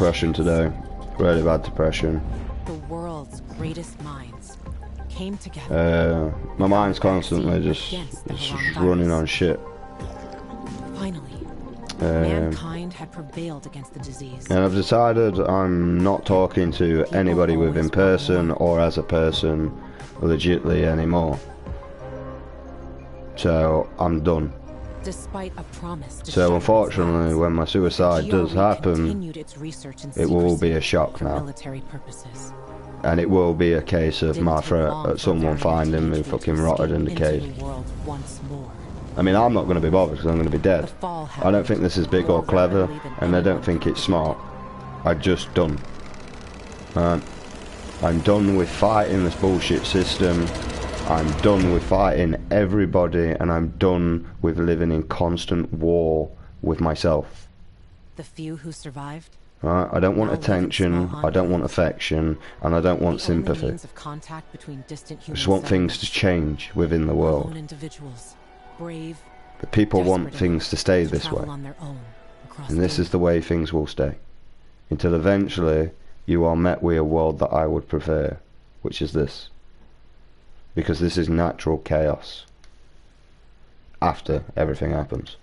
depression today. Really bad depression. The world's greatest minds came together. My mind's constantly just running on shit. Finally, mankind had prevailed against the disease. And I've decided I'm not talking to anybody with in person or as a person legitly anymore. So I'm done. Despite a promise to So unfortunately, when my suicide does happen, it will be a shock now. Military purposes. And it will be a case of my threat at someone finding me fucking rotted in the cave. I mean, I'm not going to be bothered because I'm going to be dead. I don't think this is big or clever, and I don't think it's smart. I'm just done. I'm done with fighting this bullshit system. I'm done with fighting everybody, and I'm done with living in constant war with myself. The few who survived? I don't want attention, I don't want affection, and I don't want sympathy. I just want things to change within the world. But people want things to stay this way. And this is the way things will stay. Until eventually you are met with a world that I would prefer, which is this. Because this is natural chaos. After everything happens.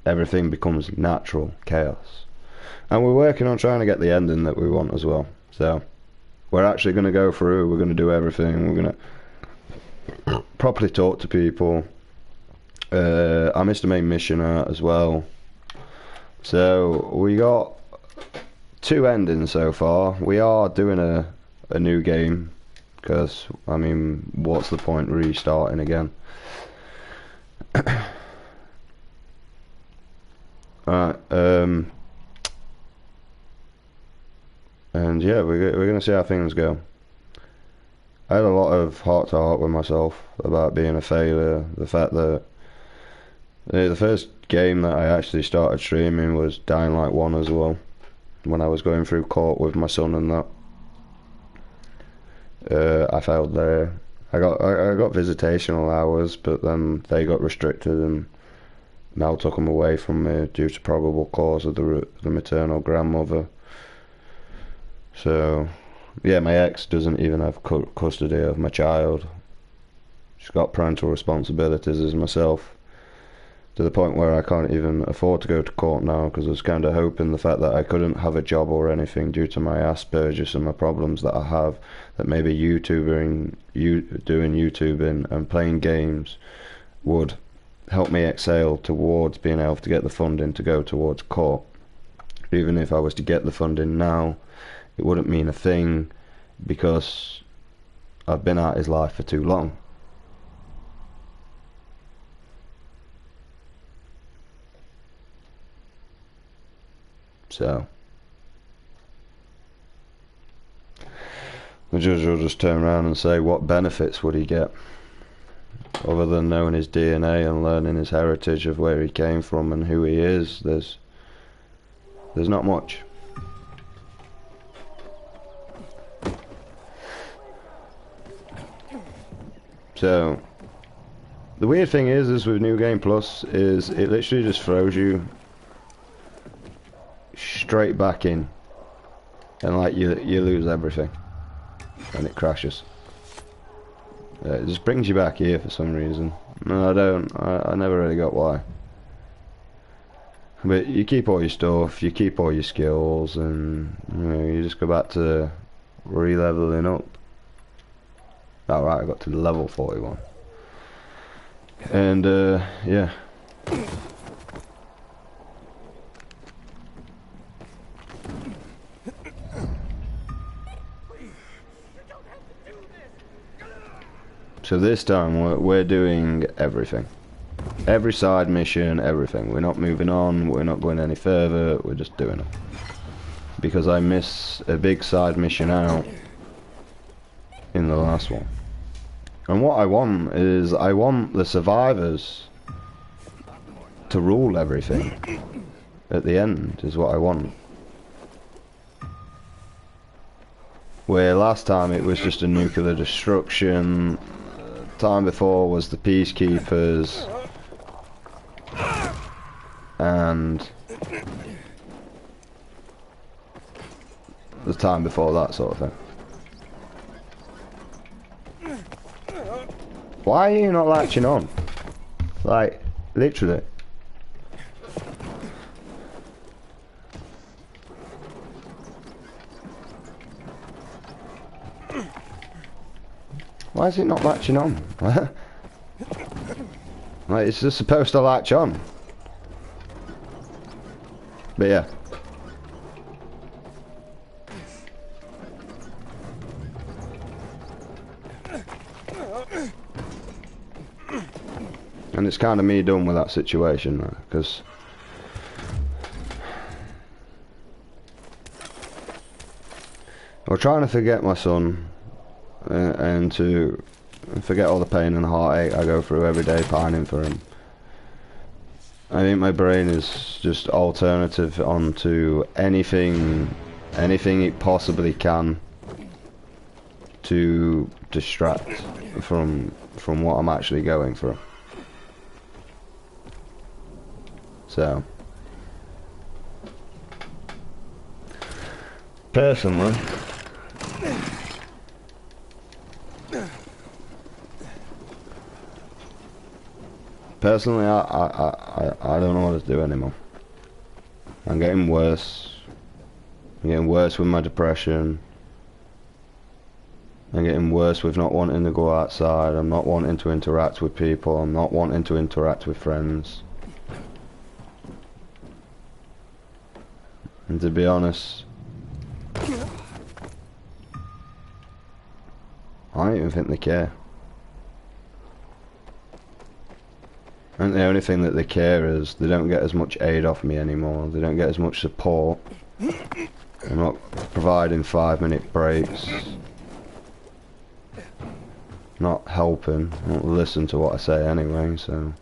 Everything becomes natural chaos. And we're working on trying to get the ending that we want as well. So, we're actually going to go through, we're going to do everything, we're going to properly talk to people. I missed the main mission out as well. So, we got 2 endings so far. We are doing a new game. Because, I mean, what's the point restarting again? Alright, and yeah, we're going to see how things go. I had a lot of heart-to-heart with myself about being a failure. The fact that the first game that I actually started streaming was Dying Light 1 as well. When I was going through court with my son and that. I failed there. I got visitational hours, but then they got restricted and Mel took them away from me due to probable cause of the maternal grandmother. So, yeah, my ex doesn't even have custody of my child. She's got parental responsibilities as myself. To the point where I can't even afford to go to court now because I was kind of hoping the fact that I couldn't have a job or anything due to my Asperger's and my problems that I have, that maybe doing YouTubing and playing games would help me exhale towards being able to get the funding to go towards court. Even if I was to get the funding now, it wouldn't mean a thing because I've been out his life for too long. So the judge will just turn around and say, what benefits would he get other than knowing his DNA and learning his heritage of where he came from and who he is? There's not much. So the weird thing is with New Game Plus is it literally just throws you straight back in, and like you lose everything, and it crashes. It just brings you back here for some reason. No, I never really got why. But you keep all your stuff, you keep all your skills, and you just go back to re-leveling up. Alright, I got to level 41. And yeah. So this time we're doing everything. Every side mission, everything. We're not moving on, we're not going any further, we're just doing it. Because I miss a big side mission out in the last one. And what I want is, I want the survivors to rule everything. At the end is what I want. Where last time it was just a nuclear destruction. Time before was the peacekeepers. And the time before that sort of thing. Why are you not latching on? Like, literally. Why is it not latching on? Like, it's just supposed to latch on. But yeah. And it's kind of me done with that situation, because I'm trying to forget my son and to forget all the pain and heartache I go through every day pining for him. I think my brain is just alternative onto anything it possibly can to distract from what I'm actually going through. So, personally, I don't know what to do anymore. I'm getting worse. I'm getting worse with my depression. I'm getting worse with not wanting to go outside. I'm not wanting to interact with people. I'm not wanting to interact with friends. And to be honest, I don't even think they care. And the only thing that they care is they don't get as much aid off me anymore. They don't get as much support. I'm not providing 5-minute breaks. Not helping. I don't listen to what I say anyway, so.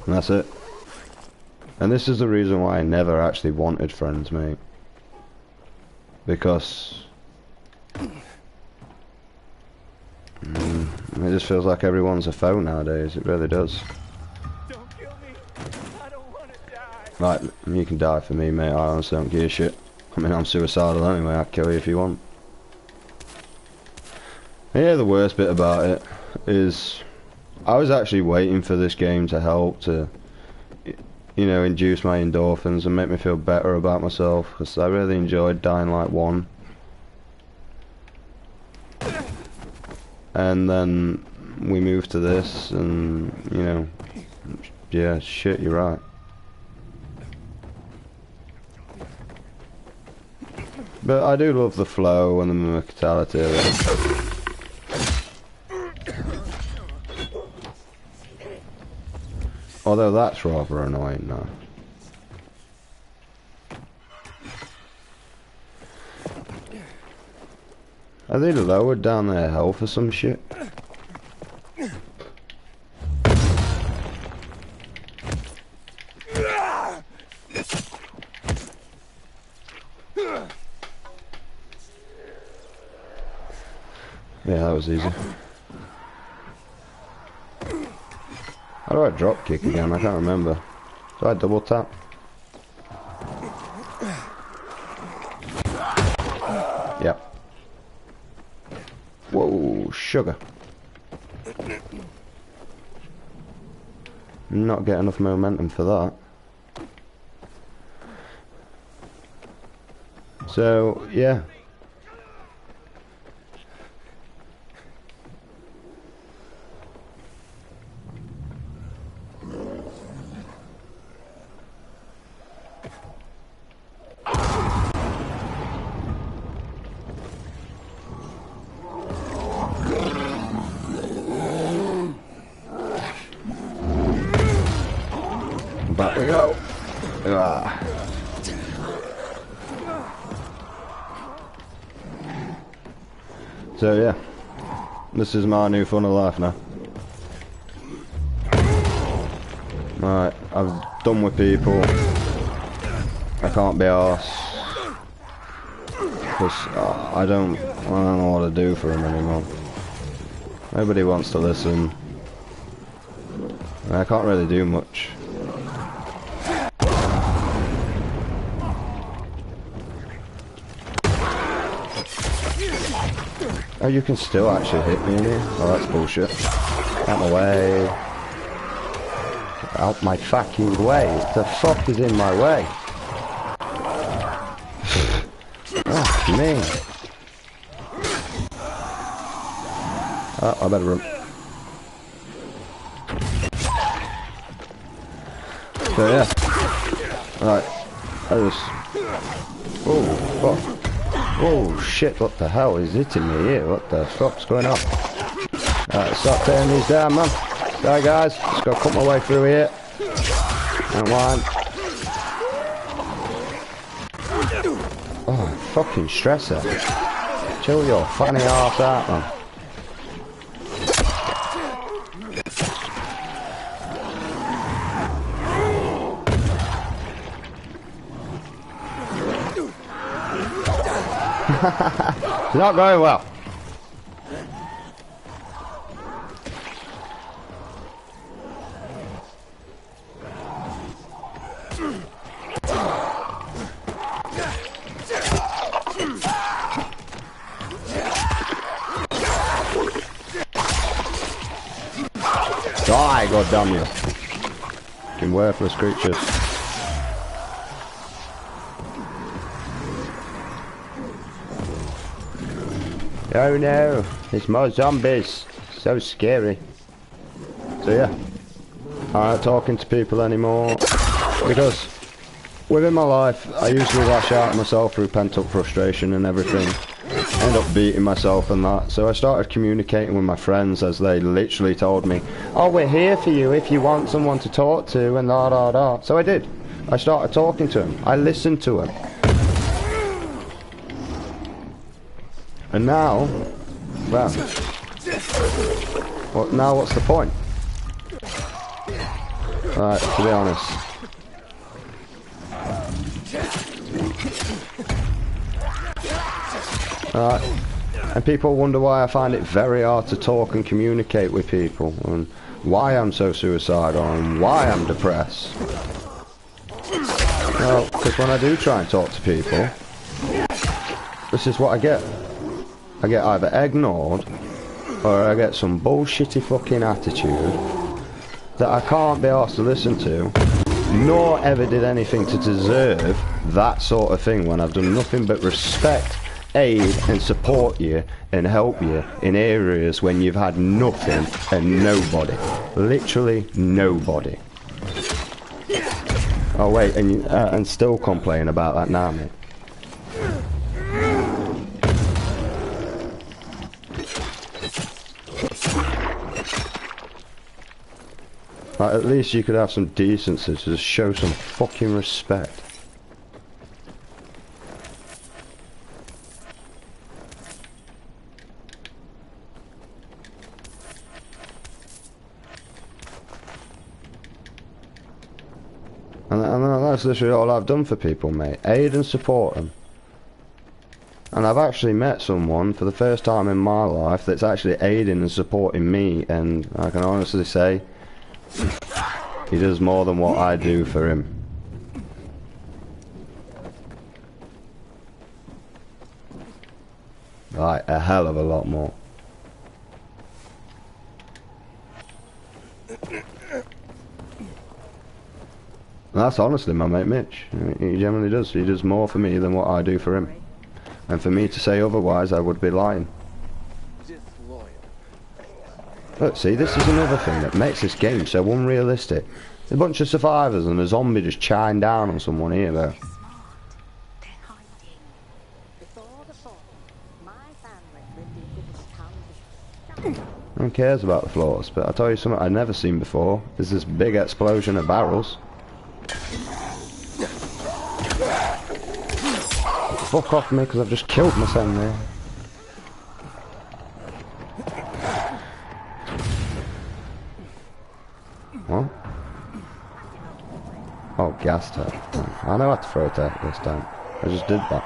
And that's it. And this is the reason why I never actually wanted friends, mate. Because it just feels like everyone's a foe nowadays. It really does. Don't kill me. I don't want to die. Right, you can die for me, mate. I honestly don't give a shit. I mean, I'm suicidal anyway. I'll kill you if you want. Yeah, the worst bit about it is I was actually waiting for this game to help to, you know, induce my endorphins and make me feel better about myself, because I really enjoyed Dying Light 1. And then we moved to this, and, you know, yeah, shit, you're right. But I do love the flow and the versatility of it. Although that's rather annoying now. Are they lowered down their health or some shit? Yeah, that was easy. How do I drop kick again? I can't remember. Do I double tap? Yep. Whoa, sugar. Not get enough momentum for that. So, yeah. Back we go. Ah. So yeah, this is my new fun of life now. Right, I'm done with people. I can't be arsed. Because I don't know what to do for them anymore. Nobody wants to listen. I can't really do much. Oh, you can still actually hit me in here? Oh, that's bullshit. Out my way. Out my fucking way. What the fuck is in my way? Oh, me. Oh, I better run. So yeah. Right. I just... Oh, fuck. Oh shit, what the hell is hitting me here? What the fuck's going on? Right, stop tearing these down, man. Sorry guys, just gotta cut my way through here. And one. Oh, fucking stressor. Chill your funny ass out, man. It's not going well. Die, goddamn you. Fucking worthless creatures. Oh no, it's more zombies. So scary. So yeah, I'm not talking to people anymore because within my life I usually lash out at myself through pent up frustration and everything. End up beating myself and that. So I started communicating with my friends as they literally told me, oh, we're here for you if you want someone to talk to and da da da. So I did. I started talking to them. I listened to them. And now, well, now what's the point? Right, to be honest. Alright, and people wonder why I find it very hard to talk and communicate with people, and why I'm so suicidal, and why I'm depressed. Well, because when I do try and talk to people, this is what I get. I get either ignored, or I get some bullshitty fucking attitude that I can't be asked to listen to, nor ever did anything to deserve that sort of thing when I've done nothing but respect, aid and support you and help you in areas when you've had nothing and nobody. Literally nobody. Oh wait, and still complain about that now, mate. Like, at least you could have some decency to just show some fucking respect. And that's literally all I've done for people, mate. Aid and support them. And I've actually met someone for the first time in my life that's actually aiding and supporting me, and I can honestly say he does more than what I do for him. Like, a hell of a lot more. And that's honestly my mate Mitch. He generally does. He does more for me than what I do for him. And for me to say otherwise, I would be lying. Look, see, this is another thing that makes this game so unrealistic. There's a bunch of survivors and a zombie just chiming down on someone here, though. No one cares about the floors, but I'll tell you something I've never seen before. There's this big explosion of barrels. Fuck off me, because I've just killed my son there. What? Oh, gas tank. I know how to throw a tank this time. I just did that.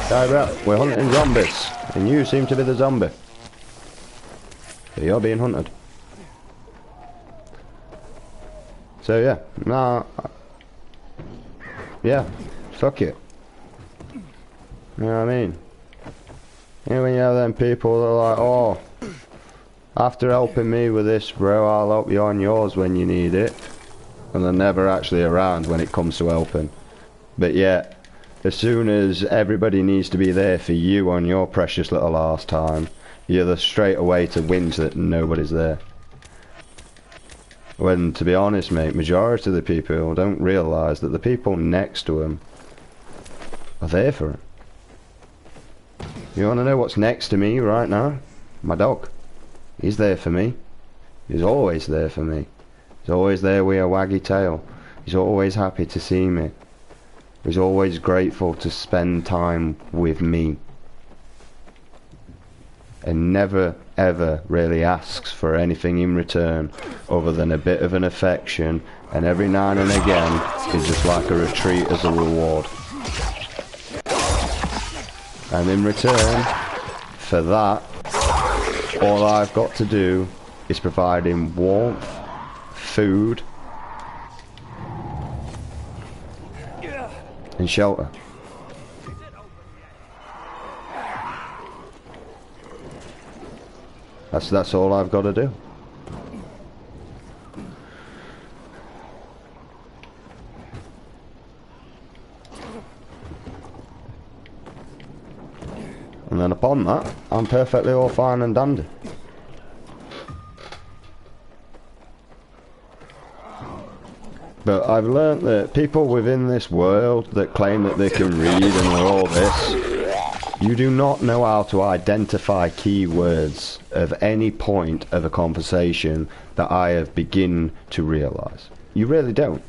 Gabriel, we're hunting zombies, and you seem to be the zombie. So you're being hunted. So yeah, nah, yeah. Suck it. You know what I mean? You know when you have them people that are like, oh, after helping me with this, bro, I'll help you on yours when you need it. And they're never actually around when it comes to helping. But yet, as soon as everybody needs to be there for you on your precious little arse time, you're the straight away to whinge that nobody's there. When, to be honest, mate, majority of the people don't realise that the people next to them are there for them. You want to know what's next to me right now? My dog. He's there for me. He's always there for me. He's always there with a waggy tail. He's always happy to see me. He's always grateful to spend time with me. And never ever really asks for anything in return other than a bit of an affection, and every now and again is just like a retreat as a reward. And in return for that, all I've got to do is provide him warmth, food and shelter. That's all I've got to do. And then upon that, I'm perfectly all fine and dandy. But I've learnt that people within this world that claim that they can read and they're all this, you do not know how to identify key words of any point of a conversation that I have begun to realise. You really don't.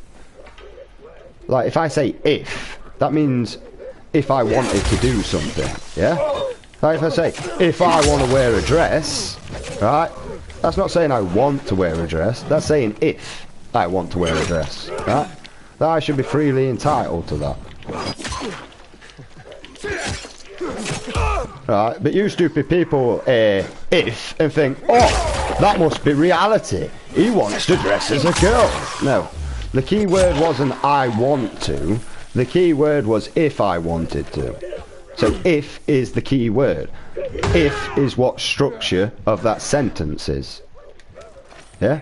Like, if I say if, that means if I wanted to do something, yeah? Like if I say, if I want to wear a dress, right? That's not saying I want to wear a dress, that's saying if I want to wear a dress, right? That I should be freely entitled to that. Right, but you stupid people, if, and think, oh, that must be reality. He wants to dress as a girl. No, the key word wasn't I want to, the key word was if I wanted to. So if is the key word. If is what structure of that sentence is. Yeah?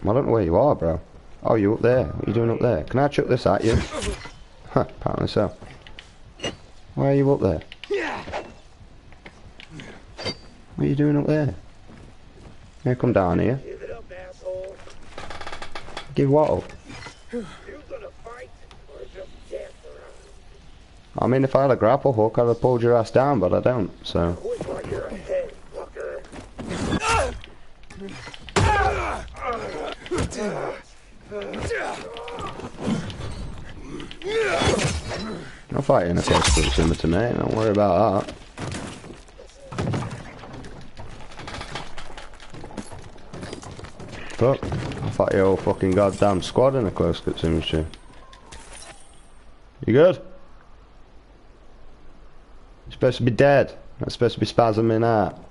I don't know where you are, bro. Oh, you up there? What are you doing up there? Can I chuck this at you? Huh, apparently so. Why are you up there? What are you doing up there? Here, come down here. Give what up? I mean, if I had a grapple hook, I'd have pulled your ass down, but I don't, so... I'll fight you in a close proximity, mate. Don't worry about that. Fuck. I'll fight your whole fucking goddamn squad in a close proximity. You good? You're supposed to be dead. Not supposed to be spasming out.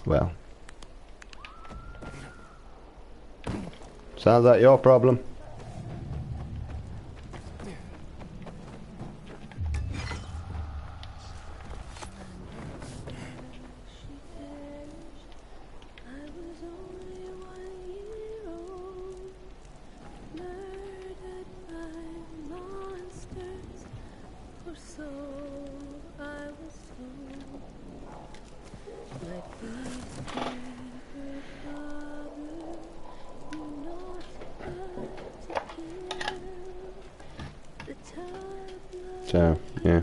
Well, sounds like your problem. So, yeah.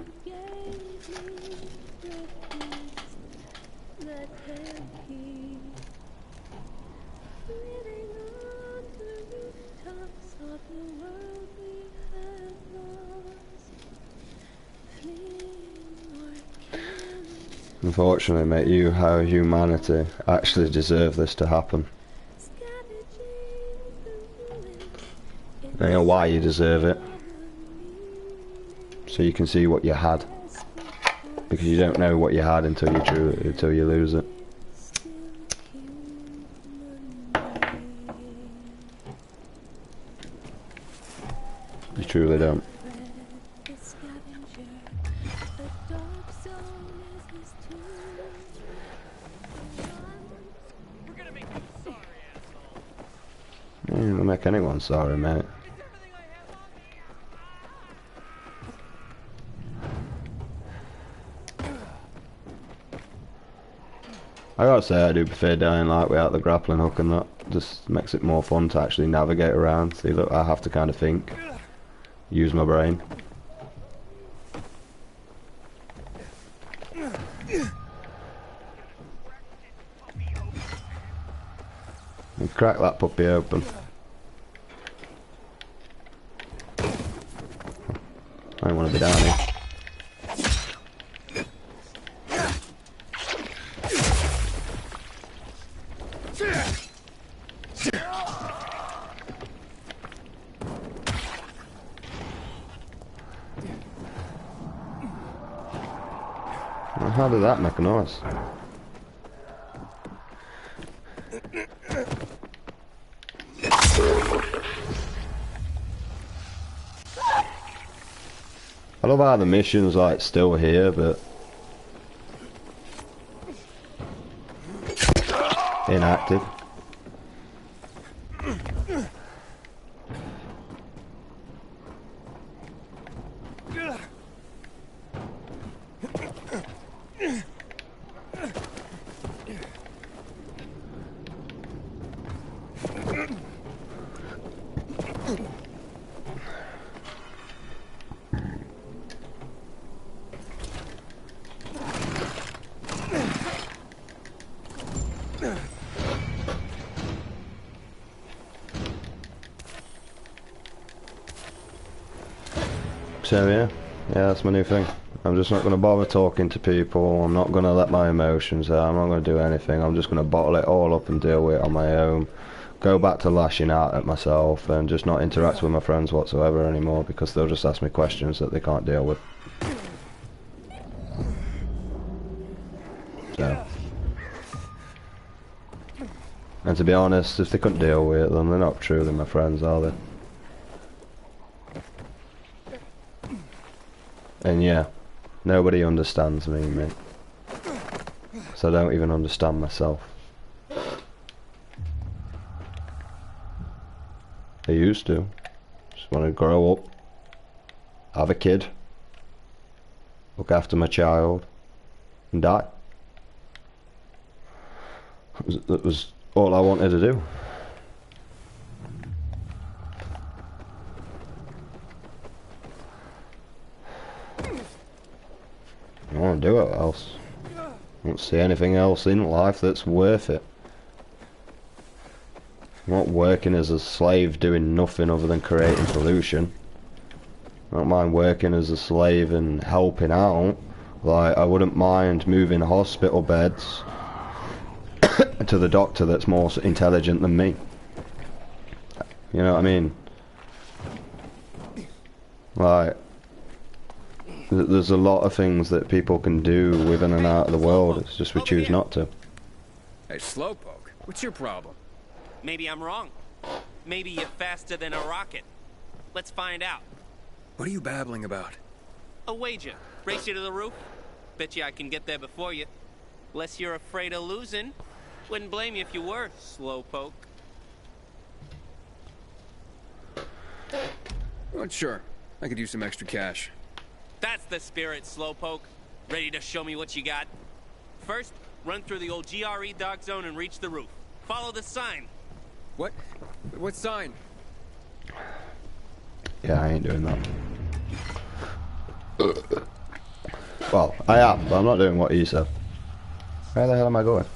Unfortunately, mate, you, how humanity actually deserve this to happen. I know why you deserve it. So you can see what you had. Because you don't know what you had until you lose it. You truly don't. You don't make anyone sorry, mate. I gotta say, I do prefer Dying Light without the grappling hook, and that just makes it more fun to actually navigate around. See, look, I have to kind of think, use my brain. And crack that puppy open. I don't want to be down here. Well, how did that make a noise? I love how the mission's like still here, but inactive. So yeah, that's my new thing. I'm just not going to bother talking to people. I'm not going to let my emotions out. I'm not going to do anything. I'm just going to bottle it all up and deal with it on my own. Go back to lashing out at myself and just not interact with my friends whatsoever anymore, because they'll just ask me questions that they can't deal with. So. And to be honest, if they couldn't deal with it, then they're not truly my friends, are they? And yeah, nobody understands me, mate. So I don't even understand myself. I used to. Just want to grow up, have a kid, look after my child, and die. That was all I wanted to do. I don't do it else. I don't see anything else in life that's worth it. I'm not working as a slave doing nothing other than creating pollution. I don't mind working as a slave and helping out. Like, I wouldn't mind moving hospital beds to the doctor that's more intelligent than me. You know what I mean? Like, there's a lot of things that people can do within and out of the world. It's just we choose not to. Hey, Slowpoke, what's your problem? Maybe I'm wrong. Maybe you're faster than a rocket. Let's find out. What are you babbling about? A wager. Race you to the roof? Bet you I can get there before you. Unless you're afraid of losing. Wouldn't blame you if you were, Slowpoke. Oh, sure. I could use some extra cash. That's the spirit, Slowpoke. Ready to show me what you got? First, run through the old GRE dark zone and reach the roof. Follow the sign. What? What sign? Yeah, I ain't doing that. Well, I am, but I'm not doing what he said. Where the hell am I going?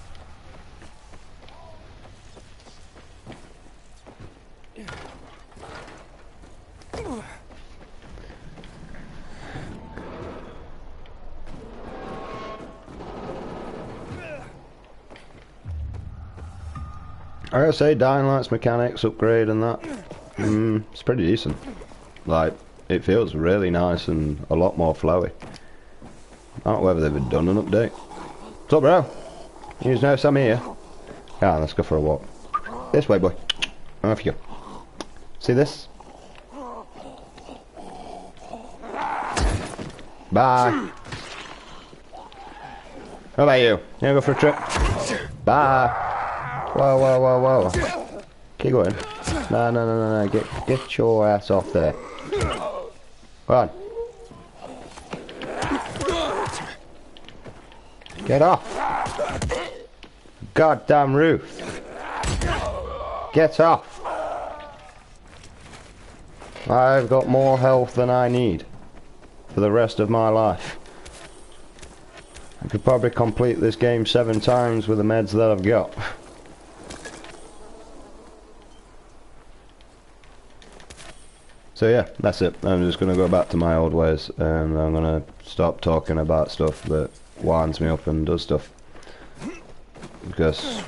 I gotta say, Dying Light's mechanics upgrade and that It's pretty decent. Like, it feels really nice and a lot more flowy. I don't know whether they've done an update. What's up, bro? You know some here? Yeah, let's go for a walk. This way, boy. Off you go. See this? Bye. How about you? You wanna go for a trip? Bye. Whoa, whoa, whoa, whoa. Keep going. No. Get your ass off there. Come on. Get off. Goddamn roof. Get off. I've got more health than I need for the rest of my life. I could probably complete this game 7 times with the meds that I've got. So yeah, that's it. I'm just gonna go back to my old ways, and I'm gonna stop talking about stuff that winds me up and does stuff. Because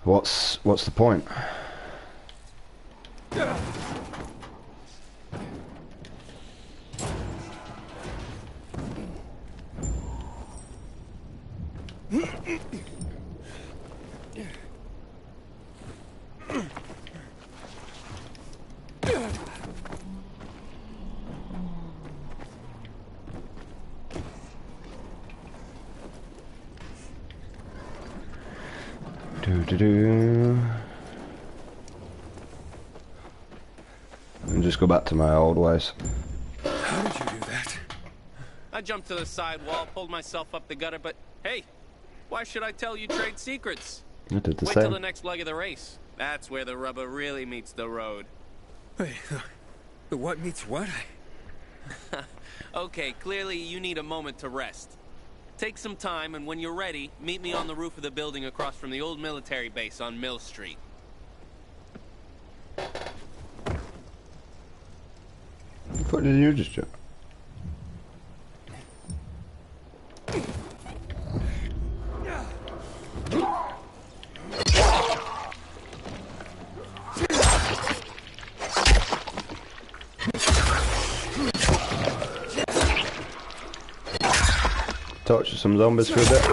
what's the point? And just go back to my old ways. How did you do that? I jumped to the side wall, pulled myself up the gutter, but hey, why should I tell you trade secrets? I did the Wait same. till the next leg of the race. That's where the rubber really meets the road. Wait, the what meets what? Okay, clearly you need a moment to rest. Take some time, and when you're ready, meet me on the roof of the building across from the old military base on Mill Street. What did you just do? Torture some zombies for a bit.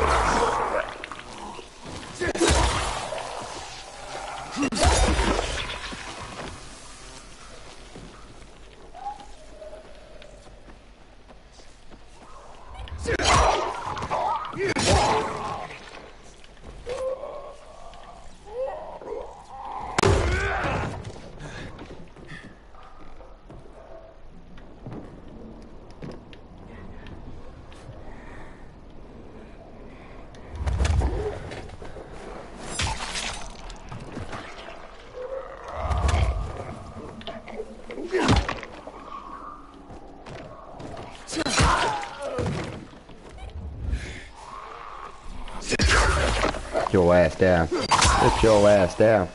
Your ass down. Get your ass down.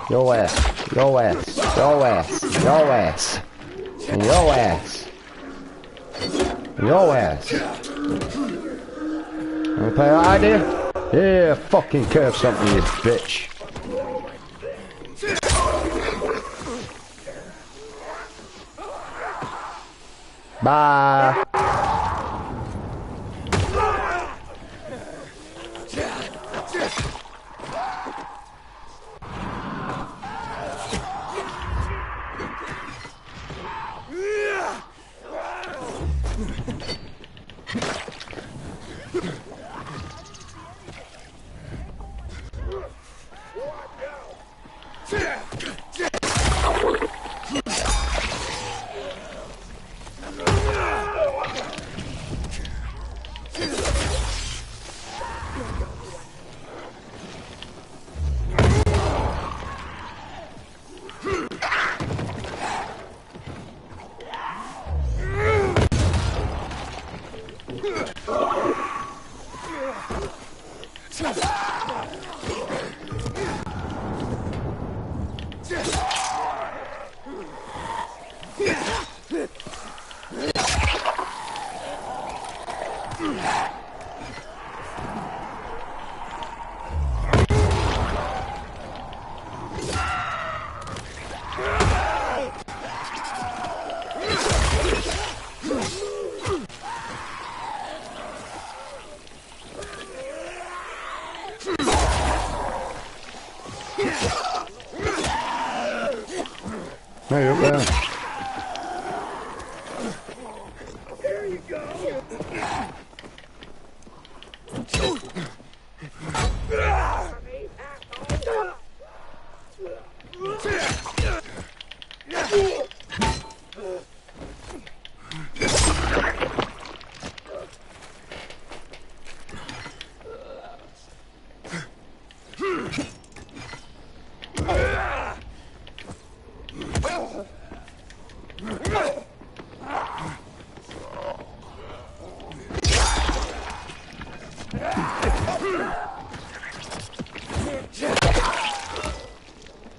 Your ass. Your ass. Your ass. Your ass. And your ass. Your ass. Wanna play that idea? Yeah, fucking curve something, you bitch. Bye. Hey, up there. There you go.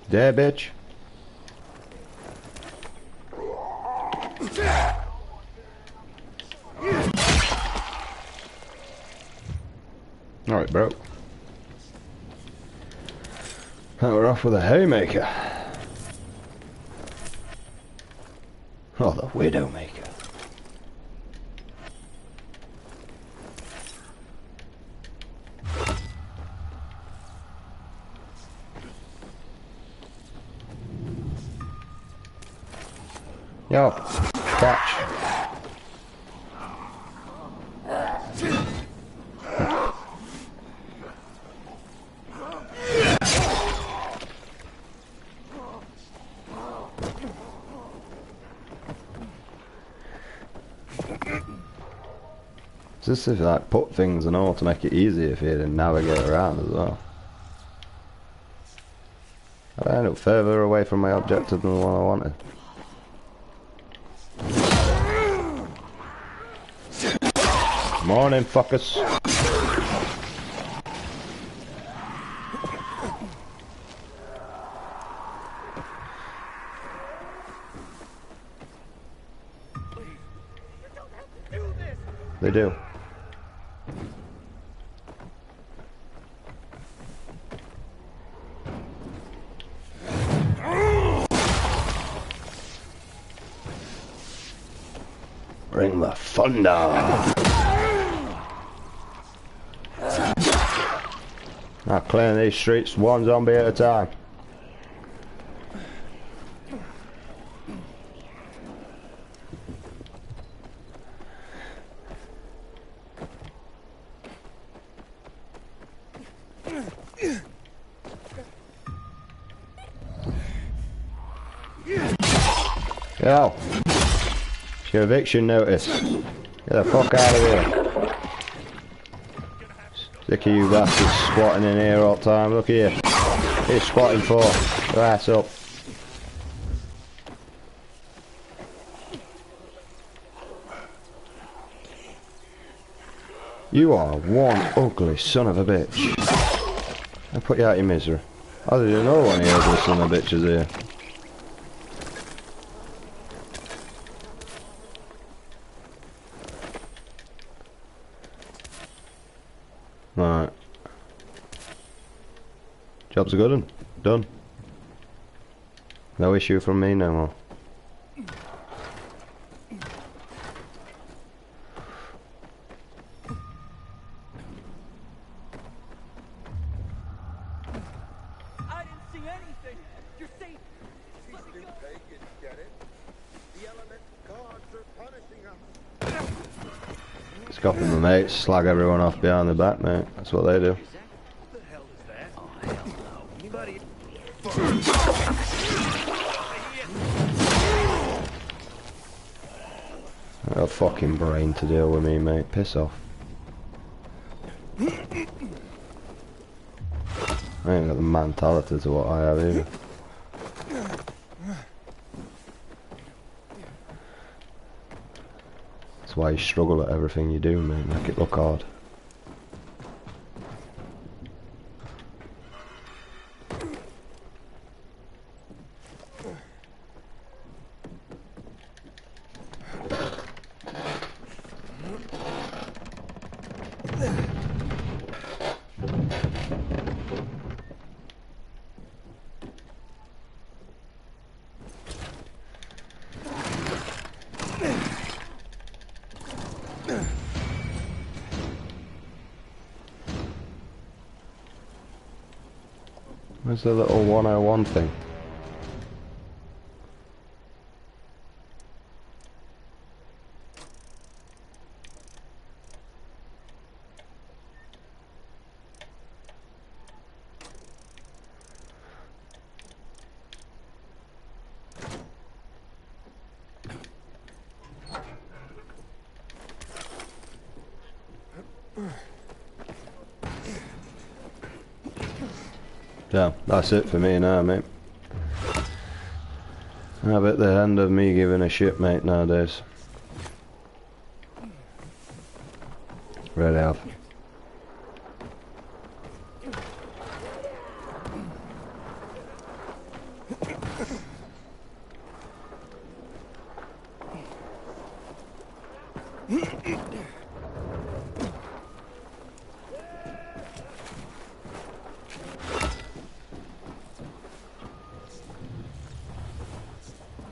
There, bitch. Alright, bro. Now we're off with a haymaker. Oh, the Widowmaker. Yo, catch. This is like put things and all to make it easier for you to navigate around as well. I end up further away from my objective than the one I wanted. Morning, fuckers. They do. Bring the thunder. Now clearing these streets one zombie at a time. Yo, it's your eviction notice. Get the fuck out of here. Sick of you bastards squatting in here all the time. Look here. What are you squatting for? Your ass up. You are one ugly son of a bitch. I'll put you out of your misery. I didn't know one of you ugly son of bitches here. Right. Job's a good one. Done. No issue from me no more. I didn't see anything. You're safe. Let me go. Get it? The element gods are punishing us. Scoffing the mates, slag everyone off behind the back, mate. That's what they do. What the hell is that? Oh, hell no. Anybody? I got a fucking brain to deal with me, mate. Piss off. I ain't got the mentality to what I have either. That's why you struggle at everything you do, mate. Make it look hard. Where's the little 101 thing? So, that's it for me now, mate. I'm at the end of me giving a shit, mate, nowadays. Really have.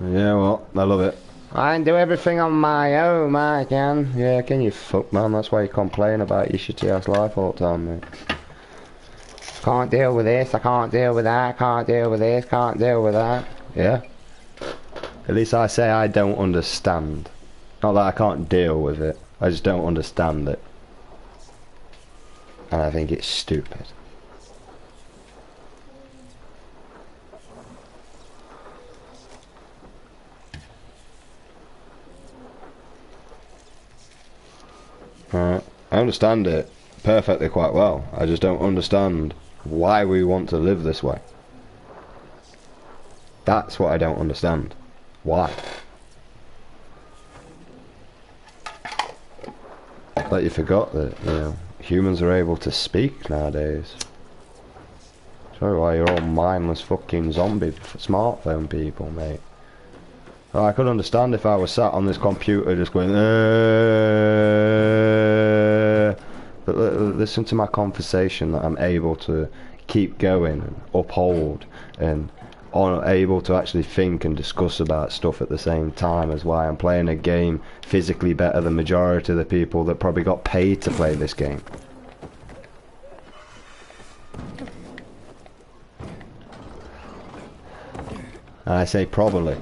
Yeah, well, I love it. I can do everything on my own, I can. Yeah, can you fuck, man? That's why you complain about your shitty ass life all the time, mate. Can't deal with this, I can't deal with that, can't deal with this, can't deal with that. Yeah. At least I say I don't understand. Not that I can't deal with it, I just don't understand it. And I think it's stupid. Alright, I understand it perfectly quite well. I just don't understand why we want to live this way. That's what I don't understand. Why? Like you forgot that, you know, humans are able to speak nowadays. Sorry why you're all mindless fucking zombie smartphone people, mate. I could understand if I was sat on this computer just going, but listen to my conversation that I'm able to keep going and uphold and able to actually think and discuss about stuff at the same time as why I'm playing a game physically better than majority of the people that probably got paid to play this game. And I say probably.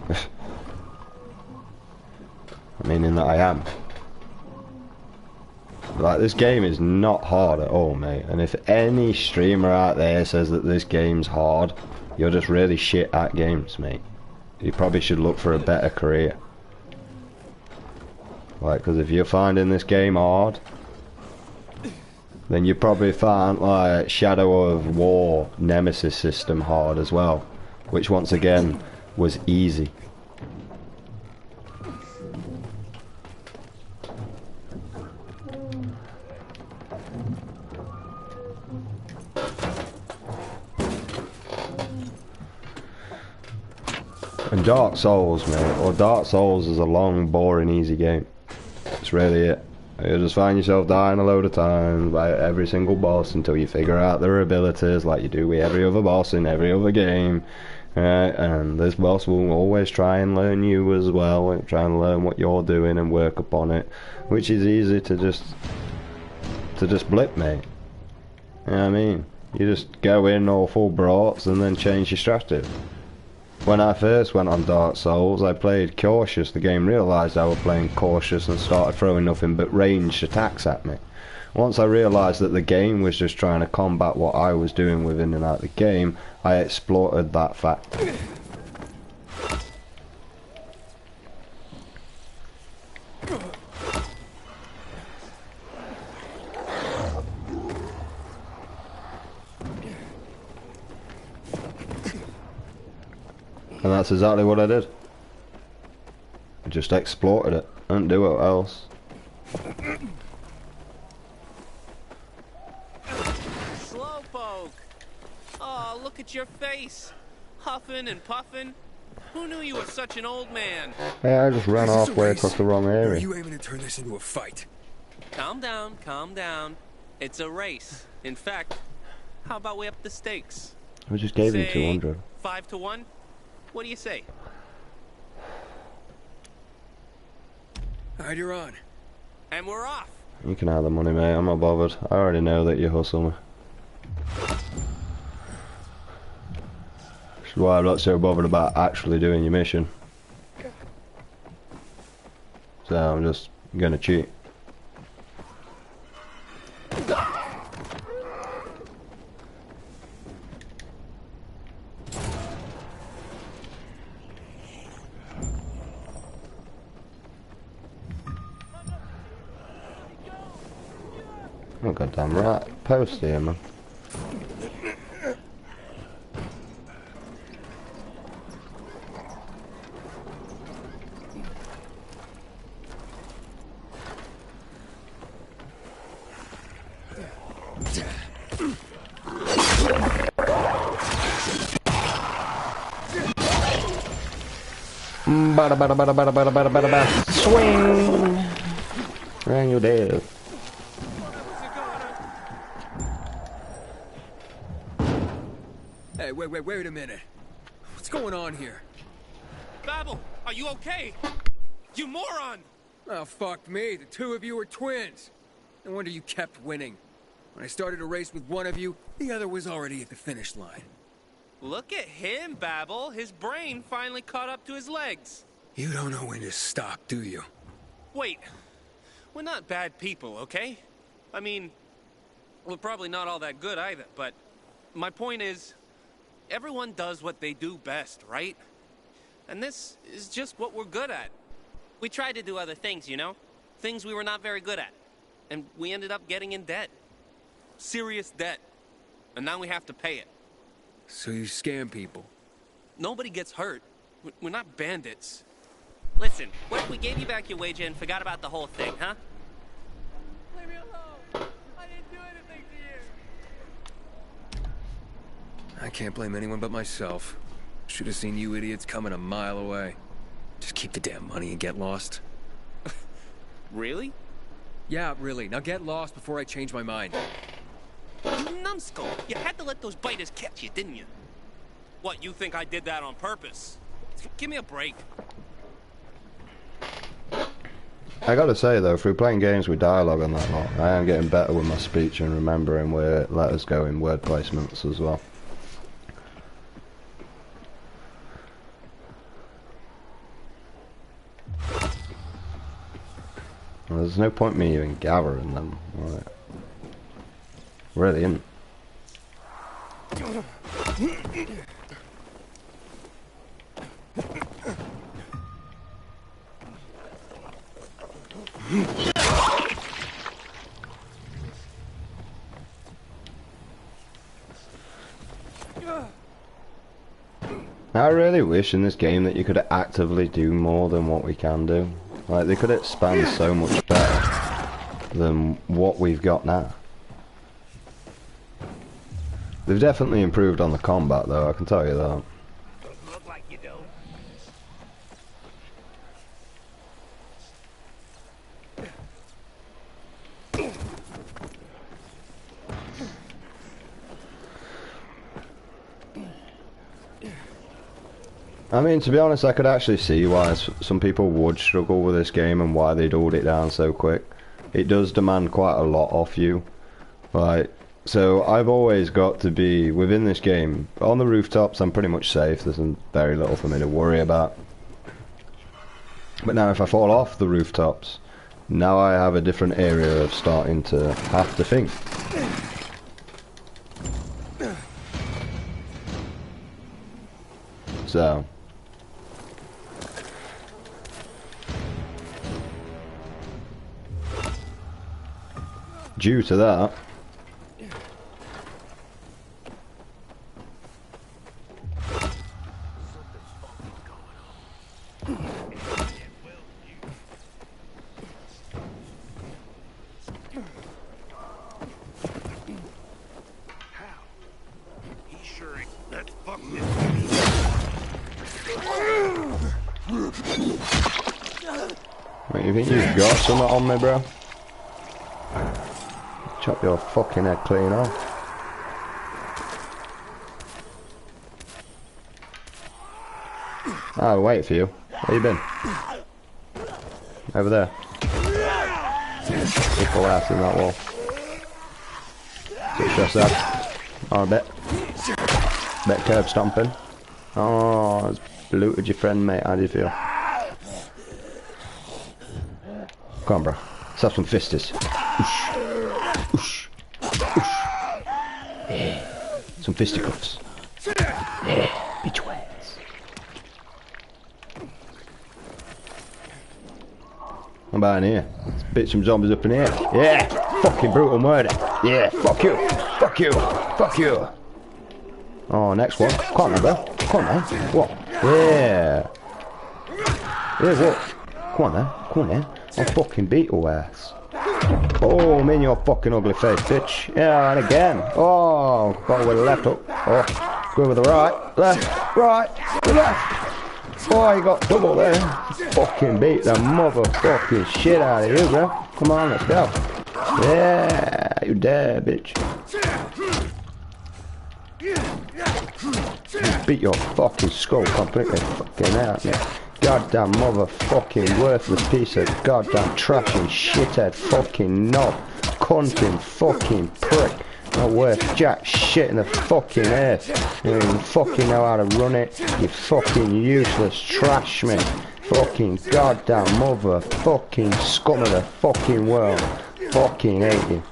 Meaning that I am. Like, this game is not hard at all, mate. And if any streamer out there says that this game's hard, you're just really shit at games, mate. You probably should look for a better career. Like, because if you're finding this game hard, then you probably find, like, Shadow of War Nemesis system hard as well. Which, once again, was easy. And Dark Souls, mate, or Dark Souls is a long, boring, easy game. It's really it. You just find yourself dying a load of times by every single boss until you figure out their abilities, like you do with every other boss in every other game. And this boss will always try and learn you as well, try and learn what you're doing and work upon it, which is easy to just blip, mate. You know what I mean? You just go in all full brats and then change your strategy. When I first went on Dark Souls, I played cautious. The game realised I was playing cautious and started throwing nothing but ranged attacks at me. Once I realised that the game was just trying to combat what I was doing within and out the game, I exploited that fact. And that's exactly what I did. I just exploited it. I didn't do it else. Slowpoke! Oh, look at your face. Huffing and puffing. Who knew you were such an old man? Hey, I just ran halfway across the wrong area. Are you aiming to turn this into a fight? Calm down, calm down. It's a race. In fact, how about we up the stakes? I just gave him Say 200. 5 to 1? What do you say? Alright, you're on. And we're off. You can have the money, mate. I'm not bothered. I already know that you hustle me. Which is why I'm not so bothered about actually doing your mission. So I'm just gonna cheat. Oh, goddamn right. Post here, man. Bada bada bada bada bada bada bada bada. Swing! And you're dead. Hey, wait a minute. What's going on here? Babel, are you okay? You moron! Oh, fuck me. The two of you are twins. No wonder you kept winning. When I started a race with one of you, the other was already at the finish line. Look at him, Babel. His brain finally caught up to his legs. You don't know when to stop, do you? Wait. We're not bad people, okay? I mean, we're probably not all that good either, but my point is, everyone does what they do best, right? And this is just what we're good at. We tried to do other things, you know? Things we were not very good at. And we ended up getting in debt. Serious debt. And now we have to pay it. So you scam people? Nobody gets hurt. We're not bandits. Listen, what if we gave you back your wager and forgot about the whole thing, huh? Leave me alone. I didn't do anything to you. I can't blame anyone but myself. Should have seen you idiots coming a mile away. Just keep the damn money and get lost. Really? Yeah, really. Now get lost before I change my mind. You numbskull. You had to let those biters catch you, didn't you? What, you think I did that on purpose? Give me a break. I gotta say though, through playing games with dialogue and that lot, I am getting better with my speech and remembering where letters go in word placements as well. Well, there's no point me even gathering them. Right. Really isn't. I really wish in this game that you could actively do more than what we can do. Like, they could expand so much better than what we've got now. They've definitely improved on the combat though, I can tell you that. Doesn't look like you do. I mean, to be honest, I could actually see why some people would struggle with this game and why they'd hold it down so quick. It does demand quite a lot off you. Like, so I've always got to be, within this game, on the rooftops I'm pretty much safe, there's very little for me to worry about. But now if I fall off the rooftops, now I have a different area of starting to have to think. So due to that, wait, you think you've got something on me, bro? Chop your fucking head clean off. I'll wait for you. Where you been? Over there. Pull out in that wall. Get stressed out. Oh, a bit. Bit curb stomping. Oh, it's looted your friend, mate. How do you feel? Come on, bro. Let's have some fisties. Oosh. Oosh. Yeah. Some fisticuffs. Yeah. Bitch ways. What about in here? Let's beat some zombies up in here. Yeah. fucking brutal murder. Yeah, fuck you, fuck you, fuck you. Oh, next one. Come on, bro. Come on, man. What? Yeah. Yeah, what? Come on, man. Come on, man. I'll fucking beat your ass. Oh, I'm in your fucking ugly face, bitch. Yeah, and again. Oh, go with the left hook. Oh, go with the right. Left, right, left. Oh, you got double there. Fucking beat the motherfucking shit out of you, bro. Come on, let's go. Yeah, you dare, bitch. Beat your fucking skull completely fucking out, man. Goddamn motherfucking worthless piece of goddamn trash and shithead fucking knob. Cunting fucking prick. Not worth jack shit in the fucking earth. You don't even fucking know how to run it. You fucking useless trash man. Fucking goddamn motherfucking scum of the fucking world. Fucking hate you.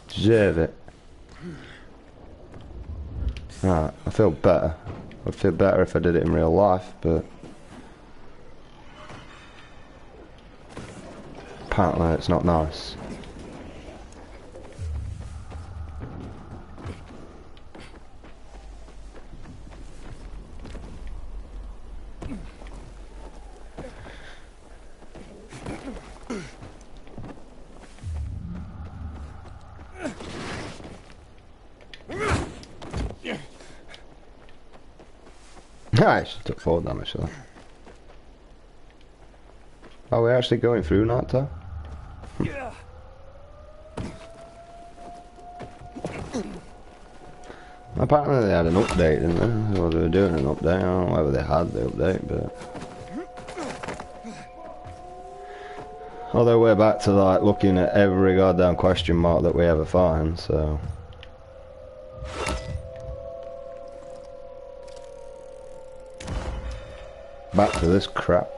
Deserve it. Alright, I feel better. I'd feel better if I did it in real life, but apparently it's not nice. Nice, took 4 damage for that. Are we actually going through Nata? Apparently they had an update, didn't they? Or they were doing an update. I don't know whether they had the update, but although we're back to like looking at every goddamn question mark that we ever find, so back to this crap.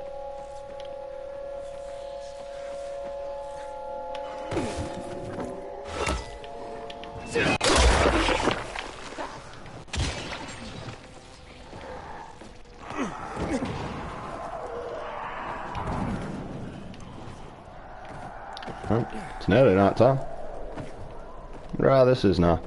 It's nearly night time. Right, this is now.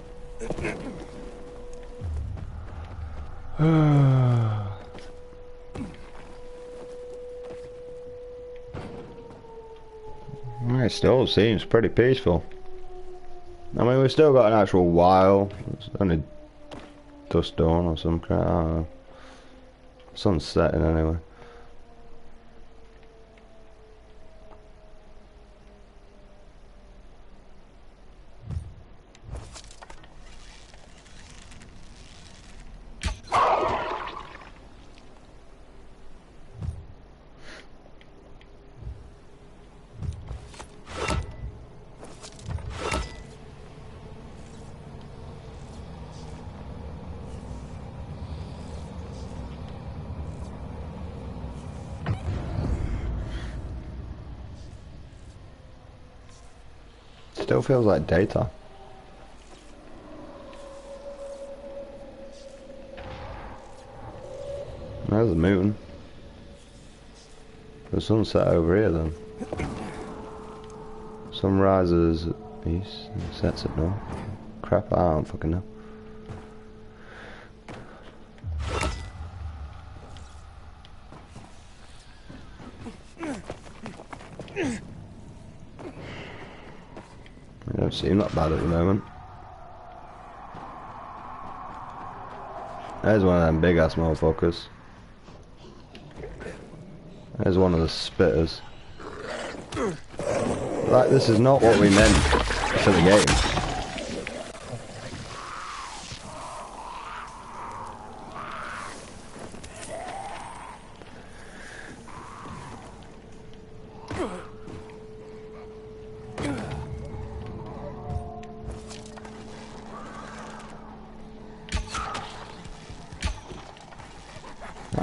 It still seems pretty peaceful. I mean, we've still got an actual while. It's only dusk dawn or some crap. I don't know. Sun's setting anyway. Still feels like daytime. There's the moon. The sunset over here then. Sun rises east and sets at north. Crap, I don't fucking know. Don't seem that bad at the moment. There's one of them big ass motherfuckers. There's one of the spitters. Like, this is not what we meant for the game.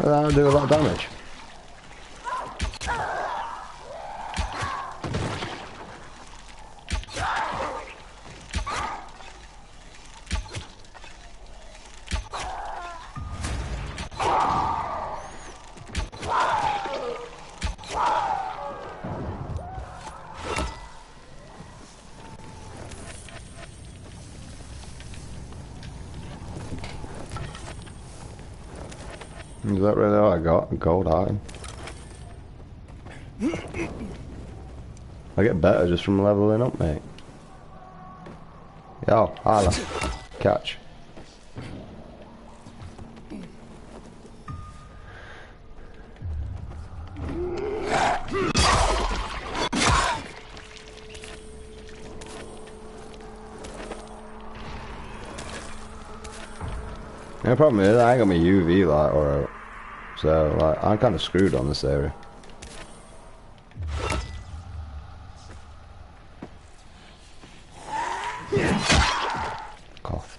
That'll do a lot of damage. Is that really all I got? A gold item. I get better just from leveling up, mate. Yo, holla. Catch. The problem is I ain't got my UV light or so like I'm kind of screwed on this area. Cough.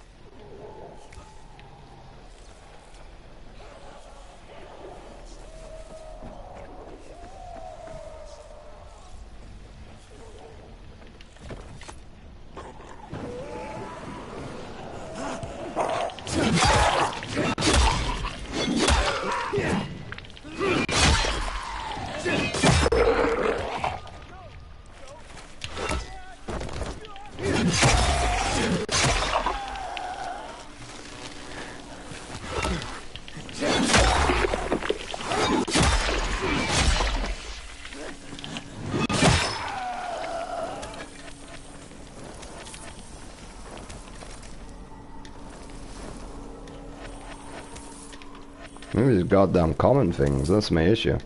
Maybe these goddamn common things, that's my issue.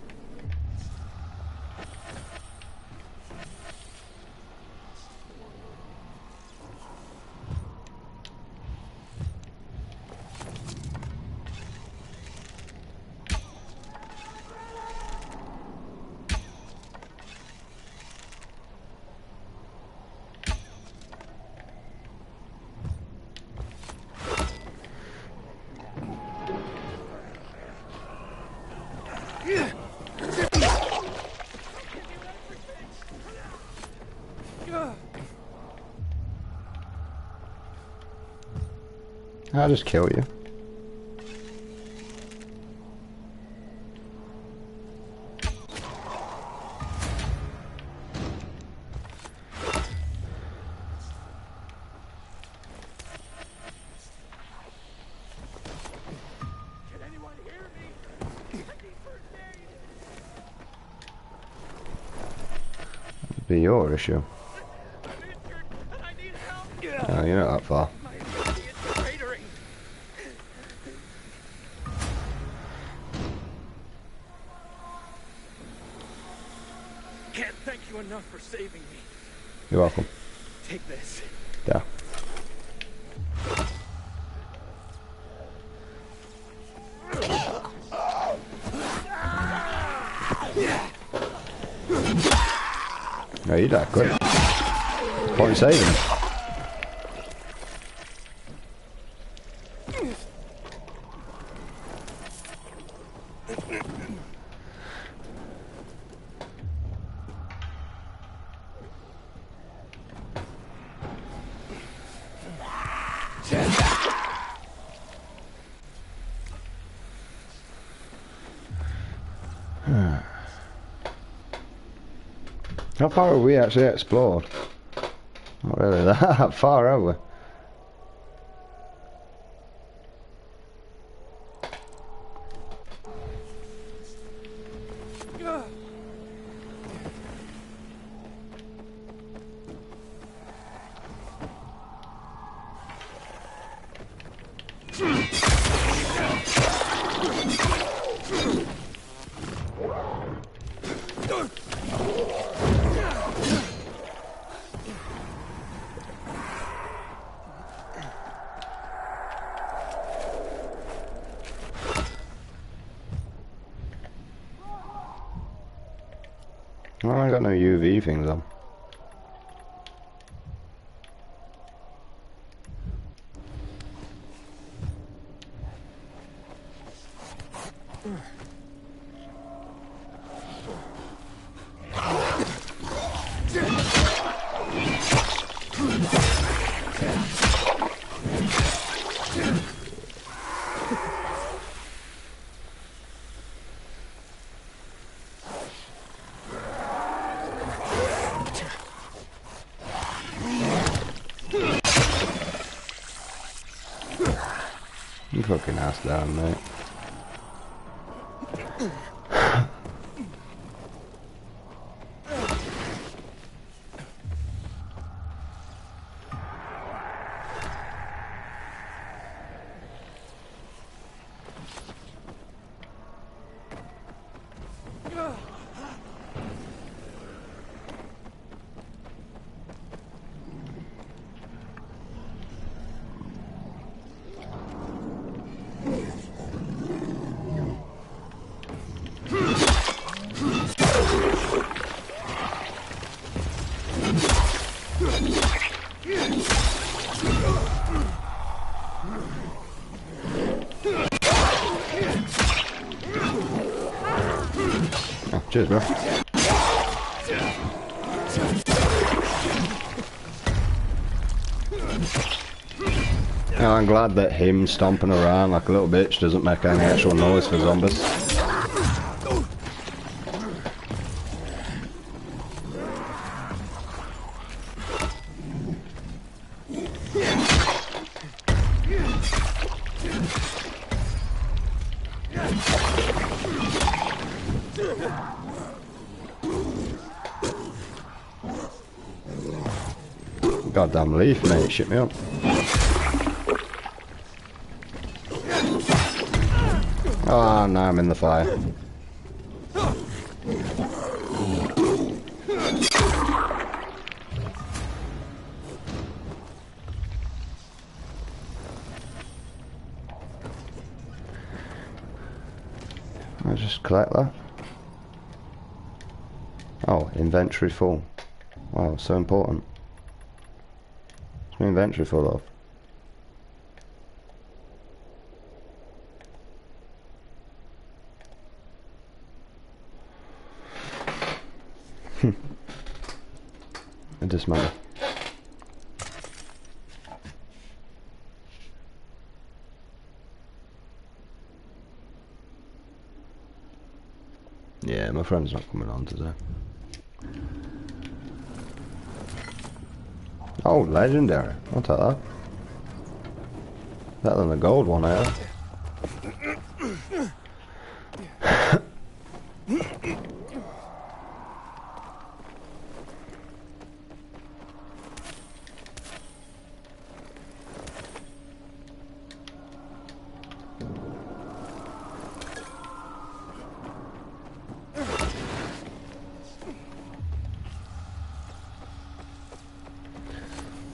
I'll just kill you. Can anyone hear me? I need first aid. Be your issue. I'm injured and I need help. Oh, you're not that far. My immunity is cratering. Can't thank you enough for saving me. You're welcome. Take this. Yeah. No, you died quick. Point in saving him. How far have we actually explored? Not really that far, have we? Oh, I got no UV things on. You fucking ass down, mate. Cheers, bro. Yeah, I'm glad that him stomping around like a little bitch doesn't make any actual noise for zombies. Goddamn leaf, mate, shit me up. Oh, now I'm in the fire. I'll just collect that. Oh, inventory full. Wow, so important. What's my inventory full of? A dismantle. Yeah, my friend's not coming on today. Oh, legendary. I'll take that. Better than the gold one, eh?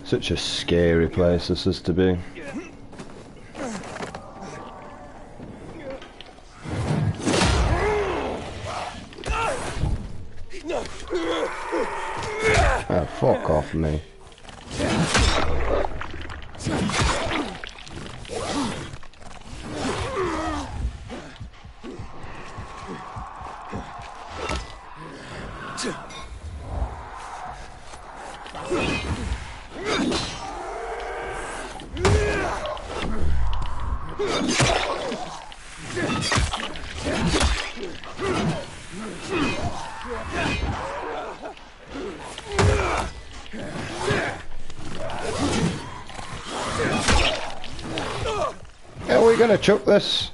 Such a scary place this is to be. Oh, fuck off me. Are we gonna chuck this?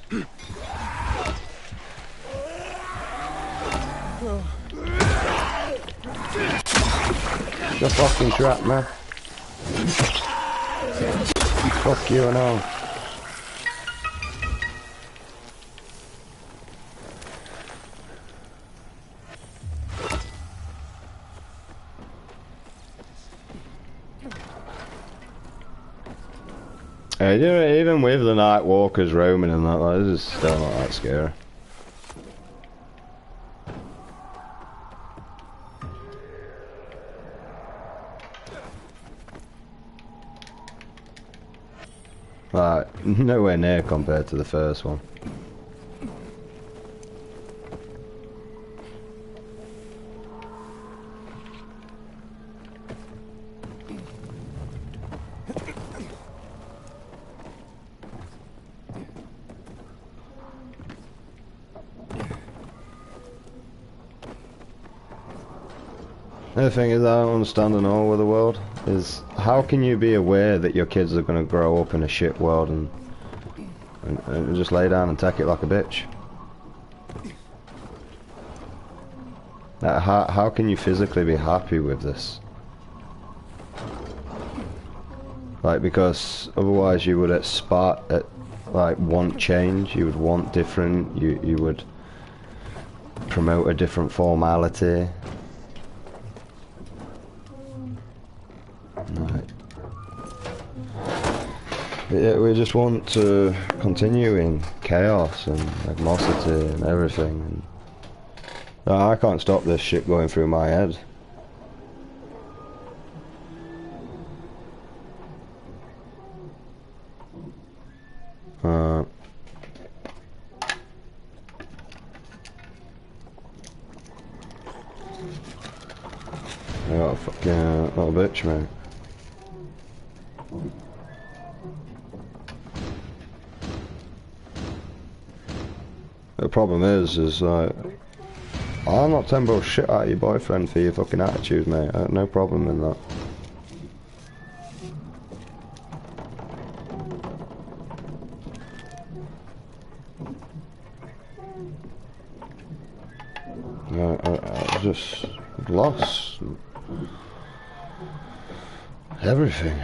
The fucking trap, man. Fuck you and all. You know, even with the night walkers roaming and that, this is still not that scary. Like, nowhere near compared to the first one. The thing is, I don't understand in all of the world is how can you be aware that your kids are going to grow up in a shit world and just lay down and take it like a bitch? How can you physically be happy with this? Like, because otherwise you would like want change, you would want different, you would promote a different formality. Right. Yeah, we just want to continue in chaos and animosity and everything. And no, I can't stop this shit going through my head. I got a fucking little bitch, mate. The problem is like, I'm not telling bro shit out of your boyfriend for your fucking attitude, mate. I have no problem in that. I just lost everything.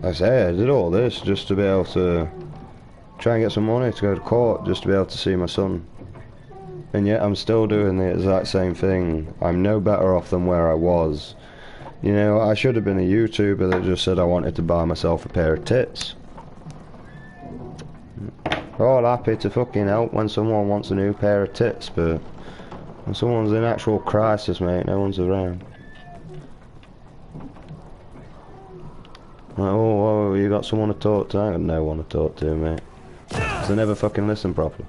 Like I say, I did all this just to be able to try and get some money to go to court, just to be able to see my son. And yet I'm still doing the exact same thing. I'm no better off than where I was. You know, I should have been a YouTuber that just said I wanted to buy myself a pair of tits. We're all happy to fucking help when someone wants a new pair of tits, but when someone's in actual crisis, mate, no one's around. Like, oh, you got someone to talk to? I got no one to talk to, mate. 'Cause they never fucking listen properly.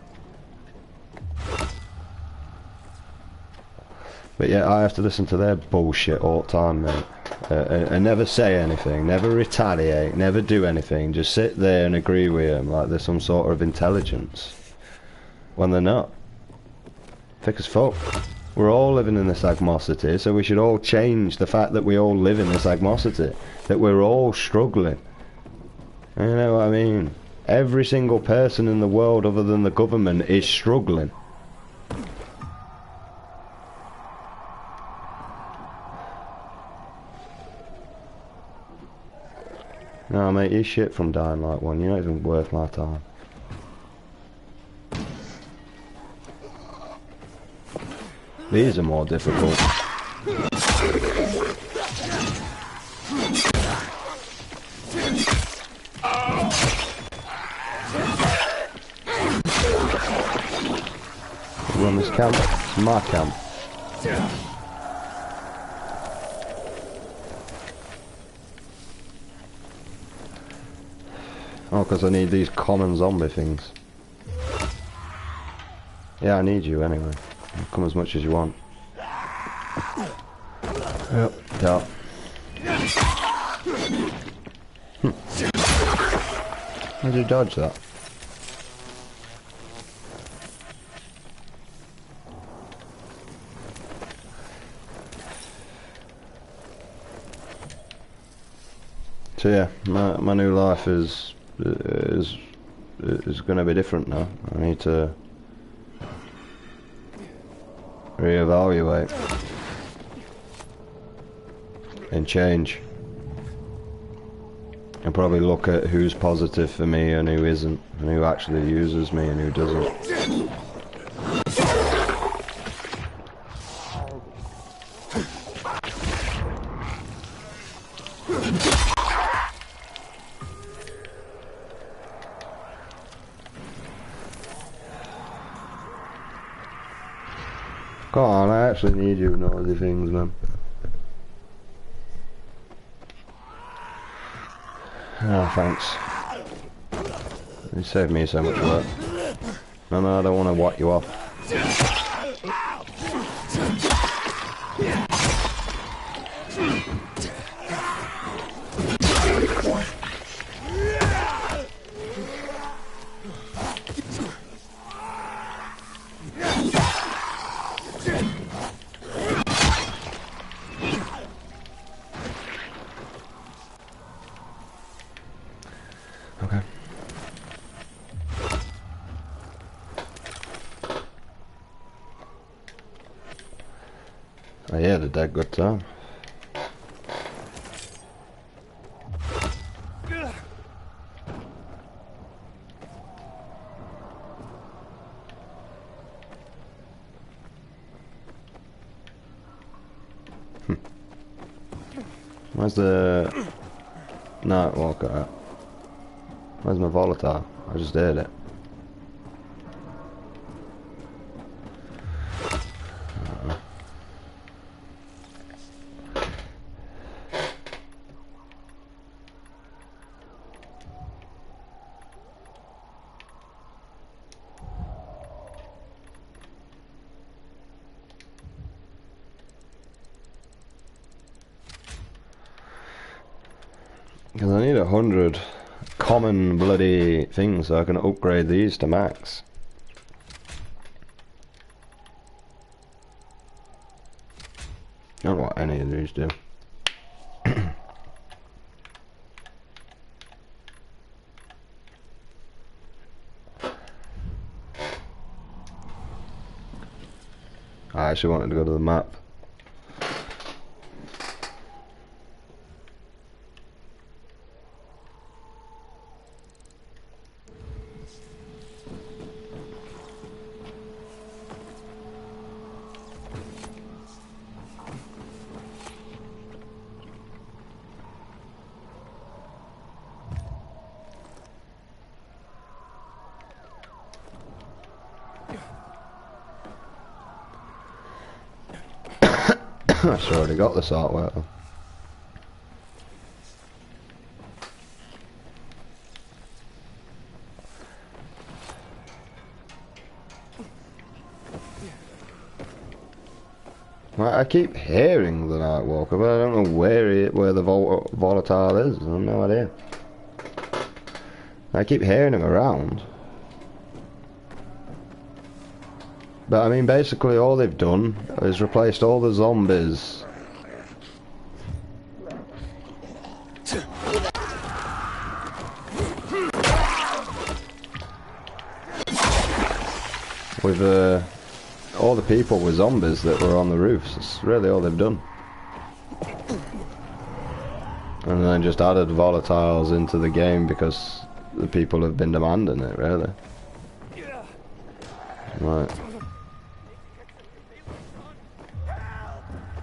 But yeah, I have to listen to their bullshit all the time, mate. And never say anything, never retaliate, never do anything. Just sit there and agree with them like they're some sort of intelligence. When they're not. Thick as fuck. We're all living in this agmosity, so we should all change the fact that we all live in this agmosity. That we're all struggling. You know what I mean? Every single person in the world other than the government is struggling. No, mate, you shit from dying like one. You're not even worth my time. These are more difficult. Run this camp. It's my camp. Oh, because I need these common zombie things. Yeah, I need you anyway. Come as much as you want. Yep. Yeah. How did you dodge that? So yeah, my new life is going to be different now. I need to reevaluate and change, and probably look at who's positive for me and who isn't, and who actually uses me and who doesn't. Come on, I actually need you noisy things, man. Oh, thanks. You saved me so much work. No, I don't want to whack you off. Okay. I had a dead good time. Where's the Night Walker at? Where's my volatile? I just did it. Because I need 100 common bloody things so I can upgrade these to max. I don't know what any of these do. I actually wanted to go to the map. I already got the salt water. I keep hearing the Night Walker, but I don't know where the volatile is. I have no idea. I keep hearing him around. But I mean, basically all they've done is replaced all the zombies with all the people with zombies that were on the roofs. That's really all they've done. And then just added volatiles into the game because the people have been demanding it, really. Right.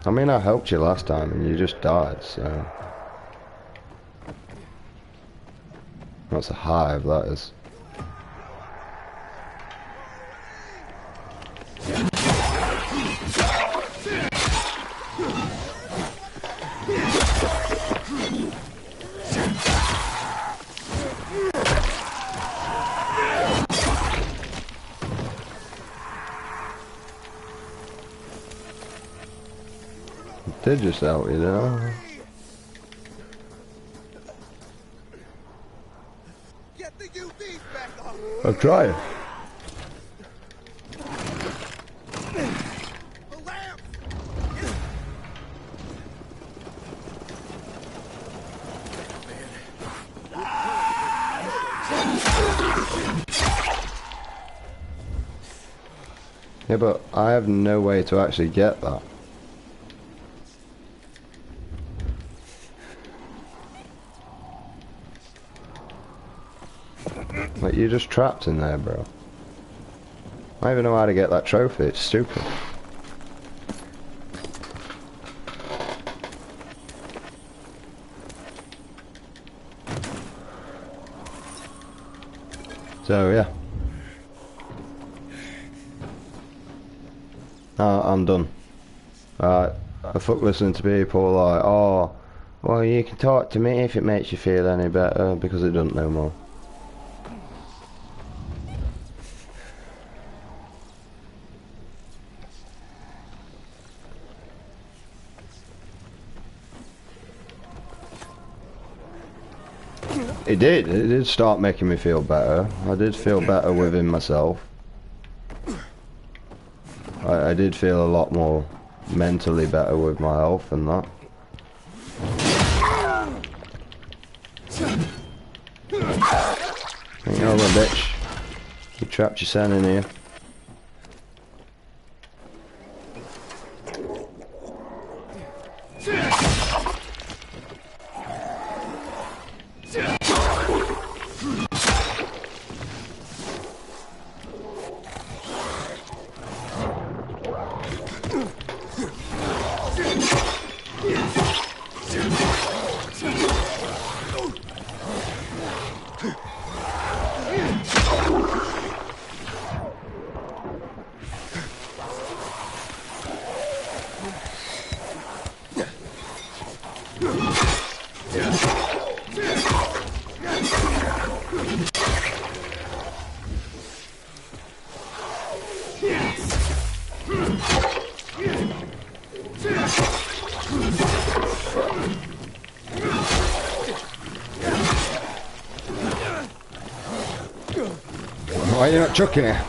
I mean, I helped you last time and you just died, so... That's a hive, that is. Did just help you, know? Get the UVs back on. I'm trying. The lamp. Yeah, but I have no way to actually get that. Like, you're just trapped in there, bro. I don't even know how to get that trophy, it's stupid. So, yeah. I'm done. I fuck listening to people like, oh, well, you can talk to me if it makes you feel any better, because it doesn't no more. It did start making me feel better. I did feel better within myself. I did feel a lot more mentally better with my health and that. Ain't over, bitch. You trapped your son in here. Why are you not chucking it?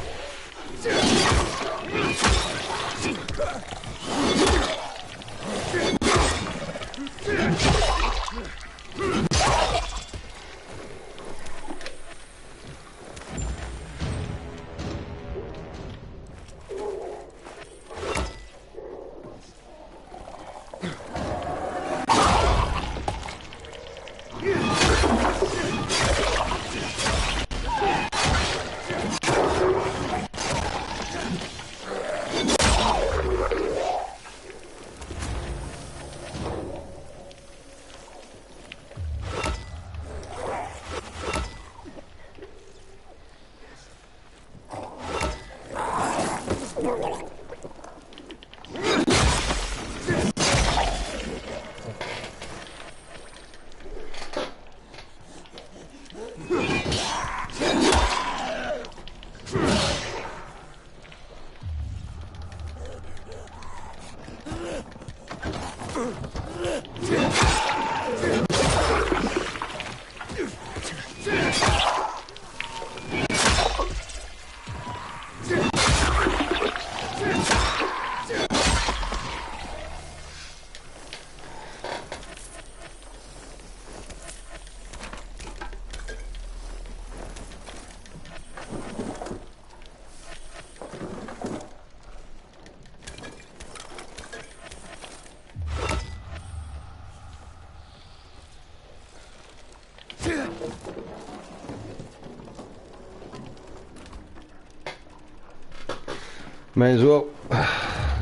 May as well.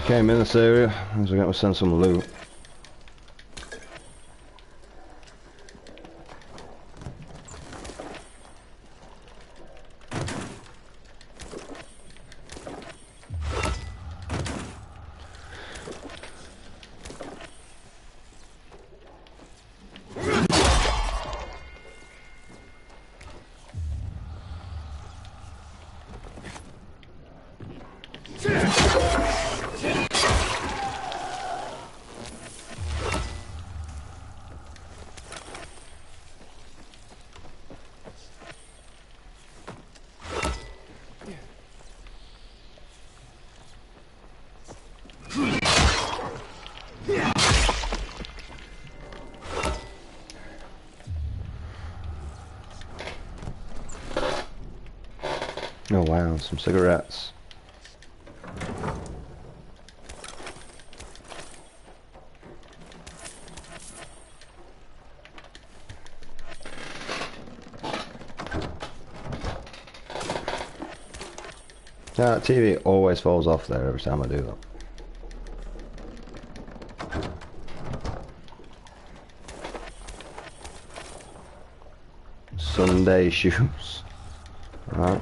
Came in this area, as we're going to send some loot. Oh wow, some cigarettes. That TV always falls off there every time I do that. Sunday shoes. Alright.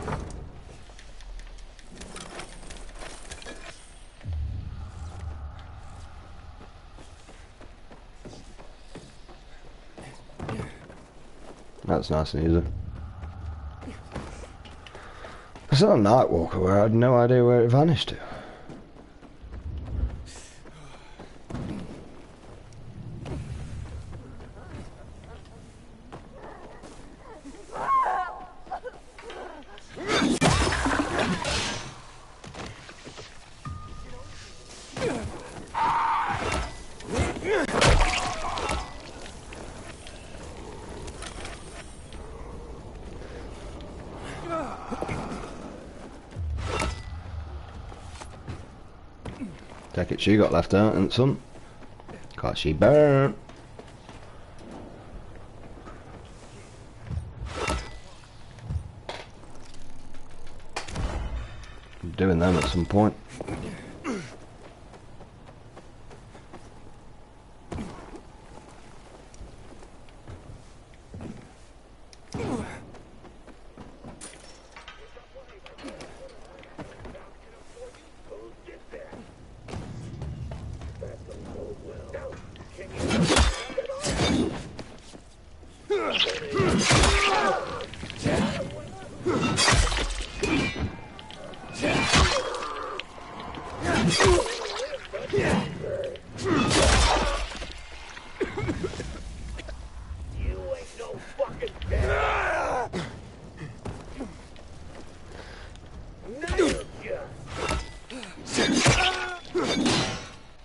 That's nice and easy. It's not a night walker where I had no idea where it vanished to. Take it she got left out, and son. Cause she burnt. I'm doing them at some point.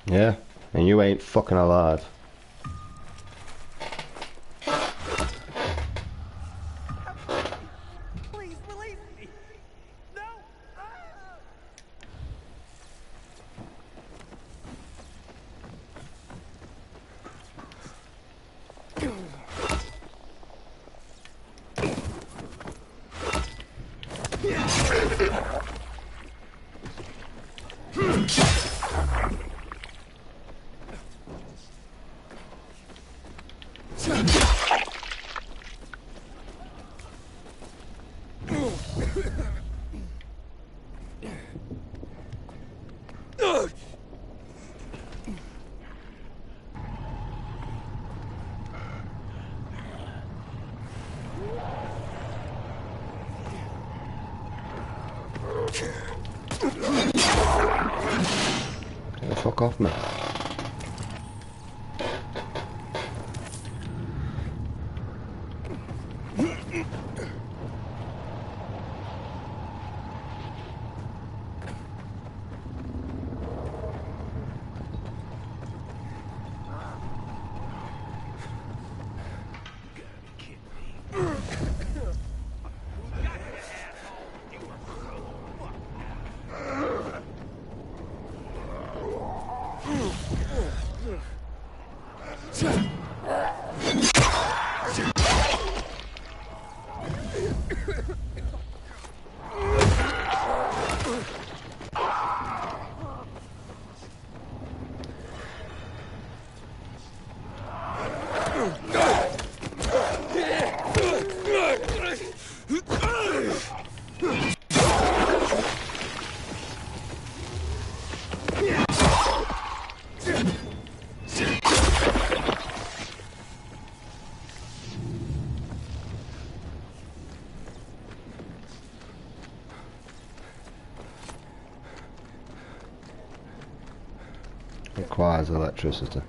Yeah, and you ain't fucking alive. Please release me. No. Fuck off, man. Requires electricity.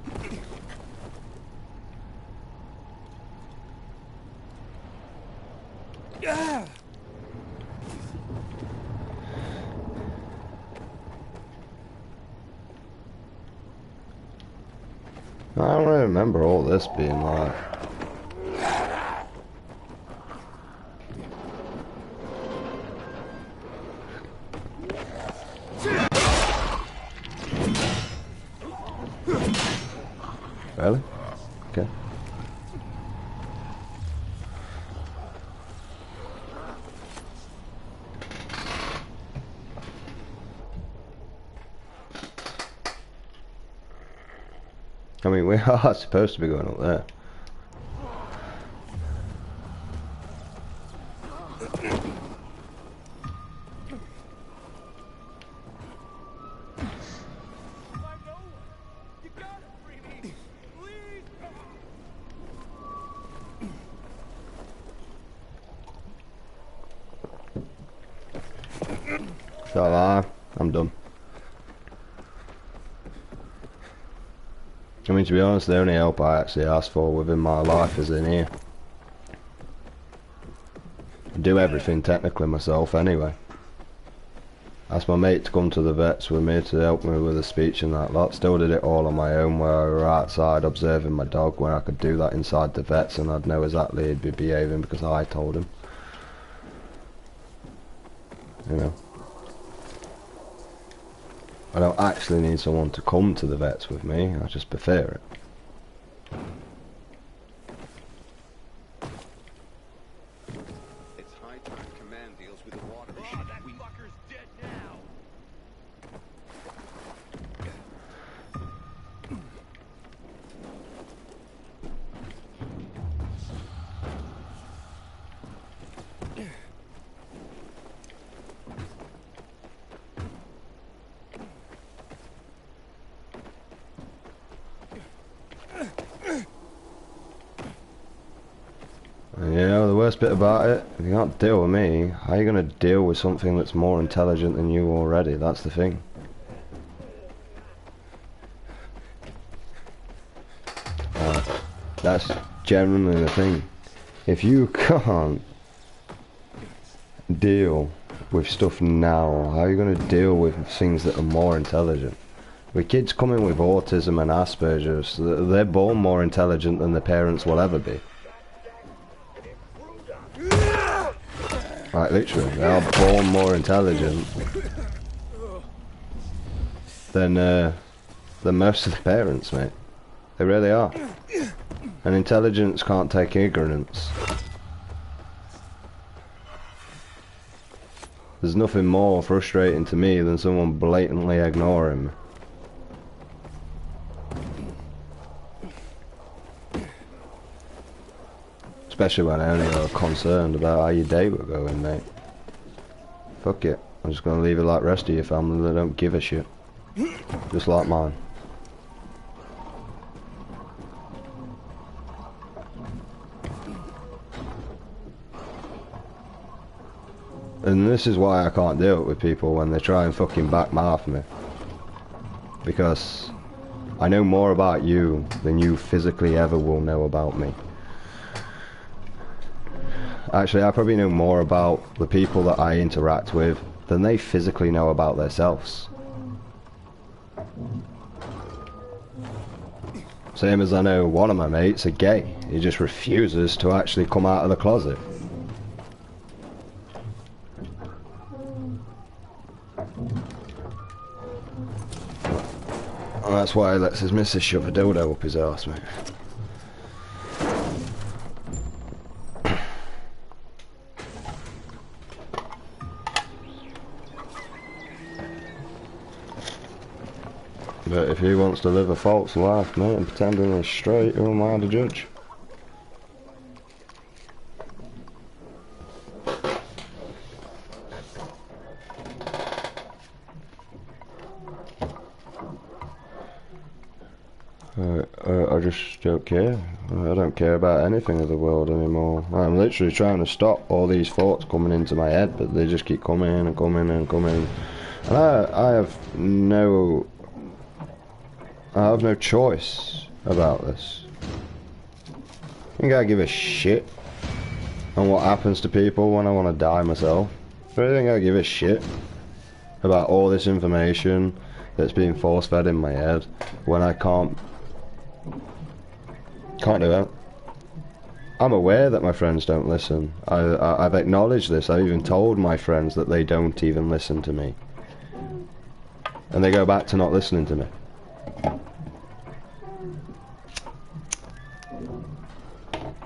I don't really remember all this being like. Really? Okay. I mean, we are supposed to be going up there. Shall I? I'm done. I mean, to be honest, the only help I actually ask for within my life is in here. I do everything technically myself anyway. Asked my mate to come to the vets with me to help me with the speech and that lot. Still did it all on my own, where I were outside observing my dog, when I could do that inside the vets and I'd know exactly he'd be behaving because I told him. You know. I don't actually need someone to come to the vets with me, I just prefer it. It's high time command deals with the water issue. That fucker's dead now. know the worst bit about it? If you can't deal with me, how are you going to deal with something that's more intelligent than you already? That's the thing. That's generally the thing. If you can't deal with stuff now, how are you going to deal with things that are more intelligent? With kids coming with autism and Asperger's, they're born more intelligent than their parents will ever be. Like literally, they are born more intelligent than most of the parents, mate. They really are. And intelligence can't take ignorance. There's nothing more frustrating to me than someone blatantly ignoring me. Especially when I only are concerned about how your day will go in, mate. Fuck it. I'm just gonna leave it like the rest of your family that don't give a shit. Just like mine. And this is why I can't deal with people when they try and fucking backmouth me. Because I know more about you than you physically ever will know about me. Actually, I probably know more about the people that I interact with than they physically know about themselves. Same as I know one of my mates are gay. He just refuses to actually come out of the closet. And that's why he lets his missus shove a dildo up his arse, mate. But if he wants to live a false life, mate, and pretending he's straight, who am I to judge? I just don't care. I don't care about anything of the world anymore. I'm literally trying to stop all these thoughts coming into my head, but they just keep coming and coming and coming. And I have no choice about this. I think I give a shit on what happens to people when I want to die myself. I really think I give a shit about all this information that's being force-fed in my head when I can't do it. I'm aware that my friends don't listen. I've acknowledged this. I've even told my friends that they don't even listen to me. And they go back to not listening to me.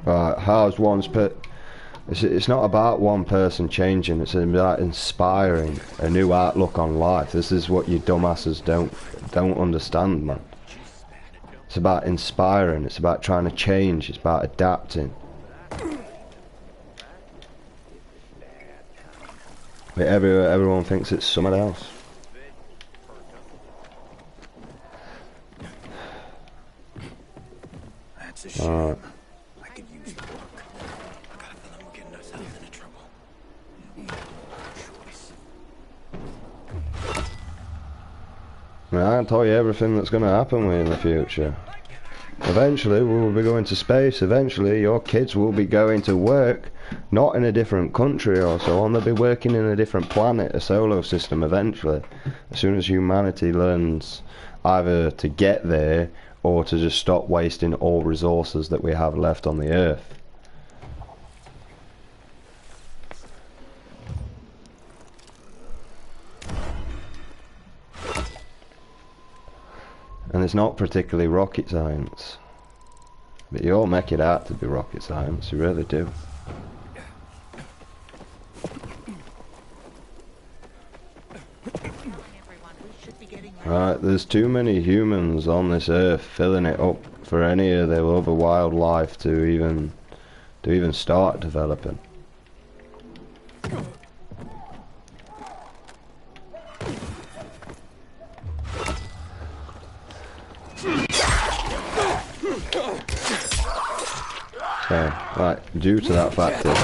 How's one's it's not about one person changing, it's about inspiring a new outlook on life. This is what you dumbasses don't understand, man. It's about inspiring, it's about trying to change, it's about adapting. But everyone thinks it's someone else. That's a shame. I could use the book. I got a feeling we're getting ourselves into trouble. I mean, I can tell you everything that's going to happen with you in the future. Eventually we will be going to space. Eventually your kids will be going to work, not in a different country or so on. They'll be working in a different planet, a solar system eventually. As soon as humanity learns either to get there or to just stop wasting all resources that we have left on the earth. And it's not particularly rocket science. But you all make it out to be rocket science, you really do. Right, there's too many humans on this earth filling it up for any of the other wildlife to even start developing. Okay. Right, due to that factor,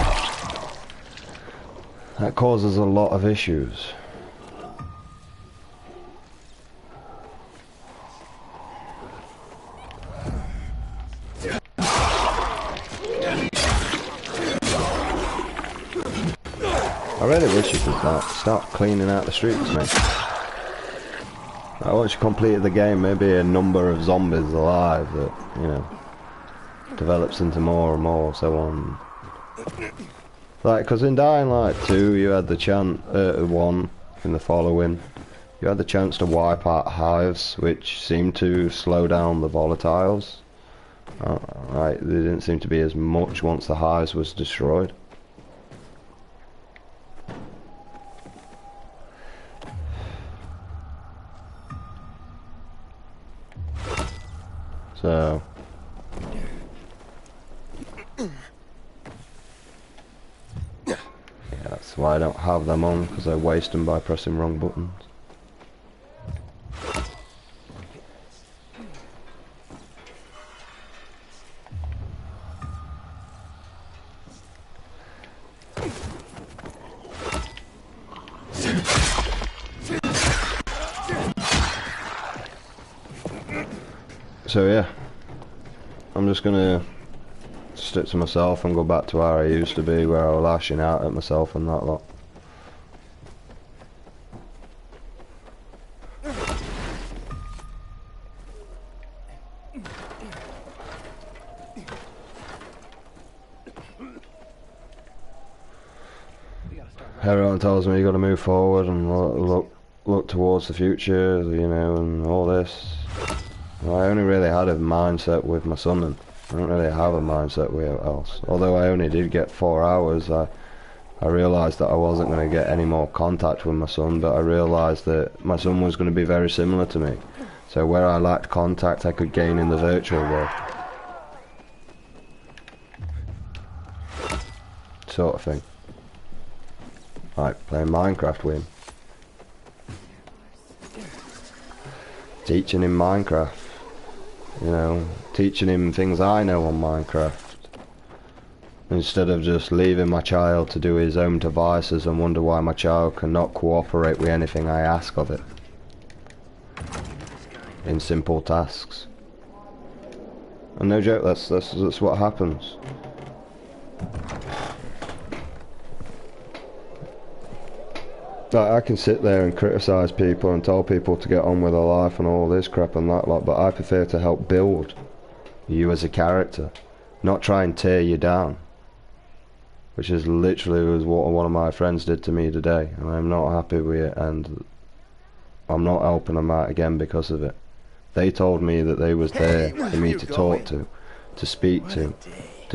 that causes a lot of issues. I really wish you could start cleaning out the streets, mate. Once you completed the game, maybe a number of zombies alive that, you know, develops into more and more, so on. Like, because in Dying Light 2, you had the chance, 1, in the following, you had the chance to wipe out hives, which seemed to slow down the volatiles. Right, there didn't seem to be as much once the hives was destroyed. So yeah, that's why I don't have them on, because I waste them by pressing wrong buttons. So yeah, I'm just gonna stick to myself and go back to where I used to be, where I was lashing out at myself and that lot. Everyone tells me you got to move forward and look towards the future, you know, and all this. Well, I only really had a mindset with my son, and I don't really have a mindset with else. Although I only did get 4 hours, I realised that I wasn't going to get any more contact with my son, but I realised that my son was going to be very similar to me. So where I lacked contact, I could gain in the virtual world. Sort of thing. Like playing Minecraft with him. Teaching him Minecraft. You know, teaching him things I know on Minecraft. Instead of just leaving my child to do his own devices and wonder why my child cannot cooperate with anything I ask of it. In simple tasks. And no joke, that's what happens. Like, I can sit there and criticise people and tell people to get on with their life and all this crap and that lot, but I prefer to help build you as a character, not try and tear you down. Which is literally what one of my friends did to me today, and I'm not happy with it, and I'm not helping them out again because of it. They told me that they was there for me to talk to speak to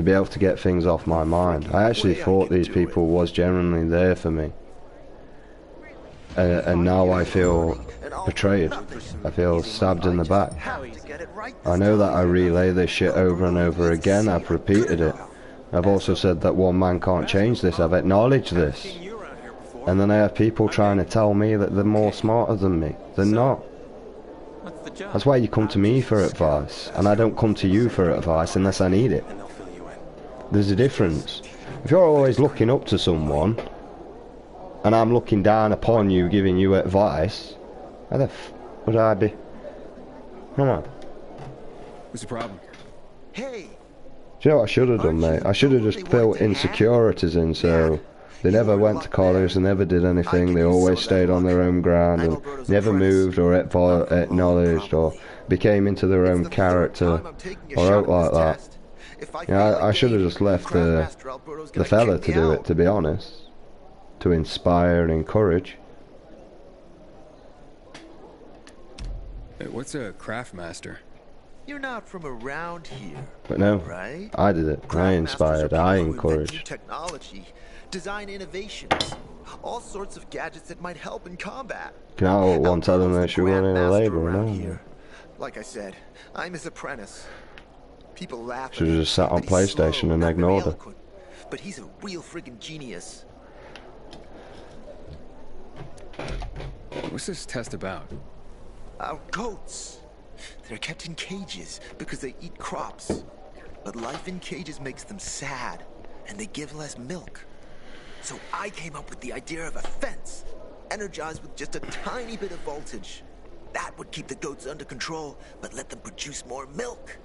be able to get things off my mind. I actually thought these people was genuinely there for me. And now I feel betrayed. I feel stabbed in the back. I know that I relay this shit over and over again. I've repeated it. I've also said that one man can't change this. I've acknowledged this. And then I have people trying to tell me that they're more smarter than me. They're not. That's why you come to me for advice. And I don't come to you for advice unless I need it. There's a difference. If you're always looking up to someone, and I'm looking down upon you, giving you advice, how the f would I be? Come on. What's the problem? Hey. Do you know what I should have done, mate? I should have just built insecurities in, so they never went to college, they never did anything, they always stayed on their own ground and never moved or acknowledged or became into their own character or out like that. You know, I should have just left the fella to do it, to be honest. To inspire and encourage. Hey, what's a craft master? You're not from around here. But no, right? I did it. I inspired, I encouraged. Technology, design innovations, all sorts of gadgets that might help in combat. Can I one tell them they should run in a labor, no? Like I said, I'm his apprentice. People laugh. Should have just sat on PlayStation and ignored her. But he's a real friggin' genius. What's this test about? Our goats. They're kept in cages because they eat crops. But life in cages makes them sad, and they give less milk. So I came up with the idea of a fence, energized with just a tiny bit of voltage. That would keep the goats under control, but let them produce more milk.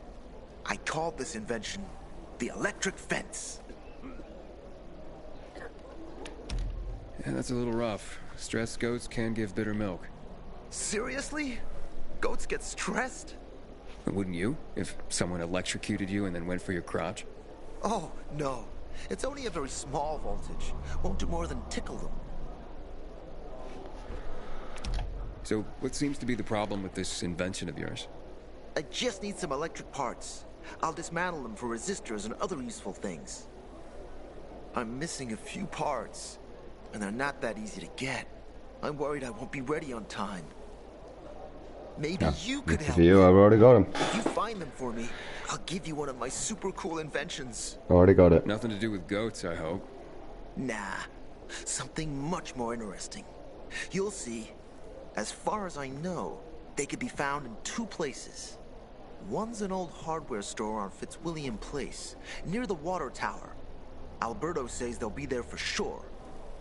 I called this invention the electric fence. Yeah, that's a little rough. Stressed goats can give bitter milk. Seriously? Goats get stressed? Wouldn't you? If someone electrocuted you and then went for your crotch? Oh, no. It's only a very small voltage. Won't do more than tickle them. So, what seems to be the problem with this invention of yours? I just need some electric parts. I'll dismantle them for resistors and other useful things. I'm missing a few parts, and they're not that easy to get. I'm worried I won't be ready on time. Maybe you could help me. I've already got them. If you find them for me, I'll give you one of my super cool inventions. Already got it. Nothing to do with goats, I hope. Nah, something much more interesting. You'll see. As far as I know, they could be found in two places. One's an old hardware store on Fitzwilliam Place, near the water tower. Alberto says they'll be there for sure.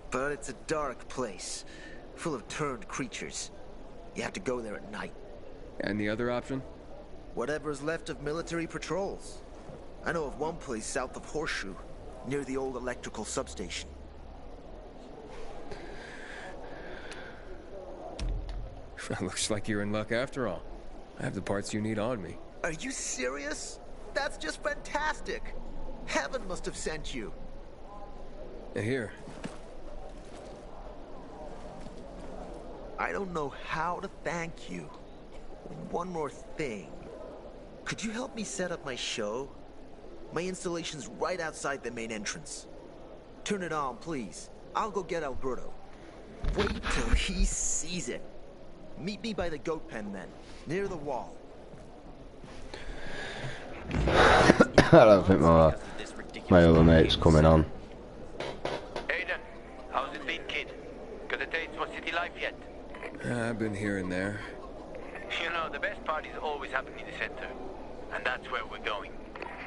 But it's a dark place, full of turned creatures. You have to go there at night. And the other option? Whatever's left of military patrols. I know of one place south of Horseshoe, near the old electrical substation. Looks like you're in luck after all. I have the parts you need on me. Are you serious? That's just fantastic! Heaven must have sent you. Here. I don't know how to thank you. One more thing. Could you help me set up my show? My installation's right outside the main entrance. Turn it on, please. I'll go get Alberto. Wait till he sees it. Meet me by the goat pen then, near the wall. I don't think my other mate's coming on. Aiden, how's it been, kid? Got a taste for city life yet? I've been here and there. You know, the best parties always happen in the center. And that's where we're going.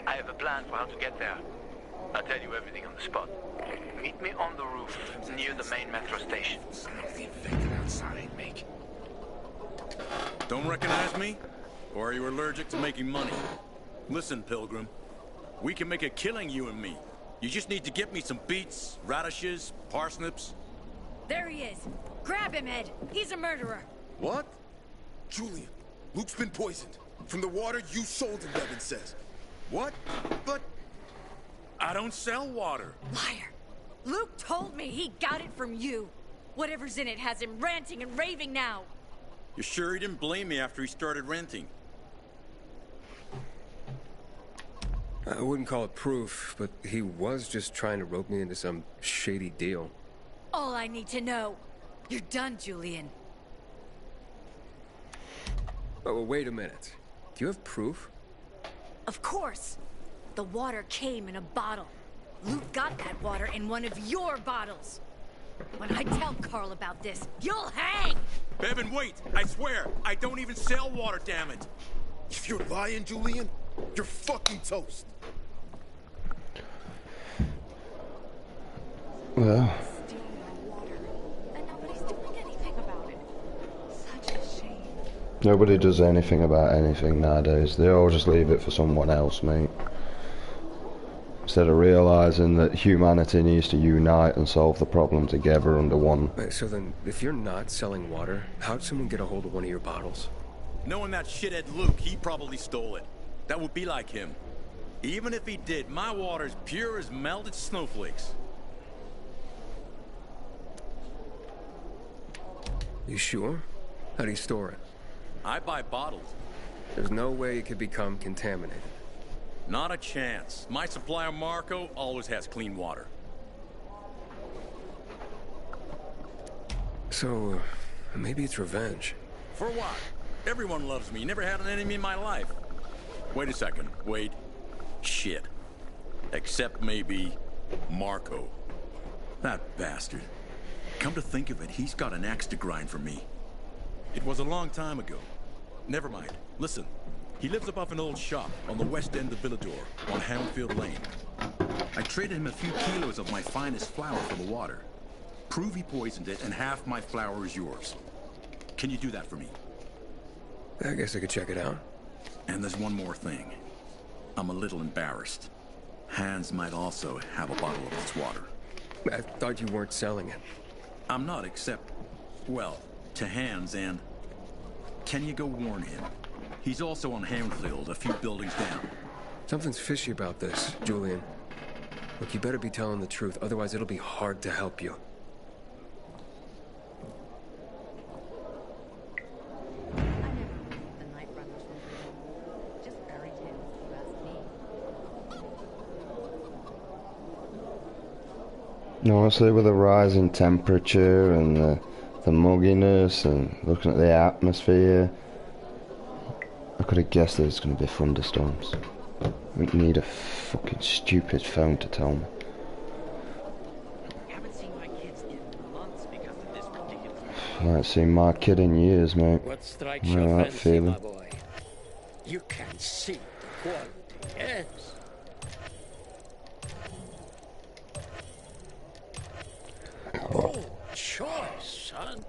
I have a plan for how to get there. I'll tell you everything on the spot. Meet me on the roof, near the main metro station. The infected outside, make. Don't recognize me? Or are you allergic to making money? Listen, Pilgrim. We can make a killing, you and me. You just need to get me some beets, radishes, parsnips. There he is. Grab him, Ed. He's a murderer. What? Julian, Luke's been poisoned. From the water you sold him, Devin says. What? But... I don't sell water. Liar. Luke told me he got it from you. Whatever's in it has him ranting and raving now. You sure he didn't blame me after he started renting? I wouldn't call it proof, but he was just trying to rope me into some shady deal. All I need to know. You're done, Julian. Oh, well, wait a minute. Do you have proof? Of course. The water came in a bottle. Luke got that water in one of your bottles. When I tell Carl about this, you'll hang! Bevan, wait! I swear, I don't even sell water, damn it! If you're lying, Julian, you're fucking toast. Well... And nobody's doing anything about it. Such a shame. Nobody does anything about anything nowadays. They all just leave it for someone else, mate. Instead of realising that humanity needs to unite and solve the problem together under one. Wait, so then, if you're not selling water, how'd someone get a hold of one of your bottles? Knowing that shithead Luke, he probably stole it. That would be like him. Even if he did, my water's pure as melted snowflakes. You sure? How do you store it? I buy bottles. There's no way it could become contaminated. Not a chance. My supplier, Marco, always has clean water. So, maybe it's revenge. For what? Everyone loves me. Never had an enemy in my life. Wait a second. Wait. Shit. Except maybe Marco. That bastard. Come to think of it, he's got an axe to grind for me. It was a long time ago. Never mind. Listen. He lives above an old shop on the west end of Villador, on Houndfield Lane. I traded him a few kilos of my finest flour for the water. Prove he poisoned it, and half my flour is yours. Can you do that for me? I guess I could check it out. And there's one more thing. I'm a little embarrassed. Hans might also have a bottle of this water. I thought you weren't selling it. I'm not, except, well, to Hans, and... Can you go warn him? He's also on Houndfield, a few buildings down. Something's fishy about this, Julian. Look, you better be telling the truth, otherwise it'll be hard to help you. Honestly, with the rising temperature and the mugginess and looking at the atmosphere, I could have guessed there's going to be thunderstorms. I wouldn't need a fucking stupid phone to tell me. Haven't seen my kids in months because of this ridiculous. I haven't seen my kid in years, mate. What strikes I know your that fancy, feeling. my boy? You can see the quality. Yes. Oh, choice, son.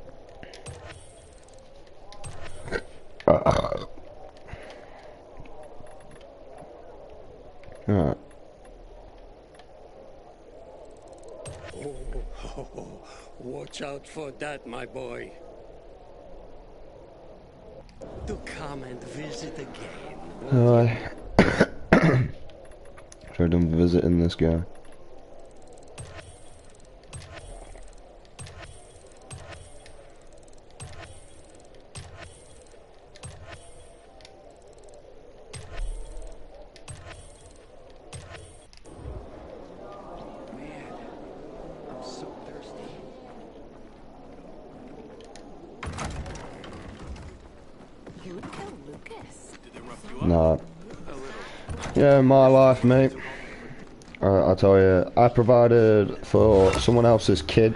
Alright. Oh, watch out for that, my boy. To come and visit again. Alright. Tried on visiting this guy. Nah. Yeah, my life, mate. I tell you, I provided for someone else's kid.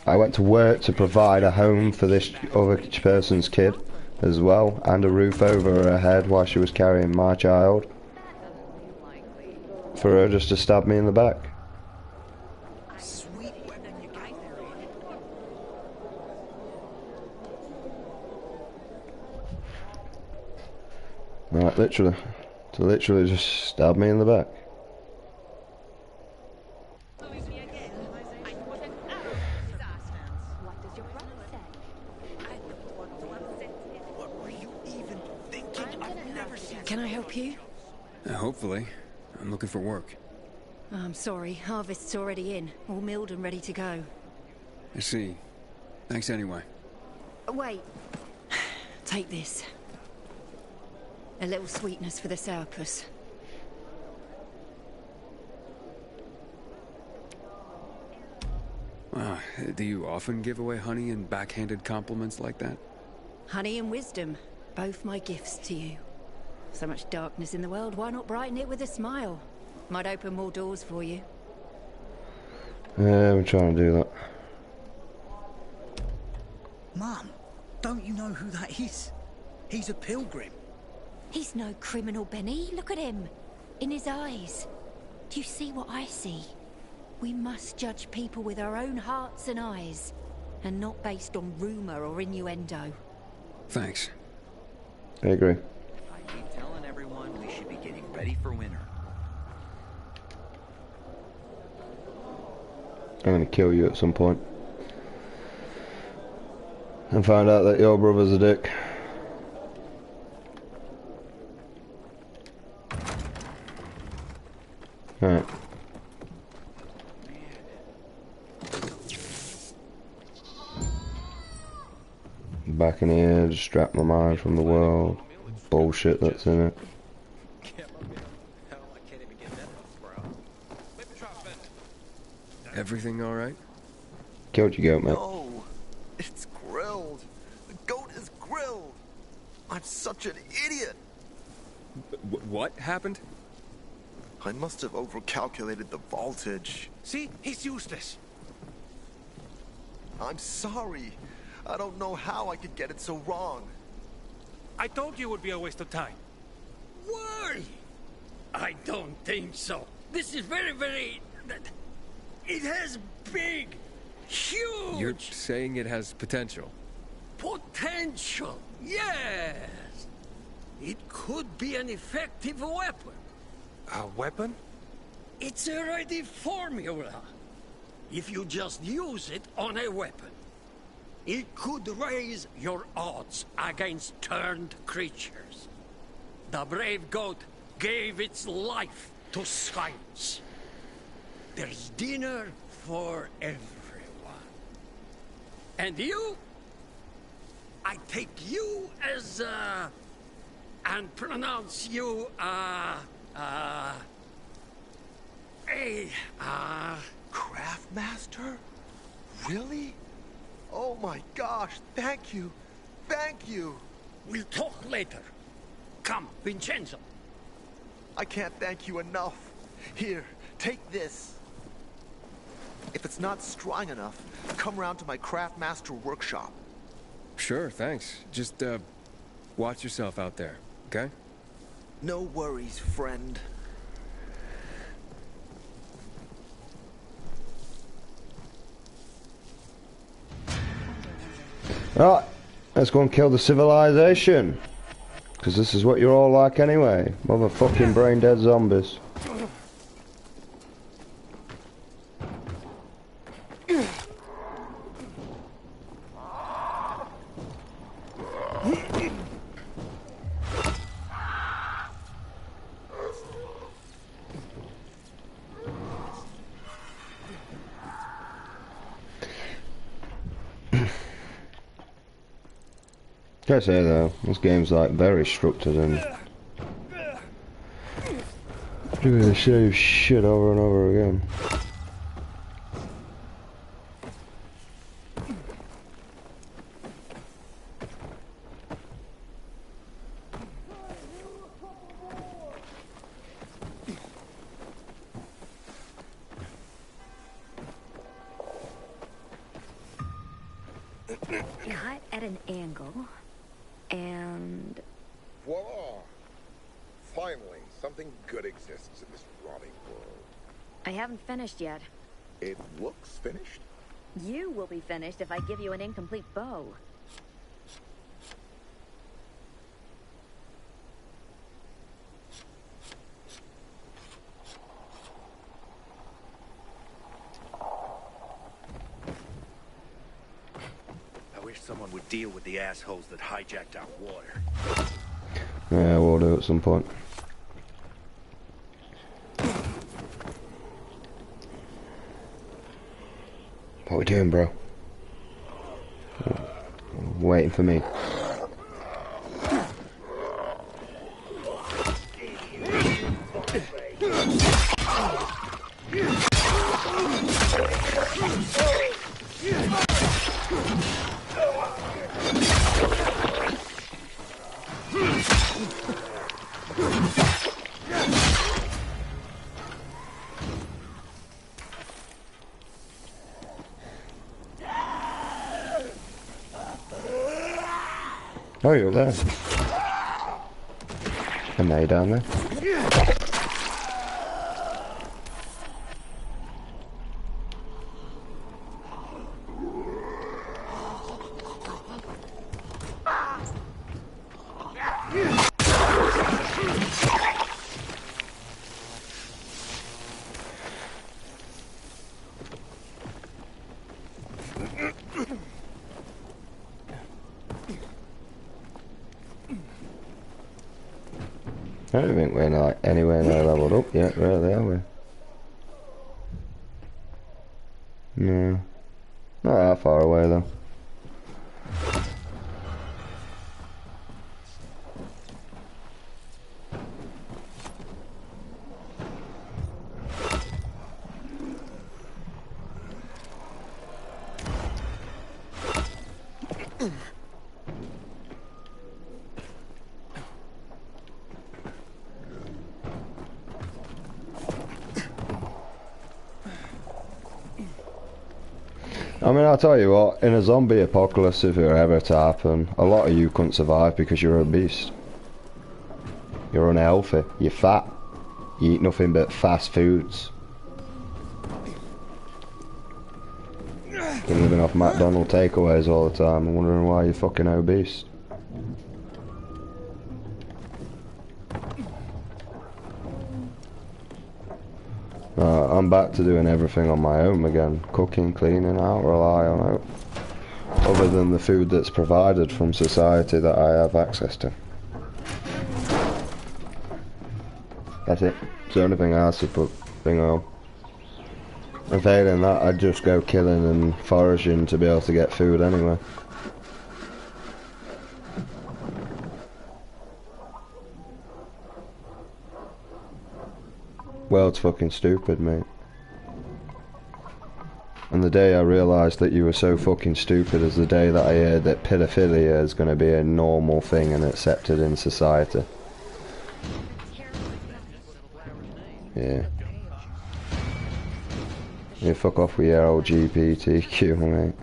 I went to work to provide a home for this other person's kid as well, and a roof over her head while she was carrying my child. For her just to stab me in the back. Right, literally. To literally just stab me in the back. Can I help you? Hopefully. I'm looking for work. I'm sorry, harvest's already in. All milled and ready to go. I see. Thanks anyway. Wait. Take this. A little sweetness for the sourpuss. Do you often give away honey and backhanded compliments like that? Honey and wisdom, both my gifts to you. So much darkness in the world, why not brighten it with a smile? Might open more doors for you. Yeah, I'm trying to do that. Mum, don't you know who that is? He's a pilgrim. He's no criminal, Benny. Look at him. In his eyes. Do you see what I see? We must judge people with our own hearts and eyes, and not based on rumor or innuendo. Thanks. I agree. I keep telling everyone we should be getting ready for winter. I'm gonna kill you at some point. And find out that your brother's a dick. Alright. Back in here, distract my mind from the world. Bullshit that's in it. Everything alright? Killed your goat, mate. No, it's grilled. The goat is grilled. I'm such an idiot. What happened? I must have overcalculated the voltage. See? He's useless. I'm sorry. I don't know how I could get it so wrong. I told you it would be a waste of time. Why? I don't think so. This is very... It has big, huge... You're saying it has potential? Potential, yes. It could be an effective weapon. A weapon? It's a ready formula. If you just use it on a weapon, it could raise your odds against turned creatures. The brave goat gave its life to science. There's dinner for everyone. And you? I take you as, and pronounce you, Craftmaster? Really? Oh my gosh, thank you. Thank you. We'll talk later. Come, Vincenzo. I can't thank you enough. Here, take this. If it's not strong enough, come round to my Craftmaster workshop. Sure, thanks. Just, watch yourself out there, okay? No worries, friend. Right, let's go and kill the civilization. Because this is what you're all like anyway. Motherfucking brain dead zombies. Can I say though, this game's like very structured and doing the same shit over and over again. Cut at an angle. And... voila! Finally, something good exists in this rotting world. I haven't finished yet. It looks finished? You will be finished if I give you an incomplete bow. Someone would deal with the assholes that hijacked our water. Yeah, we'll do at some point. What are we doing, bro? Waiting for me. Oh, you're there. And now you're down there. I don't think we're like anywhere near leveled up yet, really, are we? No. Not that far away though. I mean, I'll tell you what, in a zombie apocalypse, if it were ever to happen, a lot of you couldn't survive because you're obese. You're unhealthy, you're fat, you eat nothing but fast foods. You're living off McDonald's takeaways all the time and wondering why you're fucking obese. I'm back to doing everything on my own again. Cooking, cleaning, I don't rely on it. Other than the food that's provided from society that I have access to. That's it. It's the only thing I have to bring home. And failing that, I'd just go killing and foraging to be able to get food anyway. World's fucking stupid, mate. And the day I realised that you were so fucking stupid is the day that I heard that paedophilia is going to be a normal thing and accepted in society. Yeah. Yeah, fuck off with your LGBTQ, mate.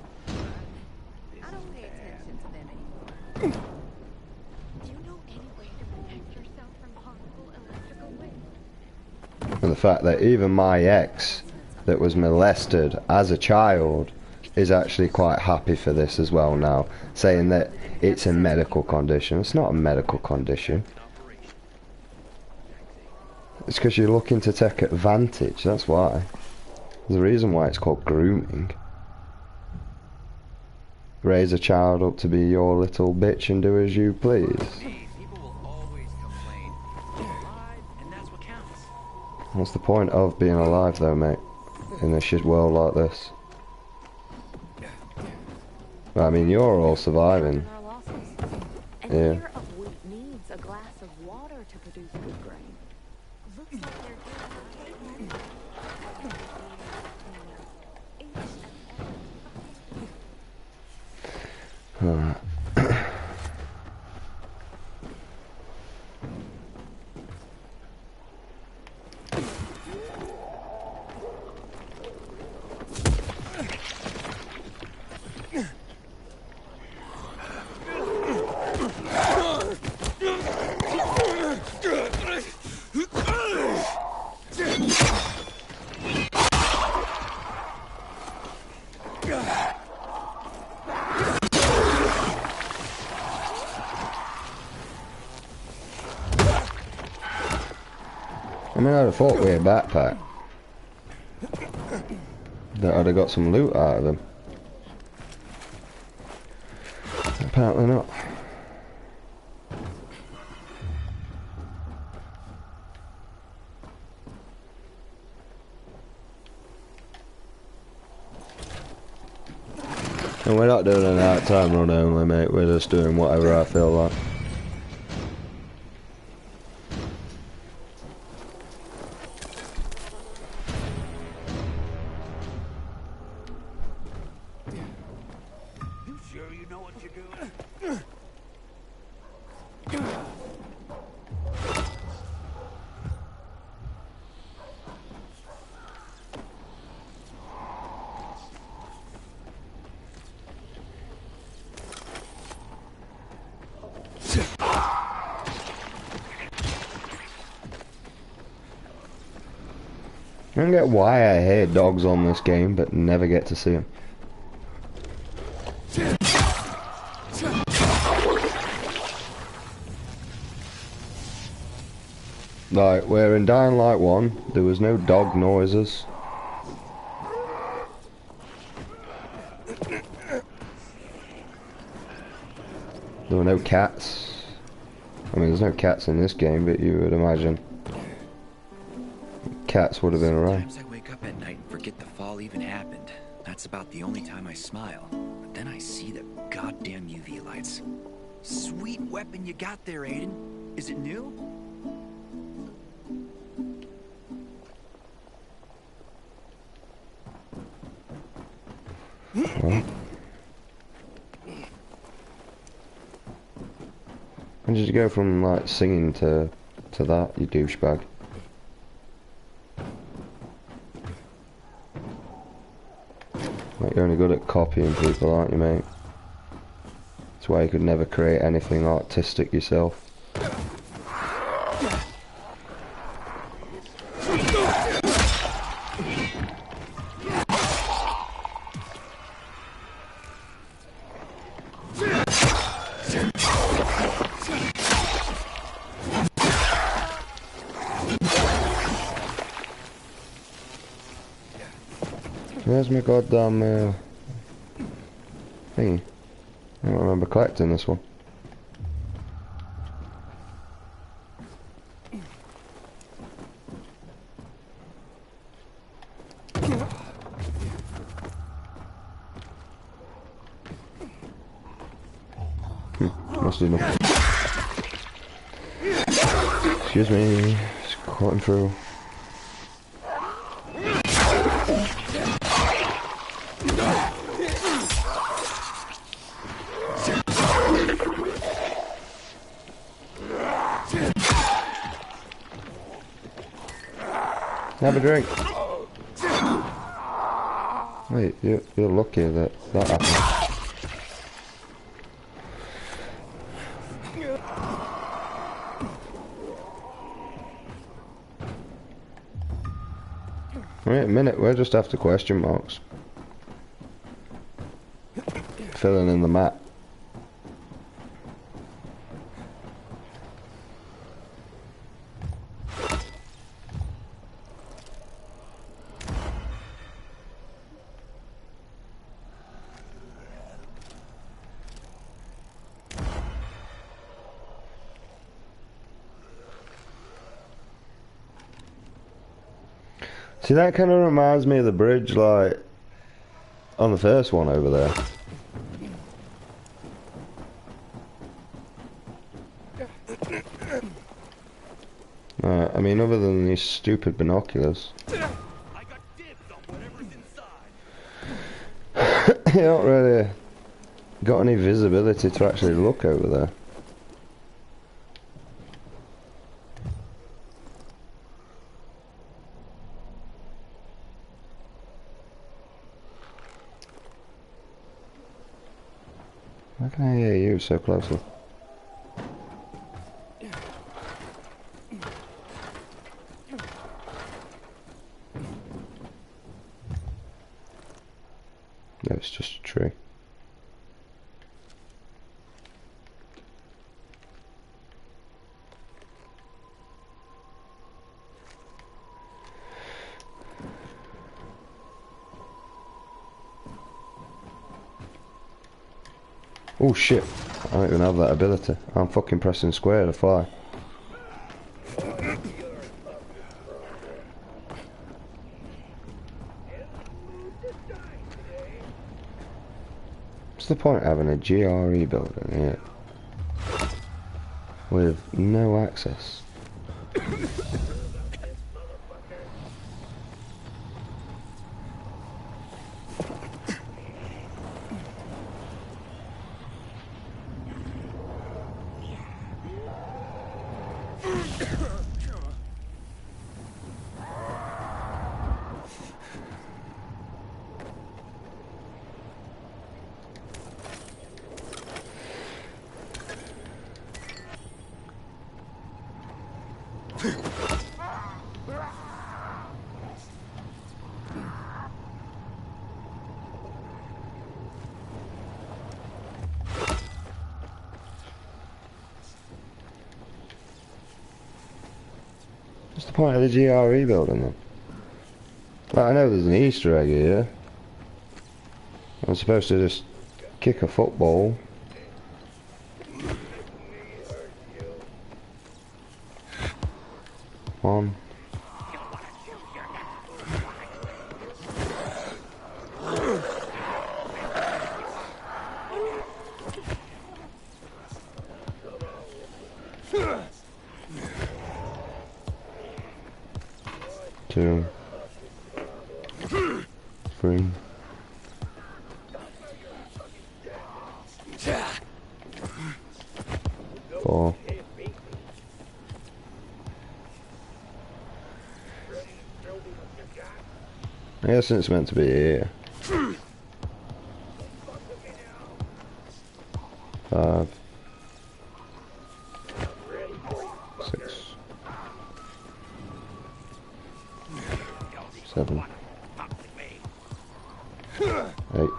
And the fact that even my ex that was molested as a child is actually quite happy for this as well now, saying that it's a medical condition. It's not a medical condition. It's because you're looking to take advantage, that's why. There's a reason why it's called grooming. Raise a child up to be your little bitch and do as you please. What's the point of being alive though, mate, in a shit world like this? I mean, you're all surviving. Yeah. Alright. I mean, I'd have thought with a backpack that I'd have got some loot out of him. Apparently not. And we're not doing an out-time run only, mate. We're just doing whatever I feel like. I don't get why I hear dogs on this game, but never get to see them. Like, where in Dying Light 1, there was no dog noises. There were no cats. I mean, there's no cats in this game, but you would imagine cats would have been around. Sometimes I wake up at night and forget the fall even happened. That's about the only time I smile. But then I see the goddamn UV lights. Sweet weapon you got there, Aiden. Is it new? Well. When did you go from like singing to that, you douchebag? Like, you're only good at copying people, aren't you, mate? That's why you could never create anything artistic yourself. Where's my goddamn thingy? I don't remember collecting this one. Must do nothing. Excuse me, just cutting through. Have a drink. Wait, you're lucky that happened. Wait a minute, we're just after question marks. Filling in the map. See, that kind of reminds me of the bridge, like, on the first one over there. I mean, other than these stupid binoculars. You don't really got any visibility to actually look over there. How can I hear you so closely? No, it's just a tree. Oh shit, I don't even have that ability. I'm fucking pressing square to fly. What's the point of having a GRE building here with no access? What's the point of the GRE building then? Like, I know there's an Easter egg here. I'm supposed to just kick a football. One. Two. Three. Four. I guess it's meant to be here. 7, 8,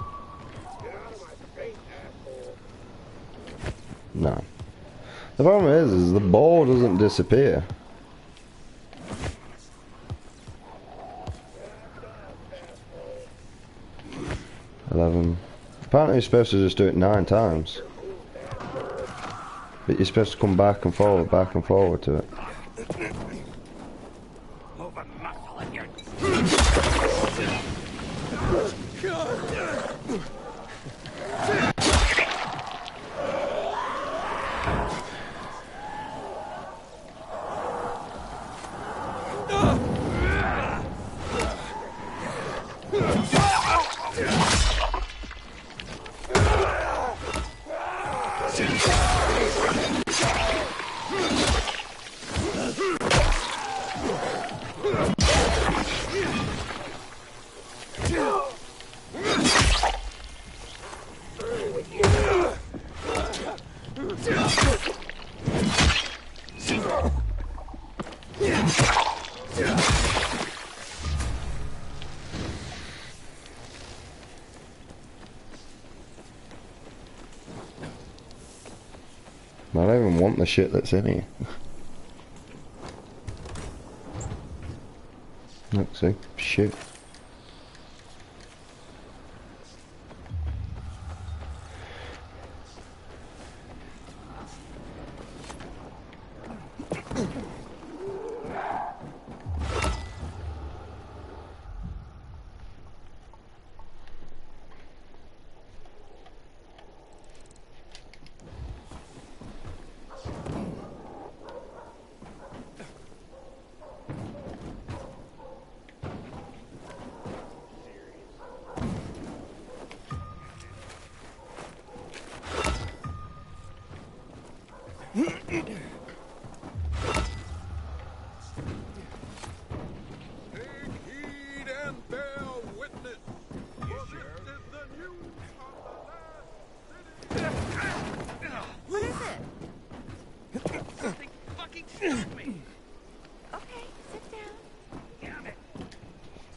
9. The problem is the ball doesn't disappear. 11. Apparently you're supposed to just do it 9 times. But you're supposed to come back and forward to it. I don't even want the shit that's in here. Look, see? Shit.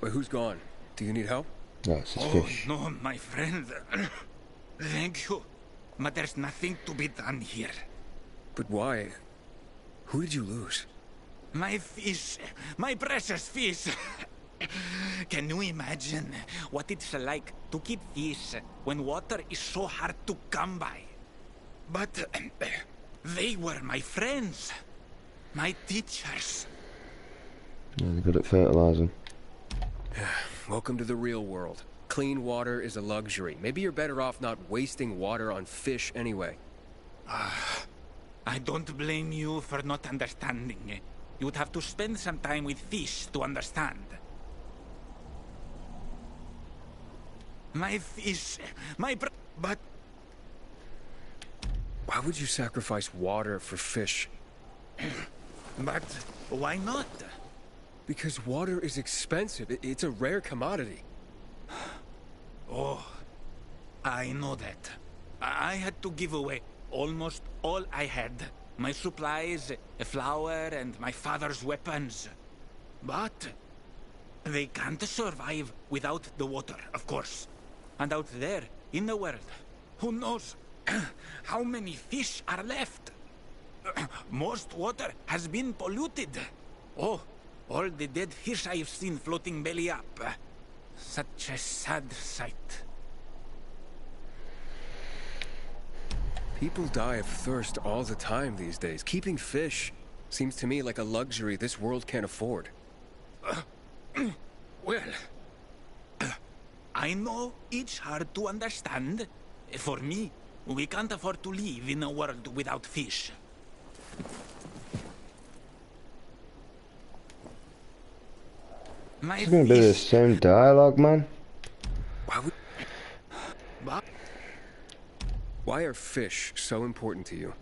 Who's gone? Do you need help? No, it's his fish. No, my friend. Thank you. But there's nothing to be done here. But why? Who did you lose? My fish. My precious fish. Can you imagine what it's like to keep fish when water is so hard to come by? But they were my friends. My teachers. Yeah, they're good at fertilizing. Welcome to the real world. Clean water is a luxury. Maybe you're better off not wasting water on fish anyway. I don't blame you for not understanding. You would have to spend some time with fish to understand. My fish, but... Why would you sacrifice water for fish? But why not? Because water is expensive. It's a rare commodity. Oh, I know that. I had to give away almost all I had. My supplies, a flour, and my father's weapons. But they can't survive without the water, of course. And out there, in the world, who knows how many fish are left? Most water has been polluted. Oh, all the dead fish I've seen floating belly up. Such a sad sight. People die of thirst all the time these days. Keeping fish seems to me like a luxury this world can't afford. Well, I know it's hard to understand. For me, we can't afford to live in a world without fish. It's gonna be the same dialogue, man. Why are fish so important to you?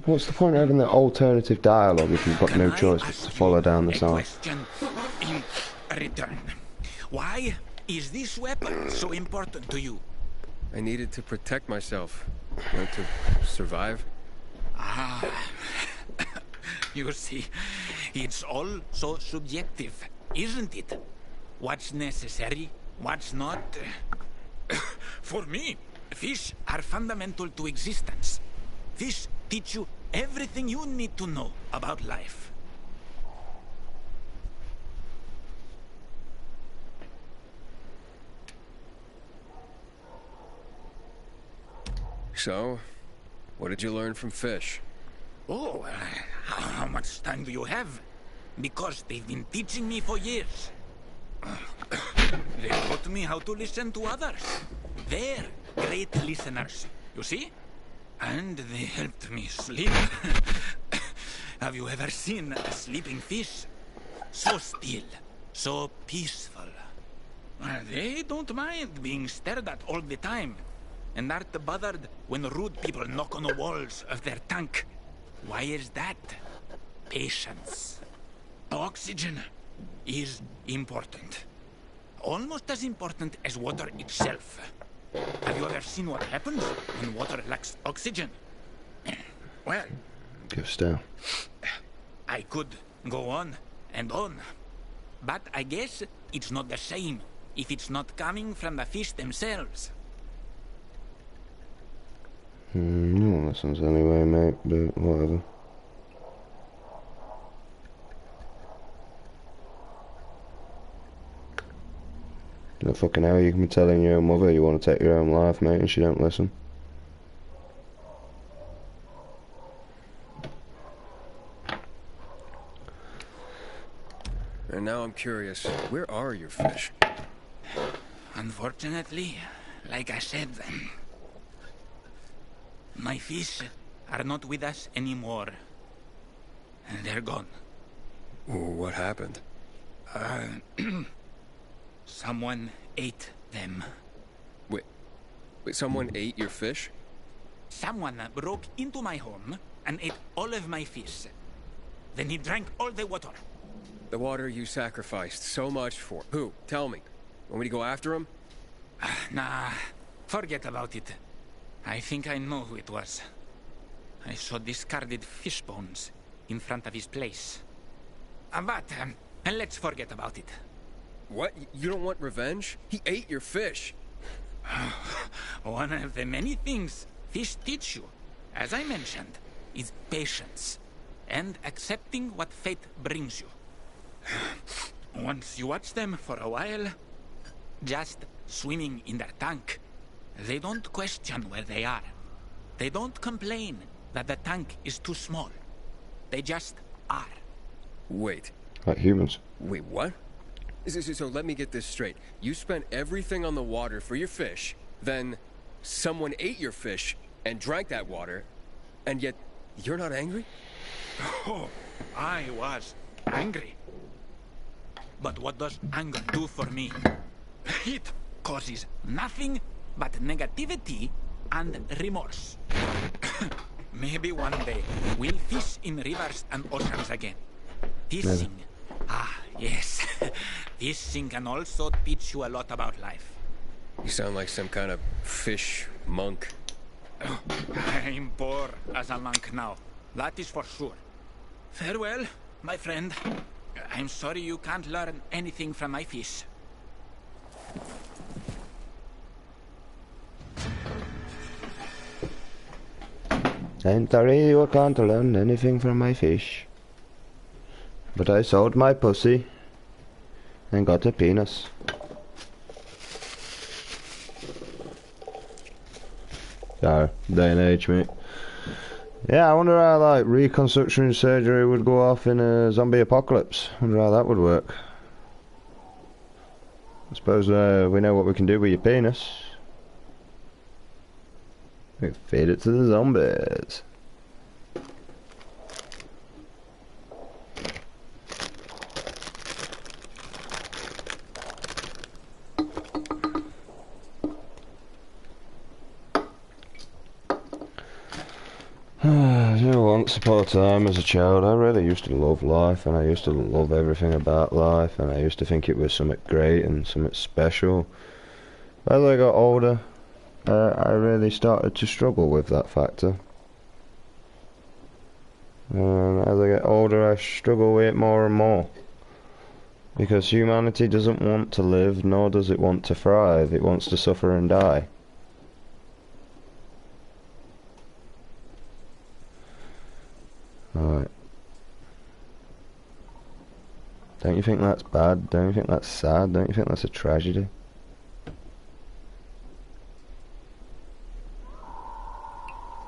What's the point of having the alternative dialogue if you've got no choice but to follow down the song? Question in return. Why is this weapon so important to you? I needed to protect myself, to survive. Ah, you see, it's all so subjective, isn't it? what's necessary, what's not. For me, fish are fundamental to existence. Fish teach you everything you need to know about life. So, what did you learn from fish? Oh, how much time do you have? Because they've been teaching me for years. They taught me how to listen to others. They're great listeners, you see? And they helped me sleep. Have you ever seen a sleeping fish? So still, so peaceful. They don't mind being stared at all the time, and aren't bothered when rude people knock on the walls of their tank. Why is that? Patience. Oxygen is important. Almost as important as water itself. Have you ever seen what happens when water lacks oxygen? Well, give still. I could go on and on, but I guess it's not the same if it's not coming from the fish themselves. No lessons anyway, mate, but whatever. No fucking hell, you can be telling your own mother you want to take your own life, mate, and she don't listen. And now I'm curious, where are your fish? Unfortunately, like I said, my fish are not with us anymore. And they're gone. What happened? Someone ate them. Wait, someone ate your fish? Someone broke into my home and ate all of my fish. Then he drank all the water. The water you sacrificed so much for. Who? Tell me. Want me to go after him? Nah, forget about it. I think I know who it was. I saw discarded fish bones in front of his place. But let's forget about it. What? You don't want revenge? He ate your fish. One of the many things fish teach you, as I mentioned, is patience and accepting what fate brings you. Once you watch them for a while, just swimming in their tank, they don't question where they are. They don't complain that the tank is too small. They just are. Wait. Like humans. Wait, what? So let me get this straight. You spent everything on the water for your fish, then someone ate your fish and drank that water, and yet you're not angry? Oh, I was angry. But what does anger do for me? It causes nothing but negativity and remorse. Maybe one day we'll fish in rivers and oceans again. Fishing. Ah, yes. Fishing can also teach you a lot about life. You sound like some kind of fish monk. I'm poor as a monk now. That is for sure. Farewell, my friend. I'm sorry you can't learn anything from my fish. I'm sorry you can't learn anything from my fish. But I sold my pussy and got a penis. So, day and age, mate. Yeah, I wonder how like reconstruction surgery would go off in a zombie apocalypse. I wonder how that would work. I suppose we know what we can do with your penis. We feed it to the zombies. Once upon a time as a child I really used to love life, and I used to love everything about life, and I used to think it was something great and something special. As I got older, I really started to struggle with that factor. And as I get older I struggle with it more and more. Because humanity doesn't want to live, nor does it want to thrive. It wants to suffer and die. Alright. Don't you think that's bad? Don't you think that's sad? Don't you think that's a tragedy?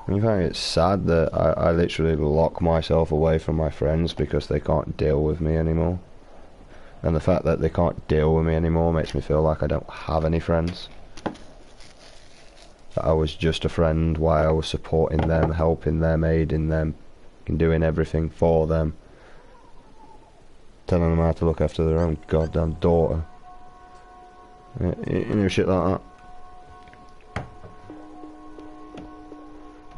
Don't you find it's sad that I literally lock myself away from my friends because they can't deal with me anymore? And the fact that they can't deal with me anymore makes me feel like I don't have any friends. That I was just a friend while I was supporting them, helping them, aiding them, and doing everything for them. Telling them how to look after their own goddamn daughter. You know, shit like that.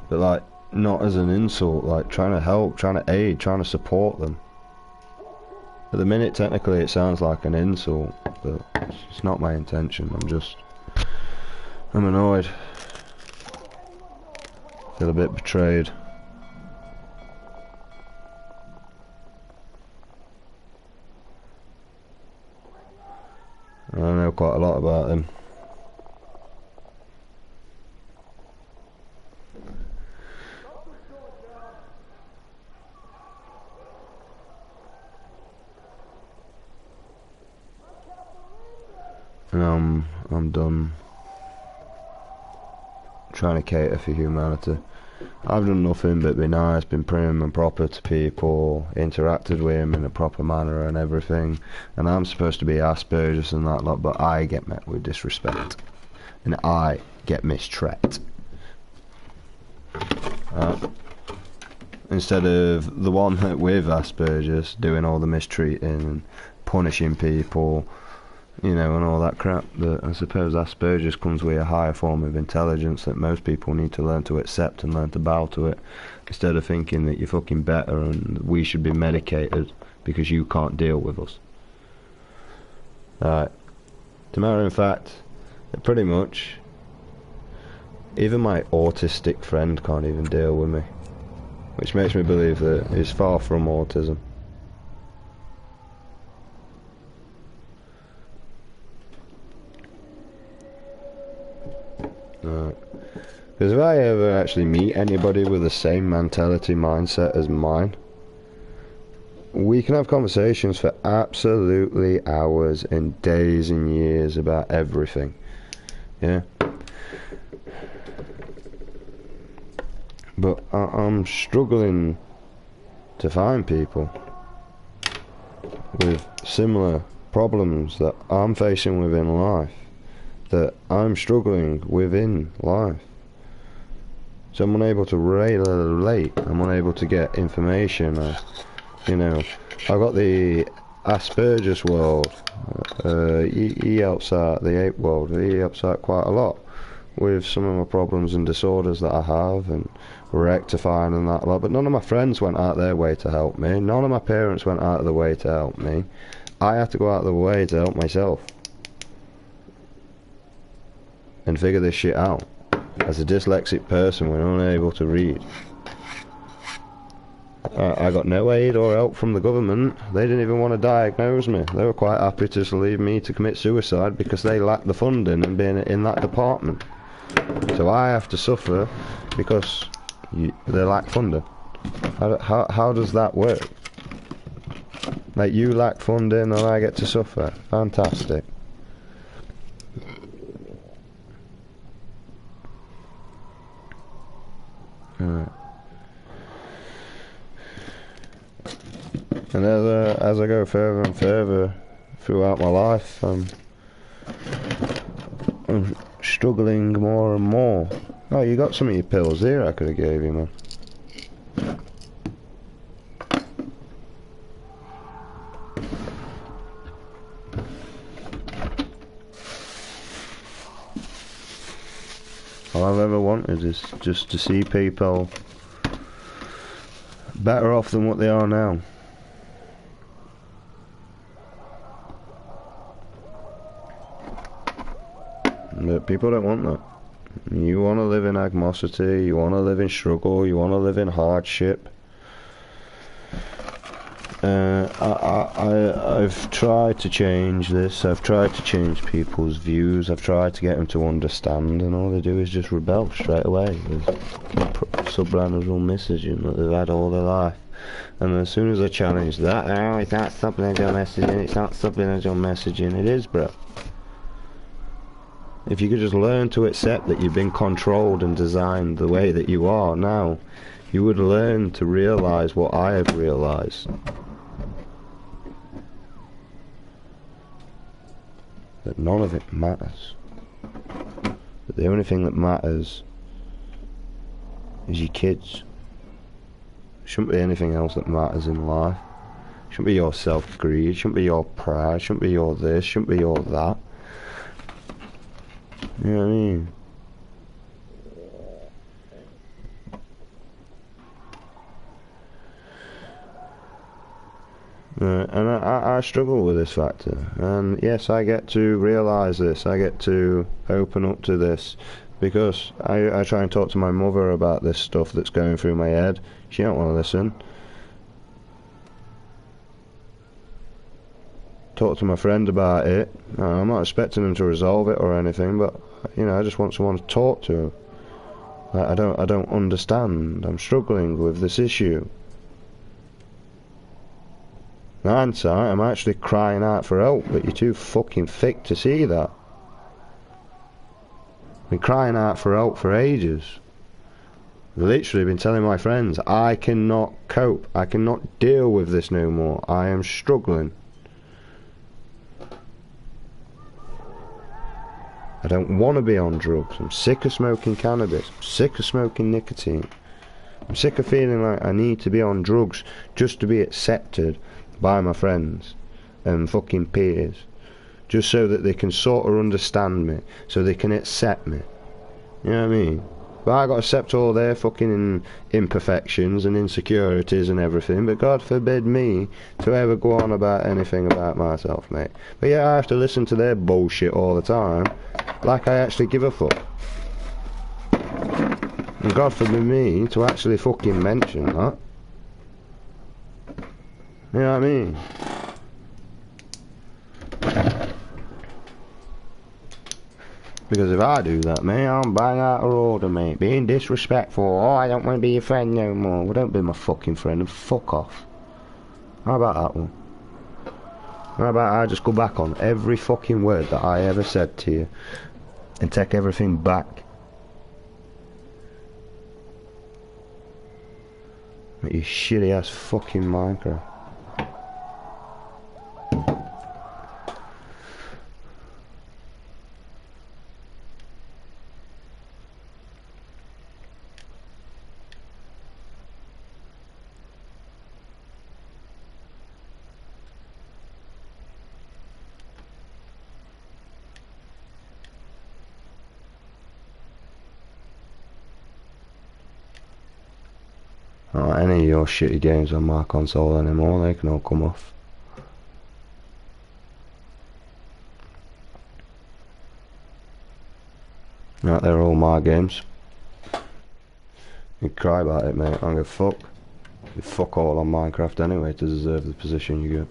But like, not as an insult, like trying to help, trying to aid, trying to support them. At the minute, technically, it sounds like an insult, but it's not my intention. I'm annoyed. Feel a bit betrayed. I know quite a lot about him. And I'm done trying to cater for humanity. I've done nothing but be nice, been prim and proper to people, interacted with them in a proper manner and everything, and I'm supposed to be Asperger's and that lot, but I get met with disrespect and I get mistreated. Instead of the one that with Asperger's doing all the mistreating and punishing people, you know, and all that crap. But I suppose Asperger's comes with a higher form of intelligence that most people need to learn to accept and learn to bow to it, instead of thinking that you're fucking better and we should be medicated because you can't deal with us. Alright. To matter of fact, pretty much, even my autistic friend can't even deal with me, which makes me believe that he's far from autism. Because if I ever actually meet anybody with the same mentality mindset as mine, we can have conversations for absolutely hours and days and years about everything. Yeah. But I'm struggling to find people with similar problems that I'm facing within life, that I'm struggling within life. So I'm unable to relate, I'm unable to get information. You know, I got the Asperger's world, he helps out, the ape world, he helps out quite a lot with some of my problems and disorders that I have and rectifying and that lot, but none of my friends went out their way to help me, none of my parents went out of the way to help me. I had to go out of the way to help myself and figure this shit out. As a dyslexic person, we're unable to read. I got no aid or help from the government. They didn't even want to diagnose me. They were quite happy to just leave me to commit suicide because they lacked the funding and being in that department. So I have to suffer because they lack funding. How does that work? Like, you lack funding and I get to suffer. Fantastic. Alright. And as I go further and further throughout my life, I'm struggling more and more. Oh, you got some of your pills here I could have gave you, man. All I've ever wanted is just to see people better off than what they are now. But people don't want that. You want to live in agmosity, you want to live in struggle, you want to live in hardship. I've tried to change this. I've tried to change people's views. I've tried to get them to understand, and all they do is just rebel straight away with subliminal messaging that they've had all their life. And as soon as I challenge that, oh, it's not subliminal messaging. It's not subliminal messaging. It is, bro. If you could just learn to accept that you've been controlled and designed the way that you are now, you would learn to realise what I have realised. That none of it matters. That the only thing that matters is your kids. Shouldn't be anything else that matters in life. Shouldn't be your self-greed, shouldn't be your pride, shouldn't be your this, shouldn't be your that. You know what I mean? And I struggle with this factor, and yes, I get to realise this, I get to open up to this, because I try and talk to my mother about this stuff that's going through my head. She don't want to listen. Talk to my friend about it. I'm not expecting them to resolve it or anything, but you know, I just want someone to talk to. I don't understand. I'm struggling with this issue. In hindsight, I'm actually crying out for help, but you're too fucking thick to see that. I've been crying out for help for ages. I've literally been telling my friends, I cannot cope. I cannot deal with this no more. I am struggling. I don't want to be on drugs. I'm sick of smoking cannabis. I'm sick of smoking nicotine. I'm sick of feeling like I need to be on drugs just to be accepted by my friends and fucking peers, just so that they can sort of understand me, so they can accept me. You know what I mean? But I got to accept all their fucking imperfections and insecurities and everything, but God forbid me to ever go on about anything about myself, mate. But yeah, I have to listen to their bullshit all the time, like I actually give a fuck. And God forbid me to actually fucking mention that. You know what I mean? Because if I do that, mate, I'm bang out of order, mate. Being disrespectful. Oh, I don't want to be your friend no more. Well, don't be my fucking friend and fuck off. How about that one? How about I just go back on every fucking word that I ever said to you and take everything back? You shitty ass fucking Minecraft. Any of your shitty games on my console anymore, they can all come off. Right, they're all my games. You cry about it, mate. I don't give a fuck. You fuck all on Minecraft anyway to deserve the position you get.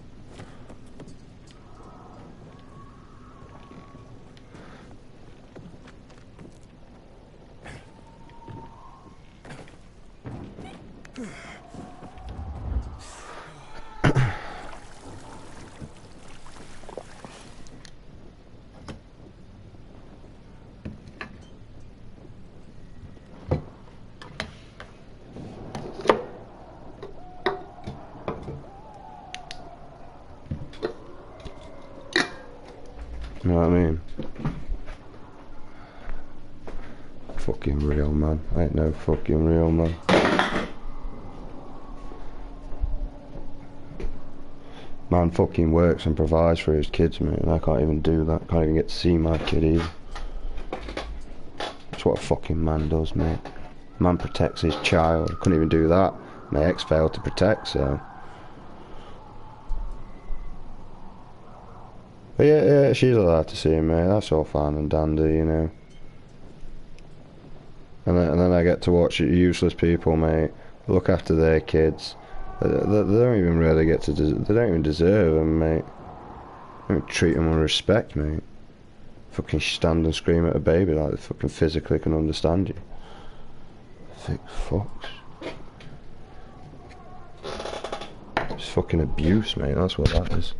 You know what I mean? Fucking real, man. I ain't no fucking real, man. Man fucking works and provides for his kids, mate, and I can't even do that. Can't even get to see my kid either. That's what a fucking man does, mate. Man protects his child. I couldn't even do that. My ex failed to protect, so... But yeah, she's allowed to see him, mate. That's all fine and dandy, you know. And then I get to watch useless people, mate, look after their kids, They don't even really get to. They don't even deserve them, mate. They don't treat them with respect, mate. Fucking stand and scream at a baby like they fucking physically can understand you. Thick fucks. It's fucking abuse, mate. That's what that is.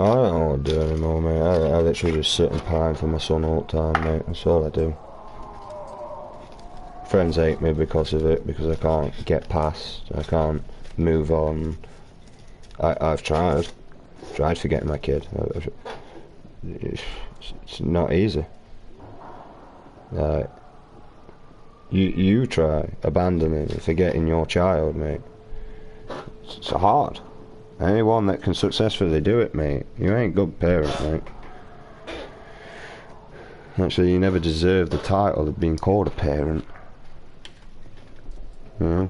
I don't know what to do anymore, mate. I literally just sit and pine for my son all the time, mate. That's all I do. Friends hate me because of it, because I can't get past, I can't move on. I've tried forgetting my kid. It's not easy. You try abandoning and forgetting your child, mate. It's hard. Anyone that can successfully do it, mate, you ain't a good parent, mate. Actually, you never deserve the title of being called a parent. You know?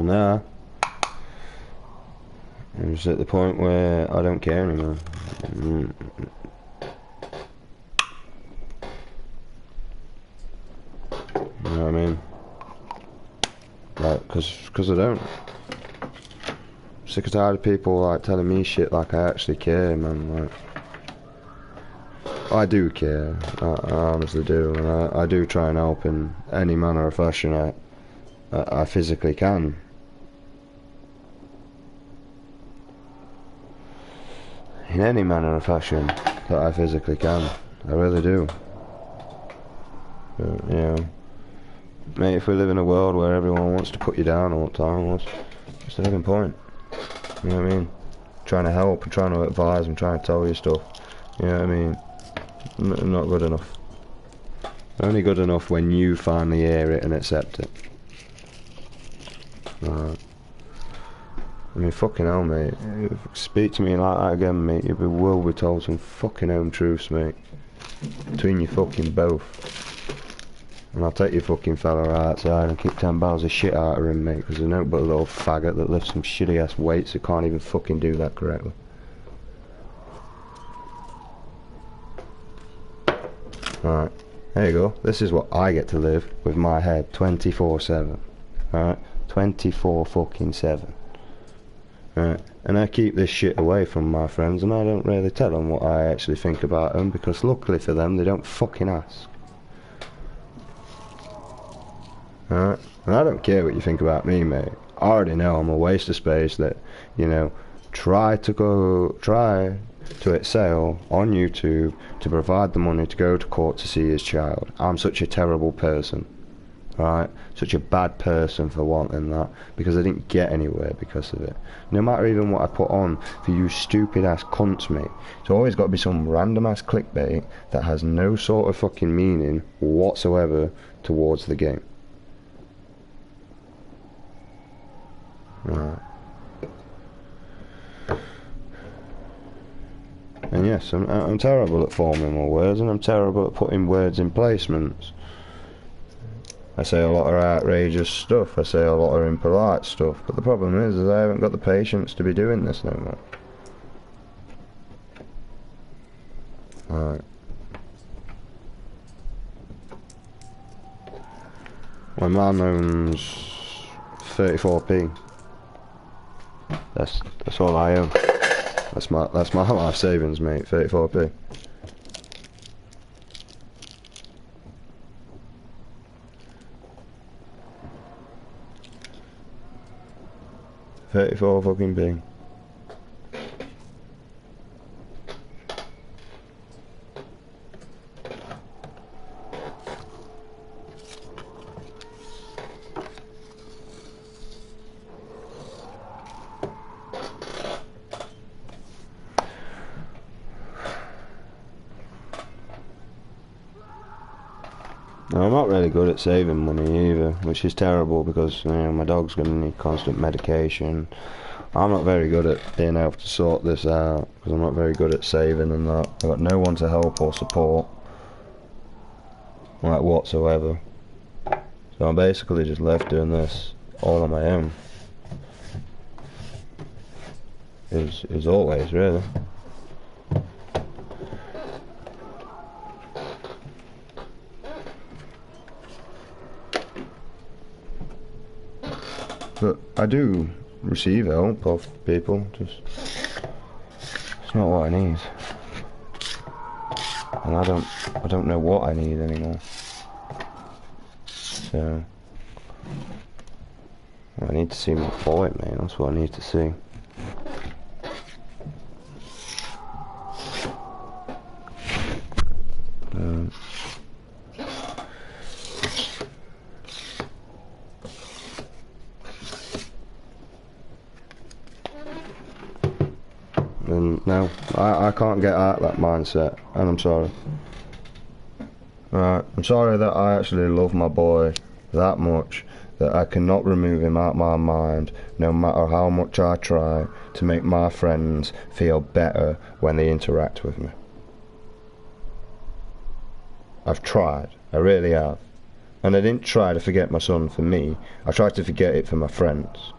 Nah. I'm just at the point where I don't care anymore. You know what I mean? Like, cause I don't. Sick and tired of people like telling me shit like I actually care, man. Like, I do care. I honestly do, and I do try and help in any manner or fashion I physically can. In any manner or fashion that I physically can. I really do. But, you know, mate, if we live in a world where everyone wants to put you down all the time, what's the living point? You know what I mean? Trying to help and trying to advise and trying to tell you stuff. You know what I mean? Not good enough. Only good enough when you finally hear it and accept it. Alright. I mean, fucking hell, mate. Speak to me like that again, mate. You will be told some fucking home truths, mate. Between you fucking both. And I'll take your fucking fella outside and kick 10 barrels of shit out of him, mate, because there's no but a little faggot that lifts some shitty ass weights that can't even fucking do that correctly. Alright, there you go. This is what I get to live with my head 24/7. Alright, 24/7. Alright, and I keep this shit away from my friends, and I don't really tell them what I actually think about them, because luckily for them, they don't fucking ask. Alright, and I don't care what you think about me, mate. I already know I'm a waste of space that, you know, try to excel on YouTube to provide the money to go to court to see his child. I'm such a terrible person, right? Such a bad person for wanting that, because I didn't get anywhere because of it. No matter even what I put on for you stupid ass cunts, mate, it's always got to be some random ass clickbait that has no sort of fucking meaning whatsoever towards the game. Right. And yes, I'm terrible at forming my words, and I'm terrible at putting words in placements. I say a lot of outrageous stuff, I say a lot of impolite stuff, but the problem is I haven't got the patience to be doing this no more. Alright. My man owns 34p. That's all I own. That's my life savings, mate. 34p. $34 fucking p. Now, I'm not really good at saving money either, which is terrible because my dog's going to need constant medication. I'm not very good at being able to sort this out because I'm not very good at saving and that. I've got no one to help or support, like whatsoever. So I'm basically just left doing this all on my own. As always, really. But I do receive help of people, just it's not what I need. And I don't know what I need anymore. So I need to see my boy, man, that's what I need to see. And no, I can't get out of that mindset, and I'm sorry. Right, I'm sorry that I actually love my boy that much that I cannot remove him out of my mind, no matter how much I try to make my friends feel better when they interact with me. I've tried, I really have. And I didn't try to forget my son for me, I tried to forget it for my friends.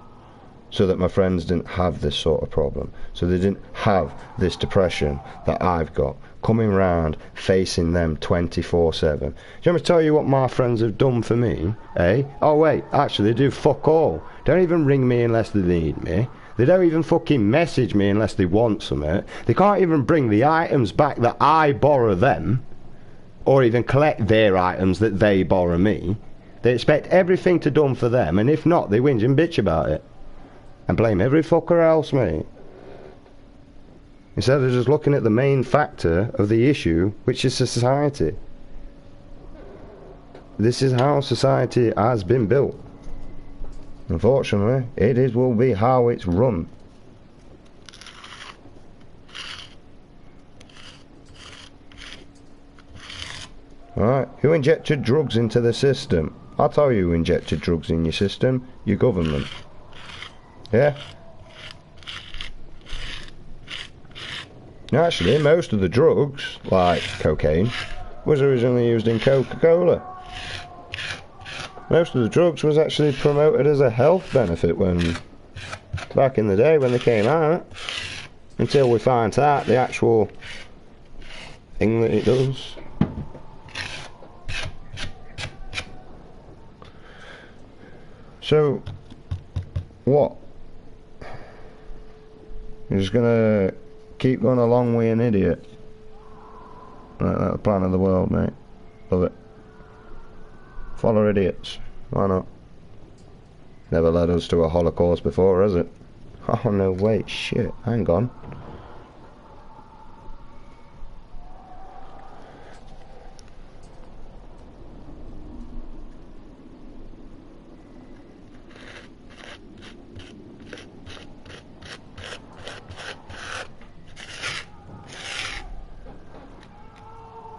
So that my friends didn't have this sort of problem. So they didn't have this depression that I've got, coming round, facing them 24/7. Do you want me to tell you what my friends have done for me, eh? Oh wait, actually they do fuck all. Don't even ring me unless they need me. They don't even fucking message me unless they want something. They can't even bring the items back that I borrow them, or even collect their items that they borrow me. They expect everything to done for them, and if not, they whinge and bitch about it. And blame every fucker else, mate. Instead of just looking at the main factor of the issue, which is society. This is how society has been built. Unfortunately, will be how it's run. Alright, who injected drugs into the system? I'll tell you who injected drugs in your system. Your government. Yeah. Actually, most of the drugs, like cocaine, was originally used in Coca-Cola. Most of the drugs was actually promoted as a health benefit when, back in the day when they came out, until we find out the actual thing that it does. So, what? You're just gonna keep going along with an idiot? Right, that's the plan of the world, mate. Love it. Follow idiots. Why not? Never led us to a Holocaust before, has it? Oh no, wait, shit, hang on.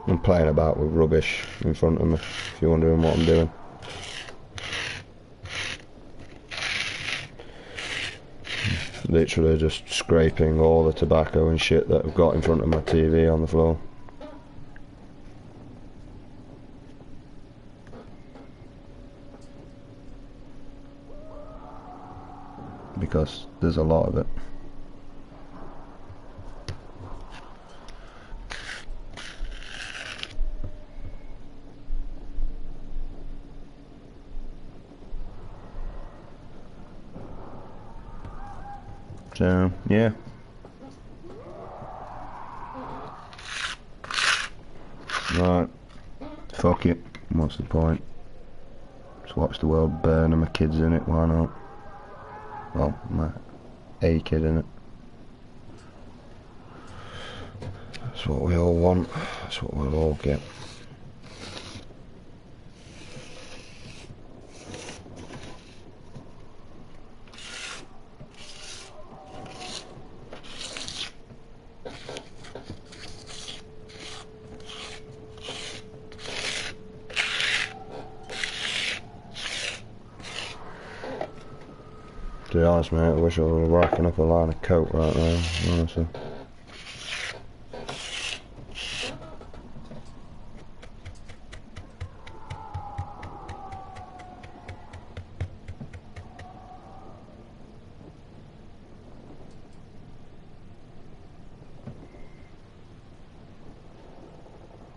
I'm playing about with rubbish in front of me, if you're wondering what I'm doing. Literally just scraping all the tobacco and shit that I've got in front of my TV on the floor. Because there's a lot of it. So, yeah. Right. Fuck it. What's the point? Just watch the world burn and my kids in it, why not? Well, a kid in it. That's what we all want. That's what we'll all get. be honest, mate, I wish I was racking up a line of coke right now, honestly.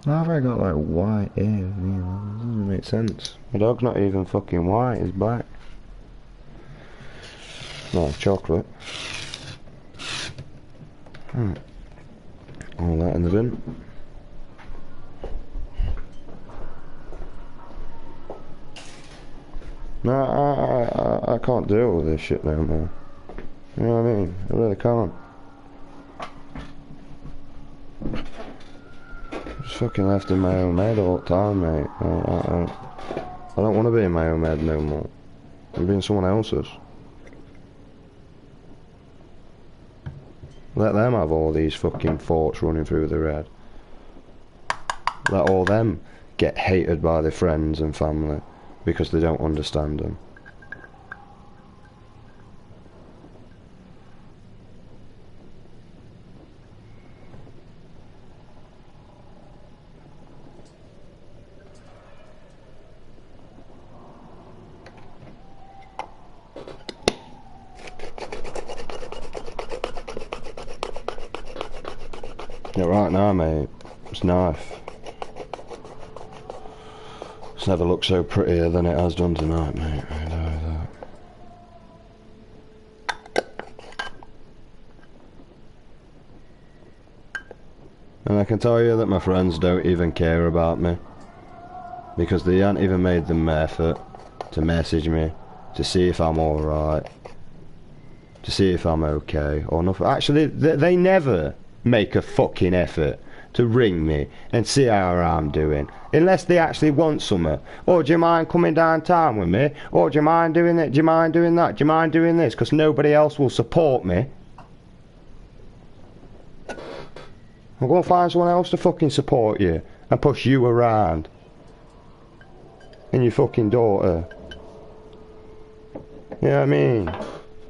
How have I got like white hair? You know, it doesn't make sense. My dog's not even fucking white, he's black. No, chocolate. All that in the bin. No, I can't deal with this shit no more. You know what I mean? I really can't. Just fucking left in my own head all the time, mate. I don't want to be in my own head no more. I'm being someone else's. Let them have all these fucking thoughts running through their head. Let all them get hated by their friends and family because they don't understand them. Yeah, right now, mate, this knife. It's never looked so prettier than it has done tonight, mate. I know that. And I can tell you that my friends don't even care about me. Because they haven't even made the effort to message me, to see if I'm alright, to see if I'm okay, or nothing. Actually, they never make a fucking effort to ring me and see how I'm doing, unless they actually want something. Oh, do you mind coming downtown with me? Or do you mind doing it? Do you mind doing that? Do you mind doing this? Because nobody else will support me. I'll go and find someone else to fucking support you and push you around. And your fucking daughter. You know what I mean?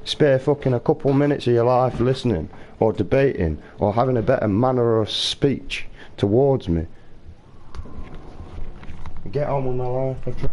Spare fucking a couple minutes of your life listening, or debating, or having a better manner of speech towards me. Get on with my life.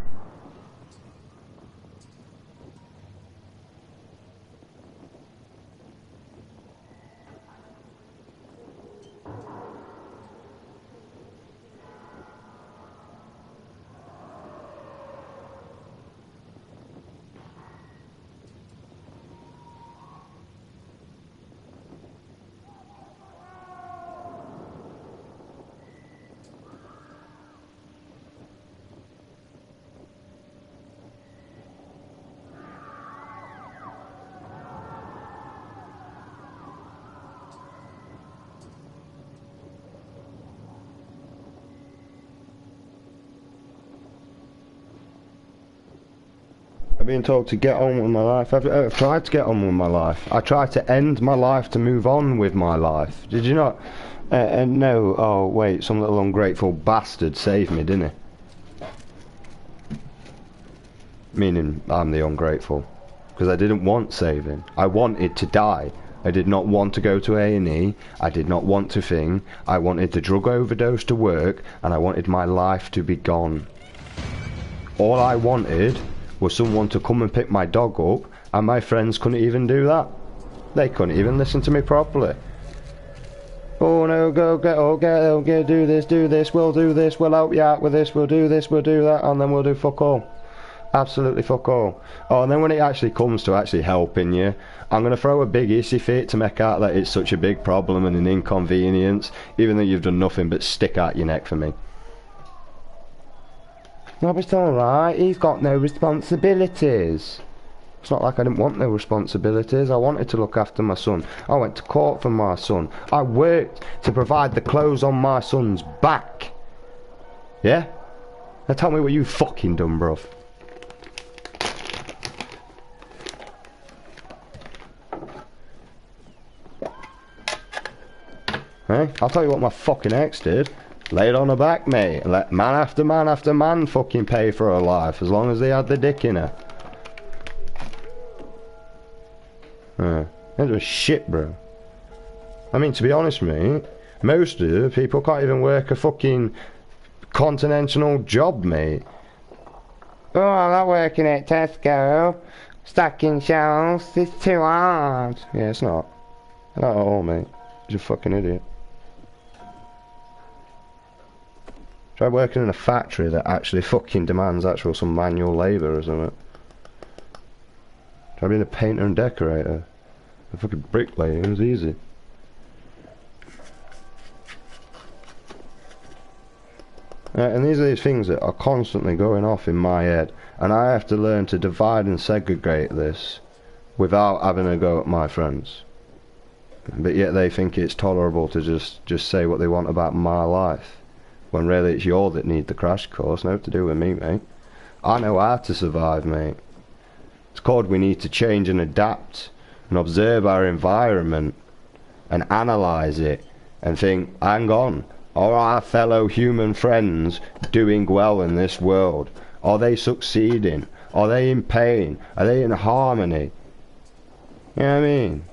I'm being told to get on with my life. I've tried to get on with my life. I tried to end my life to move on with my life. Did you not? And no, oh wait, some little ungrateful bastard saved me, didn't he? Meaning I'm the ungrateful. Because I didn't want saving. I wanted to die. I did not want to go to A&E. I did not want to thing. I wanted the drug overdose to work, and I wanted my life to be gone. All I wanted was someone to come and pick my dog up, and my friends couldn't even do that. They couldn't even listen to me properly. Oh no, go do this, we'll do this, we'll help you out with this, we'll do this, we'll do that, and then we'll do fuck all. Absolutely fuck all. Oh, and then when it actually comes to actually helping you, I'm going to throw a big hissy fit to make out that it's such a big problem and an inconvenience, even though you've done nothing but stick out your neck for me. No, but it's alright, he's got no responsibilities. It's not like I didn't want no responsibilities. I wanted to look after my son. I went to court for my son. I worked to provide the clothes on my son's back. Yeah? Now tell me what you fucking done, bruv. Hey, I'll tell you what my fucking ex did. Lay it on her back, mate. Let man after man after man fucking pay for her life, as long as they had the dick in her. It was shit, bro. I mean, to be honest, mate, most of the people can't even work a fucking continental job, mate. Oh, I'm not working at Tesco. Stacking shelves. It's too hard. Yeah, it's not. Not at all, mate. You're a fucking idiot. Try working in a factory that actually fucking demands actual some manual labour or something. Try being a painter and decorator. A fucking bricklayer, it was easy. And these are these things that are constantly going off in my head, and I have to learn to divide and segregate this without having a go at my friends. But yet they think it's tolerable to just say what they want about my life, when really it's you that need the crash course. Nothing to do with me, mate. I know how to survive, mate. It's called we need to change and adapt and observe our environment and analyse it and think, hang on, are our fellow human friends doing well in this world? Are they succeeding? Are they in pain? Are they in harmony? You know what I mean?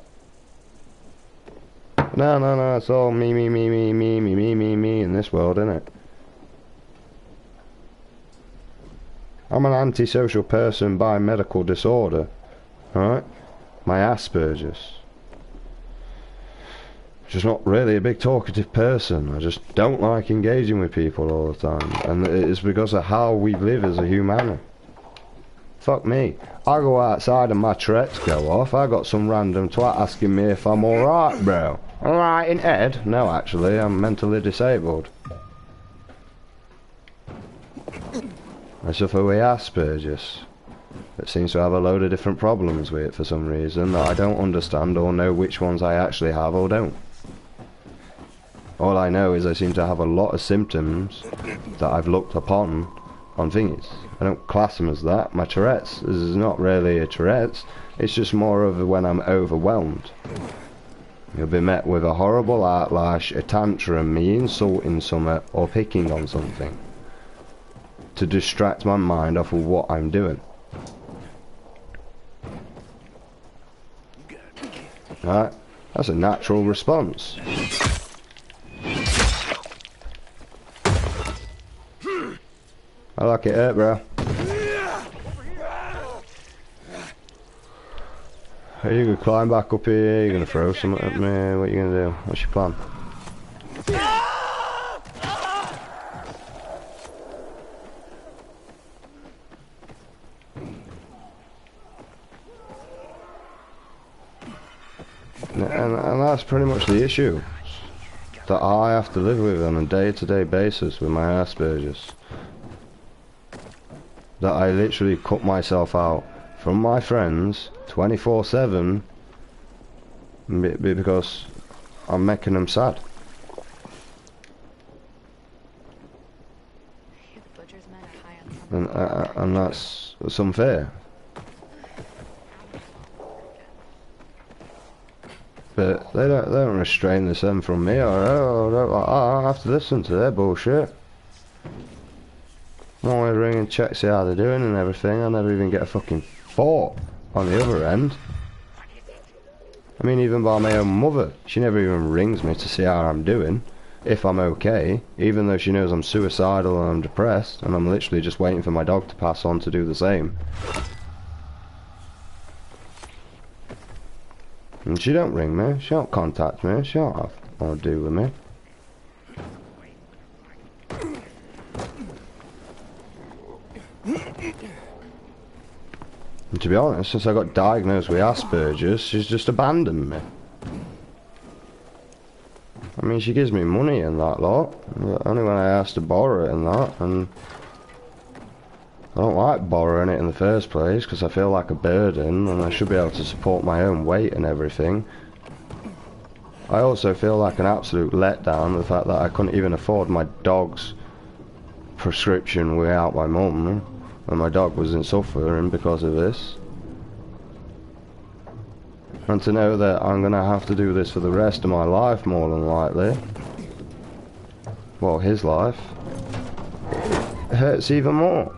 No, it's all me in this world, isn't it? I'm an antisocial person by medical disorder, alright? My Asperger's. Just not really a big talkative person. I just don't like engaging with people all the time, and it's because of how we live as a humanity. Fuck me. I go outside and my Tourette's go off. I got some random twat asking me if I'm alright, bro. Alright in head? No, actually, I'm mentally disabled. I suffer with Asperger's. It seems to have a load of different problems with it for some reason that I don't understand or know which ones I actually have or don't. All I know is I seem to have a lot of symptoms that I've looked upon on thingies. I don't class them as that. My Tourette's is not really a Tourette's. It's just more of when I'm overwhelmed. You'll be met with a horrible outlash, a tantrum, me insulting something or picking on something to distract my mind off of what I'm doing. Alright, that's a natural response. I like it hurt, bro. Are you gonna climb back up here? Are you gonna throw something at me? What are you gonna do? What's your plan? And that's pretty much the issue that I have to live with on a day-to-day basis with my Asperger's. That I literally cut myself out from my friends 24/7 because I'm making them sad. And that's unfair. But they don't restrain them from me, or I have to listen to their bullshit. I'm always ringing, check, see how they're doing and everything. I never even get a fucking thought on the other end. I mean, even by my own mother, she never even rings me to see how I'm doing, if I'm okay, even though she knows I'm suicidal and I'm depressed, and I'm literally just waiting for my dog to pass on to do the same. And she don't ring me, she don't contact me, she don't have more to do with me. And to be honest, since I got diagnosed with Asperger's, she's just abandoned me. I mean, she gives me money and that lot, only when I ask to borrow it and that, and I don't like borrowing it in the first place because I feel like a burden and I should be able to support my own weight and everything. I also feel like an absolute letdown, the fact that I couldn't even afford my dog's prescription without my mum, and my dog wasn't suffering because of this. And to know that I'm gonna have to do this for the rest of my life, more than likely. Well, his life. It hurts even more.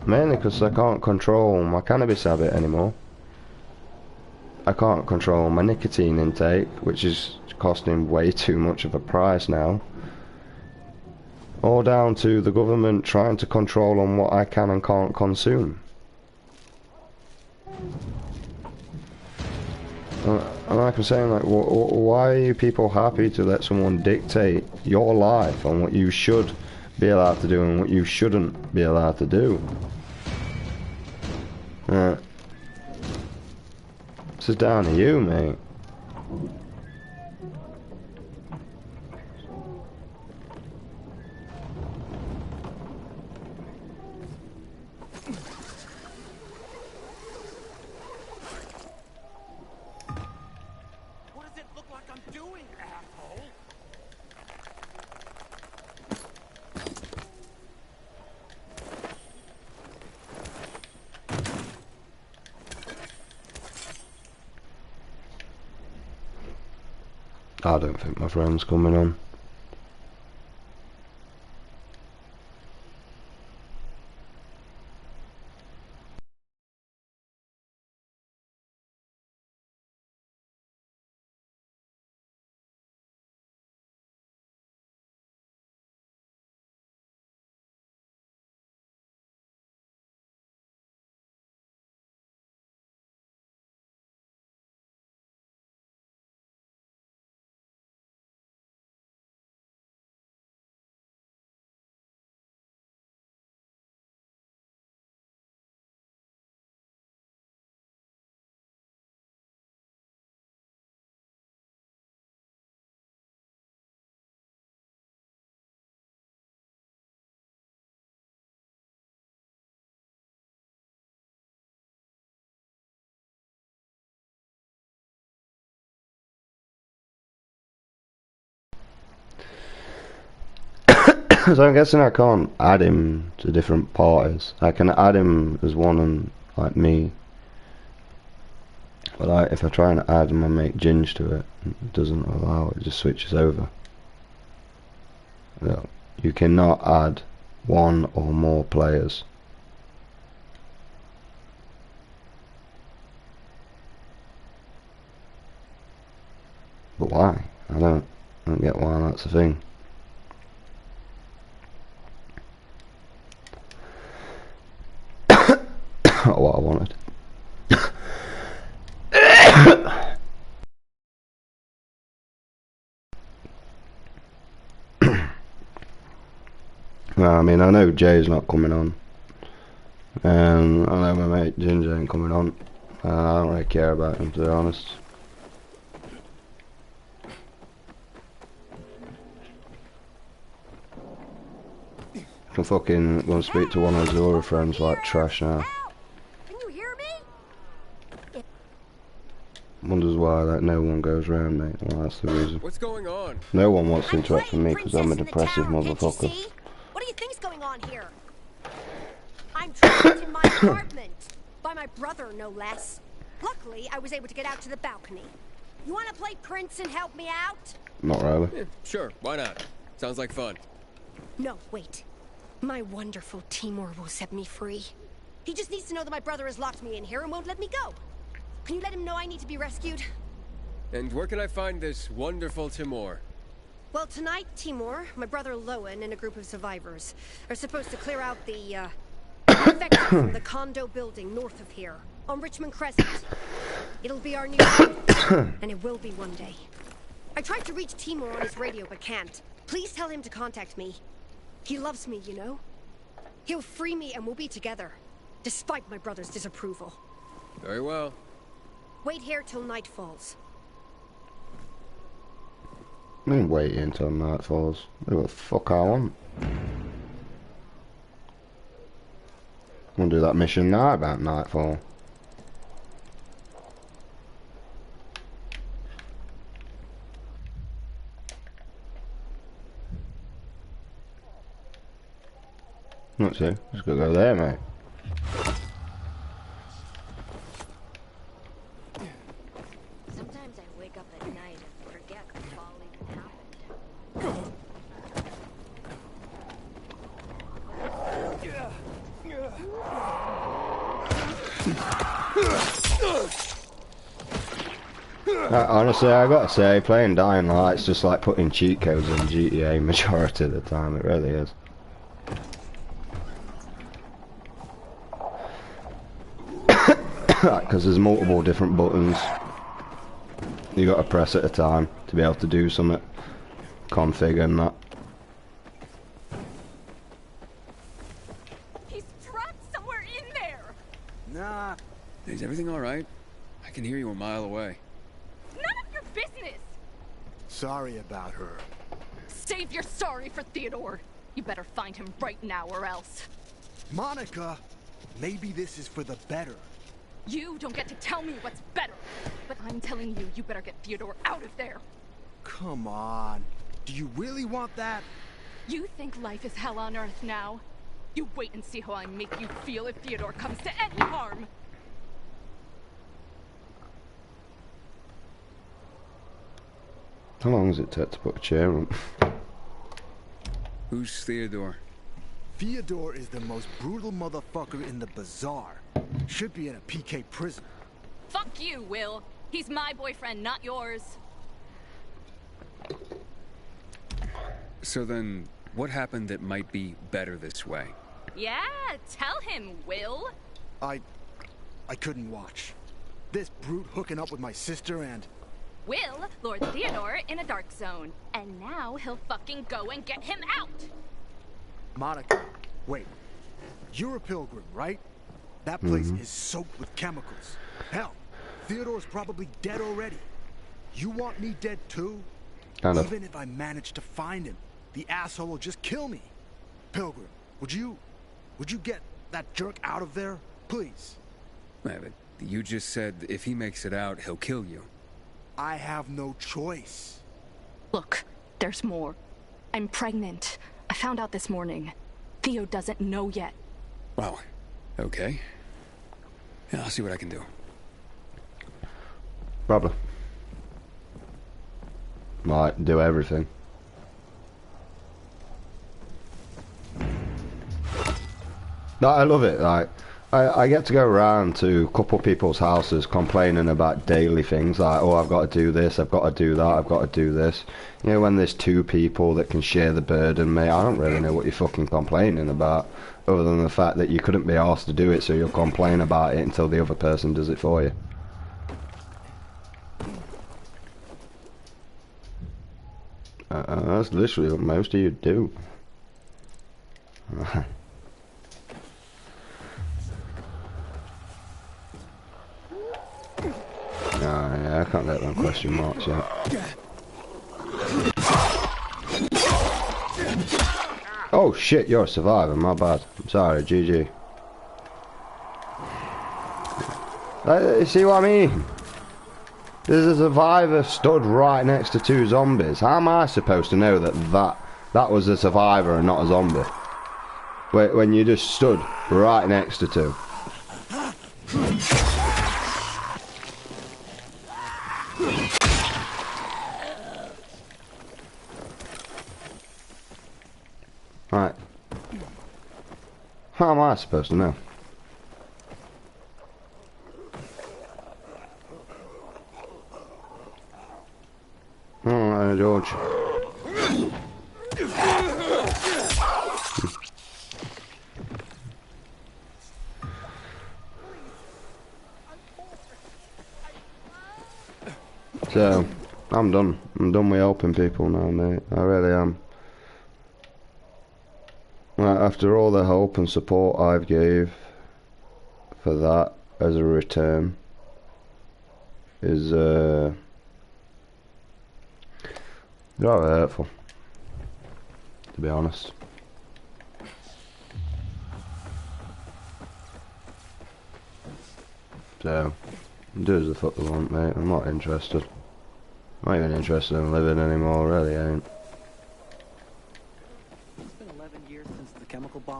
Mainly because I can't control my cannabis habit anymore. I can't control my nicotine intake, which is costing way too much of a price now. All down to the government trying to control on what I can and can't consume. And like I'm saying, like, why are you people happy to let someone dictate your life on what you should be allowed to do and what you shouldn't be allowed to do? This is down to you, mate. I don't think my friend's coming on. So I'm guessing I can't add him to different parties. I can add him as one and like me. But if I try and add my mate Ginge to it, it doesn't allow it, just switches over. No, you cannot add one or more players. But why? I don't get why that's a thing. Not what I wanted. Well, I mean, I know Jay's not coming on, and I know my mate Ginger ain't coming on. I don't really care about him, to be honest. I can fucking go and speak to one of Zora friends like trash now. Wonders why that no one goes round, mate. Well, that's the reason. What's going on? No one wants to interact with me because I'm a depressive motherfucker. What do you think's going on here? I'm trapped in my apartment by my brother, no less. Luckily, I was able to get out to the balcony. You want to play Prince and help me out? Not really. Yeah, sure, why not? Sounds like fun. No, wait. My wonderful Timur will set me free. He just needs to know that my brother has locked me in here and won't let me go. Can you let him know I need to be rescued? And where can I find this wonderful Timur? Well, tonight, Timur, my brother Lowen, and a group of survivors are supposed to clear out the, infected from the condo building north of here, on Richmond Crescent. It'll be our new home, and it will be one day. I tried to reach Timur on his radio, but can't. Please tell him to contact me. He loves me, you know? He'll free me and we'll be together, despite my brother's disapproval. Very well. Wait here till night falls. I ain't waiting until night falls. What the fuck I want? I'm gonna do that mission now about nightfall. Not so. Just gotta go there, mate. Sometimes I wake up at night and forget the fall even happened. Honestly, I gotta say, playing Dying Light's just like putting cheat codes in GTA majority of the time. It really is. Because there's multiple different buttons you gotta press at a time to be able to do something, config and that. He's trapped somewhere in there. Nah. Is everything all right? I can hear you a mile away. None of your business. Sorry about her. Save your sorry for Theodore. You better find him right now or else. Monica, maybe this is for the better. You don't get to tell me what's better. But I'm telling you, you better get Theodore out of there. Come on. Do you really want that? You think life is hell on earth now? You wait and see how I make you feel if Theodore comes to any harm. How long does it take to put a chair on? Who's Theodore? Theodore is the most brutal motherfucker in the bazaar. Should be in a PK prison. Fuck you, Will. He's my boyfriend, not yours. So then, what happened that might be better this way? Yeah, tell him, Will. I couldn't watch. This brute hooking up with my sister and... Will lured Theodore in a dark zone. And now he'll fucking go and get him out. Monica, wait. You're a pilgrim, right? That place is soaked with chemicals. Hell, Theodore's probably dead already. You want me dead too? Kind of. Even if I manage to find him, the asshole will just kill me. Pilgrim, would you get that jerk out of there, please? But you just said if he makes it out, he'll kill you. I have no choice. Look, there's more. I'm pregnant. I found out this morning. Theo doesn't know yet. Wow. Okay. Yeah, I'll see what I can do. Probably. Might do everything. No, I love it. Like, I get to go around to a couple people's houses complaining about daily things like, oh, I've got to do this, I've got to do that, I've got to do this. You know, when there's two people that can share the burden, mate, I don't really know what you're fucking complaining about, other than the fact that you couldn't be asked to do it, so you'll complain about it until the other person does it for you. That's literally what most of you do. Yeah, I can't let them question marks yet. Oh shit, you're a survivor, my bad. I'm sorry, GG. You see what I mean? There's a survivor stood right next to two zombies. How am I supposed to know that was a survivor and not a zombie? When you just stood right next to two. Right. How am I supposed to know? Alright, George. So, I'm done. I'm done with helping people now, mate. I really am. After all the help and support I've gave for that as a return is rather hurtful, to be honest. So, do as the fuck they want, mate. I'm not interested. I'm not even interested in living anymore, really ain't.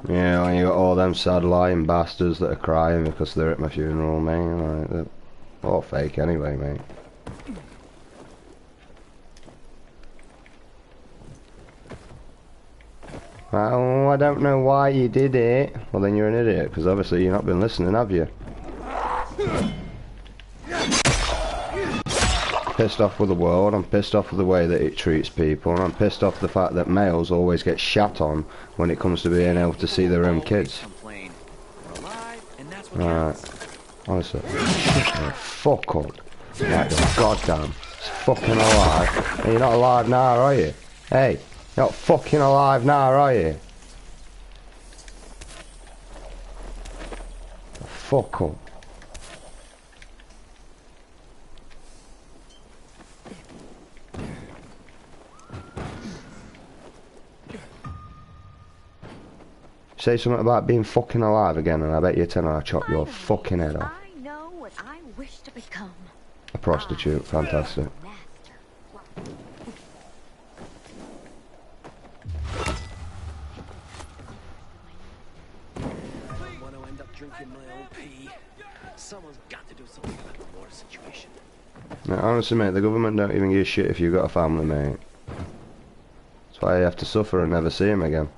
Yeah, when you got all them sad lying bastards that are crying because they're at my funeral, mate. Like, they're all fake anyway, mate. Well, I don't know why you did it. Well, then you're an idiot, because obviously you've not been listening, have you? Pissed off with the world, I'm pissed off with the way that it treats people, and I'm pissed off the fact that males always get shat on when it comes to being able to see their own kids. Alright. Honestly. Fuck up. Like, goddamn. It's fucking alive. Hey, you're not alive now, are you? Hey, you're not fucking alive now, are you? Fuck up. Say something about being fucking alive again, and I bet you 10 I'll chop your fucking head off. I know what I wish to become. A prostitute, fantastic. Want to end up drinking my own pee? Someone's got to do something about the water situation. Now, honestly, mate, the government don't even give a shit if you've got a family, mate. That's why you have to suffer and never see him again.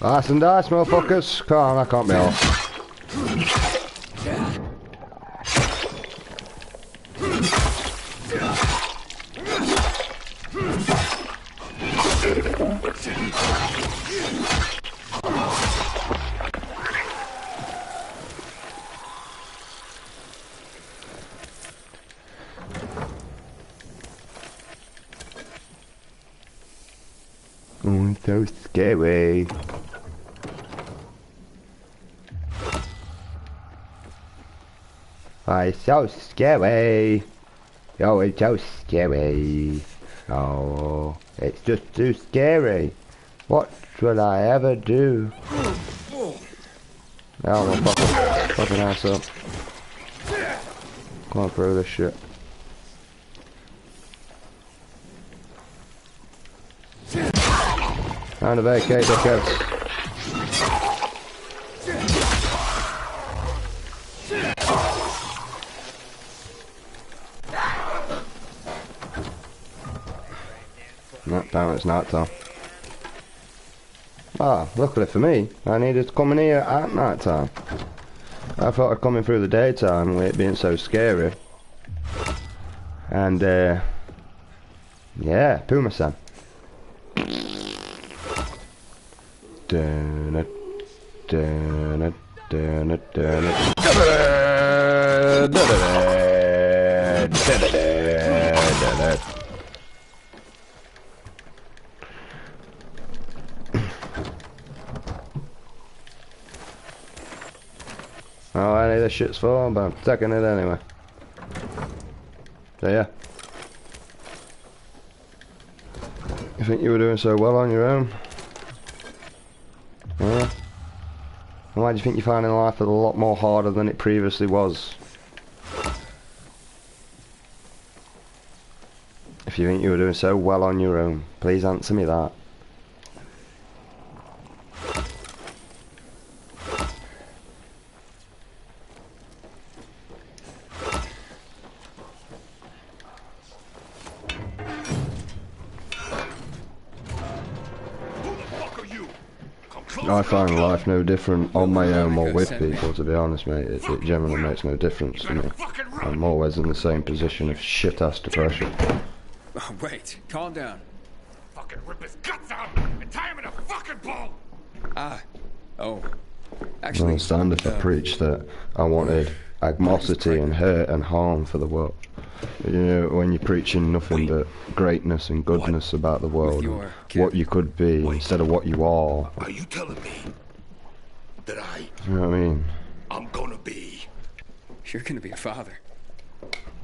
Nice and nice, motherfuckers. Come on, that can't be all. Oh, it's so scary. Oh, it's so scary. Oh, it's so scary. Oh, it's just too scary. What should I ever do? Oh, my fucking ass up. Come on through this shit. Time to vacate, dickheads. No, damn, it's night time. Ah, luckily for me, I needed to come in here at night time. I thought I'd come in through the daytime with it being so scary. And, yeah, Puma-san. Dun it, dun it, dun it, dun it. Oh, any of this shit's for, but I'm taking it anyway. So yeah. You think you were doing so well on your own? Yeah. And why do you think you're finding life a lot more harder than it previously was? If you think you were doing so well on your own, please answer me that. I find life no different on my own or with people, to be honest, mate. It generally makes no difference to me. I'm always in the same position of shit-ass depression. Oh, wait, calm down. Fucking rip his guts out and tie him in a fucking ball! Oh. I understand if I preached that I wanted animosity and hurt and harm for the world. You know, when you're preaching nothing but greatness and goodness about the world, and what you could be instead of what you are. Are you telling me that You know what I mean? I'm gonna be? You're gonna be a father.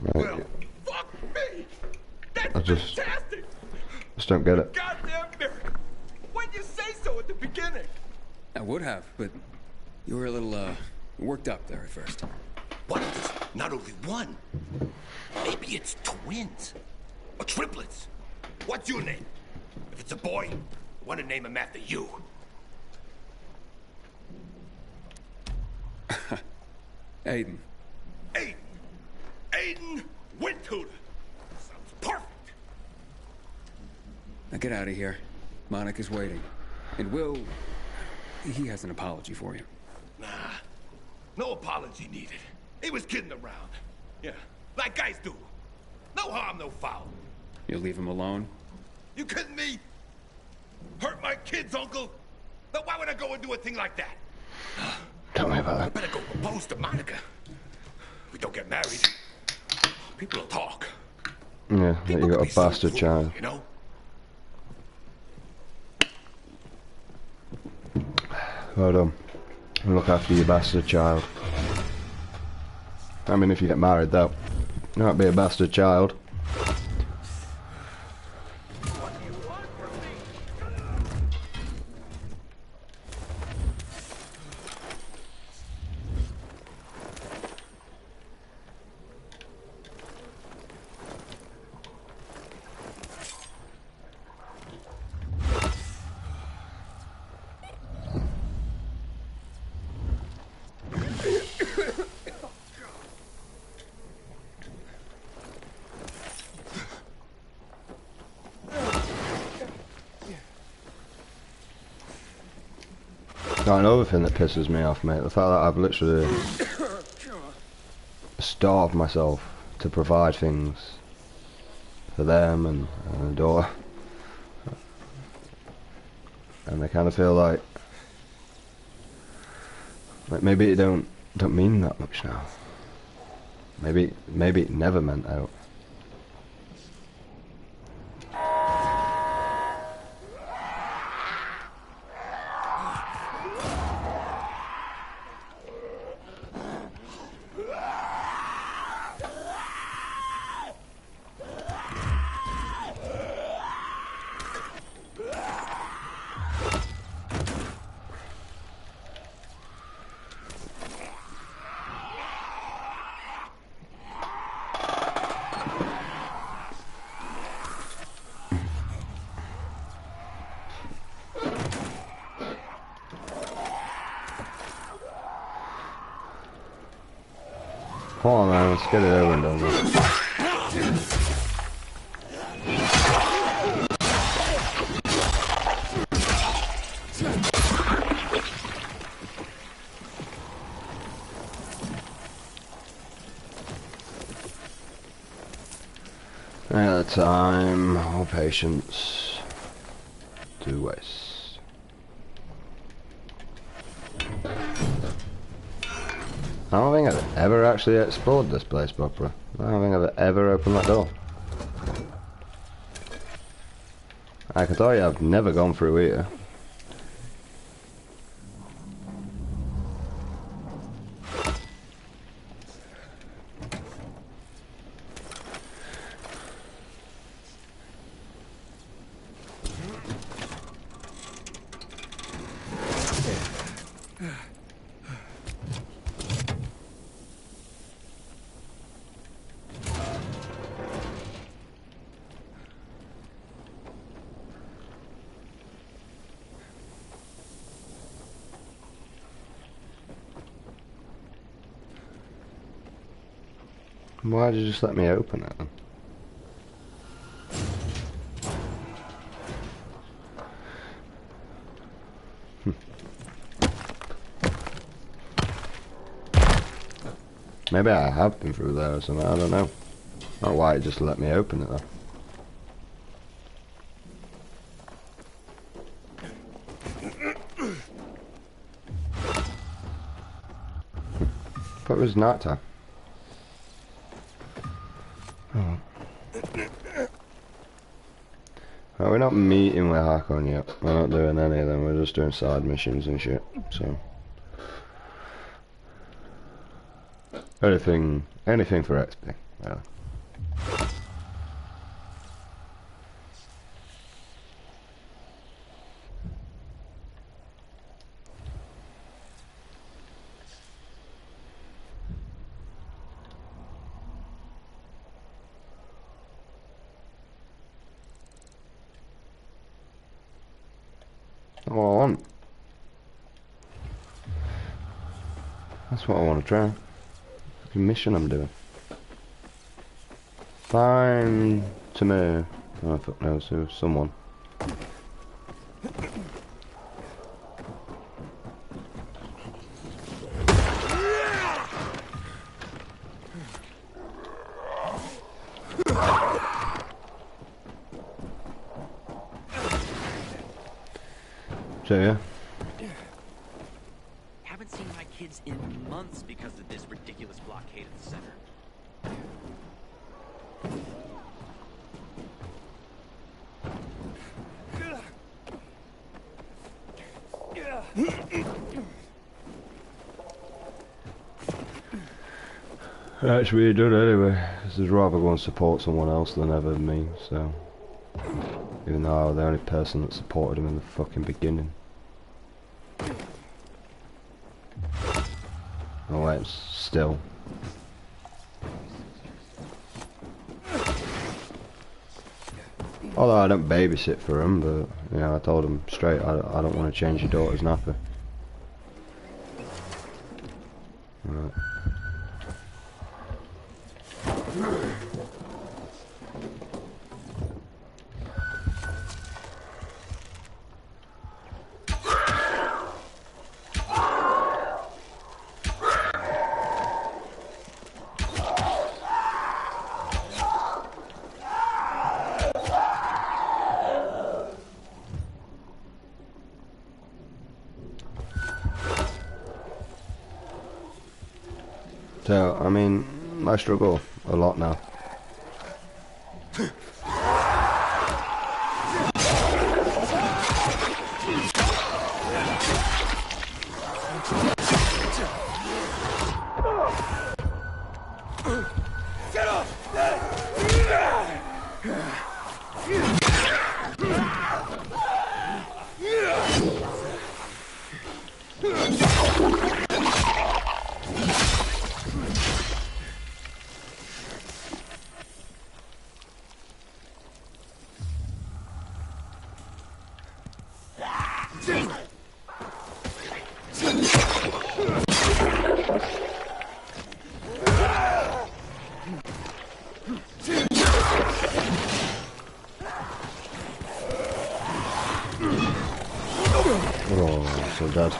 Right. Well, fuck me! That's I just fantastic! don't get it. Goddamn miracle! Why'd you say so at the beginning? I would have, but You were a little, worked up there at first. What if it's not only one? Maybe it's twins. Or triplets. What's your name? If it's a boy, I want to name him after you. Aiden. Aiden Windtutor. Sounds perfect. Now get out of here. Monica's waiting. And Will, he has an apology for you. Nah, no apology needed. He was kidding around. Yeah, like guys do. No harm, no foul. You'll leave him alone? You kidding me? Hurt my kids, Uncle? Now why would I go and do a thing like that? Don't worry about that. I better go propose to Monica. We don't get married. People will talk. Yeah, that you got a bastard child. You know? Well done. And look after your bastard child. I mean, if you get married, though, you might be a bastard child. Now, another thing that pisses me off, mate, the fact that I've literally starved myself to provide things for them and the daughter, and they kind of feel like maybe it don't mean that much now. Maybe it never meant out. Come on, man, let's get it over and done with. At the time, or patience to waste. I don't think I've ever actually explored this place properly. I don't think I've ever opened that door. I can tell you I've never gone through here. Why'd you just let me open it then? Maybe I have been through there or something, I don't know. Not why it just let me open it though. But it was night time. Oh. Right, we're not meeting with Hakon yet. We're not doing any of them, we're just doing side missions and shit, so. Anything for XP, really. That's what I want to try. Fucking mission I'm doing. Fine to me. Oh fuck knows who, someone. So yeah. Haven't seen my kids in months because of this ridiculous blockade at the center. That's really done anyway, because I'd rather go and support someone else than ever me, so... Even though I was the only person that supported him in the fucking beginning. Oh wait, still. Although I don't babysit for him, but, you know, I told him straight, I don't want to change your daughter's napper. Right. So, I mean, I struggle a lot now. Get off! Oh, so dead.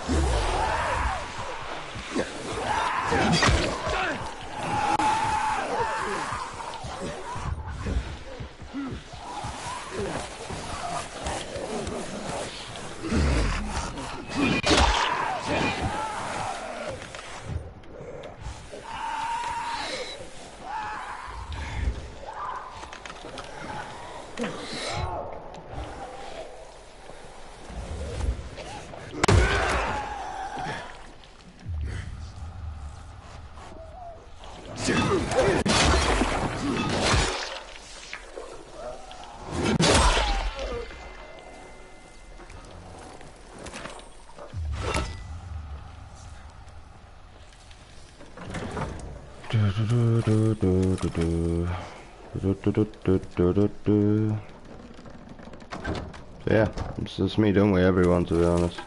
Yeah, it's just me done with everyone, to be honest.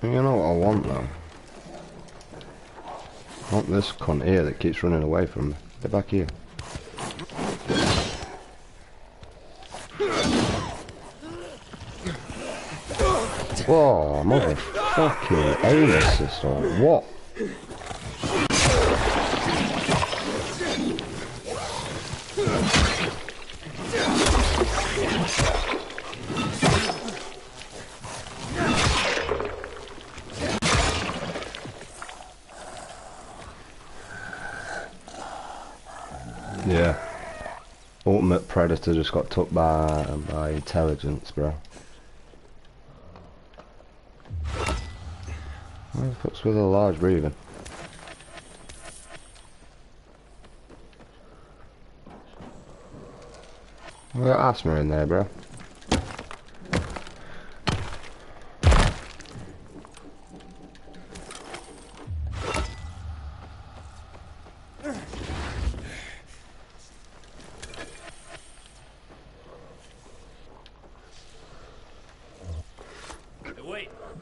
You know what I want though? I want this cunt here that keeps running away from me. Get back here. Whoa, motherfucking aim assist or what? Yeah. Ultimate Predator just got took by intelligence, bro. What the fuck's with a large breathing? We got asthma in there, bro.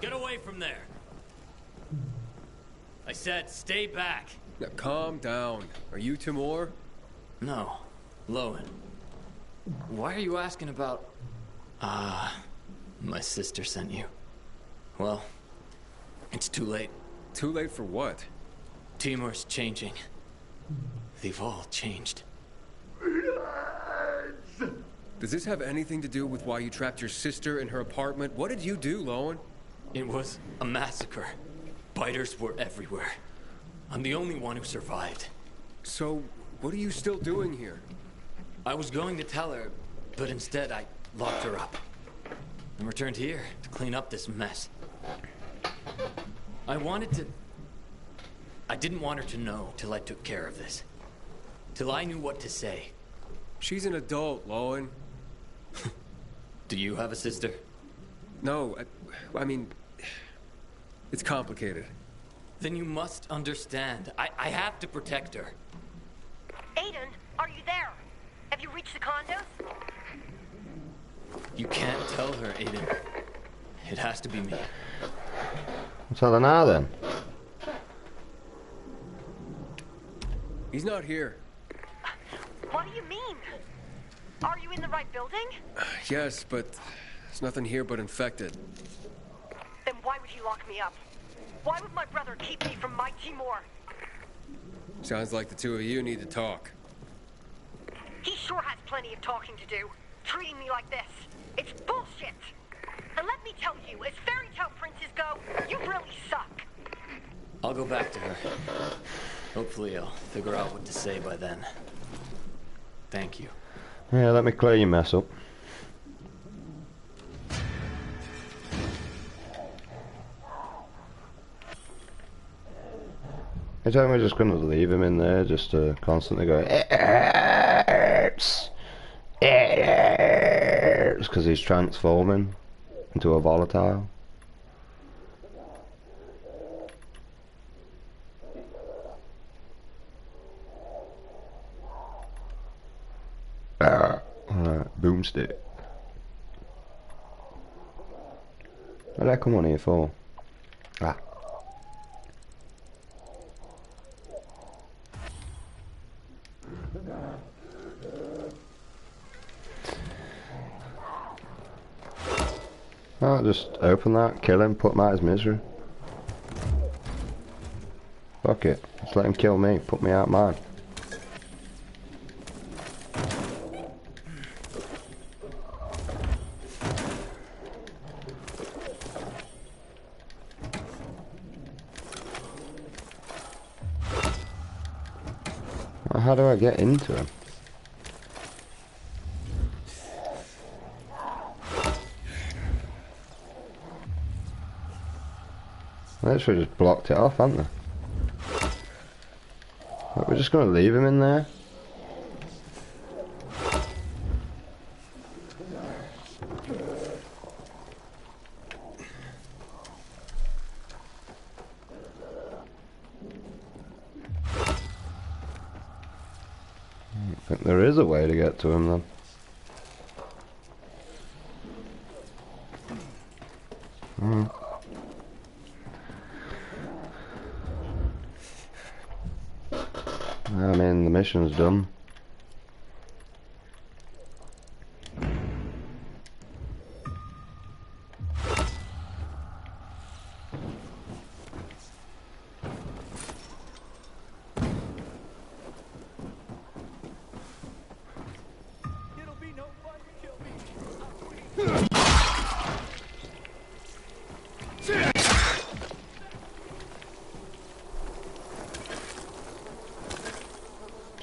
Get away from there. I said stay back. Now, calm down. Are you Timur? No. Lowen. Why are you asking about... my sister sent you. Well, it's too late. Too late for what? Timur's changing. They've all changed. Does this have anything to do with why you trapped your sister in her apartment? What did you do, Lowen? It was a massacre. Biters were everywhere. I'm the only one who survived. So, what are you still doing here? I was going to tell her, but instead I locked her up. And returned here to clean up this mess. I didn't want her to know till I took care of this. Till I knew what to say. She's an adult, Lowen. Do you have a sister? No, I mean... It's complicated. Then you must understand. I have to protect her. Aiden, are you there? Have you reached the condos? You can't tell her, Aiden. It has to be me. Tell her now, then. He's not here. What do you mean? Are you in the right building? Yes, but there's nothing here but infected. Then why would he lock me up? Why would my brother keep me from my Timur? Sounds like the two of you need to talk. He sure has plenty of talking to do. Treating me like this. It's bullshit. And let me tell you, as fairy tale princes go, you really suck. I'll go back to her. Hopefully I'll figure out what to say by then. Thank you. Yeah, let me clear your mess up. I think we're just going to leave him in there, just to constantly go, it hurts, because he's transforming into a volatile. Boomstick. What did I come on here for? Ah. Oh, just open that, kill him, put him out of his misery. Fuck it, just let him kill me, put me out mine. How do I get into him? They literally just blocked it off, haven't they? But we're just going to leave him in there. I think there is a way to get to him then. I mean, the mission's done.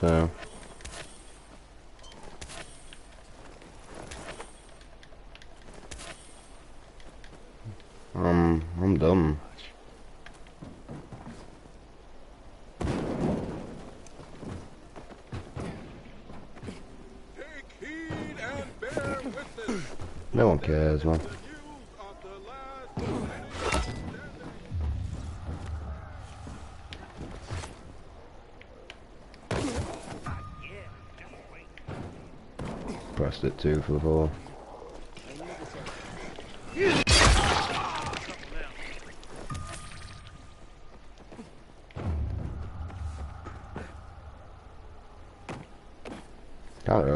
So I'm done. No one cares, man. Pressed it 2 for the 4.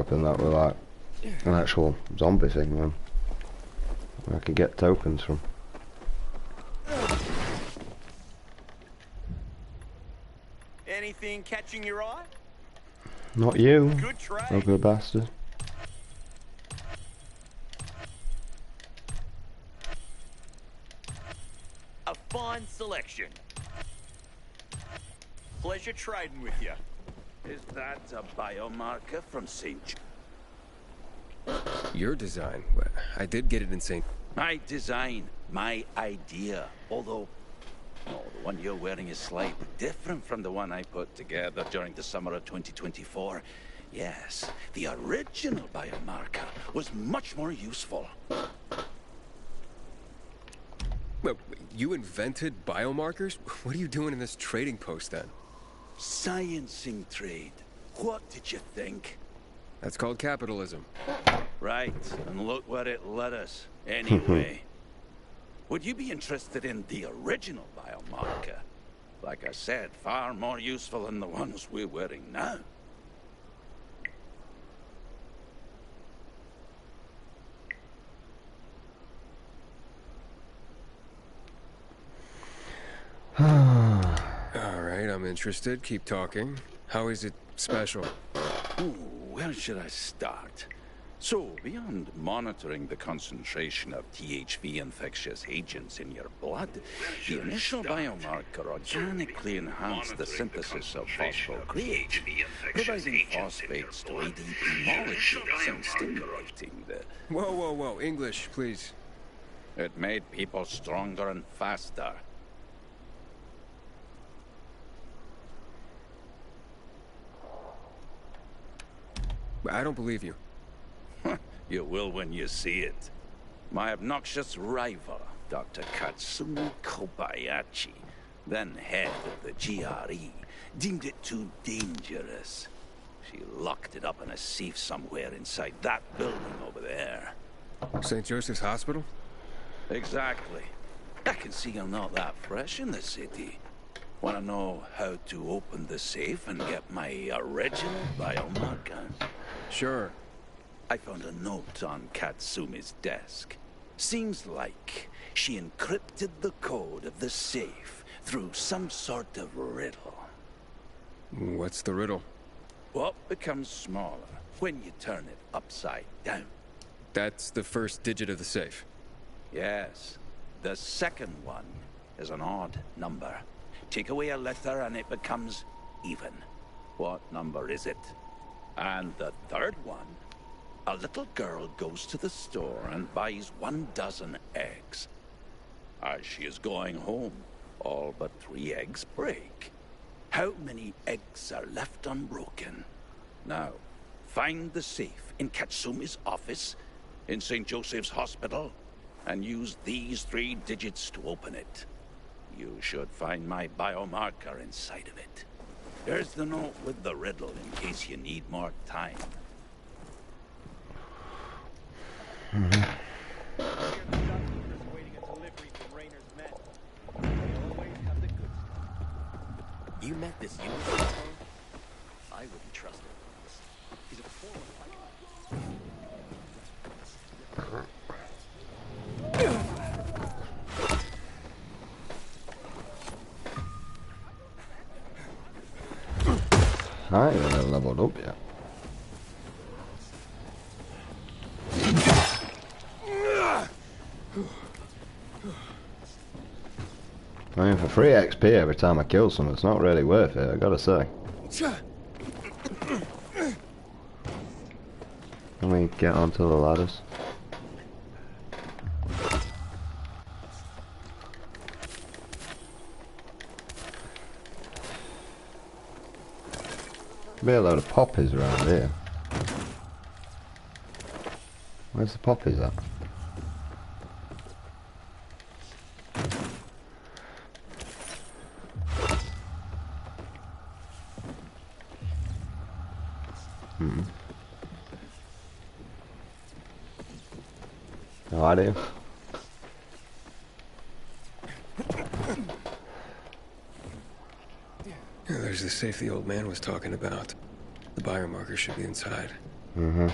hoping that were like an actual zombie thing, man. I could get tokens from. Anything catching your eye? Not you, Good try. ugly bastard. A fine selection. Pleasure trading with you. Is that a biomarker from St. Your design? I did get it in St. My design, my idea. Although, oh, the one you're wearing is slightly different from the one I put together during the summer of 2024. Yes, the original biomarker was much more useful. Well, you invented biomarkers? What are you doing in this trading post then? Sciencing trade. What did you think? That's called capitalism. Right, and look where it led us. Anyway, would you be interested in the original biomarker? Like I said, far more useful than the ones we're wearing now. Alright, I'm interested. Keep talking. How is it special? Ooh, where should I start? So, beyond monitoring the concentration of THV infectious agents in your blood, the initial biomarker organically enhanced the synthesis of phosphocreatine, providing phosphates to ADP molecules and stimulating the... Whoa, English, please. It made people stronger and faster. I don't believe you. You will when you see it. My obnoxious rival, Dr. Katsumi Kobayashi, then head of the GRE, deemed it too dangerous. She locked it up in a safe somewhere inside that building over there. St. Joseph's Hospital? Exactly. I can see you're not that fresh in the city. Want to know how to open the safe and get my original biomarker? Sure. I found a note on Katsumi's desk. Seems like she encrypted the code of the safe through some sort of riddle. What's the riddle? What becomes smaller when you turn it upside down? That's the first digit of the safe. Yes. The second one is an odd number. Take away a letter and it becomes even. What number is it? And the third one, a little girl goes to the store and buys 12 eggs. As she is going home, all but 3 eggs break. How many eggs are left unbroken? Now, find the safe in Katsumi's office, in St. Joseph's Hospital, and use these 3 digits to open it. You should find my biomarker inside of it. There's the note with the riddle in case you need more time. You met this unicorn? I wouldn't trust him. He's a former. I ain't even leveled up yet. I mean, for free XP every time I kill someone, it's not really worth it, I gotta say. Can we get onto the ladders? Be a load of poppies around here. Where's the poppies at? No idea. There's the safe the old man was talking about. The biomarker should be inside. Mm-hmm.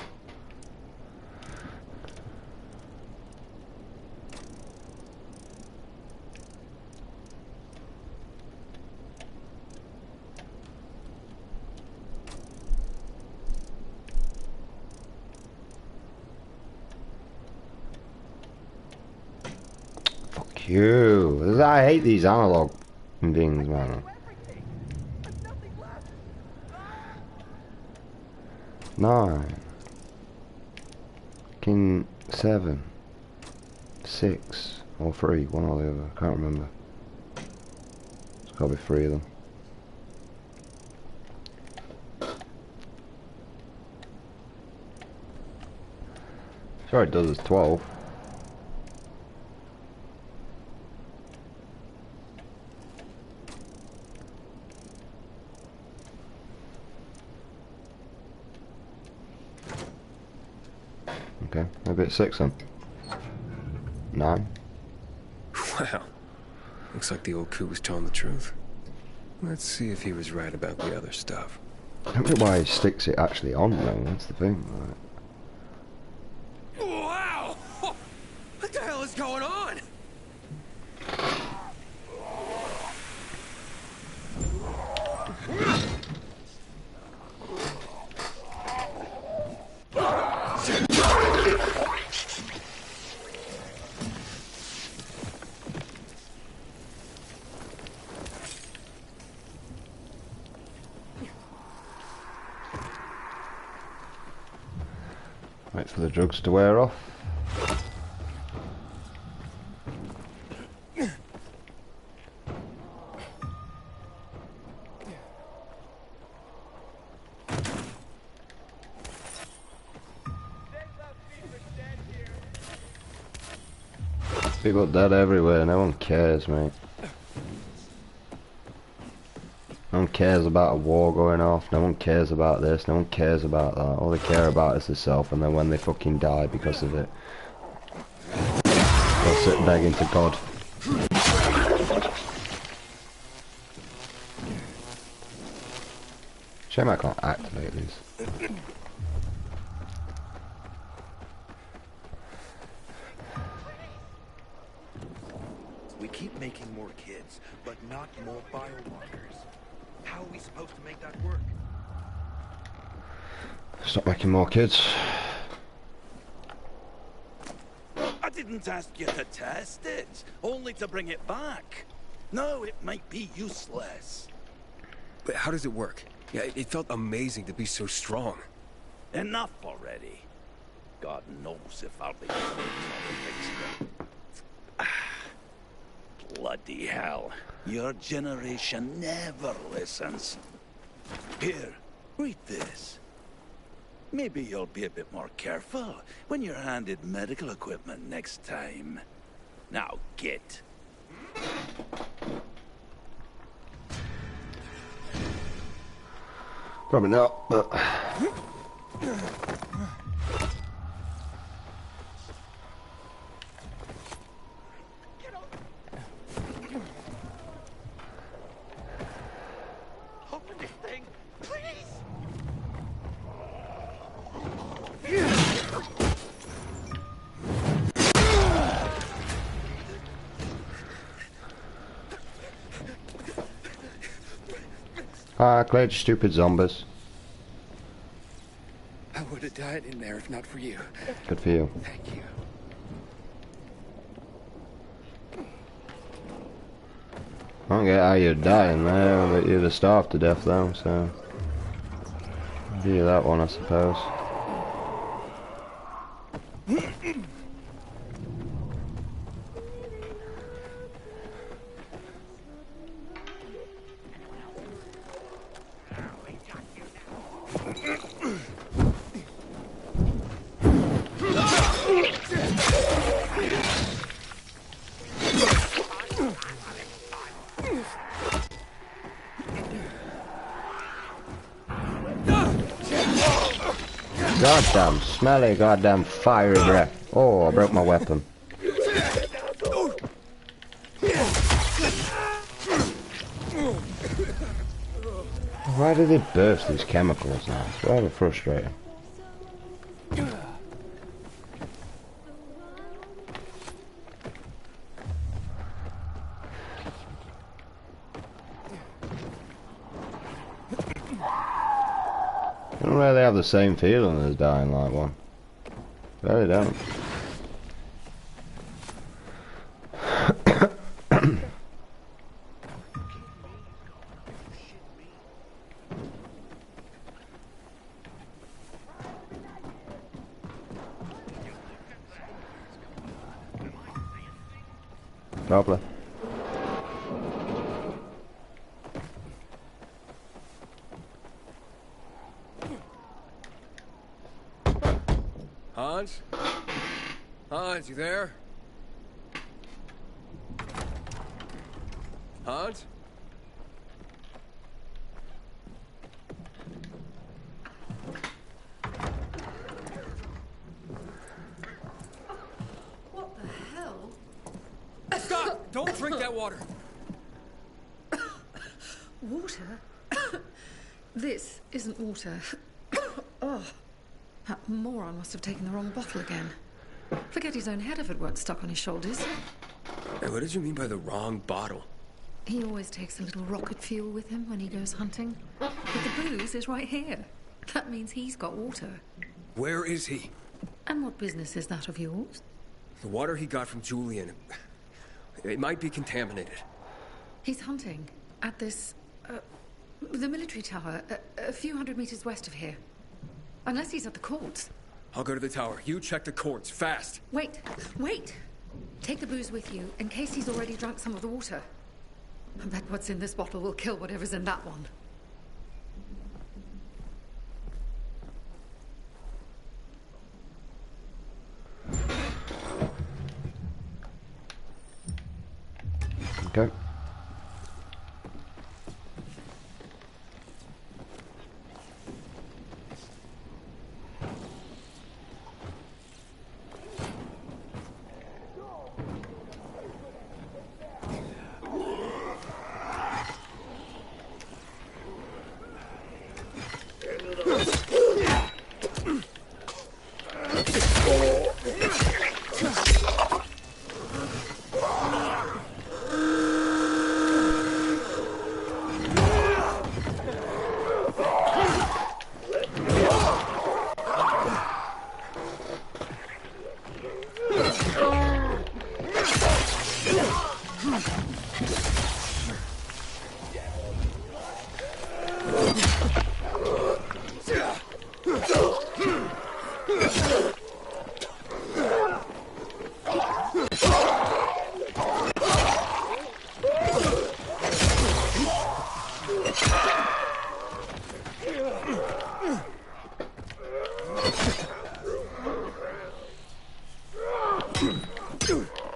Fuck you. I hate these analog things, man. 9. King 7. 6. Or 3. One or the other. I can't remember. It's gotta be 3 of them. Sure it does, it's 12. Okay, maybe it's 6 then. 9. Wow. Looks like the old coot was telling the truth. Let's see if he was right about the other stuff. I don't know why he sticks it actually on though, that's the thing. Right? Wow! What the hell is going on? Wait for the drugs to wear off. People dead everywhere, no one cares, mate. No one cares about a war going off, no one cares about this, no one cares about that. All they care about is themselves, and then when they fucking die because of it, they'll sit begging to God. Shame I can't activate these. We keep making more kids, but not more biomarkers. How are we supposed to make that work? Stop making more kids. I didn't ask you to test it, only to bring it back. No, it might be useless. But how does it work? Yeah, it felt amazing to be so strong. Enough already. God knows if I'll be able to fix it. Bloody hell. Your generation never listens. Here, read this. Maybe you'll be a bit more careful when you're handed medical equipment next time. Now get. Probably not, but... Open this thing, please! Ah, Claire, stupid zombies. I would have died in there if not for you. Good for you. Thank you. I don't get how you're dying there, but you'd have starved to death though, so... I'll give you that one, I suppose. Goddamn smelly, goddamn fiery breath. Oh, I broke my weapon. Why do they burst these chemicals now? It's rather frustrating. I don't really have the same feeling as Dying Light 1. Really don't. Probably. Hans? Hans, you there? Hans? What the hell? Stop! Don't drink that water! Water? This isn't water. Oh, that moron must have taken the wrong bottle again. Forget his own head if it weren't stuck on his shoulders. Hey, what did you mean by the wrong bottle? He always takes a little rocket fuel with him when he goes hunting. But the booze is right here. That means he's got water. Where is he? And what business is that of yours? The water he got from Julian. It might be contaminated. He's hunting at this, the military tower, a few hundred meters west of here. Unless he's at the courts. I'll go to the tower. You check the courts, fast. Wait. Take the booze with you, in case he's already drunk some of the water. I bet what's in this bottle will kill whatever's in that one. Okay.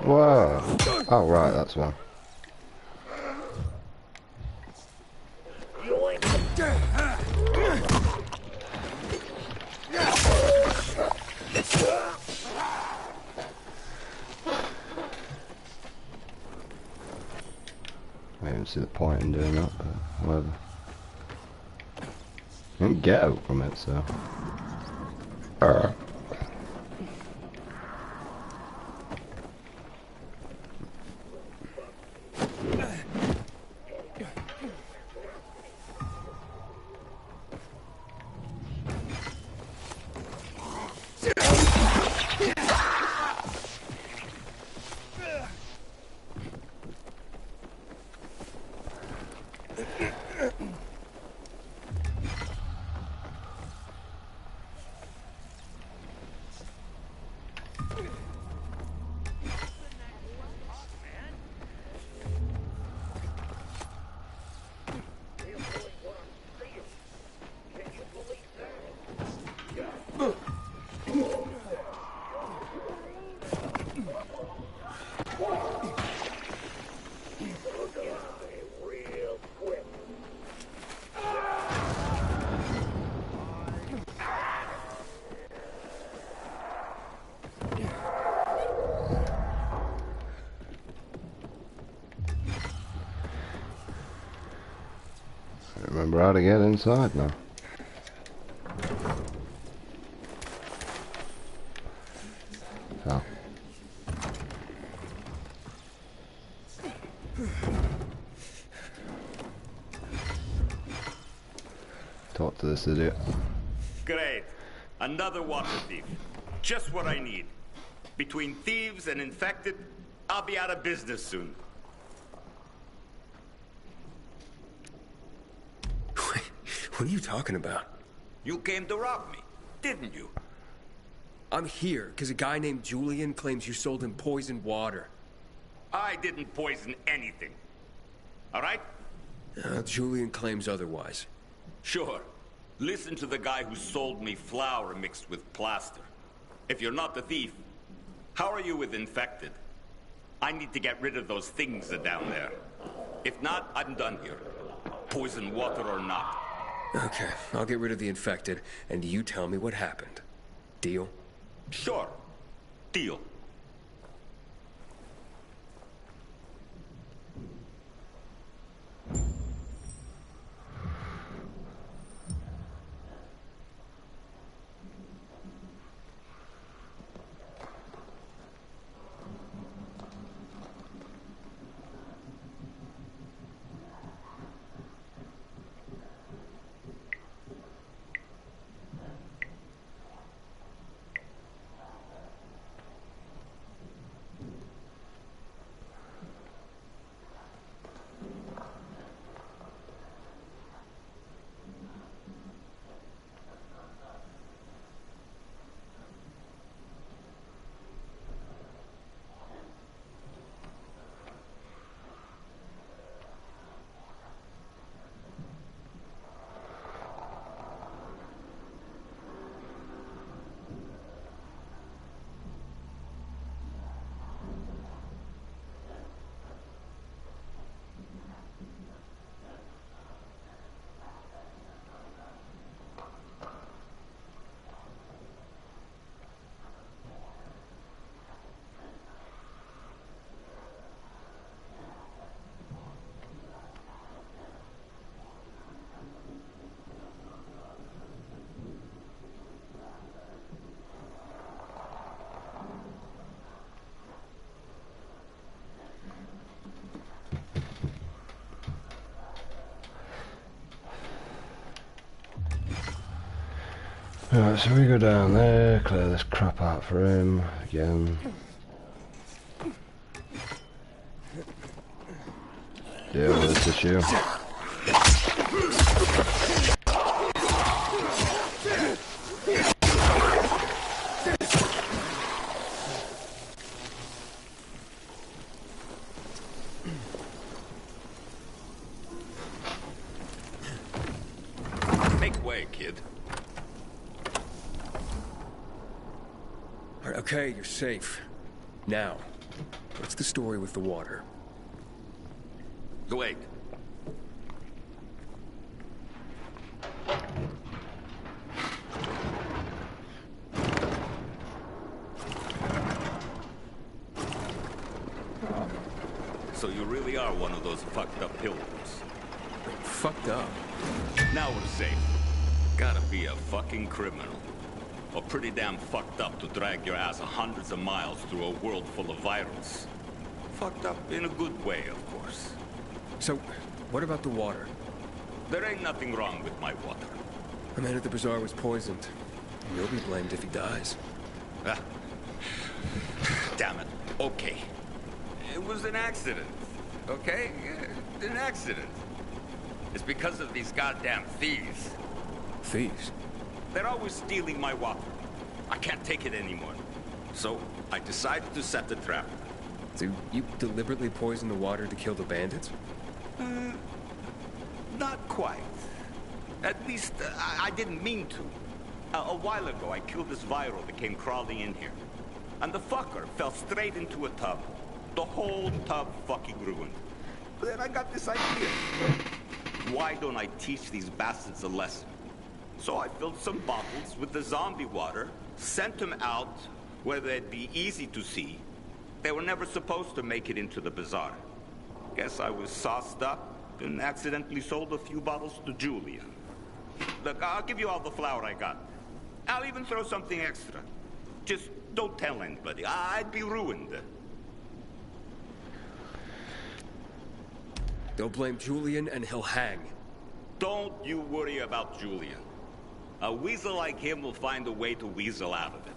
Whoa. Oh, right, that's one. I didn't see the point in doing that, but whatever. You didn't get out from it, so. Remember how to get inside now. Talk to this idiot. Great. Another water thief. Just what I need. Between thieves and infected, I'll be out of business soon. What are you talking about? You came to rob me, didn't you? I'm here because a guy named Julian claims you sold him poisoned water. I didn't poison anything. All right? Julian claims otherwise. Sure. Listen to the guy who sold me flour mixed with plaster. If you're not the thief, how are you with infected? I need to get rid of those things down there. If not, I'm done here. Poison water or not. Okay, I'll get rid of the infected, and you tell me what happened. Deal? Sure. Deal. Alright, so we go down there, clear this crap out for him, again. Deal with this issue. Make way, kid. Okay, you're safe. Now, what's the story with the water? Wait. So you really are one of those fucked up pilgrims. Fucked up? Now we're safe. Gotta be a fucking criminal. Or pretty damn fucked up to drag your ass hundreds of miles through a world full of virals. Fucked up in a good way, of course. So, what about the water? There ain't nothing wrong with my water. The man at the bazaar was poisoned. You'll be blamed if he dies. Ah. Damn it. Okay. It was an accident. Okay? An accident. It's because of these goddamn thieves. Thieves? They're always stealing my water. I can't take it anymore. So, I decided to set the trap. So you deliberately poisoned the water to kill the bandits? Not quite. At least, I didn't mean to. A while ago, I killed this viral that came crawling in here. And the fucker fell straight into a tub. The whole tub fucking ruined. Then I got this idea. Why don't I teach these bastards a lesson? So I filled some bottles with the zombie water, sent them out where they'd be easy to see. They were never supposed to make it into the bazaar. Guess I was sauced up and accidentally sold a few bottles to Julia. Look, I'll give you all the flour I got. I'll even throw something extra. Just don't tell anybody. I'd be ruined. They'll blame Julian and he'll hang. Don't you worry about Julian. A weasel like him will find a way to weasel out of it.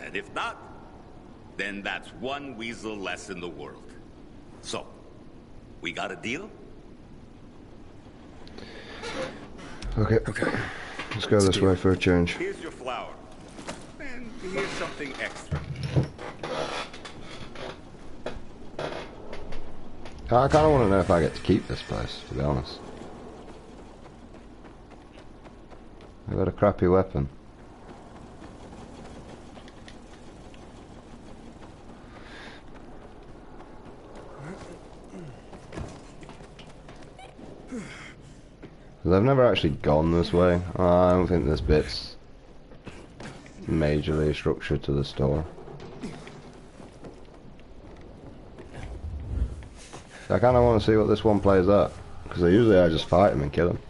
And if not, then that's one weasel less in the world. So, we got a deal? Okay. Let's go this way for a change. Here's your flower. And here's something extra. I kind of want to know if I get to keep this place, to be honest. I've got a crappy weapon. Because I've never actually gone this way. I don't think this bit's majorly structured to the store. I kind of want to see what this one plays at. Because usually I just fight him and kill him.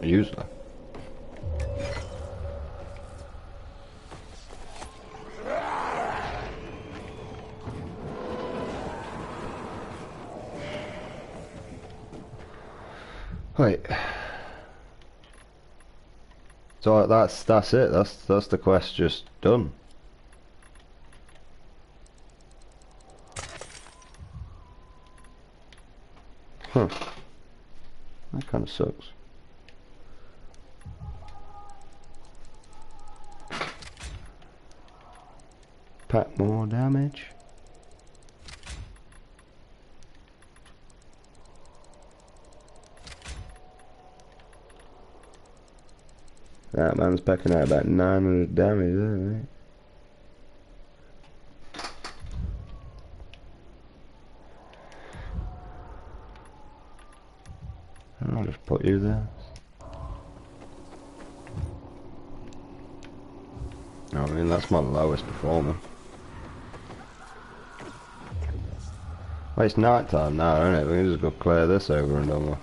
Usually. Wait. So that's it. That's the quest just done. Huh. That kind of sucks. Pack more damage. That man's packing out about 900 damage, isn't it? I'll just put you there. I mean, that's my lowest performer. Well, it's night time now, isn't it? We can just go clear this over and done with.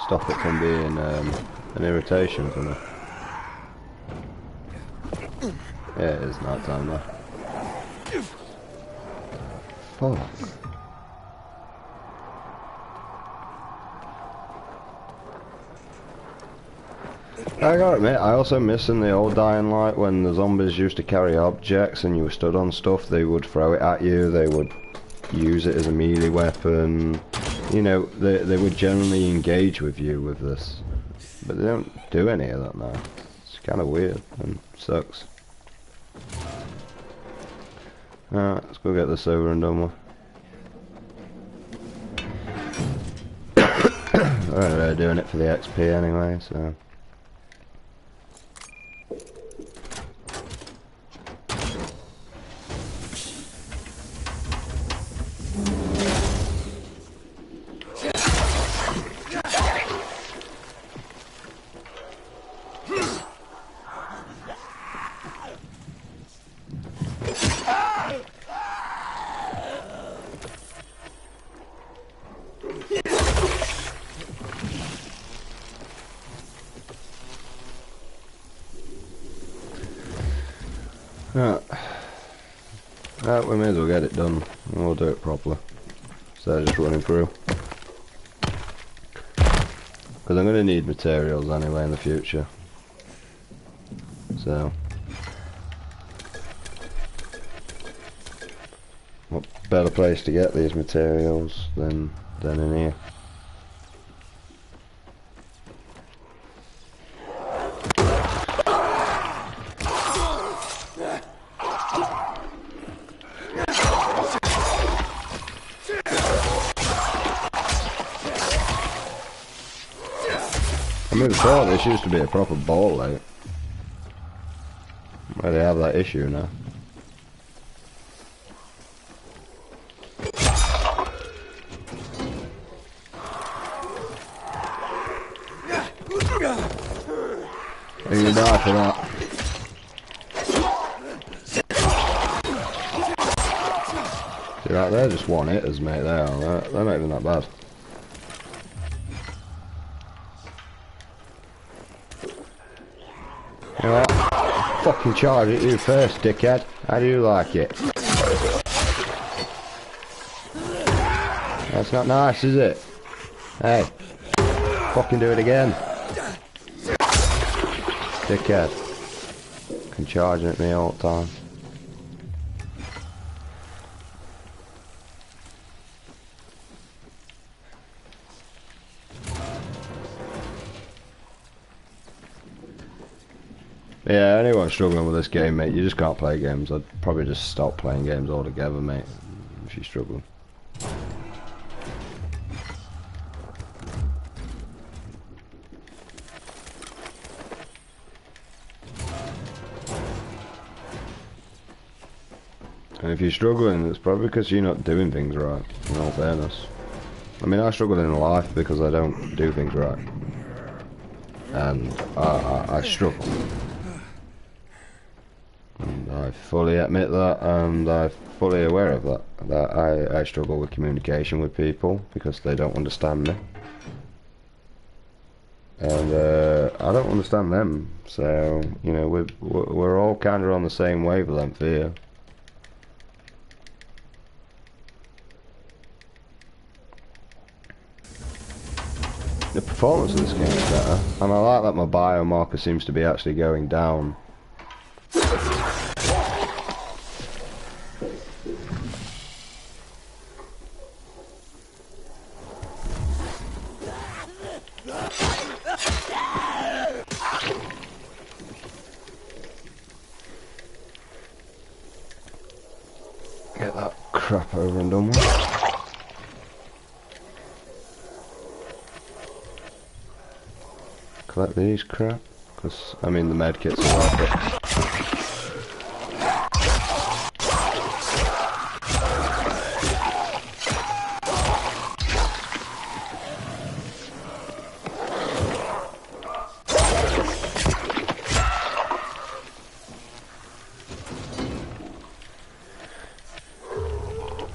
Stop it from being an irritation for me. Yeah, it is night time now. Fuck. I gotta admit, I also miss in the old Dying Light when the zombies used to carry objects and you were stood on stuff, they would throw it at you, they would use it as a melee weapon. You know, they would generally engage with you with this. But they don't do any of that now. It's kind of weird and sucks. Alright, let's go get this over and done with. Alright, they're doing it for the XP anyway, so... Right, we may as well get it done, and we'll do it properly, instead of just running through. Because I'm going to need materials anyway in the future. So, what better place to get these materials than in here? I mean, before this used to be a proper ball out. Where they have that issue now. Are you die for that? See that? They're just one hitters, mate. They are. They're not even that bad. You know what? Fucking charge at you first, dickhead. How do you like it? That's not nice, is it? Hey. Fucking do it again. Dickhead. Fucking charging at me all the time. Yeah, anyone struggling with this game, mate, you just can't play games. I'd probably just stop playing games altogether, mate, if you're struggling. And if you're struggling, it's probably because you're not doing things right, in all fairness. I mean, I struggle in life because I don't do things right. And I struggle. And I fully admit that, and I'm fully aware of that. That I struggle with communication with people because they don't understand me. And I don't understand them, so, you know, we're all kind of on the same wavelength here. The performance of this game is better, and I like that my biomarker seems to be actually going down. Get that crap over and done with. Collect these crap, because I mean the med kits are worth it.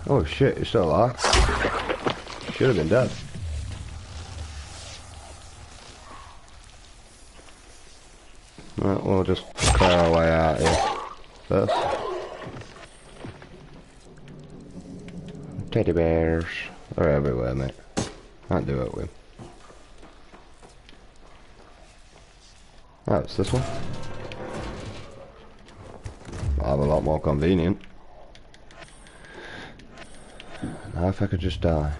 Oh shit, you're still alive. Should have been dead. Right, we'll just clear our way out here first. Teddy bears. They're everywhere, mate. Can't do it with. Oh, it's this one. I'll have a lot more convenient. Now if I could just die.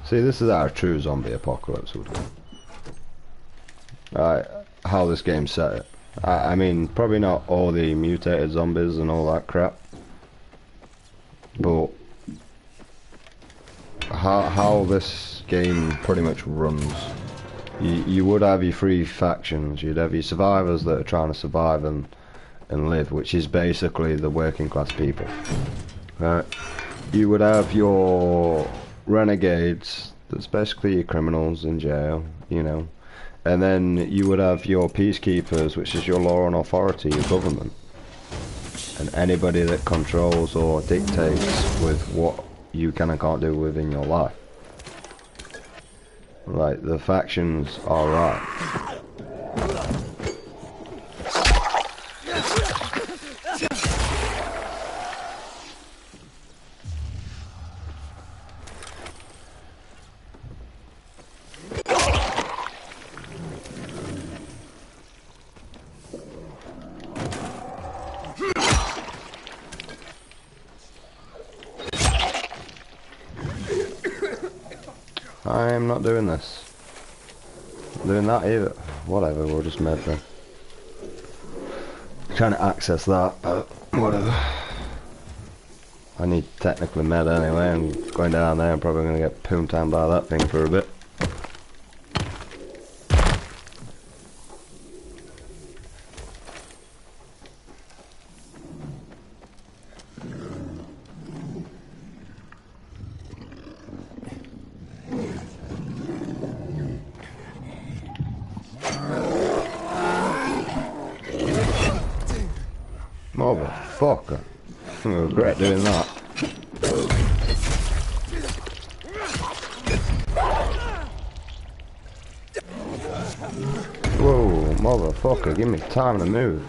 See, this is how a true zombie apocalypse would go. How this game set it. I mean, probably not all the mutated zombies and all that crap. But how this game pretty much runs. You would have your three factions. You'd have your survivors that are trying to survive and live, which is basically the working class people. Right? You would have your renegades, that's basically your criminals in jail, you know, and then you would have your peacekeepers, which is your law and authority, your government, and anybody that controls or dictates with what you can and can't do within your life. Like, the factions are right. I am not doing this. Not doing that either. Whatever, we'll just med then. trying to access that, but whatever. I need technically med anyway, and going down there I'm probably going to get poontang by that thing for a bit. Motherfucker. I regret doing that. Whoa, motherfucker, give me time to move.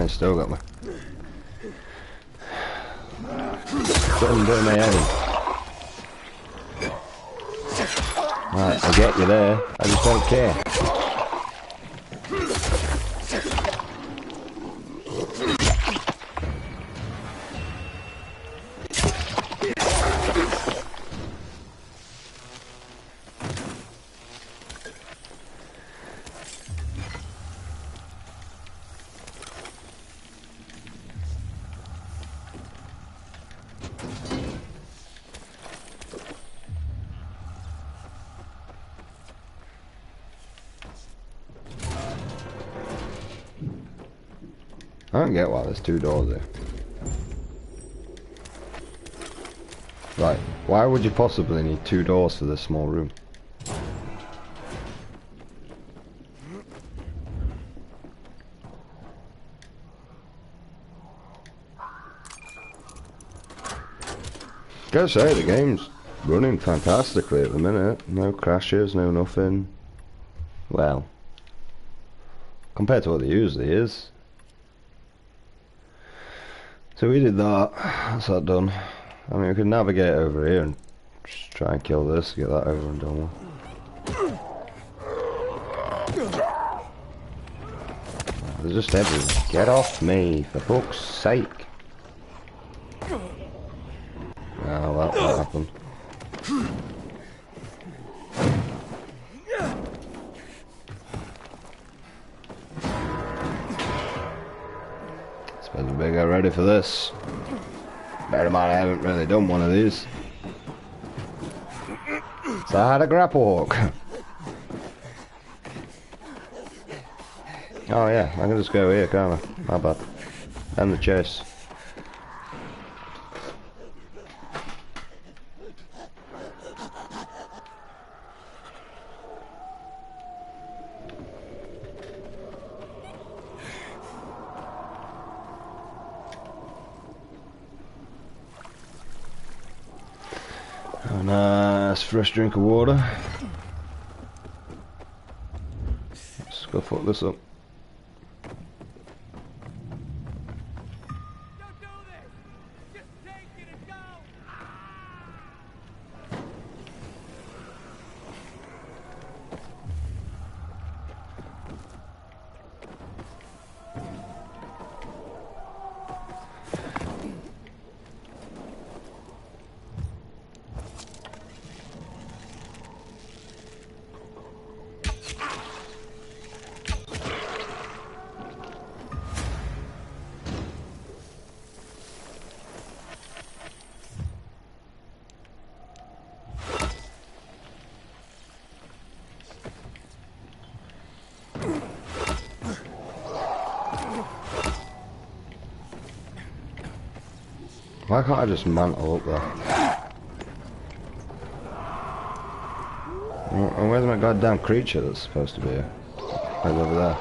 Still got me. Couldn't do my head in. Right, I get you there. I just don't care. I don't get why there's two doors there. Right, why would you possibly need two doors for this small room? Gotta say, the game's running fantastically at the minute. No crashes, no nothing. Well, compared to what it usually is. So we did that. That's that done. I mean, we could navigate over here and just try and kill this, get that over and done with. They're just everywhere. Get off me, for fuck's sake. Oh, that happened. Suppose we better get ready for this. Bear in mind I haven't really done one of these. So I had a grapple hook. Oh yeah, I can just go here, can't I? My bad. End the chase. Oh, nice fresh drink of water. Let's go fuck this up. Why can't I just mantle up there? And where's my goddamn creature that's supposed to be here? Right over there.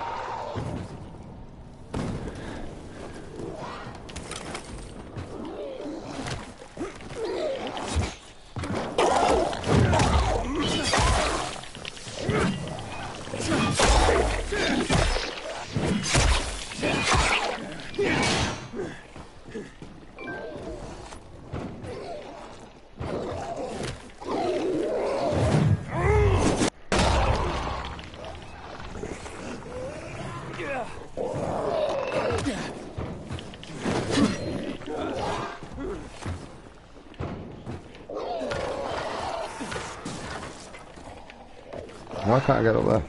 Why can't I get up there?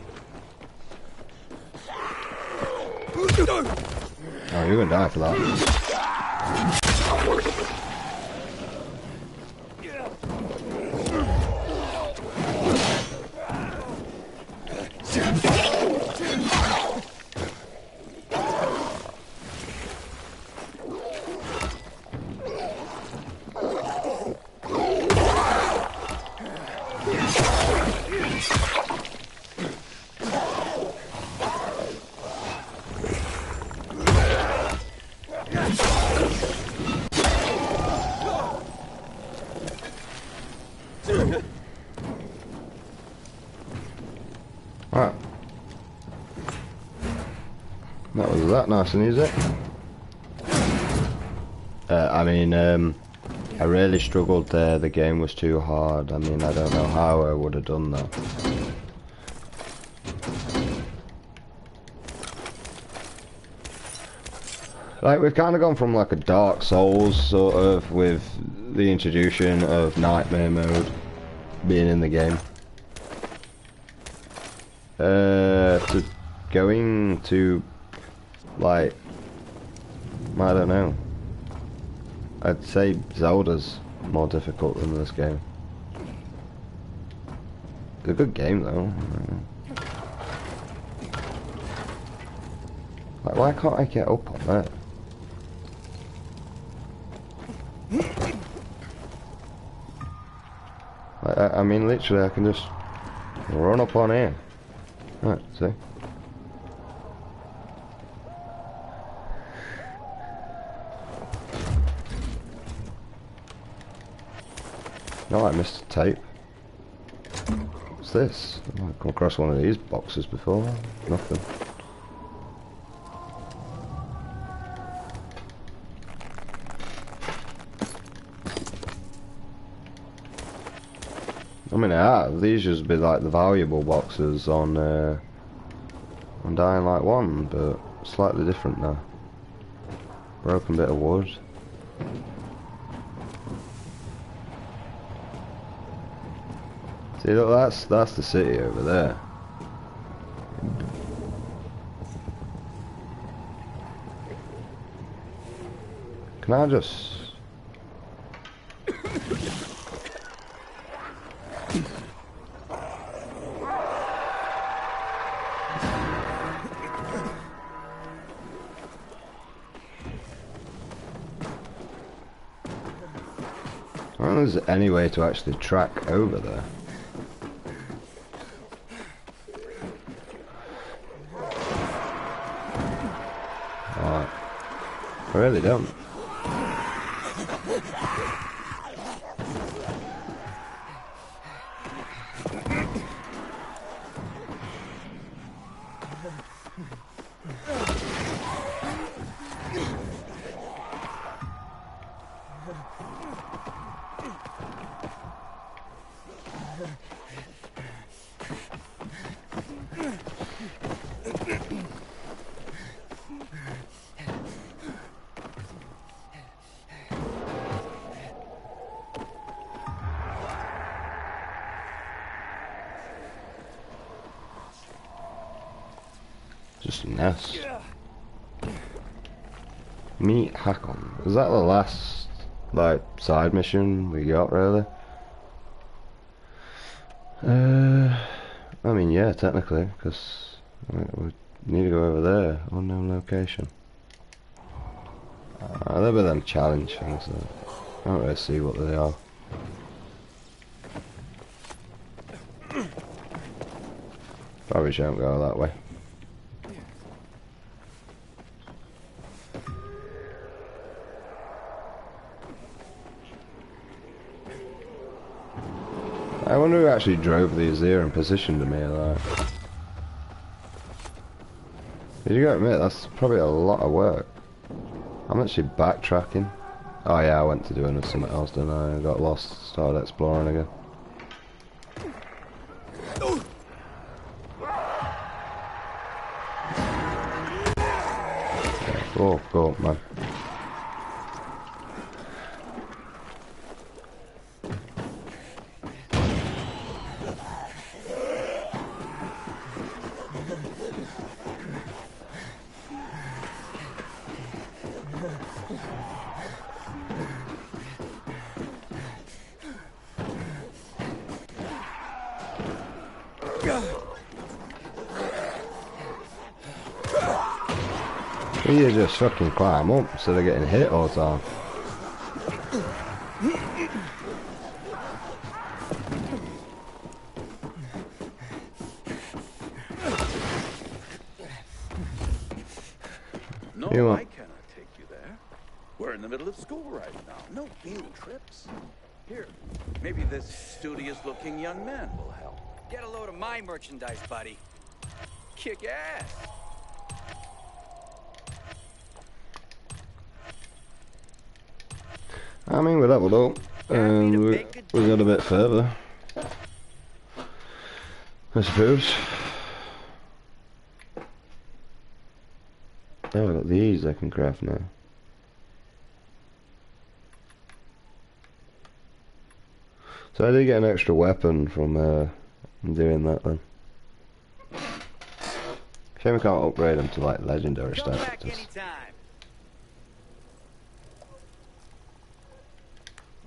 Oh, you're gonna die for that. Right. That was that nice and easy. I mean, I really struggled there. The game was too hard. I mean, I don't know how I would have done that. Like, we've kind of gone from like a Dark Souls sort of with the introduction of Nightmare mode being in the game. To going to, like, I don't know. I'd say Zelda's more difficult than this game. It's a good game though. Like, why can't I get up on that? I mean, literally, I can just run up on here. Right, see? No, I missed a tape. What's this? I've come across one of these boxes before. Nothing. I mean, these should be like the valuable boxes on Dying Light 1, but slightly different now. Broken bit of wood. See, look, that's the city over there. Can I just... I don't know if there's any way to actually track over there. Alright. I really don't. Just a nest. Meet Hakon. Is that the last, like, side mission we got, really? I mean, yeah, technically, because we need to go over there. Unknown location. A little bit of them challenge things. I don't really see what they are. Probably shouldn't go that way. I wonder who actually drove these here and positioned them here, like. Did you gotta admit, that's probably a lot of work. I'm actually backtracking. Oh yeah, I went to doing something else, didn't I? I got lost, started exploring again. Oh, go up, man. You just fucking climb up instead of getting hit all the time. No, I cannot take you there. We're in the middle of school right now. No field trips. Here, maybe this studious-looking young man will help. Get a load of my merchandise, buddy. Kick ass. I mean, we leveled up, and we got a bit further, I suppose. Oh, I got these I can craft now. So I did get an extra weapon from doing that then. Shame I can't upgrade them to like legendary status.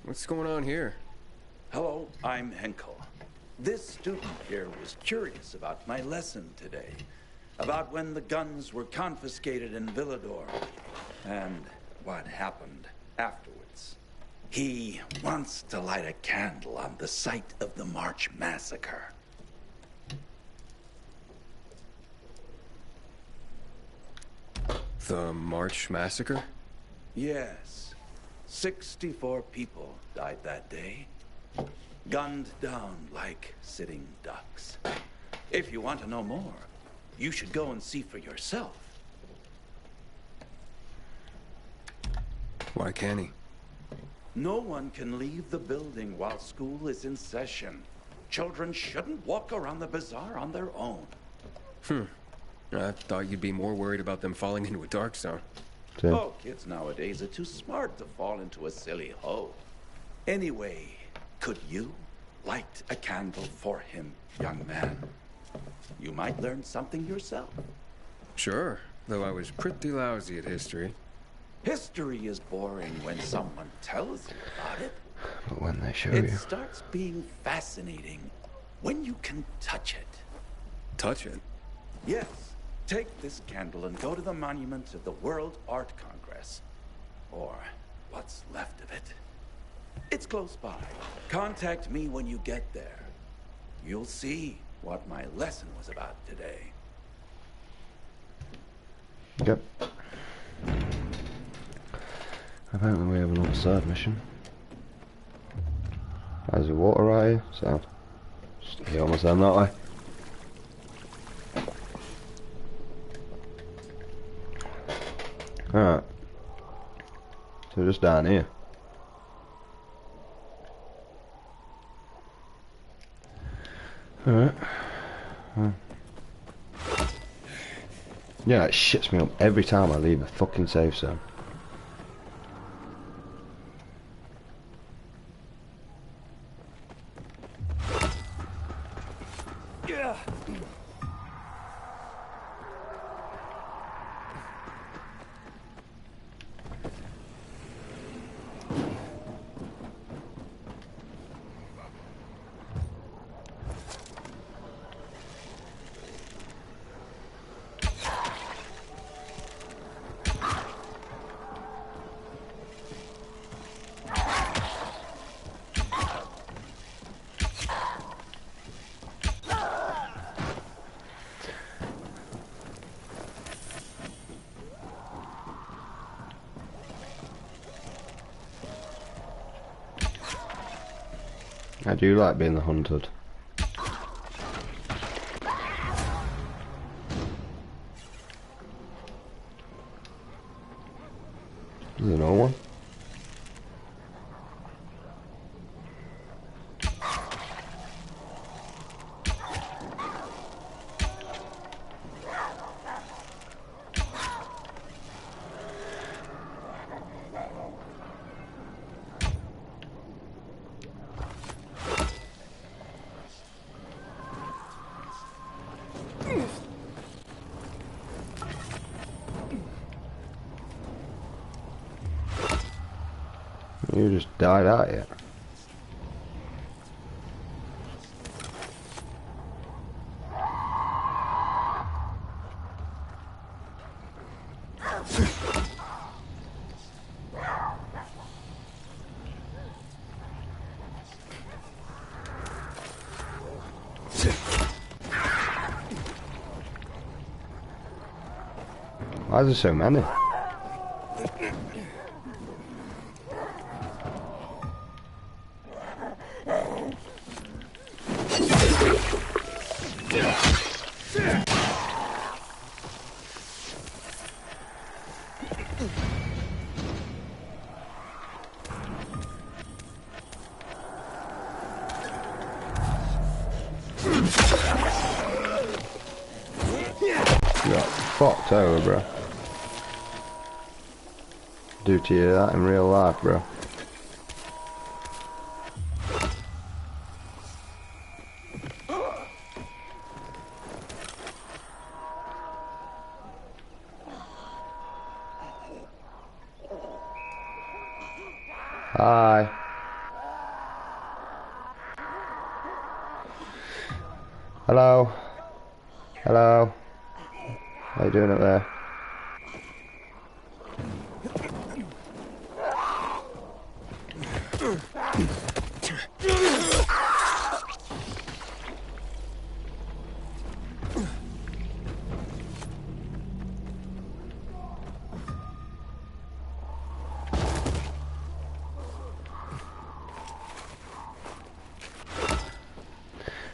What's going on here? Hello, I'm Henkel. This student here was curious about my lesson today. About when the guns were confiscated in Villador. And what happened afterwards. He wants to light a candle on the site of the March Massacre. The March Massacre? Yes. 64 people died that day. Gunned down like sitting ducks. If you want to know more, you should go and see for yourself. Why can't he? No one can leave the building while school is in session. Children shouldn't walk around the bazaar on their own. I thought you'd be more worried about them falling into a dark zone. Oh, kids nowadays are too smart to fall into a silly hole. Anyway, could you light a candle for him, young man? You might learn something yourself. Sure, though I was pretty lousy at history. History is boring when someone tells you about it. But when they show It you. starts being fascinating when you can touch it. Touch it? Yes. Take this candle and go to the monument of the World Art Congress. Or what's left of it. It's close by. Contact me when you get there. You'll see what my lesson was about today. Yep. Apparently we have another side mission. There's a water right here, so stay almost down that way. Alright. So just down here. Alright. Yeah, it shits me up every time I leave a fucking safe zone. I do like being the hunted. Is there no one? You just died out yet. Why are there so many? Fucked over, bro. Do to you that in real life, bro. Hi. Hello. Hello. How you doing up there?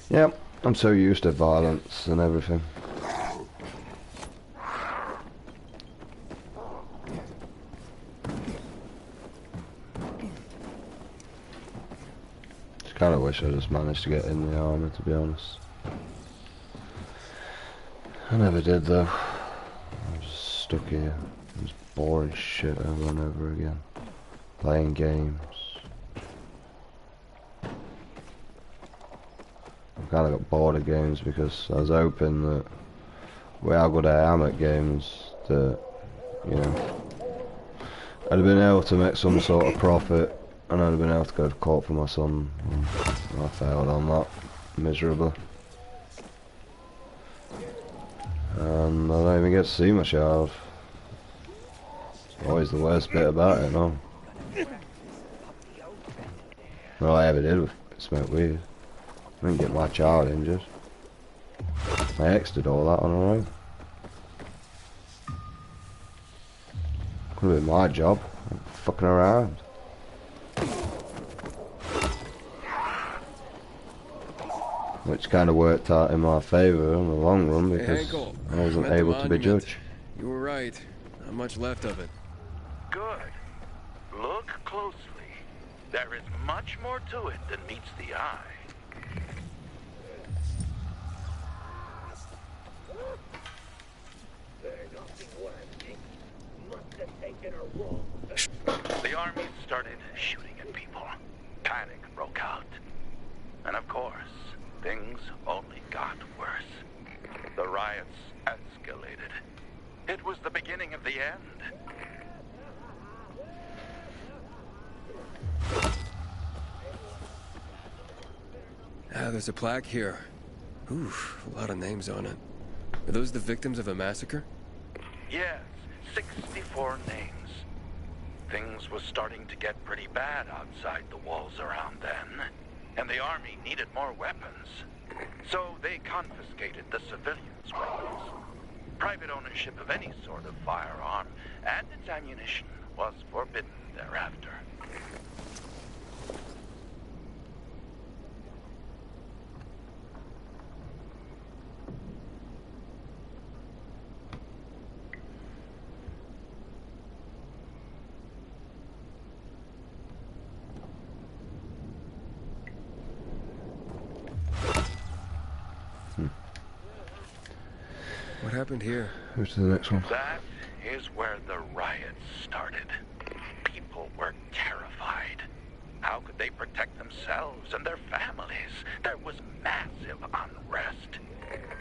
Yep, I'm so used to violence and everything. Kind of wish I just managed to get in the army, to be honest. I never did though. I'm just stuck here. Just boring shit over and over again. Playing games. I kind of got bored of games because I was hoping that with how good I am at games that, you know, I'd have been able to make some sort of profit. And I'd have been able to go to court for my son. I failed on that miserably. And I don't even get to see my child. It's always the worst bit about it, no? All I ever did was smoke weed. I didn't get my child injured. My ex did all that on her own. Could have been my job. I'm fucking around. Which kind of worked out in my favour in the long run because I wasn't able to be judged. You were right. Not much left of it. Good. Look closely. There is much more to it than meets the eye. The army started shooting at people. Panic broke out. And of course, things only got worse. The riots escalated. It was the beginning of the end. Ah, there's a plaque here. Oof, a lot of names on it. Are those the victims of a massacre? Yes, 64 names. Things was starting to get pretty bad outside the walls around then, and the army needed more weapons. So they confiscated the civilians' weapons. Private ownership of any sort of firearm and its ammunition was forbidden thereafter. What happened here? Who's to the next one? That is where the riots started. People were terrified. How could they protect themselves and their families? There was massive unrest.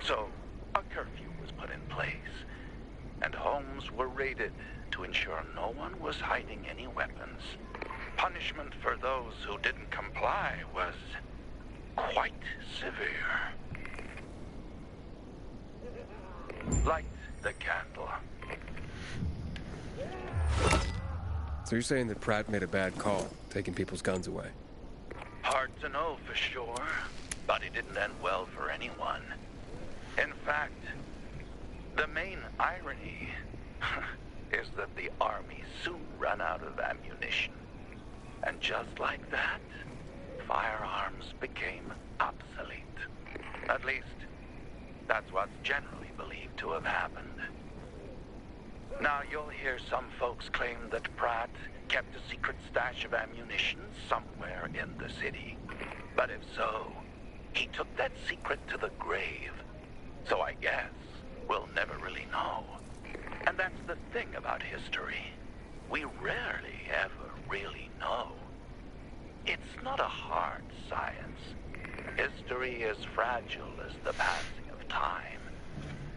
So, a curfew was put in place, and homes were raided to ensure no one was hiding any weapons. Punishment for those who didn't comply was quite severe. Light the candle. So you're saying that Pratt made a bad call, taking people's guns away? Hard to know for sure, but it didn't end well for anyone. In fact, the main irony is that the army soon ran out of ammunition. And just like that, firearms became obsolete. At least, that's what's generally believed to have happened. Now, you'll hear some folks claim that Pratt kept a secret stash of ammunition somewhere in the city. But if so, he took that secret to the grave. So I guess we'll never really know. And that's the thing about history. We rarely ever really know. It's not a hard science. History is fragile as the passing of time.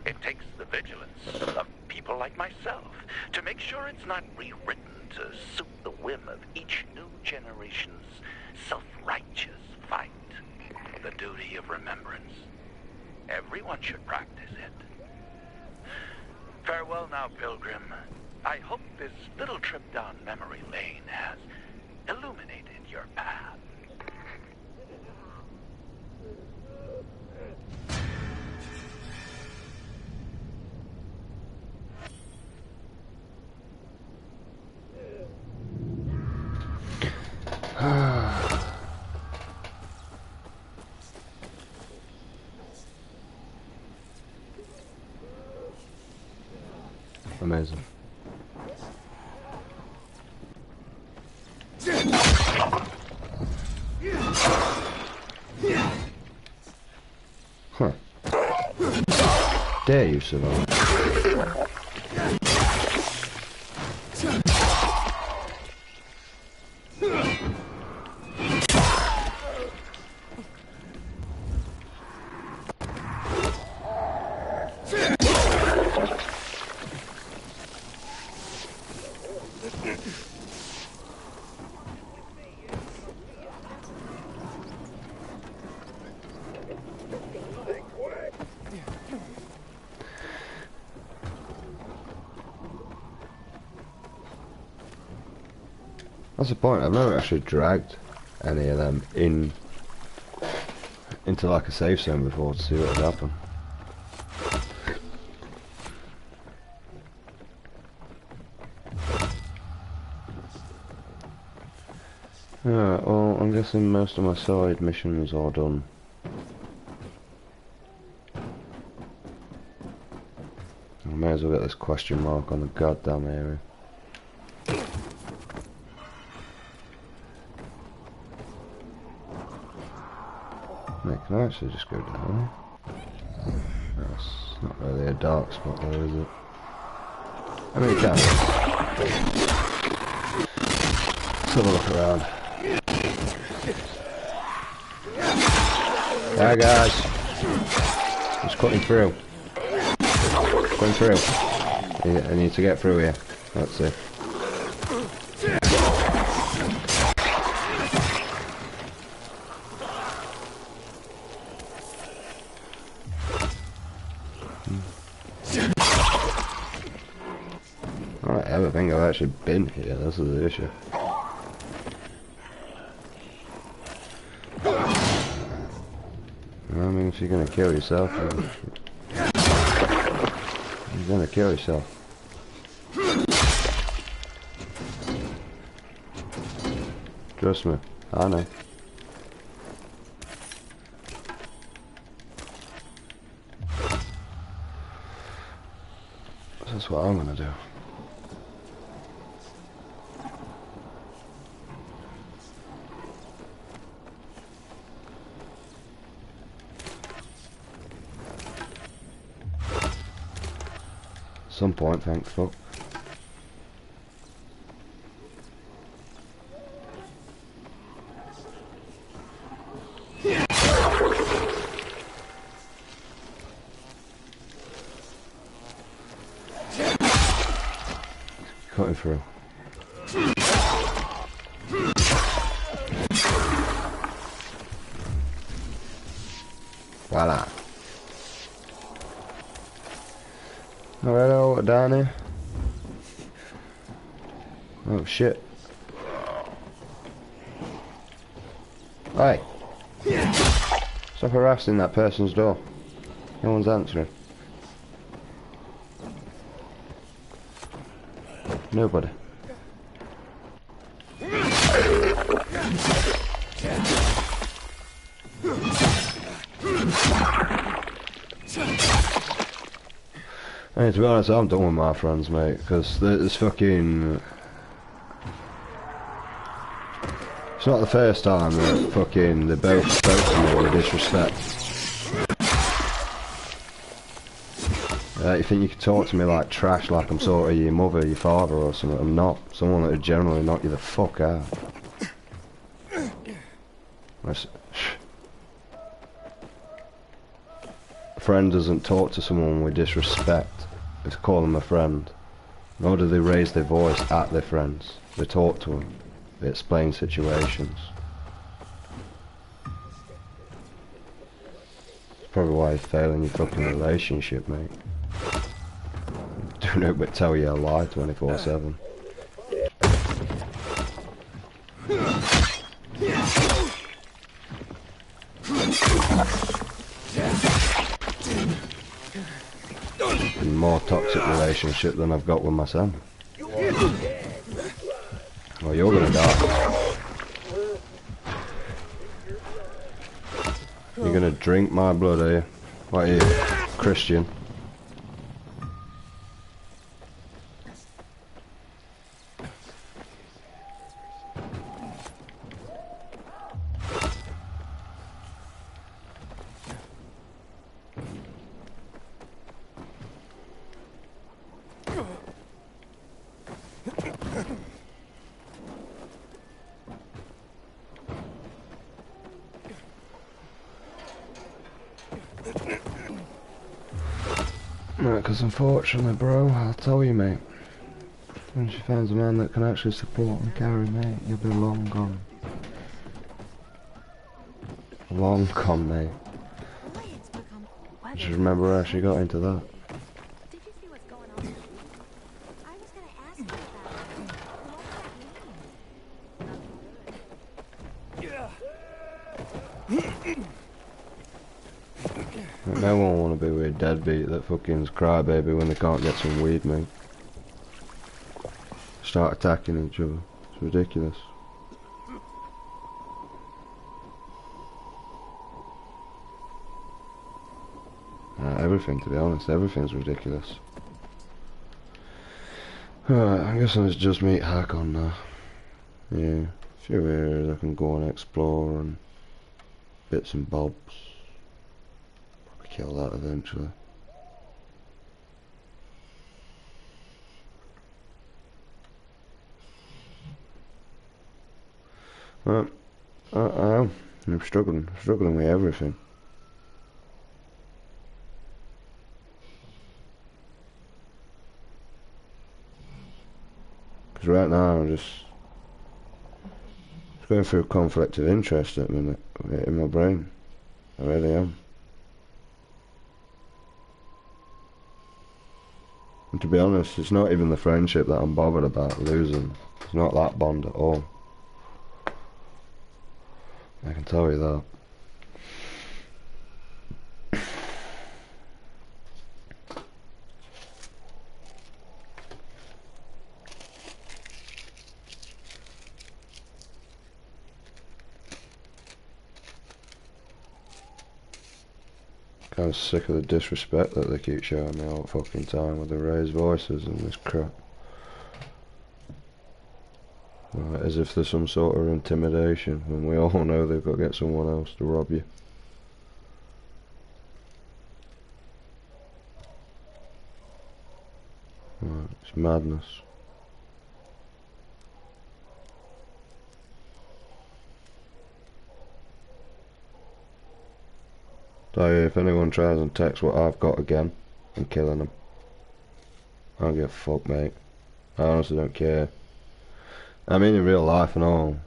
It takes the vigilance of people like myself to make sure it's not rewritten to suit the whim of each new generation's self-righteous fight. The duty of remembrance. Everyone should practice it. Farewell now, Pilgrim. I hope this little trip down memory lane has illuminated your path. Amazing. Huh. Dare you survive? That's the point. I've never actually dragged any of them into like a safe zone before to see what would happen. Alright, well, I'm guessing most of my side missions are done. I may as well get this question mark on the goddamn area. Can I actually just go down there? That's not really a dark spot though, is it? I mean, you can. Let's have a look around. Hi guys. Just cutting through. Going through. I need to get through here. That's it. I don't think I've actually been here, this is the issue. I mean, if you're gonna kill yourself, you're gonna kill yourself. Trust me, I know. That's what I'm gonna do. Some point, thanks fuck. Cutting through. Voila. Hello, down here. Oh shit. Hey. Stop harassing that person's door. No one's answering. Nobody. Hey, to be honest, I'm done with my friends, mate, because there's fucking... It's not the first time that fucking they both spoke to me with disrespect. You think you can talk to me like trash, like I'm sort of your mother, your father or something? I'm not. Someone that would generally knock you the fuck out. A friend doesn't talk to someone with disrespect. They call them a friend. Nor do they raise their voice at their friends. They talk to them. They explain situations. It's probably why you're failing your fucking relationship, mate. Do no but tell you a lie 24/7. More toxic relationship than I've got with my son. Well, you're gonna die. You're gonna drink my blood, are you? What are you, Christian? Because unfortunately, bro, I'll tell you, mate, when she finds a man that can actually support and carry, mate, you'll be long gone. Long gone, mate. Just remember how she got into that. No one will want to be with a deadbeat that fucking's crybaby when they can't get some weed, mate. Start attacking each other. It's ridiculous. Everything, to be honest, everything's ridiculous. Alright, I guess it's just me hack on now. Yeah, a few areas I can go and explore and bits and bobs. Kill that eventually. Well, I am. I'm struggling with everything. Because right now I'm just going through a conflict of interest at the minute in my brain. I really am. And to be honest, it's not even the friendship that I'm bothered about losing. It's not that bond at all. I can tell you that. I'm sick of the disrespect that they keep showing me all the fucking time with the raised voices and this crap. Right, as if there's some sort of intimidation when we all know they've got to get someone else to rob you. Right, it's madness. So if anyone tries and takes what I've got again, I'm killing them. I don't give a fuck, mate. I honestly don't care. I mean, in real life and all.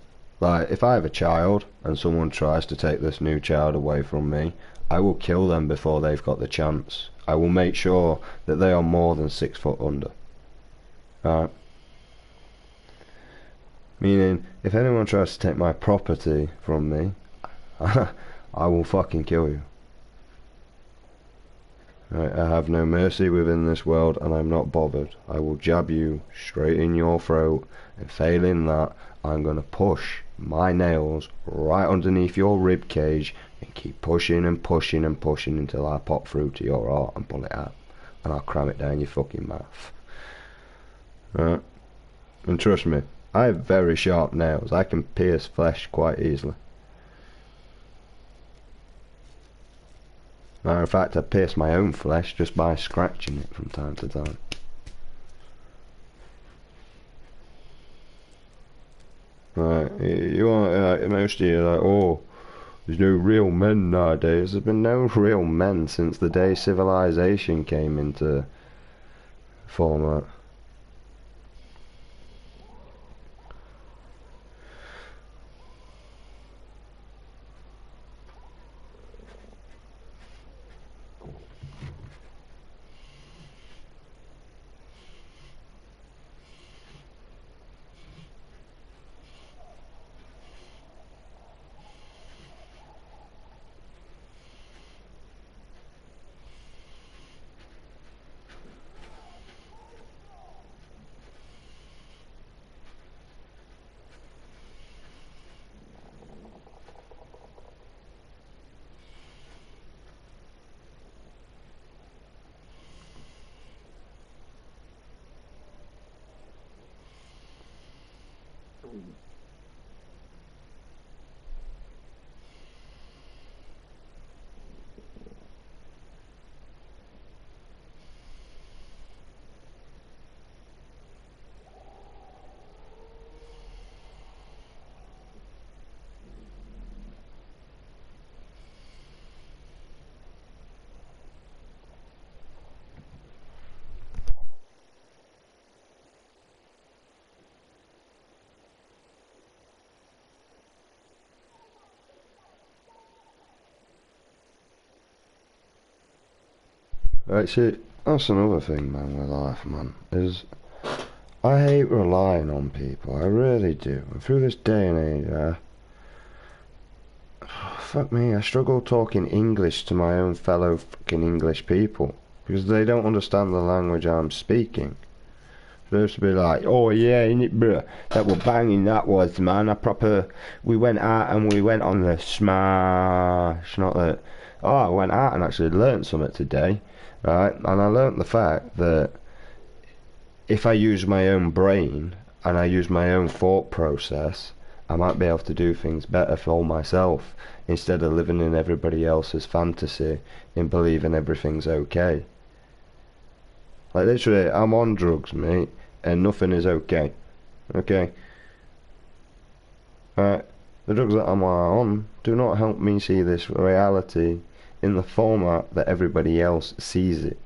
Like, if I have a child and someone tries to take this new child away from me, I will kill them before they've got the chance. I will make sure that they are more than 6 foot under. Alright? Meaning, if anyone tries to take my property from me, I will fucking kill you. Right, I have no mercy within this world, and I'm not bothered. I will jab you straight in your throat, and failing that, I'm going to push my nails right underneath your rib cage and keep pushing and pushing and pushing until I pop through to your heart and pull it out, and I'll cram it down your fucking mouth. Right? And trust me, I have very sharp nails. I can pierce flesh quite easily. Matter of fact, I pierce my own flesh just by scratching it from time to time. Right, you want most of you are like, oh, there's no real men nowadays. There's been no real men since the day civilization came into format. Right, see, that's another thing, man, with life, man, is I hate relying on people, I really do. And through this day and age, fuck me, I struggle talking English to my own fellow fucking English people, because they don't understand the language I'm speaking. They used to be like, oh yeah, innit bruh, that was banging, that was, man, we went out and we went on the smash, not that, oh, I went out and actually learnt something today. Right, and I learnt the fact that if I use my own brain and I use my own thought process, I might be able to do things better for myself instead of living in everybody else's fantasy and believing everything's okay. Like literally, I'm on drugs, mate, and nothing is okay. Okay? Right, the drugs that I'm on do not help me see this reality in the format that everybody else sees it.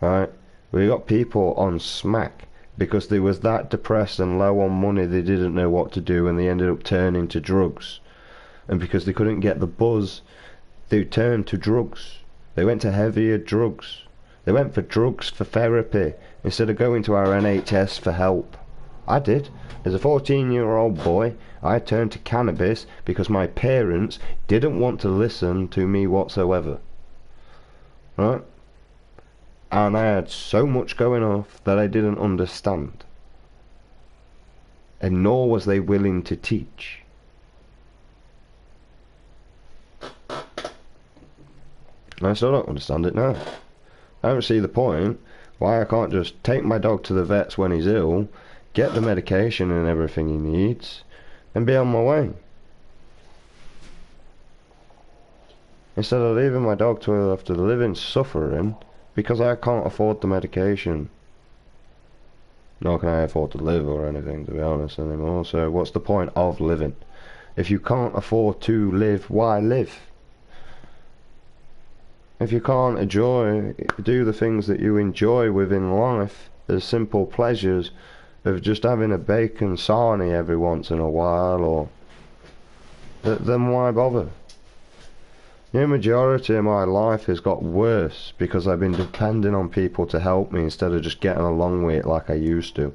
Right? We got people on smack because they was that depressed and low on money they didn't know what to do, and they ended up turning to drugs. And because they couldn't get the buzz, they turned to drugs. They went to heavier drugs. They went for drugs for therapy instead of going to our NHS for help. I did. As a 14-year-old boy, I turned to cannabis because my parents didn't want to listen to me whatsoever. Right? And I had so much going off that I didn't understand. And nor was they willing to teach. I still don't understand it now. I don't see the point why I can't just take my dog to the vets when he's ill, get the medication and everything he needs, and be on my way. Instead of leaving my dog to have to live in suffering because I can't afford the medication. Nor can I afford to live or anything, to be honest, anymore. So what's the point of living? If you can't afford to live, why live? If you can't do the things that you enjoy within life, as simple pleasures of just having a bacon sarnie every once in a while, or then why bother? The majority of my life has got worse because I've been depending on people to help me instead of just getting along with it like I used to.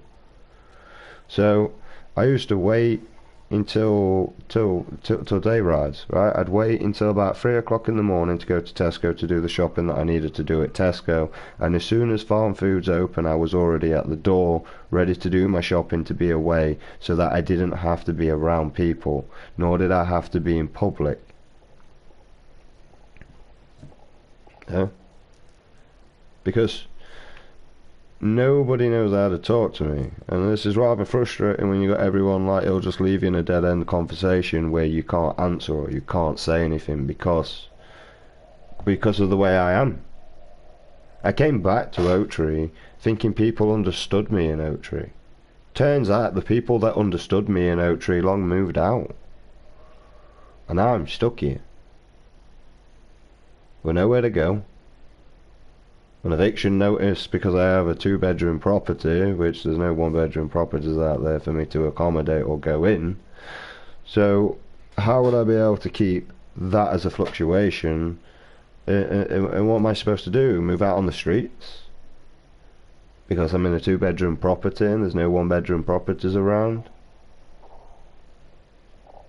So I used to wait until day rise, right? I'd wait until about 3 o'clock in the morning to go to Tesco to do the shopping that I needed to do at Tesco, and as soon as Farm Foods open, I was already at the door, ready to do my shopping to be away, so that I didn't have to be around people, nor did I have to be in public. Yeah? Because nobody knows how to talk to me, and this is rather frustrating when you got everyone like it'll just leave you in a dead-end conversation where you can't answer or you can't say anything because of the way I am. I came back to Oak Tree thinking people understood me in Oak Tree. Turns out the people that understood me in Oak Tree long moved out, and now I'm stuck here with nowhere to go. An eviction notice because I have a 2-bedroom property, which there's no 1-bedroom properties out there for me to accommodate or go in. So how would I be able to keep that as a fluctuation? And what am I supposed to do? Move out on the streets? Because I'm in a 2-bedroom property and there's no 1-bedroom properties around?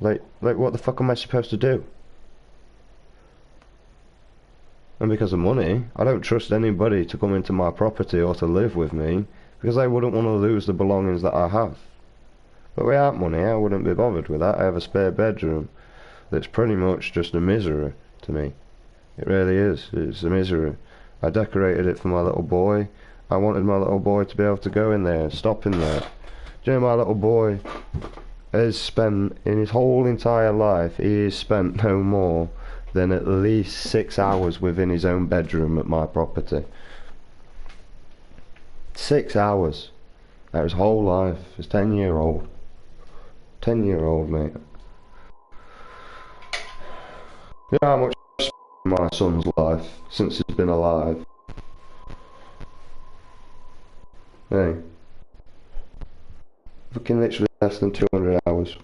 Like what the fuck am I supposed to do? And because of money, I don't trust anybody to come into my property or to live with me, because I wouldn't want to lose the belongings that I have. But without money, I wouldn't be bothered with that. I have a spare bedroom that's pretty much just a misery to me. It really is. It's a misery. I decorated it for my little boy. I wanted my little boy to be able to go in there and stop in there. Do you know, my little boy has spent, in his whole entire life, he has spent no more than at least 6 hours within his own bedroom at my property. 6 hours. That his whole life. His 10-year-old. 10-year-old, mate. You know how much I've spent in my son's life since he's been alive? Hey. Fucking literally less than 200 hours.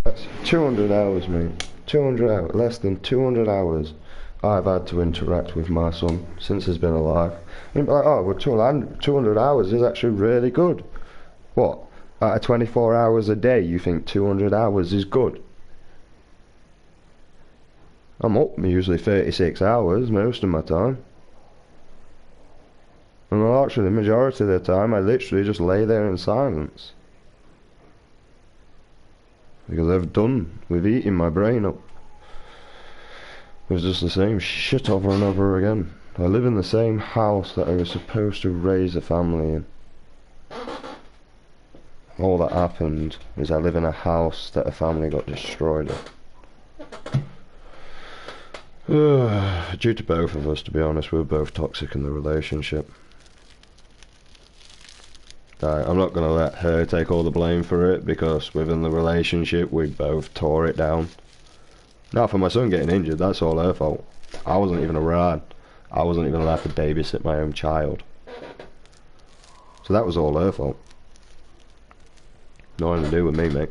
That's 200 hours, mate. 200 hours. Less than 200 hours I've had to interact with my son since he's been alive. And you'd be like, oh, well, 200 hours is actually really good. What? Out of 24 hours a day, you think 200 hours is good? I'm up usually 36 hours most of my time. And actually, the majority of the time, I literally just lay there in silence. Because I've done with eating my brain up. It was just the same shit over and over again. I live in the same house that I was supposed to raise a family in. All that happened is I live in a house that a family got destroyed in. Due to both of us, to be honest, we were both toxic in the relationship. I'm not going to let her take all the blame for it, because within the relationship we both tore it down. Now for my son getting injured, that's all her fault. I wasn't even around. I wasn't even allowed to babysit my own child. So that was all her fault. Nothing to do with me, mate.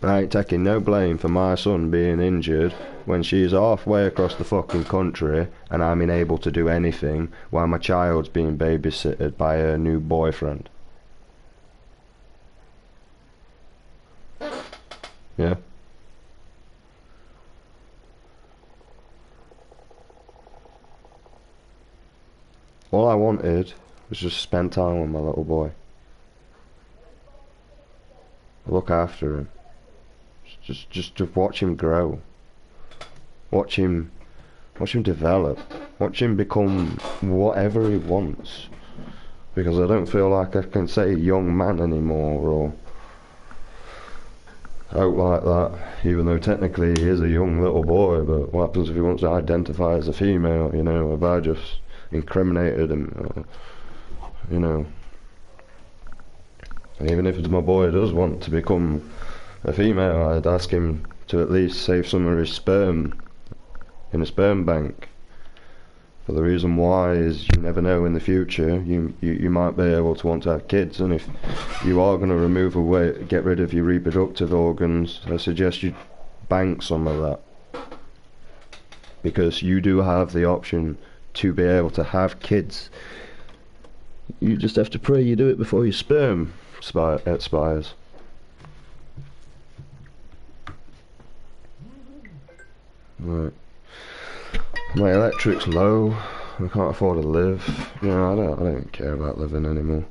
I ain't taking no blame for my son being injured when she's halfway across the fucking country and I'm unable to do anything while my child's being babysitted by her new boyfriend. Yeah? All I wanted was just spend time with my little boy. Look after him. Just to watch him grow. Watch him develop. Watch him become whatever he wants. Because I don't feel like I can say young man anymore or out like that, even though technically he is a young little boy. But what happens if he wants to identify as a female, you know? Have I just incriminated him, you know? And even if my boy does want to become a female, I'd ask him to at least save some of his sperm in a sperm bank But the reason why is you never know in the future. You might be able to want to have kids, and if you are going to remove away, get rid of your reproductive organs, I suggest you bank some of that, because you do have the option to be able to have kids. You just have to pray you do it before your sperm expires. Right. My electric's low. I can't afford to live. You know, I don't care about living anymore.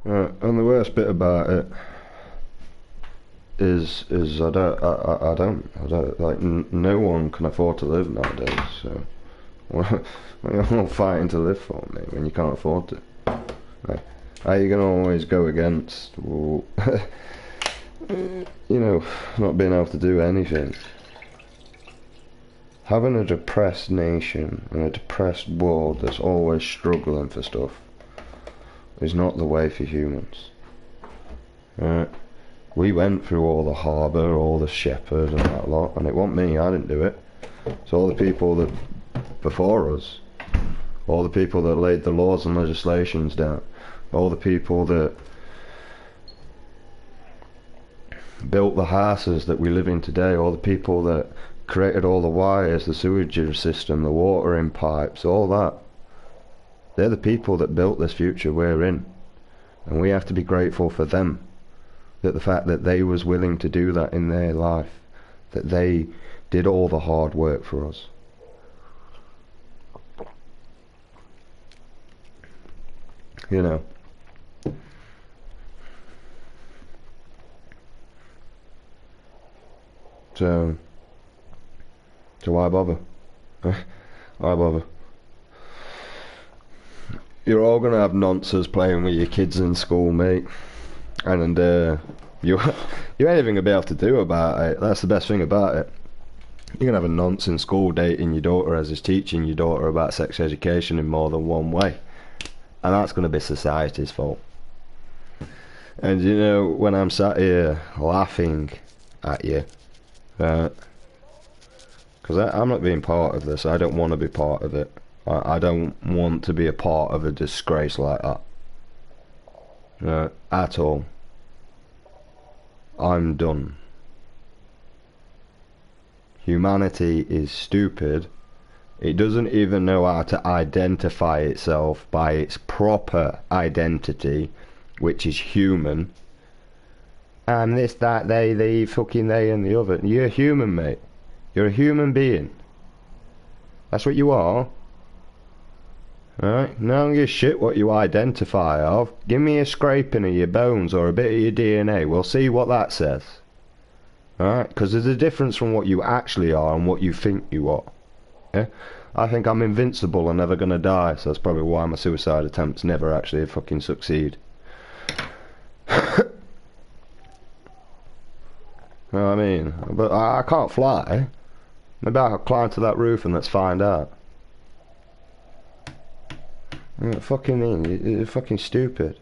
Right, and the worst bit about it is I don't like no one can afford to live nowadays. So what are you all fighting to live for, mate, when you can't afford to? Like, how are you gonna always go against, well, you know, not being able to do anything? Having a depressed nation and a depressed world that's always struggling for stuff is not the way for humans. Right? We went through all the harbour, all the shepherd and that lot, and it wasn't me, I didn't do it. It's all the people that before us, all the people that laid the laws and legislations down, all the people that built the houses that we live in today, all the people that created all the wires, the sewage system, the watering pipes, all that. They're the people that built this future we're in, and we have to be grateful for them, that the fact that they was willing to do that in their life, that they did all the hard work for us. You know, so why bother? Why bother? You're all gonna have nonsense playing with your kids in school, mate, and you ain't even gonna be able to do about it. That's the best thing about it. You're gonna have a nonce in school dating your daughter as is teaching your daughter about sex education in more than one way, and that's gonna be society's fault. And you know, when I'm sat here laughing at you, right? Because I'm not being part of this. I don't want to be part of it. I don't want to be a part of a disgrace like that. At all. I'm done. Humanity is stupid. It doesn't even know how to identify itself by its proper identity, which is human. And this, that, they, fucking they and the other. You're human, mate. You're a human being. That's what you are. Alright, now I don't give a shit what you identify of. Give me a scraping of your bones or a bit of your DNA. We'll see what that says. Alright, because there's a difference from what you actually are and what you think you are. Yeah? I think I'm invincible and never gonna die, so that's probably why my suicide attempts never actually fucking succeed. You know what I mean? But I can't fly. Maybe I'll climb to that roof and let's find out. You're fucking stupid.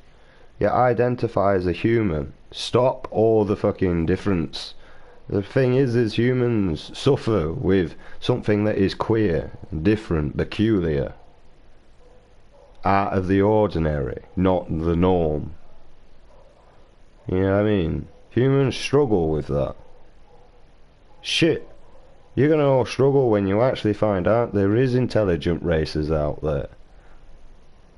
You identify as a human. Stop all the fucking difference. The thing is humans suffer with something that is queer, different, peculiar, out of the ordinary, not the norm. You know what I mean? Humans struggle with that. Shit. You're gonna all struggle when you actually find out there is intelligent races out there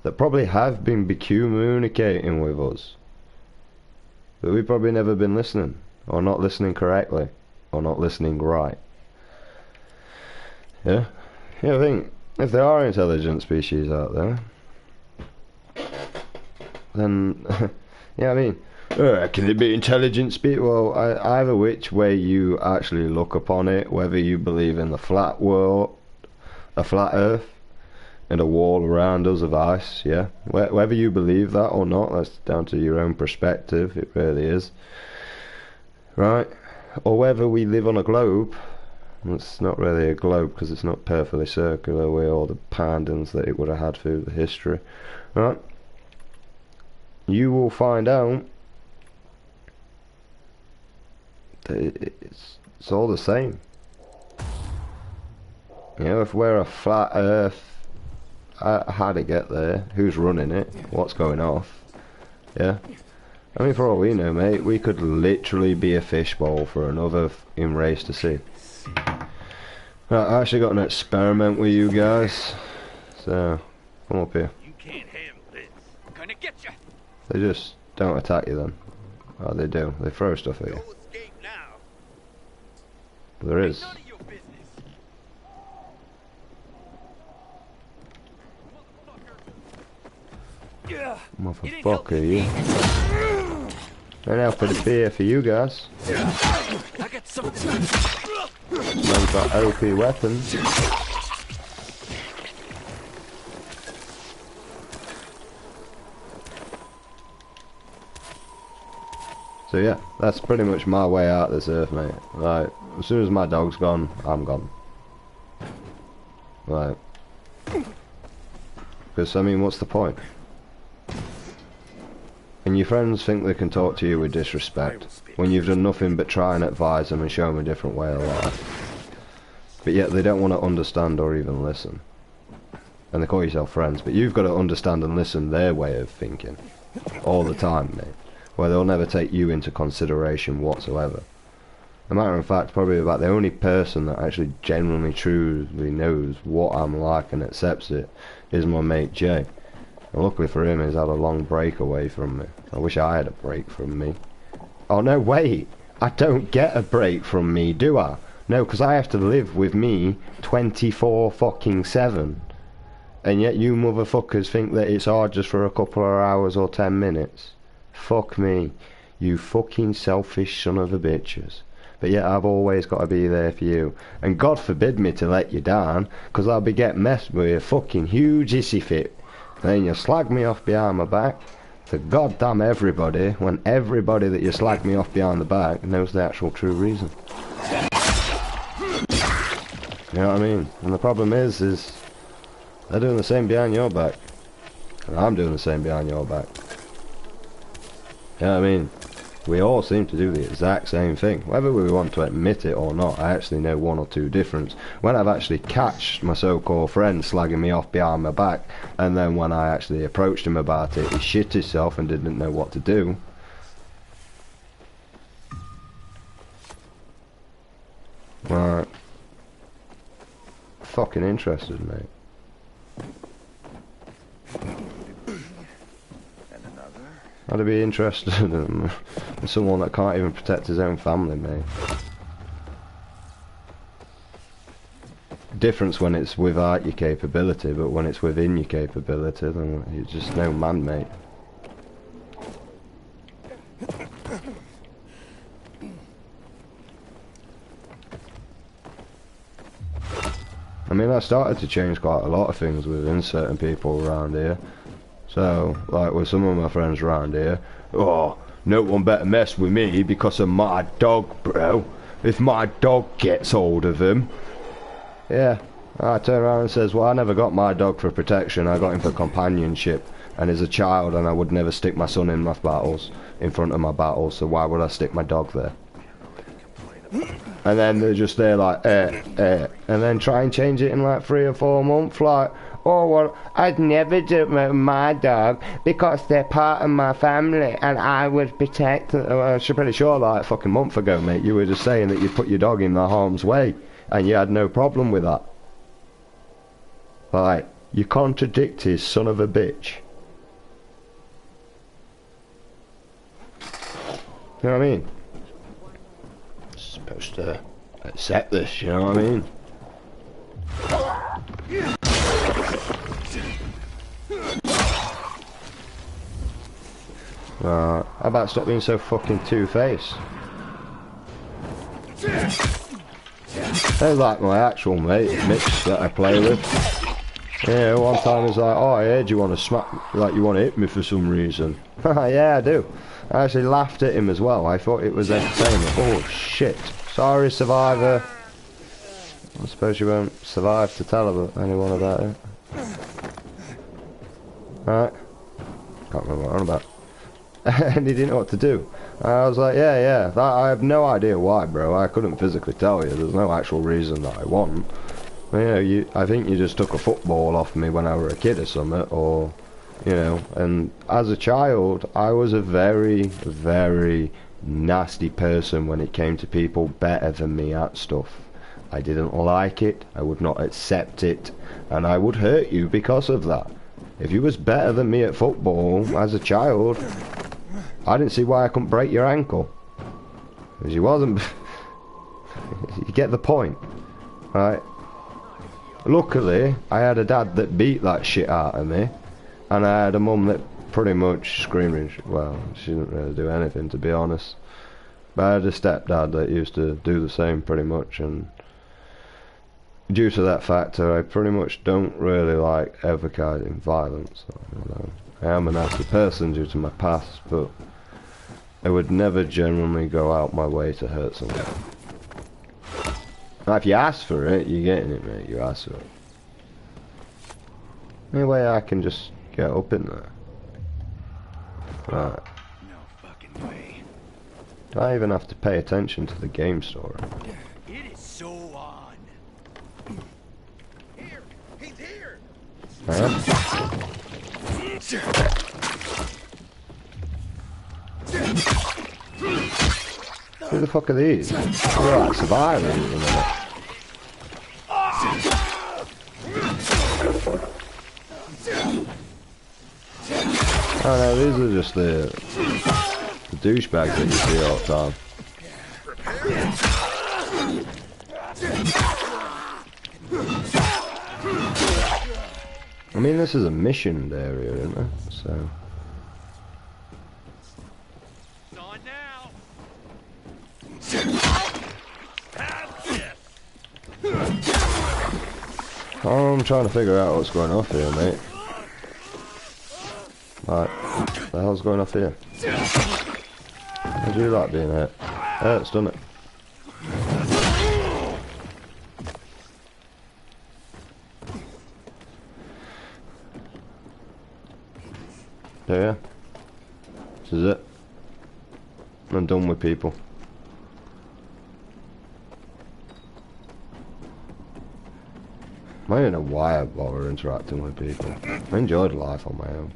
that probably have been communicating with us, but we've probably never been listening, or not listening correctly, or not listening right. Yeah? Yeah, I think if there are intelligent species out there, then yeah, I mean, can it be intelligent species? Well, either which way you actually look upon it, whether you believe in the flat world, a flat earth, and a wall around us of ice, yeah, whether you believe that or not, that's down to your own perspective. It really is. Right? Or whether we live on a globe. It's not really a globe because it's not perfectly circular with all the pandons that it would have had through the history. Right? You will find out that it's all the same. You know, if we're a flat earth, how'd it get there? Who's running it? What's going off? Yeah? I mean, for all we know, mate, we could literally be a fishbowl for another fucking race to see. Right, I actually got an experiment with you guys. So, come up here. You can't handle this. I'm gonna get you. They just don't attack you then. Oh, they do. They throw stuff at you. There is. Motherfucker, you. Ain't helping to be here for you guys. I got something. Man's got OP weapons. So yeah, that's pretty much my way out of this earth, mate. Like, as soon as my dog's gone, I'm gone. Like, because I mean, what's the point? And your friends think they can talk to you with disrespect when you've done nothing but try and advise them and show them a different way of life. But yet they don't want to understand or even listen. And they call yourself friends, but you've got to understand and listen their way of thinking all the time, mate. Where they'll never take you into consideration whatsoever. As a matter of fact, probably about the only person that actually genuinely truly knows what I'm like and accepts it is my mate Jay. And luckily for him, he's had a long break away from me. I wish I had a break from me. Oh no, wait! I don't get a break from me, do I? No, because I have to live with me 24/7. And yet you motherfuckers think that it's hard just for a couple of hours or 10 minutes. Fuck me. You fucking selfish son of a bitches. But yet I've always got to be there for you. And God forbid me to let you down, because I'll be getting messed with a fucking huge hissy fit. And then you slag me off behind my back to goddamn everybody, when everybody that you slag me off behind the back knows the actual true reason. You know what I mean? And the problem is they're doing the same behind your back. And I'm doing the same behind your back. You know what I mean? We all seem to do the exact same thing. Whether we want to admit it or not, I actually know one or two difference. When I've actually catched my so-called friend slagging me off behind my back, and then when I actually approached him about it, he shit himself and didn't know what to do. Right. Fucking interested, mate. I'd be interested in someone that can't even protect his own family, mate. Difference when it's without your capability, but when it's within your capability, then you're just no man, mate. I mean, I started to change quite a lot of things within certain people around here. So, like with some of my friends around here, oh, no one better mess with me because of my dog, bro. If my dog gets hold of him. Yeah, I turn around and says, well, I never got my dog for protection, I got him for companionship. And as a child, and I would never stick my son in my battles, in front of my battles, so why would I stick my dog there? And then they're just there like, and then try and change it in like 3 or 4 months, like, oh, well, I'd never do it with my dog because they're part of my family and I would protect them. I'm pretty sure like a fucking month ago, mate, you were just saying that you'd put your dog in the harm's way and you had no problem with that. Like, you contradicted son of a bitch. You know what I mean? Supposed to accept this, you know what I mean? How about stop being so fucking two-faced? They're like my actual mate, Mitch, that I play with. Yeah, one time he's like, oh, I heard you want to smack, like you want to hit me for some reason. Yeah, I do. I actually laughed at him as well. I thought it was entertaining. Oh shit. Sorry, Survivor. I suppose you won't survive to tell anyone about it. Right. Can't remember what I'm on about. And he didn't know what to do. I was like, yeah. I have no idea why, bro. I couldn't physically tell you. There's no actual reason that I want. But, you know, I think you just took a football off me when I was a kid or something, or, you know. And as a child, I was a very, very nasty person when it came to people better than me at stuff. I didn't like it, I would not accept it, and I would hurt you because of that. If you was better than me at football as a child, I didn't see why I couldn't break your ankle. Because you wasn't... You get the point, right? Luckily, I had a dad that beat that shit out of me, and I had a mum that pretty much screaming. Well, she didn't really do anything, to be honest. But I had a stepdad that used to do the same pretty much, and due to that factor, I pretty much don't really like advocating violence. I am a nasty person due to my past, but I would never genuinely go out my way to hurt someone. Now, if you ask for it, you're getting it, mate. You ask for it. Anyway, I can just get up in there. Right. No fucking way. Do I even have to pay attention to the game story? It is so on. Here, he's here. Who the fuck are these? They're like survivors at the minute. Oh no, these are just the douchebags that you see all the time. I mean, this is a missioned area, isn't it? So. I'm trying to figure out what's going off here, mate. Right, what the hell's going off here? How do you like being hurt? Hurts, doesn't it? Yeah. This is it. I'm done with people. I don't know why I bother interacting with people. I enjoyed life on my own.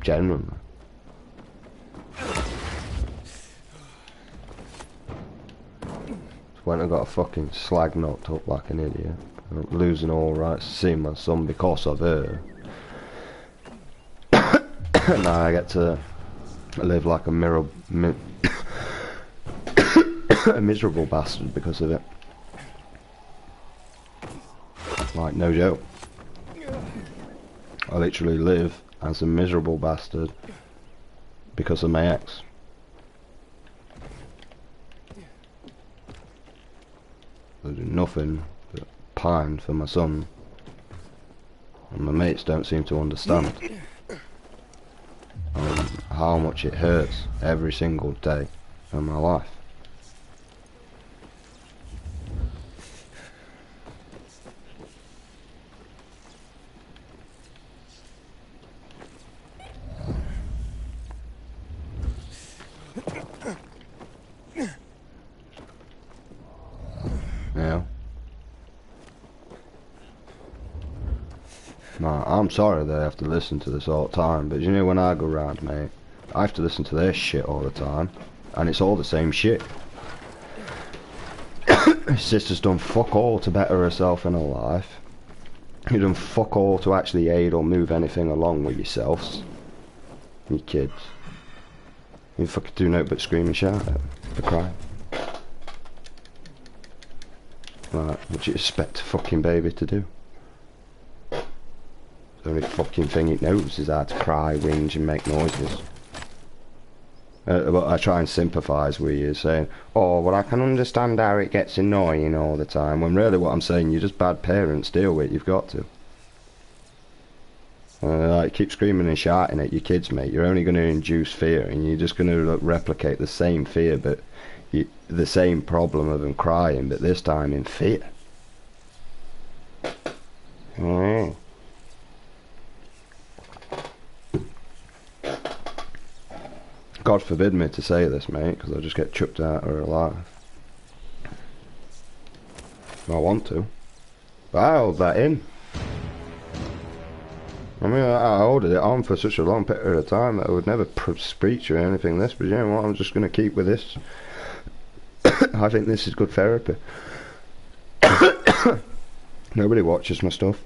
Genuinely. When I got a fucking slag knocked up like an idiot. I'm losing all rights to see my son because of her. Now I get to live like a a miserable bastard because of it. Like, no joke. I literally live as a miserable bastard because of my ex. I do nothing but pine for my son, and my mates don't seem to understand how much it hurts every single day of my life. Yeah. Nah, I'm sorry they have to listen to this all the time, but you know, when I go round, mate, I have to listen to their shit all the time, and it's all the same shit. His sister's done fuck all to better herself in her life. You've done fuck all to actually aid or move anything along with yourselves. You kids. You fucking do nothing but scream and shout at them for crying. Right, what do you expect a fucking baby to do? The only fucking thing it knows is how to cry, whinge and make noises. But I try and sympathise with you, saying, oh, well, I can understand how it gets annoying all the time, when really what I'm saying, you're just bad parents, deal with it, you've got to. Like, keep screaming and shouting at your kids, mate. You're only going to induce fear, and you're just going to replicate the same fear, but the same problem of them crying, but this time in fear. God forbid me to say this, mate, because I'll just get chucked out of alive. I want to, but I hold that in. I mean, I holded it on for such a long period of time that I would never preach or anything this, but you know what, I'm just going to keep with this. I think this is good therapy. Nobody watches my stuff.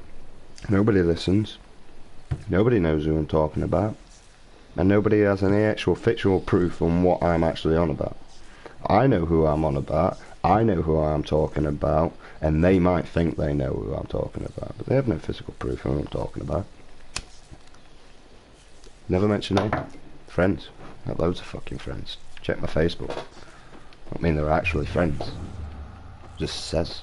Nobody listens. Nobody knows who I'm talking about. And nobody has any actual factual proof on what I'm actually on about. I know who I'm on about. I know who I'm talking about. And they might think they know who I'm talking about, but they have no physical proof of who I'm talking about. Never mention name. Friends. I have loads of fucking friends. Check my Facebook. I don't mean they're actually friends. Just says.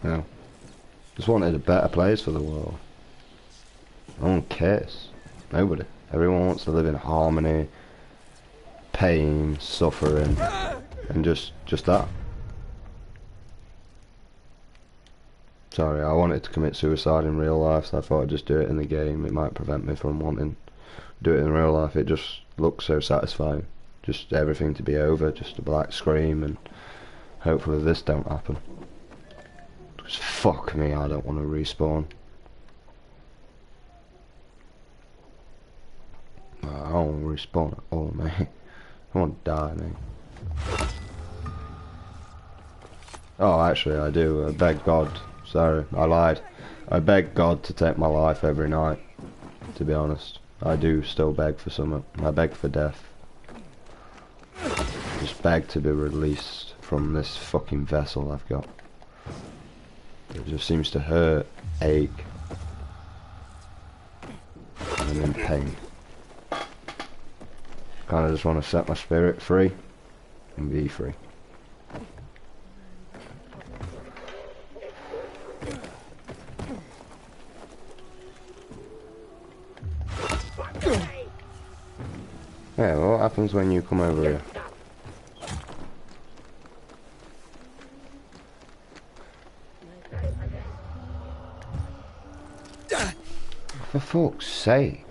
No. Just wanted a better place for the world. No one cares. Nobody. Everyone wants to live in harmony, pain, suffering, and just that. Sorry, I wanted to commit suicide in real life, so I thought I'd just do it in the game. It might prevent me from wanting to do it in real life. It just looks so satisfying. Just everything to be over, just a black screen, and hopefully this don't happen. Because fuck me, I don't want to respawn. I don't want to respawn at all, mate. I want to die, mate. Oh, actually, I do. I beg God. Sorry, I lied. I beg God to take my life every night, to be honest. I do still beg for something. I beg for death. Just beg to be released from this fucking vessel I've got. It just seems to hurt, ache, and I'm in pain. Kinda just want to set my spirit free and be free. Yeah, well, what happens when you come over here? For fuck's sake.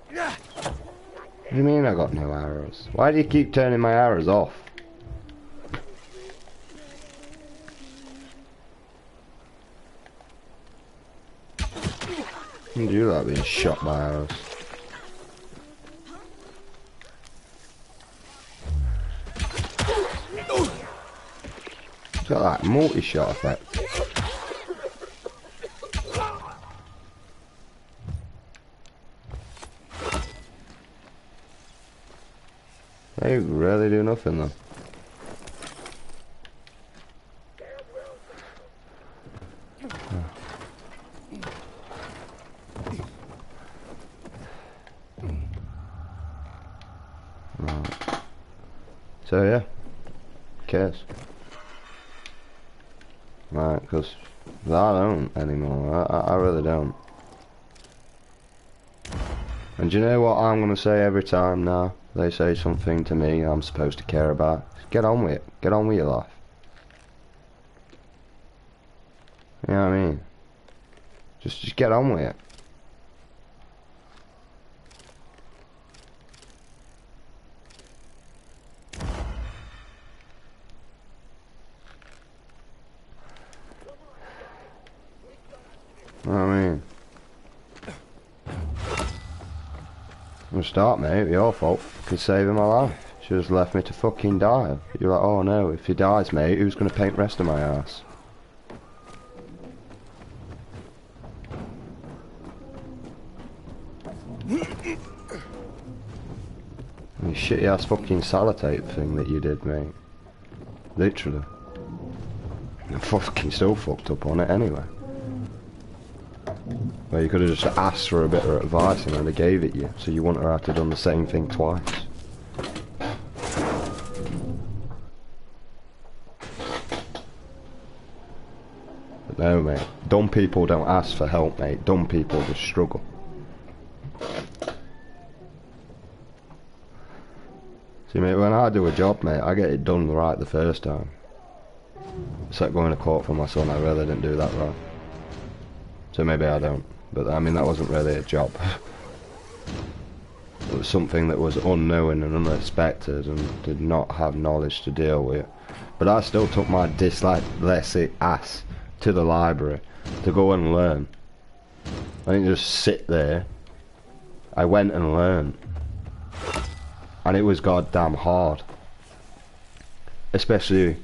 What do you mean I got no arrows? Why do you keep turning my arrows off? You do like being shot by arrows. It's got that multi-shot effect. They really do nothing though. Right. So yeah, cares. Right, because I don't anymore. I really don't. And do you know what I'm gonna say every time now they say something to me I'm supposed to care about? Just get on with it. Get on with your life. You know what I mean? Just get on with it. You know what I mean? From the start, mate, your fault for saving my life. Should have left me to fucking die. You're like, oh no, if he dies, mate, who's gonna paint the rest of my ass? The shitty ass fucking sellotape thing that you did, mate. Literally. I'm fucking still fucked up on it anyway. Where you could have just asked for a bit of advice and then they gave it you, so you wouldn't have had to done the same thing twice. But no, mate. Dumb people don't ask for help, mate. Dumb people just struggle. See, mate, when I do a job, mate, I get it done right the first time. Except going to court for my son, I really didn't do that right. So maybe I don't. But I mean, that wasn't really a job. It was something that was unknown and unexpected and did not have knowledge to deal with. But I still took my dyslexic ass to the library to go and learn. I didn't just sit there. I went and learned. And it was goddamn hard. Especially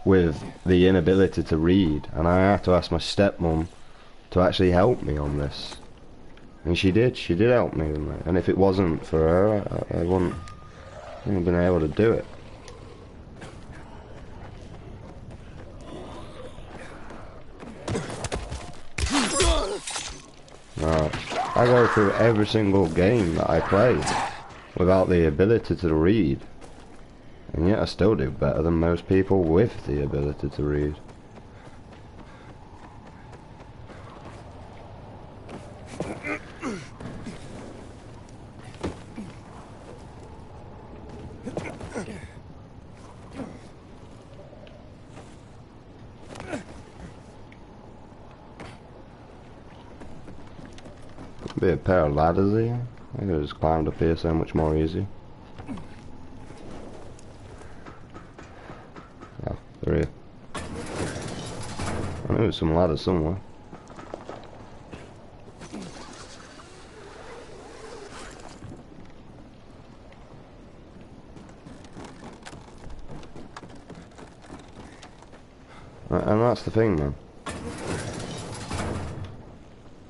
with the inability to read. And I had to ask my stepmom to actually help me on this. And she did help me with it. And if it wasn't for her, I wouldn't have been able to do it. Right. I go through every single game that I play without the ability to read. And yet I still do better than most people with the ability to read. Be a pair of ladders here. I could have just climbed up here so much more easy. Oh, they're here. I knew there was some ladders somewhere. And that's the thing, man.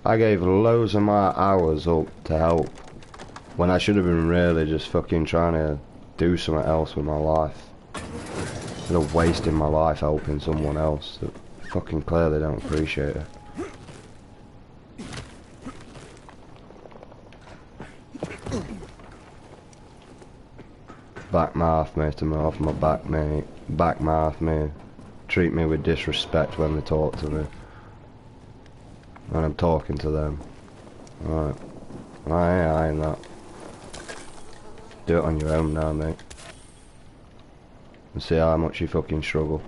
I gave loads of my hours up to help when I should have been really just fucking trying to do something else with my life. Instead of wasting my life helping someone else that fucking clearly don't appreciate it. Backmouth me to me off my back, mate. Backmouth me. Treat me with disrespect when they talk to me. When I'm talking to them. Alright. I ain't that. Do it on your own now, mate. And see how much you fucking struggle.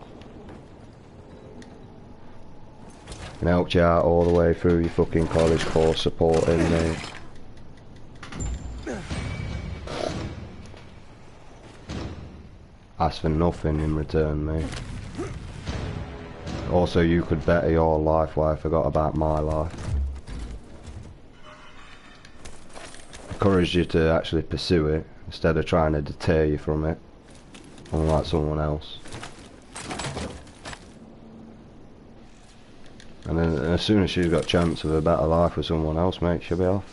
And helped you out all the way through your fucking college course supporting me. Ask for nothing in return, mate. Also, you could better your life while I forgot about my life. Encouraged you to actually pursue it, instead of trying to deter you from it. Unlike someone else. And then as soon as she's got a chance of a better life with someone else, mate, she'll be off.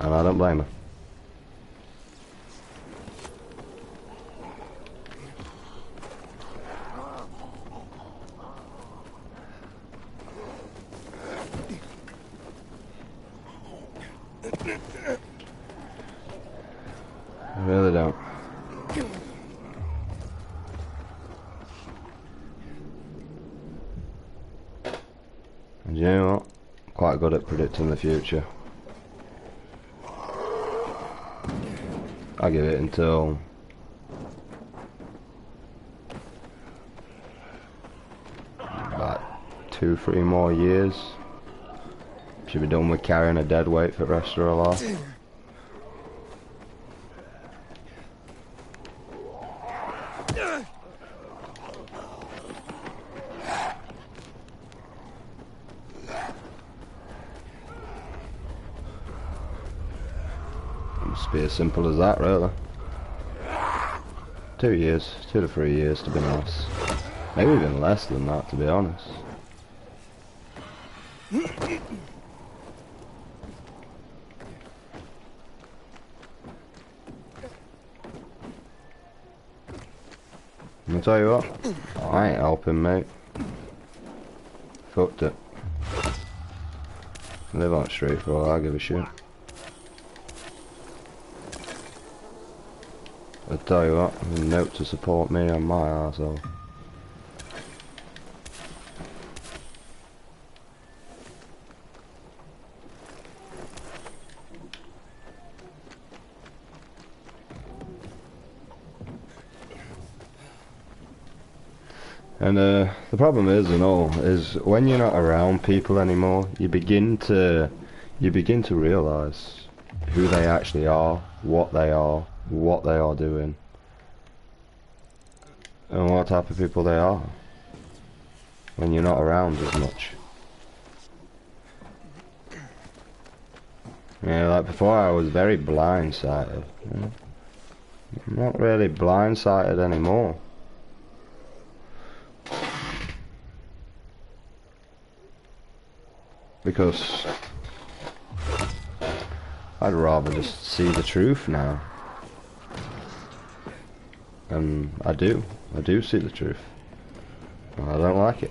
And I don't blame her. I really don't. And you know what? I'm quite good at predicting the future. I'll give it until about 2-3 more years. Should be done with carrying a dead weight for the rest of her life. Must be as simple as that, really. 2 years, 2 to 3 years to be nice. Maybe even less than that, to be honest. I'll tell you what, I ain't helping, mate. Fucked it. Live on the street for all I give a shit. I'll tell you what, a note to support me on my arsehole. And the problem is, is when you're not around people anymore, you begin to realise who they actually are, what they are doing, and what type of people they are. When you're not around as much. Yeah, like before I was very blindsided. You know? I'm not really blindsided anymore. Because I'd rather just see the truth now. And I do see the truth. I don't like it.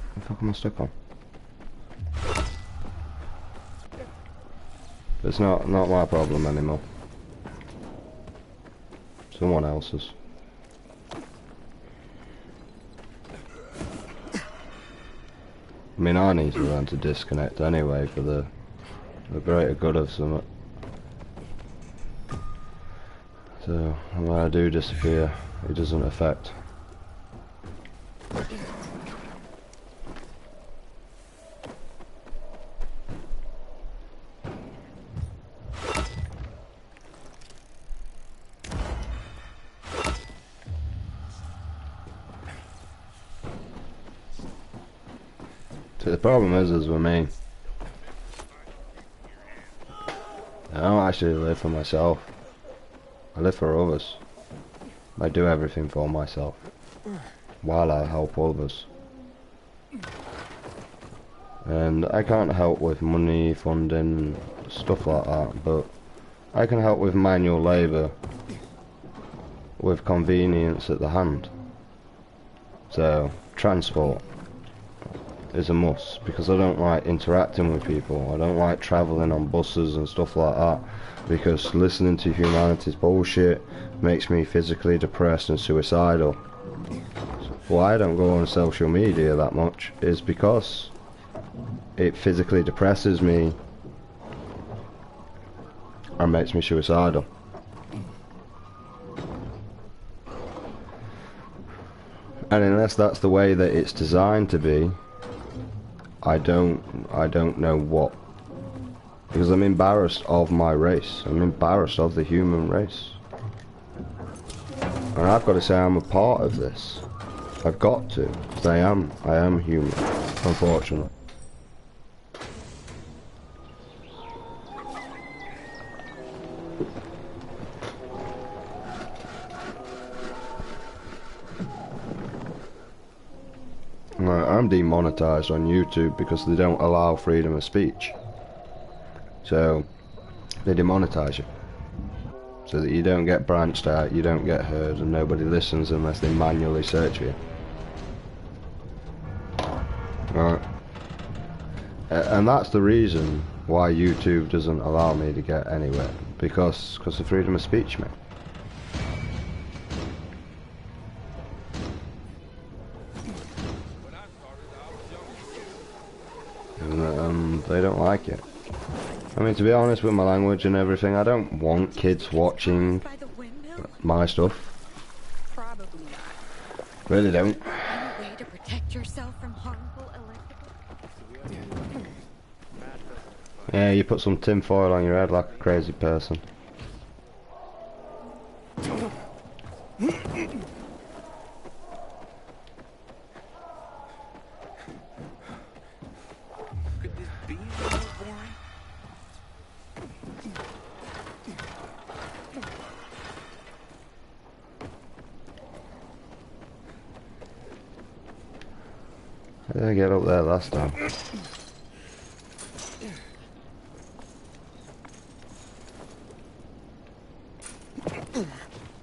What the fuck am I stuck on? It's not my problem anymore. Someone else's. I mean, I need to learn to disconnect anyway for the greater good of something. So when I do disappear, it doesn't affect. So the problem is with me, I don't actually live for myself. I live for others. I do everything for myself, while I help others. And I can't help with money, funding, stuff like that, but I can help with manual labour, with convenience at the hand. So, transport is a must, because I don't like interacting with people. I don't like travelling on buses and stuff like that, because listening to humanity's bullshit makes me physically depressed and suicidal. Why I don't go on social media that much is because it physically depresses me and makes me suicidal. And unless that's the way that it's designed to be, I don't know what. Because I'm embarrassed of my race. I'm embarrassed of the human race. And I've got to say I'm a part of this. I've got to. Because I am human, unfortunately. I'm demonetized on YouTube because they don't allow freedom of speech. So they demonetize you, so that you don't get branched out, you don't get heard, and nobody listens unless they manually search for you. Right. And that's the reason why YouTube doesn't allow me to get anywhere, because of freedom of speech, mate. And they don't like it. I mean, to be honest with my language and everything, I don't want kids watching my stuff. Probably not. Really don't. Any way to protect yourself from harmful electrical? Yeah, you put some tin foil on your head like a crazy person. How did I get up there last time?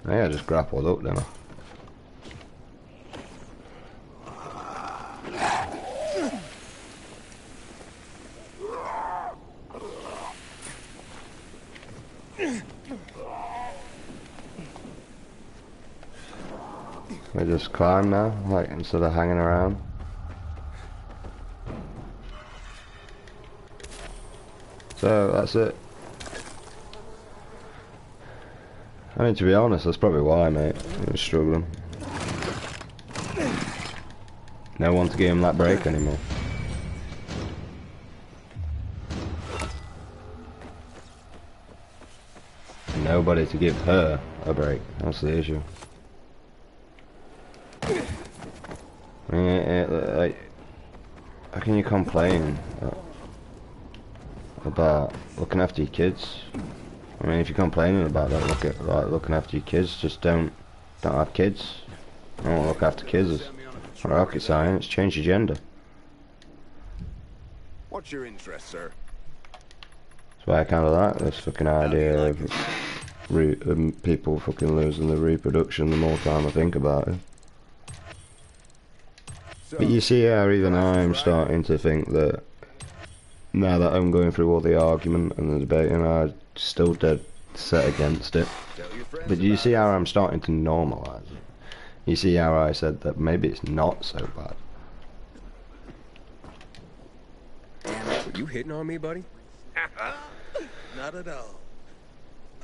I just grappled up, didn't I? We just climb now, like, instead of hanging around. So, that's it. I mean, to be honest, that's probably why, mate. I was struggling. No one to give him that break anymore. Nobody to give her a break. That's the issue. I mean, like, how can you complain about looking after your kids? I mean, if you're complaining about that, looking after your kids, just don't have kids. Don't look after kids. It's not rocket science. Change your gender. What's your interest, sir? That's why I kind of like this fucking idea of people fucking losing their reproduction the more time I think about it. But you see how even I'm starting to think that now that I'm going through all the argument and the debate, and I'm still dead set against it. But you see how I'm starting to normalise it. You see how I said that maybe it's not so bad. Are you hitting on me, buddy? Not at all.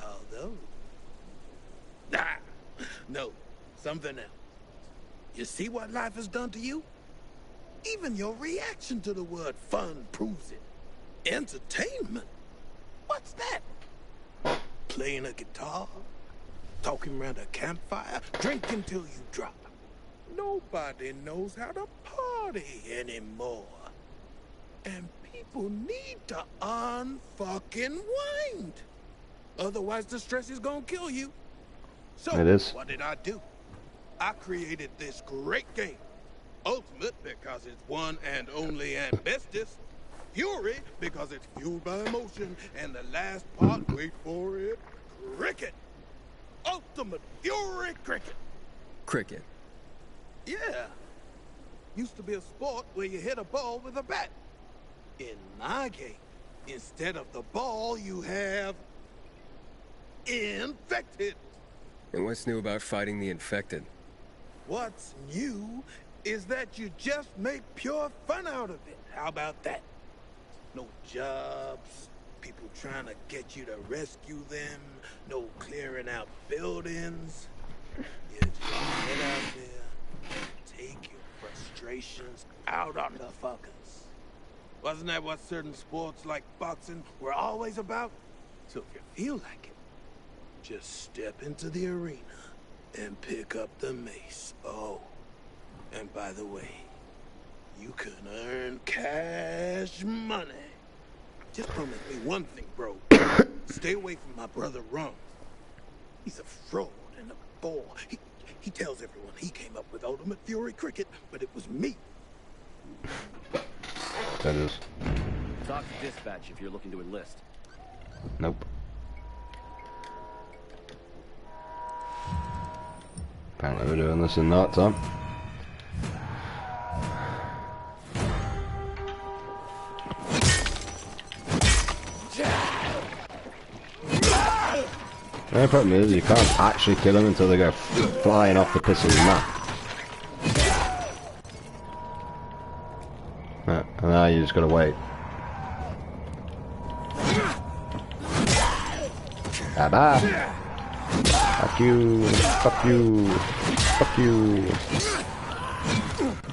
Although... no, something else. You see what life has done to you? Even your reaction to the word fun proves it. Entertainment? What's that? Playing a guitar? Talking around a campfire? Drinking till you drop? Nobody knows how to party anymore. And people need to unfucking wind. Otherwise the stress is gonna kill you. So, it is. What did I do? I created this great game. Ultimate because it's one and only and bestest. Fury because it's fueled by emotion. And the last part, wait for it, cricket. Ultimate Fury cricket. Cricket. Yeah. Used to be a sport where you hit a ball with a bat. In my game, instead of the ball, you have infected. And what's new about fighting the infected? What's new is that you just make pure fun out of it. How about that? No jobs, people trying to get you to rescue them, no clearing out buildings. You just get out there and take your frustrations out on the fuckers. Wasn't that what certain sports like boxing were always about? So if you feel like it, just step into the arena and pick up the mace. Oh, and by the way, you can earn cash money. Just promise me one thing, bro. Stay away from my brother Ron. He's a fraud and a bore. He tells everyone he came up with Ultimate Fury Cricket, but it was me. That is. Talk to dispatch if you're looking to enlist. Nope. Apparently we're doing this in that time. The only problem is you can't actually kill them until they go flying off the piss of the map. Right, and now you just gotta wait. Bye bye. Fuck you. Fuck you. Fuck you.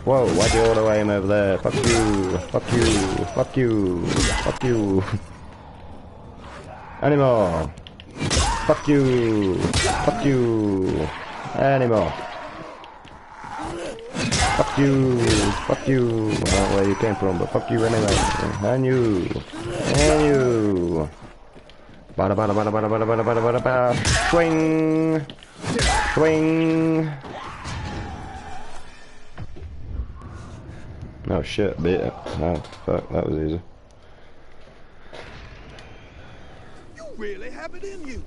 Whoa, why'd you all the way him over there? Fuck you. Fuck you. Fuck you. Fuck you. Anymore. Fuck you. Fuck you. Anymore. Fuck you. Fuck you. I don't know where you came from, but fuck you anyway. And you. And you. Bada bada bada bada bada bada bada bada bada. Swing. Swing. Oh shit, beat it. Oh, fuck, that was easy. You really have it in you.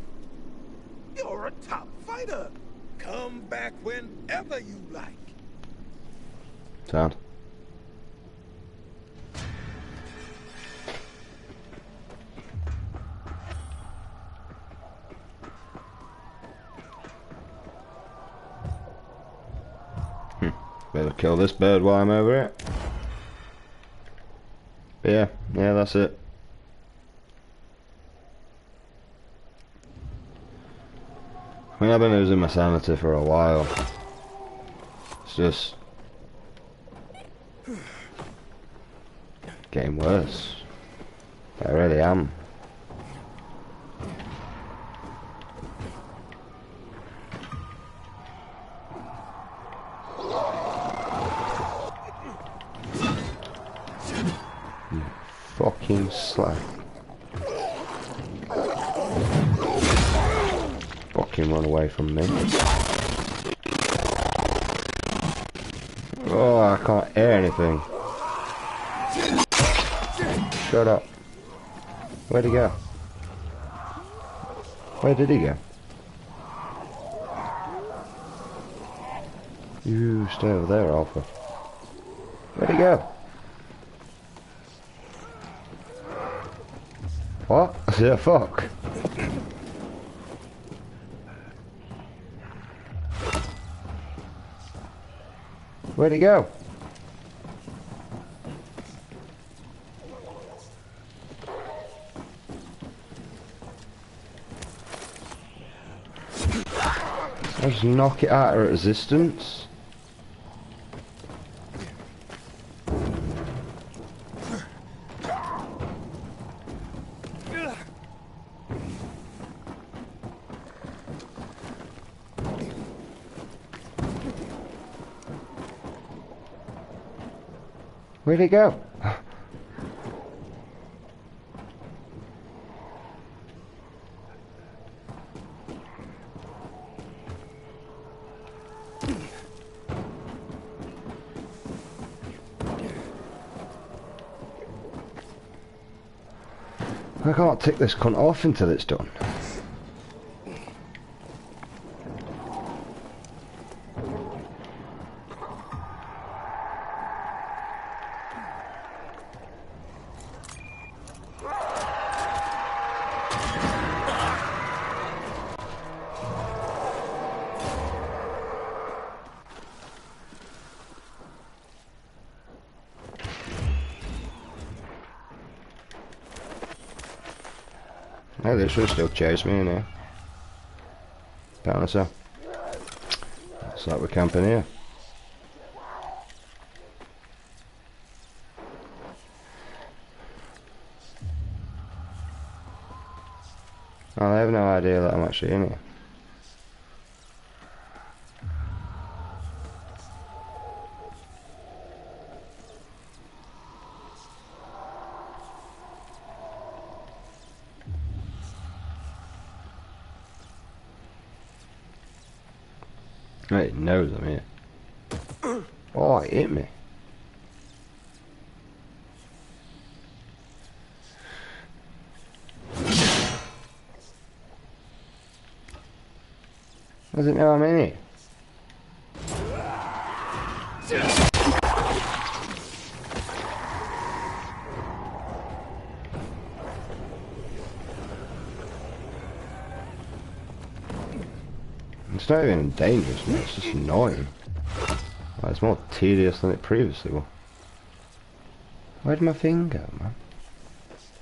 You're a top fighter. Come back whenever you like. Sound. Better kill this bird while I'm over it. But yeah, that's it. I mean, I've been losing my sanity for a while. It's just getting worse. I really am. You fucking slag. Fucking run away from me. Oh, I can't hear anything. Shut up. Where'd he go? Where did he go? You stay over there, Alpha. Where'd he go? What? Yeah, fuck. Where'd he go? I'll just knock it out of resistance. Where'd he go? I can't tick this cunt off until it's done. Hey, they should still chase me in here. Apparently so. Looks like we're camping here. Oh, they have no idea that I'm actually in here. It knows I'm here. Oh, it hit me. Does it know I'm in here? It's not even dangerous, man. It's just annoying. Well, it's more tedious than it previously was. Where'd my thing go, man?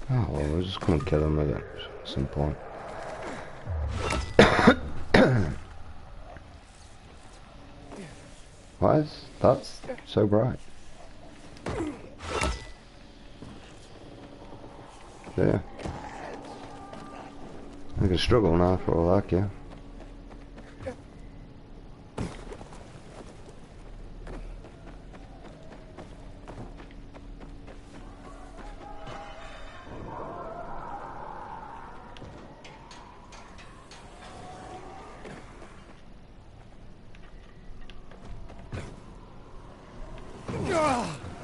Oh, well, we'll just come and kill him at some point. Why is that so bright? Yeah. I can struggle now for all that, yeah.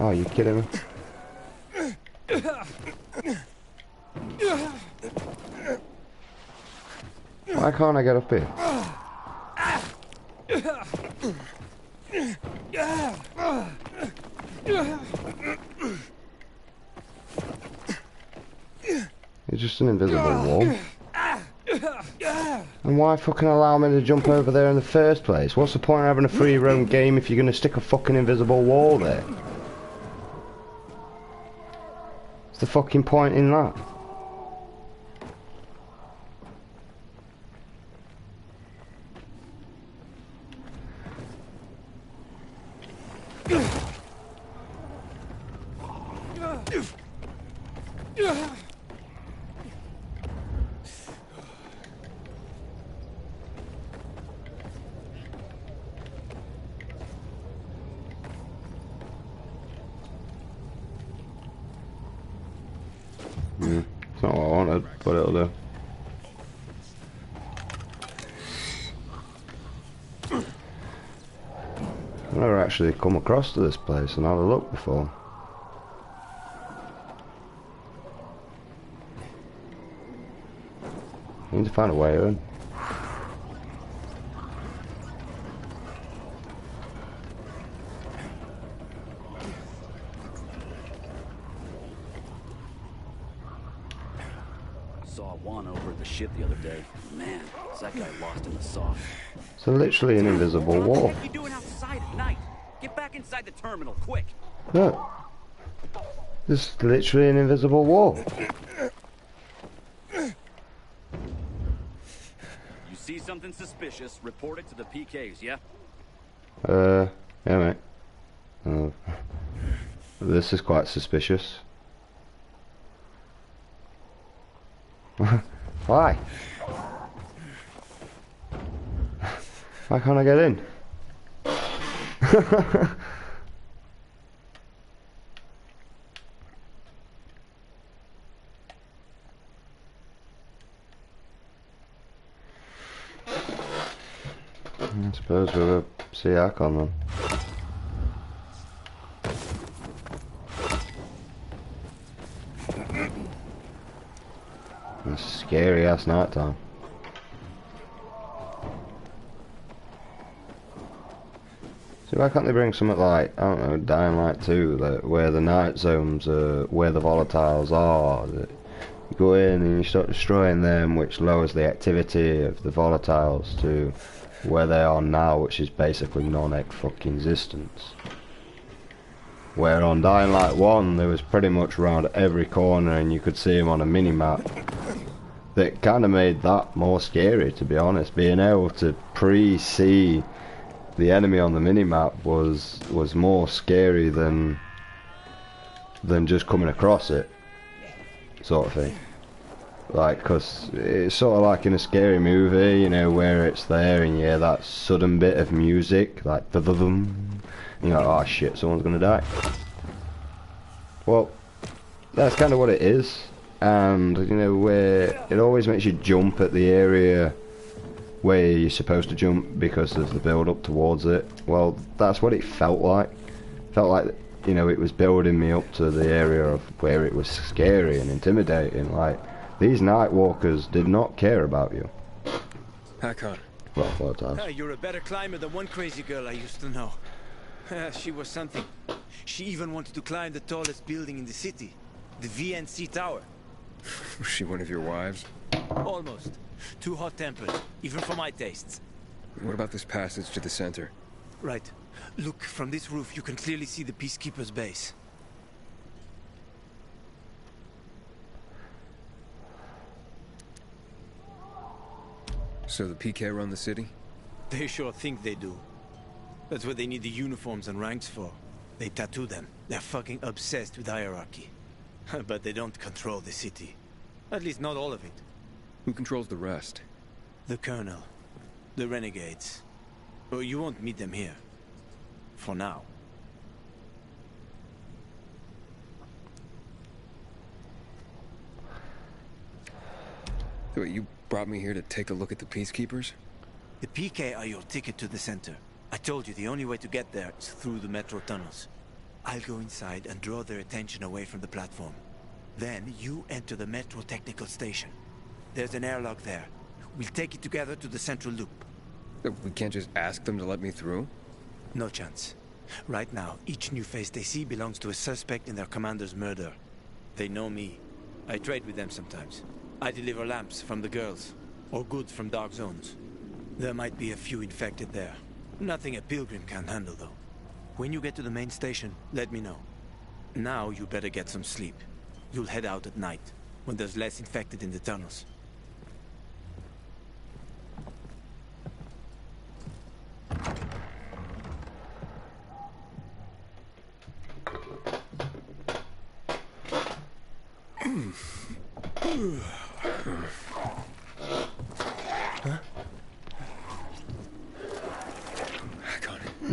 Oh, you kidding me? Why can't I get up here? It's just an invisible wall. And why fucking allow me to jump over there in the first place? What's the point of having a free roam game if you're gonna stick a fucking invisible wall there? What's the fucking point in that? It's not what I wanted, but it'll do. I've never actually come across to this place and had a look before. I need to find a way in. Saw one over at the ship the other day. Man, is that guy lost in the sauce. So literally an invisible wall. What are you doing outside at night? Get back inside the terminal, quick. No. There's literally an invisible wall. You see something suspicious, report it to the PKs, yeah? Yeah, mate. This is quite suspicious. Why? Why can't I get in? I suppose we'll see Hakon then. It's a scary ass night time. So why can't they bring something like, I don't know, Dying Light 2, like where the night zones are, where the volatiles are, that you go in and you start destroying them, which lowers the activity of the volatiles to where they are now, which is basically non-fucking-existence. Where on Dying Light 1 there was pretty much around every corner and you could see them on a mini-map. That kind of made that more scary, to be honest. Being able to pre-see the enemy on the mini-map was more scary than just coming across it, sort of thing. Like, because it's sort of like in a scary movie, you know, where it's there and you hear that sudden bit of music, like the-the-dum. You're like, oh shit, someone's gonna die. Well, that's kind of what it is. And, you know, where it always makes you jump at the area where you're supposed to jump because of the build up towards it. Well, that's what it felt like. Felt like, you know, it was building me up to the area of where it was scary and intimidating. Like, these night walkers did not care about you. Hakon. Well, 4 times. You're a better climber than one crazy girl I used to know. She was something. She even wanted to climb the tallest building in the city, the VNC Tower. Was she one of your wives? Almost. Too hot-tempered, even for my tastes. What about this passage to the center? Right. Look, from this roof you can clearly see the Peacekeeper's base. So the PK run the city? They sure think they do. That's what they need the uniforms and ranks for. They tattoo them. They're fucking obsessed with hierarchy. But they don't control the city. At least not all of it. Who controls the rest? The Colonel. The Renegades. Well, you won't meet them here. For now. Wait, you brought me here to take a look at the Peacekeepers? The PK are your ticket to the center. I told you the only way to get there is through the metro tunnels. I'll go inside and draw their attention away from the platform. Then you enter the Metro Technical Station. There's an airlock there. We'll take it together to the central loop. We can't just ask them to let me through? No chance. Right now, each new face they see belongs to a suspect in their commander's murder. They know me. I trade with them sometimes. I deliver lamps from the girls, or goods from dark zones. There might be a few infected there. Nothing a pilgrim can handle, though. When you get to the main station, let me know. Now you better get some sleep. You'll head out at night, when there's less infected in the tunnels.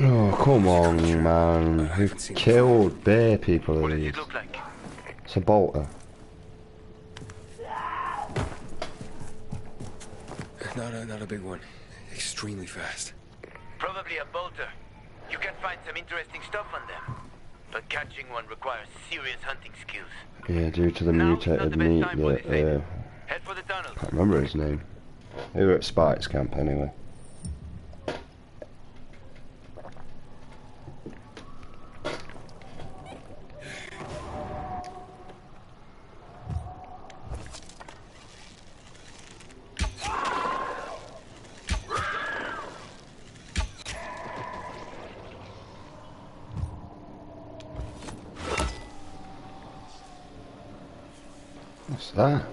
Oh, come on, man. We've killed bear people of these. It's a bolter. Not a big one. Extremely fast. Probably a bolter. You can find some interesting stuff on them. But catching one requires serious hunting skills. Yeah, due to the mutated meat that, Head for the tunnel. I can't remember his name. They were at Spike's camp anyway. What's that?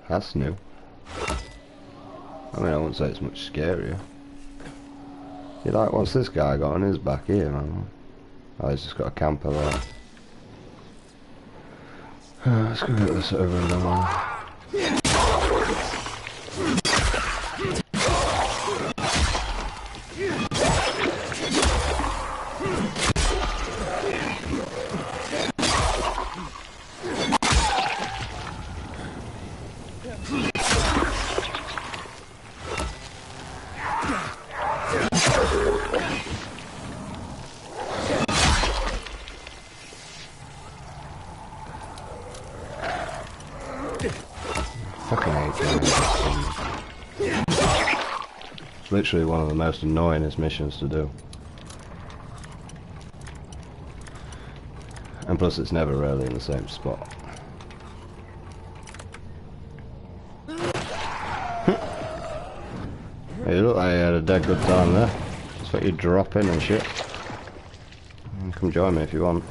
That's new. I mean, I wouldn't say it's much scarier. You like, what's this guy got on his back here, man? Oh, he's just got a camper there. Let's go get this over and done with. It's literally one of the most annoyingest missions to do. And plus it's never really in the same spot. Hey, you look like you had a dead good time there. That's what you drop in and shit. Come join me if you want.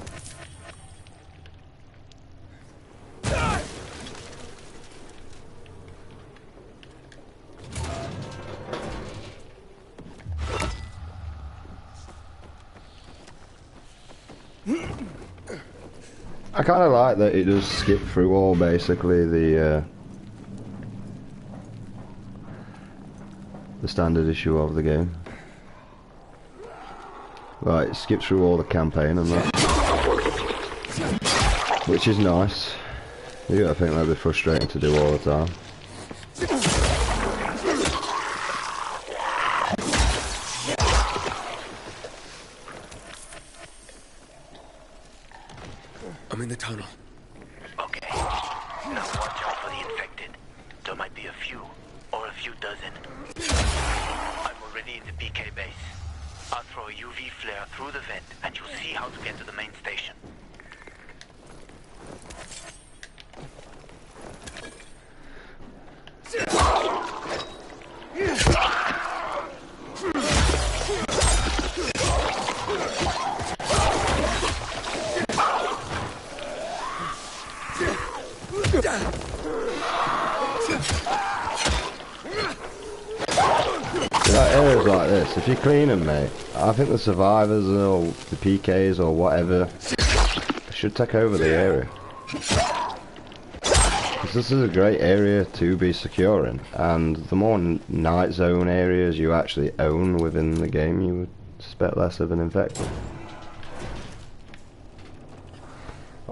I kind of like that it does skip through all basically the standard issue of the game. Right, it skips through all the campaign and that, which is nice. You gotta think that'd be frustrating to do all the time. I'm in the tunnel. Okay. Now watch out for the infected. There might be a few, or a few dozen. I'm already in the PK base. I'll throw a UV flare through the vent, and you'll see how to get to the main station. Areas like this, if you clean them, mate, I think the survivors or the PKs or whatever should take over the area. Because this is a great area to be securing, and the more night zone areas you actually own within the game, you would suspect less of an infected.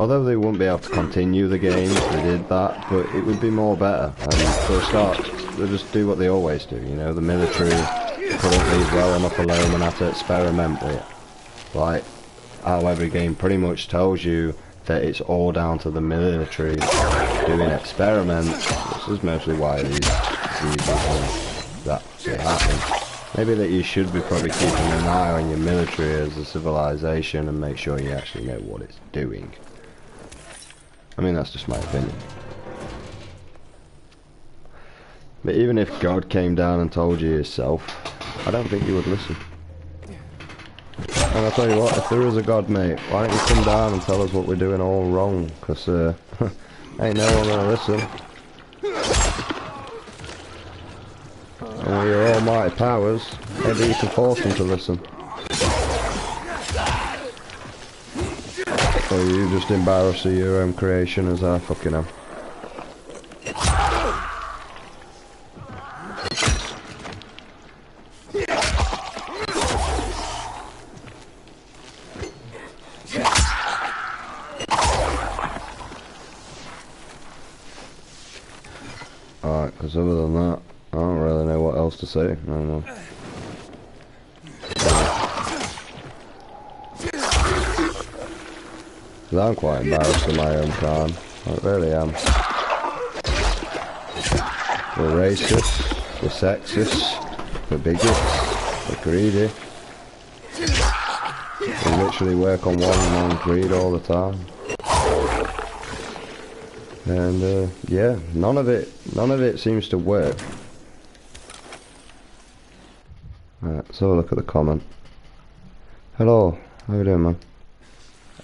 Although they wouldn't be able to continue the game if they did that, but it would be more better. And for a start, they'll just do what they always do, you know, the military couldn't leave well enough alone and have to experiment with it. Like, how every game pretty much tells you that it's all down to the military doing experiments. This is mostly why these that happen. Maybe that you should be probably keeping an eye on your military as a civilization and make sure you actually know what it's doing. I mean, that's just my opinion. But even if God came down and told you yourself, I don't think you would listen. And I'll tell you what, if there is a God, mate, why don't you come down and tell us what we're doing all wrong? Because ain't no one gonna listen. And with your almighty powers, maybe you can force them to listen. Or you just embarrass your own creation as I fucking am. Alright, because other than that, I don't really know what else to say. I don't know. I'm quite embarrassed of my own kind. I really am. We're racist, we're sexist, we're bigots, we're greedy. We literally work on one greed all the time. And yeah, none of it seems to work. Alright, let's have a look at the comment. Hello, how you doing, man?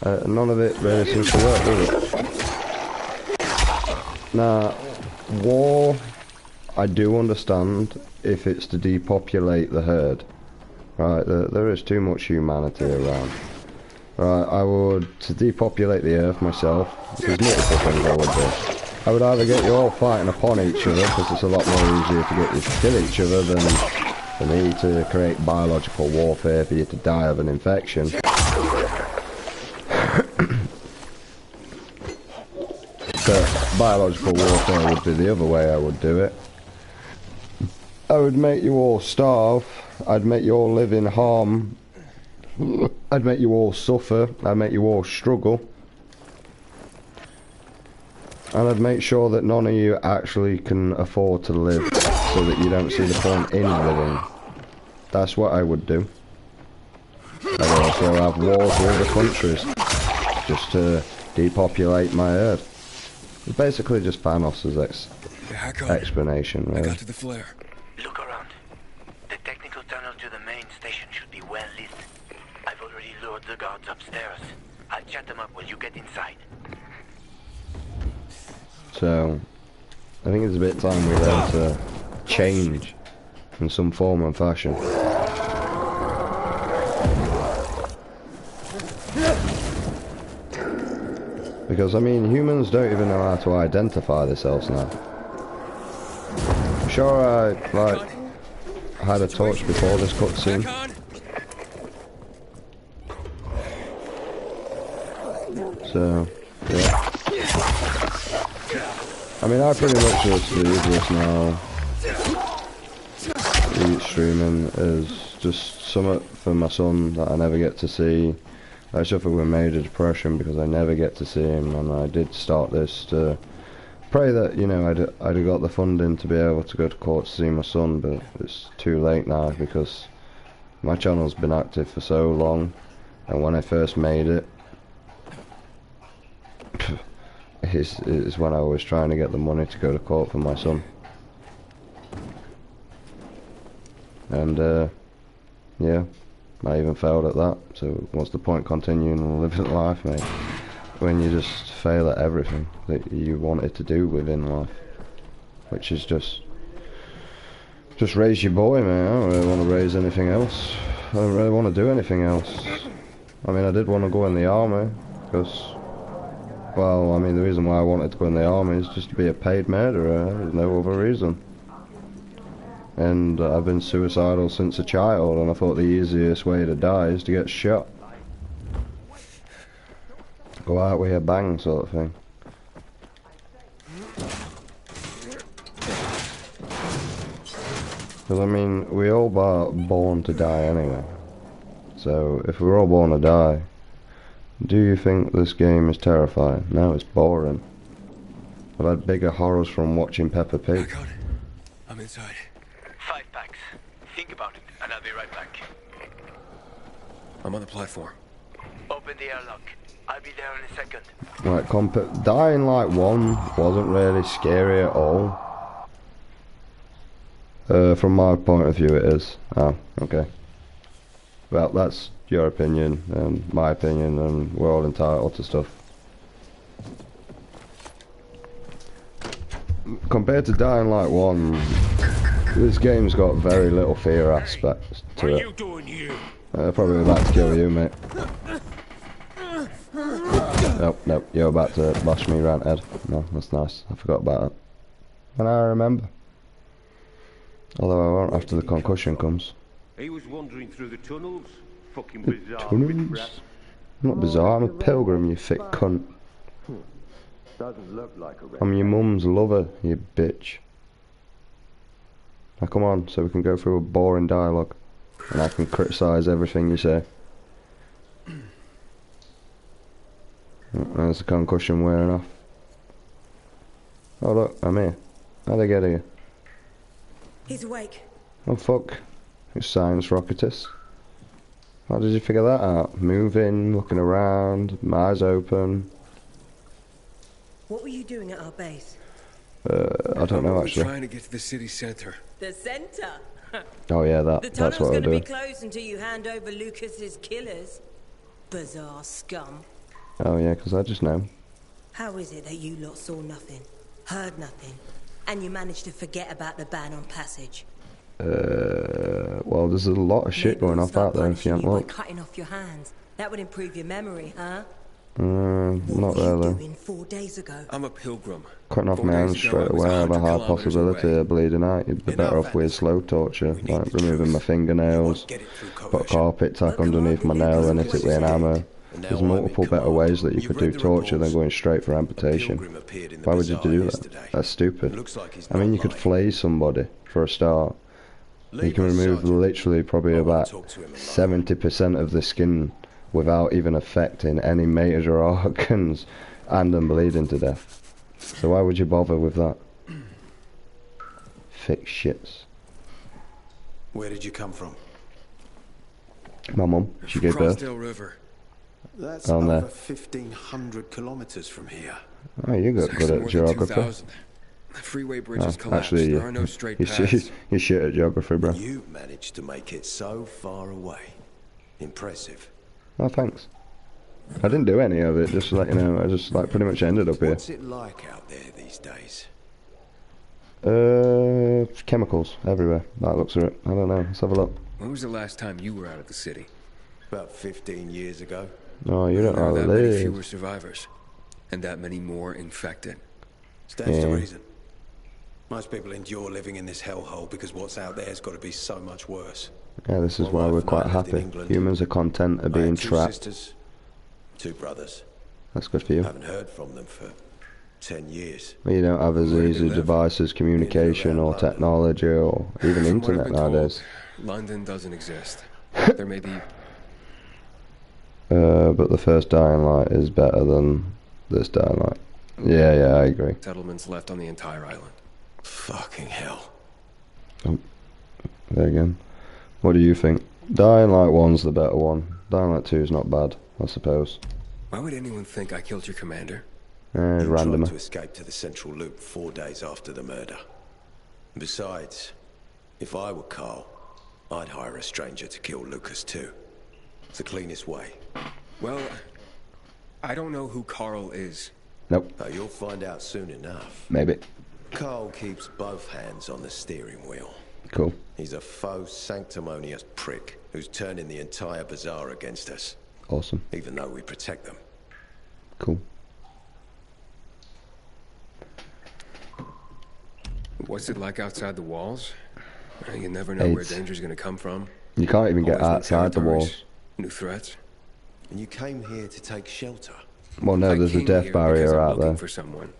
None of it really seems to work, does it? Now, war, I do understand if it's to depopulate the herd. Right, there is too much humanity around. Right, I would, to depopulate the earth myself, there's multiple things I would do. I would either get you all fighting upon each other, because it's a lot more easier to get you to kill each other than for me to create biological warfare for you to die of an infection. But biological warfare would be the other way I would do it. I would make you all starve, I'd make you all live in harm, I'd make you all suffer, I'd make you all struggle, and I'd make sure that none of you actually can afford to live, so that you don't see the point in living. That's what I would do. I'd also have wars with other countries, just to depopulate my Earth. It's basically just Thanos' explanation, really. I got to the flare. Look around. The technical tunnel to the main station should be well lit. I've already lured the guards upstairs. I'll chat them up when you get inside. So, I think it's a bit time we learn to change in some form and fashion. Because, I mean, humans don't even know how to identify themselves now. I'm sure I, like, had a torch before this cutscene. So, yeah. I mean, I pretty much just leave this now. Streaming is just something for my son that I never get to see. I suffer with major depression because I never get to see him, and I did start this to pray that, you know, I'd have got the funding to be able to go to court to see my son, but it's too late now because my channel's been active for so long, and when I first made it, is when I was trying to get the money to go to court for my son. And yeah, I even failed at that, so what's the point continuing and living life, mate, when you just fail at everything that you wanted to do within life, which is just raise your boy, man. I don't really want to raise anything else. I don't really want to do anything else. I mean, I did want to go in the army, because, well, I mean, the reason why I wanted to go in the army is just to be a paid murderer. There's no other reason. And I've been suicidal since a child, and I thought the easiest way to die is to get shot. Go out with a bang sort of thing. Because I mean, we all born to die anyway. So if we're all born to die, do you think this game is terrifying? No, it's boring. I've had bigger horrors from watching Peppa Pig. I got it. I'm inside. 5 packs. Think about it, and I'll be right back. I'm on the platform. Open the airlock. I'll be there in a second. Like, Dying Light 1 wasn't really scary at all. From my point of view it is. Oh, okay. Well, that's your opinion and my opinion, and we're all entitled to stuff. Compared to Dying Light 1, this game's got very little fear aspects to it. What are you doing here? Probably about to kill you, mate. Nope, you're about to bash me round head. No, that's nice. I forgot about that. And I remember. Although I won't after the concussion comes. He was wandering through the tunnels. Fucking bizarre. Tunnels? I'm not bizarre, I'm a pilgrim, you thick cunt. Doesn't look like a I'm your mum's lover, you bitch. Now come on, so we can go through a boring dialogue. And I can criticise everything you say. There's the concussion wearing off. Oh look, I'm here. How'd I get here? He's awake. Oh fuck. It's science rocketess. How did you figure that out? Moving, looking around, my eyes open. What were you doing at our base? I don't know actually. Trying to get to the city center. The center? Oh yeah, The that's tunnel's what I gonna do. be closed until you hand over Lucas's killers. Bizarre scum. Oh yeah, because I just know. How is it that you lot saw nothing, heard nothing, and you managed to forget about the ban on passage? Well, there's a lot of shit going off out there if you haven't By looked. cutting off your hands. That would improve your memory, huh? Not really. 4 days ago. I'm a pilgrim. Cutting off my hands straight away, I have a high possibility of bleeding out. You'd be better off with slow torture, like removing my fingernails, put a carpet tack underneath my nail and hit it with an hammer. There's multiple better ways that you could do torture than going straight for amputation. Why would you do that? That's stupid. I mean, you could flay somebody, for a start. You can remove literally probably about 70% of the skin without even affecting any major organs and them bleeding to death. So why would you bother with that? Thick shits. Where did you come from? My mum, she gave birth. Crossdale River. That's Down over there. 1,500 kilometers from here. Oh, you got good at geography. The freeway bridges Oh, collapsed. actually, There are no straight you're paths. shit at geography, bro. You managed to make it so far away. Impressive. Oh, thanks. I didn't do any of it, just like, you know, I just like pretty much ended up here. What's it like out there these days? Chemicals everywhere. That looks of it. I don't know. Let's have a look. When was the last time you were out of the city? About 15 years ago. Oh, you don't There are know that many live. fewer survivors, and that many more infected. Stands to Yeah. reason. Most people endure living in this hellhole because what's out there has got to be so much worse. Yeah, this is My why wife we're and I quite lived in happy. England. Humans are content of I being had 2 trapped. sisters, 2 brothers. That's good for you. Haven't heard from them for 10 years. You don't have as easy devices, communication, or technology, or even From what I've internet been told, nowadays. London doesn't exist. There may be But the first Dying Light is better than this Dying Light. Yeah, I agree. settlements left on the entire island. Fucking hell. Oh, there again. What do you think? Dying Light 1's the better one. Dying Light 2 is not bad, I suppose. Why would anyone think I killed your commander? You tried Random. to escape to the central loop 4 days after the murder. Besides, if I were Carl, I'd hire a stranger to kill Lucas too. It's the cleanest way. Well, I don't know who Carl is. Nope. You'll find out soon enough. Maybe. Carl keeps both hands on the steering wheel. Cool. He's a faux sanctimonious prick who's turning the entire bazaar against us. Awesome. Even though we protect them. Cool. What's it like outside the walls? You never know where AIDS. danger's gonna come from. You can't even get Always new outside the territories, walls. New threats. And you came here to take shelter. Well, no, there's a death barrier out there. For someone,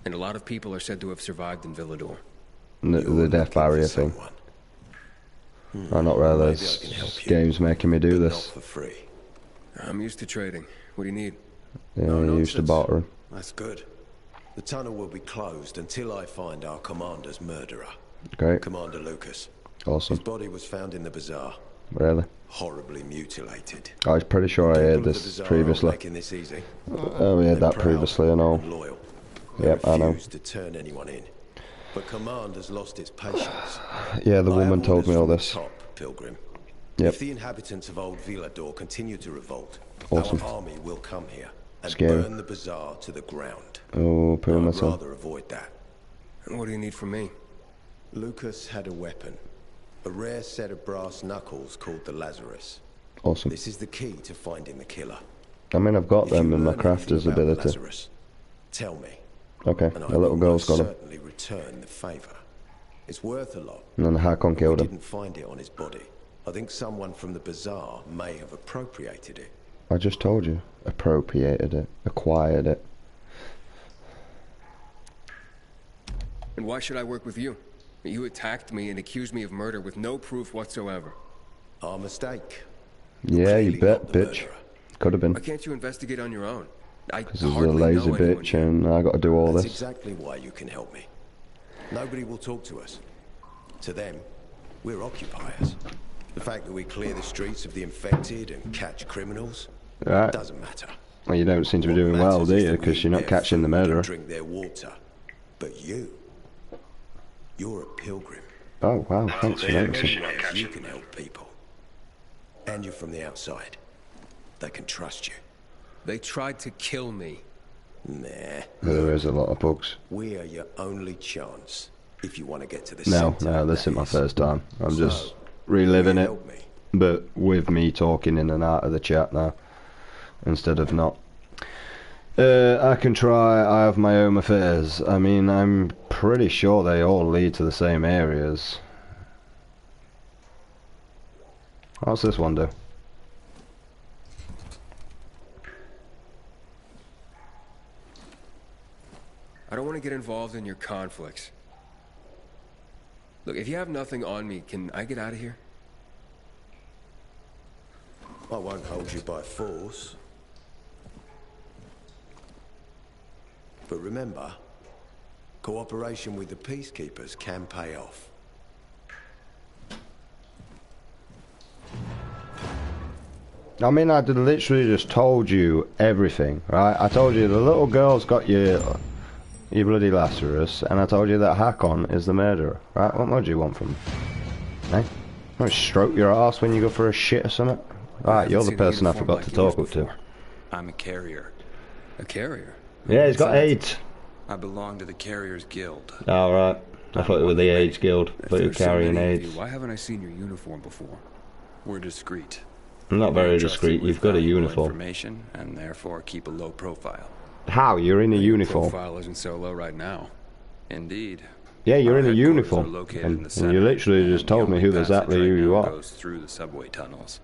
and a lot of people are said to have survived in Villador. The death barrier thing. I'm not really. This game's making me do this. For free. I'm used to trading. What do you need? Yeah, I'm used to bartering. That's good. The tunnel will be closed until I find our commander's murderer. Great. Commander Lucas. Awesome. His body was found in the bazaar. Really? Horribly mutilated. I was pretty sure I heard this previously. This easy. Oh, we had that previously and all. Loyal. Yep, I know. Refused to turn anyone in. But command has lost its patience. Yeah, the woman told me all this. Top, Pilgrim. Yep. If the inhabitants of Old Villador continue to revolt, awesome. our army will come here and Scary. burn the bazaar to the ground. Oh, poor I'd myself. rather avoid that. What do you need from me? Lucas had a weapon. A rare set of brass knuckles called the Lazarus. Awesome. This is the key to finding the killer. I mean, I've got If them you in my learn anything crafter's about ability. Lazarus, tell me. Okay, And I the little will girl's got most him. certainly return the favor. It's worth a lot. And then Hakon killed We him. didn't find it on his body. I think someone from the bazaar may have appropriated it. I just told you. Appropriated it. Acquired it. And why should I work with you? You attacked me and accused me of murder with no proof whatsoever. Our mistake. Yeah, you bet, bitch. Could have been. Why can't you investigate on your own? Because there's a lazy bitch and I got to do all That's this. exactly why you can help me. Nobody will talk to us. To them, we're occupiers. The fact that we clear the streets of the infected and catch criminals Right. doesn't matter. Well, you don't seem to be doing well, do you? Because you're not catching the murderer. Drink their water. But you're a pilgrim. Oh, wow, thanks for noticing. You can help people. And you're from the outside. They can trust you. They tried to kill me. Nah. There is a lot of bugs. We are your only chance if you want to get to the No, center. no, this isn't my first time. I'm just reliving it. But with me talking in and out of the chat now. Instead of not. I can try. I have my own affairs. I mean, I'm pretty sure they all lead to the same areas. What's this one do? I don't want to get involved in your conflicts. Look, if you have nothing on me, can I get out of here? I won't hold you by force. But remember, cooperation with the peacekeepers can pay off. I mean, I literally just told you everything, right? I told you the little girl's got your bloody Lazarus, and I told you that Hakon is the murderer, right? What more do you want from me? Eh? I stroke your ass when you go for a shit or something? Right, you're the person I forgot to talk up to. I'm a carrier. A carrier? Yeah, he's got AIDS. I belong to the Carriers Guild. Alright. I thought you were the AIDS Guild. I thought you were carrying AIDS. Why haven't I seen your uniform before? We're discreet. I'm not very discreet. You've got a uniform. Information and therefore keep a low profile. How? You're in a uniform. Profile isn't so low right now. Indeed. Yeah, you're in a Our uniform. headquarters are located And in the center, you literally just told me who exactly who you are. Goes through the subway tunnels.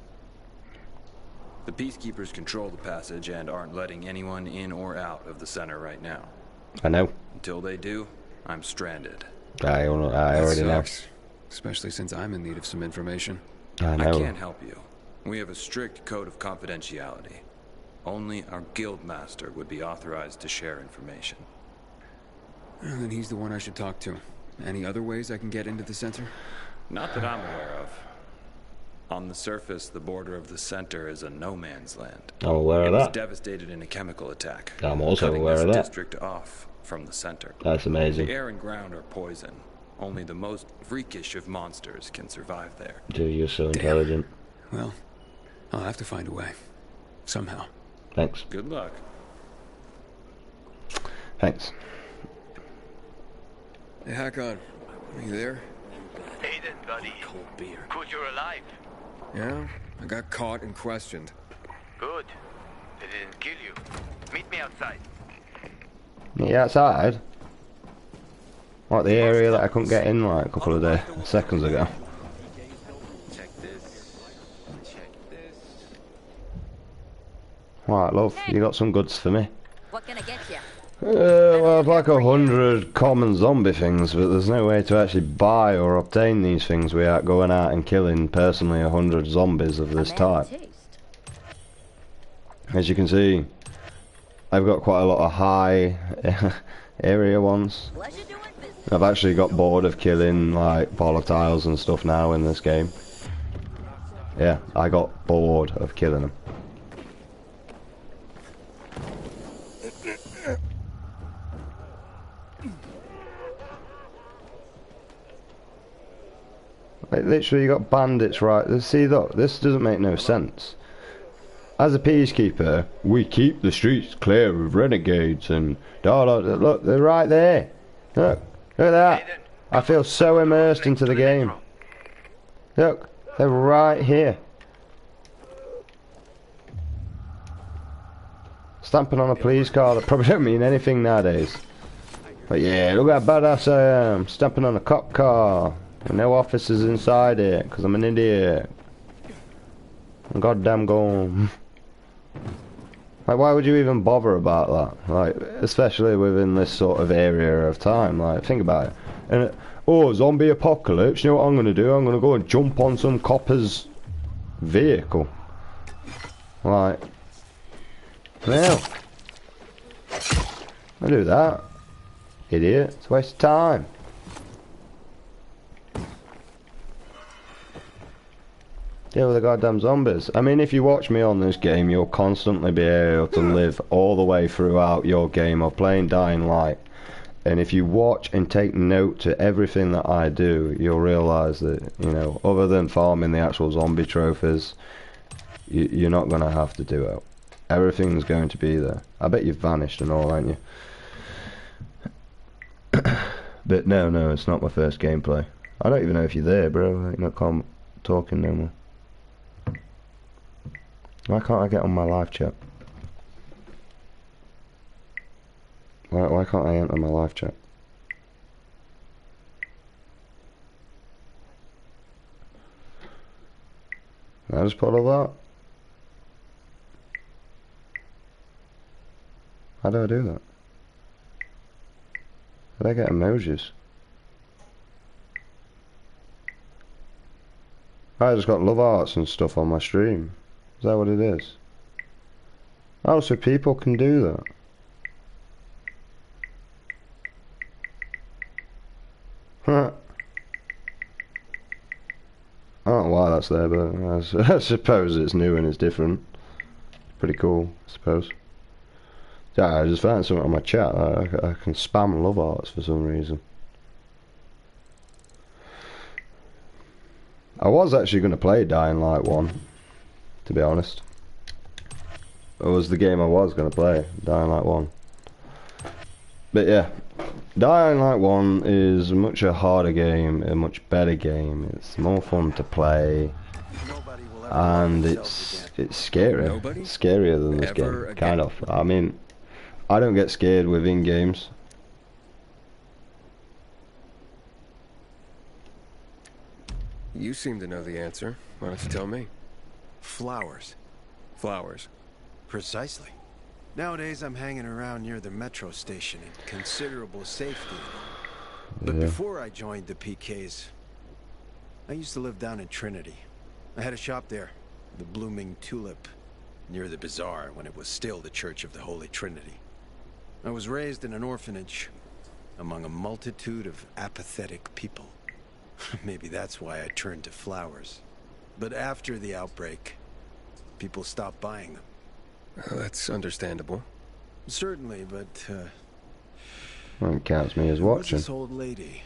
The peacekeepers control the passage and aren't letting anyone in or out of the center right now. I know. Until they do, I'm stranded. I already know. Especially since I'm in need of some information. I know. I can't help you. We have a strict code of confidentiality. Only our guild master would be authorized to share information. Well, then he's the one I should talk to. Any other ways I can get into the center? Not that I'm aware of. On the surface, the border of the center is a no man's land. I'm aware of It was that. devastated in a chemical attack. I'm also cutting aware this of that. district off from the center. That's amazing. The air and ground are poison. Only the most freakish of monsters can survive there. Dude, you're so intelligent. Well, I'll have to find a way. Somehow. Thanks. Good luck. Thanks. Hey, Hakon. Are you there? Aiden, buddy. Cold beer. Good you're alive. Yeah? I got caught and questioned. Good. They didn't kill you. Meet me outside. Me outside? What, the area that I couldn't get in like a couple of seconds ago? Check this. Check this. Alright, love, you got some goods for me. What can I get you? Well, I'd like 100 common zombie things, but there's no way to actually buy or obtain these things without going out and killing personally 100 zombies of this type. As you can see, I've got quite a lot of high area ones. I've actually got bored of killing like volatiles and stuff now in this game. Yeah, I got bored of killing them. Like, literally, you got bandits right. See, look, this doesn't make no sense. As a peacekeeper, we keep the streets clear of renegades and look, they're right there. Look at that. I feel so immersed into the game. Look, they're right here. Stamping on a police car that probably don't mean anything nowadays. But yeah, look how badass I am. Stamping on a cop car. And no officers inside it, because I'm an idiot. I'm goddamn gone. Like, why would you even bother about that? Like, especially within this sort of area of time. Like, think about it. And oh, zombie apocalypse. You know what I'm gonna do? I'm gonna go and jump on some copper's vehicle. Like, no. I do that. Idiot. It's a waste of time. Deal with the goddamn zombies. I mean, if you watch me on this game, you'll constantly be able to live all the way throughout your game of playing Dying Light. And if you watch and take note to everything that I do, you'll realise that, you know, other than farming the actual zombie trophies, you're not going to have to do it. Everything's going to be there. I bet you've vanished and all, aren't you? But no, it's not my first gameplay. I don't even know if you're there, bro. You're not talking no more. Why can't I get on my live chat? Why can't I enter my live chat? Can I just put all that? How do I do that? How do I get emojis? I just got love arts and stuff on my stream. Is that what it is? Oh, so people can do that. Huh. I don't know why that's there, but I suppose it's new and it's different. Pretty cool, I suppose. Yeah, I just found something on my chat. I can spam love arts for some reason. I was actually going to play Dying Light 1, to be honest. It was the game I was going to play, Dying Light 1. But yeah, Dying Light 1 is much a harder game, a much better game. It's more fun to play, and it's scary. It's scarier than this game, kind of. I mean, I don't get scared within games. You seem to know the answer. Why don't you tell me? Flowers. Flowers. Precisely. Nowadays, I'm hanging around near the metro station in considerable safety. But before I joined the PKs, I used to live down in Trinity. I had a shop there, the Blooming Tulip, near the bazaar when it was still the Church of the Holy Trinity. I was raised in an orphanage among a multitude of apathetic people. Maybe that's why I turned to flowers. But after the outbreak, people stopped buying them. That's understandable. Certainly, but Well, it counts me as watching. this old lady.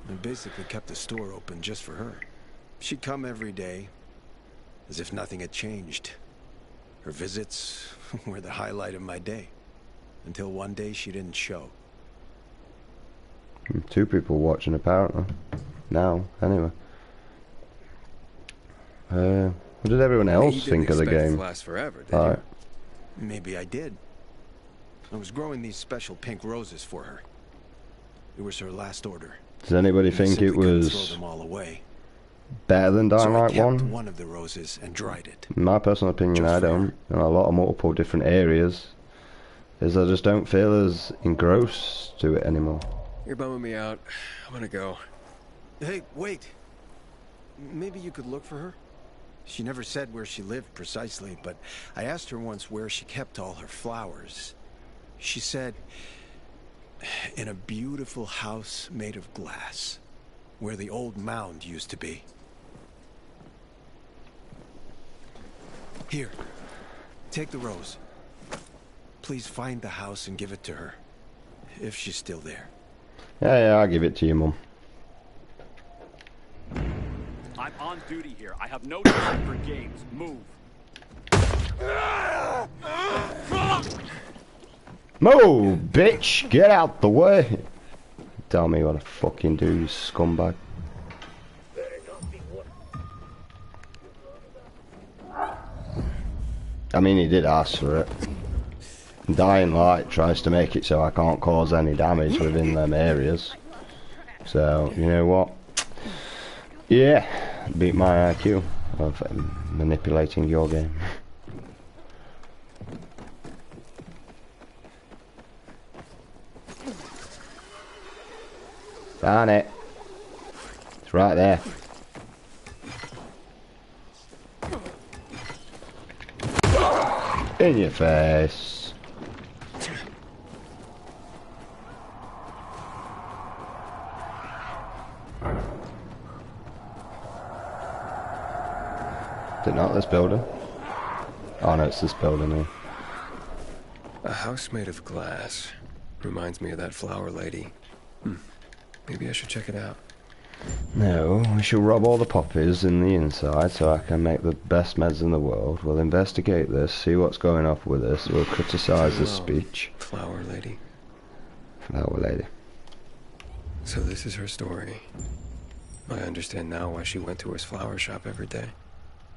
I basically kept the store open just for her. She'd come every day, as if nothing had changed. Her visits were the highlight of my day, until one day she didn't show. Two people watching apparently. Now, anyway. What did everyone else think of the game? Last forever, did you? Maybe I did. I was growing these special pink roses for her. It was her last order. Does anybody think it was throw them all away. better than Dying Light 1? One of the roses and dried it. In my personal opinion, I don't. In a lot of multiple different areas, is I just don't feel as engrossed to it anymore. You're bumming me out. I'm gonna go. Hey, wait. Maybe you could look for her? She never said where she lived precisely, but I asked her once where she kept all her flowers. She said, in a beautiful house made of glass, where the old mound used to be. Here, take the rose. Please find the house and give it to her, if she's still there. Yeah, I'll give it to you, Mum. I'm on duty here. I have no time for games. Move. Move, bitch! Get out the way! Tell me what to fucking do, you scumbag. I mean, he did ask for it. Dying Light tries to make it so I can't cause any damage within them areas. So, you know what? Yeah, beat my IQ of manipulating your game. Darn it. It's right there. In your face. Is it not this building? Oh no, it's this building here. A house made of glass. Reminds me of that flower lady. Maybe I should check it out. No, we shall rob all the poppies in the inside so I can make the best meds in the world. We'll investigate this, see what's going on with this. We'll criticise this speech. Flower lady. Flower lady. So this is her story. I understand now why she went to his flower shop every day.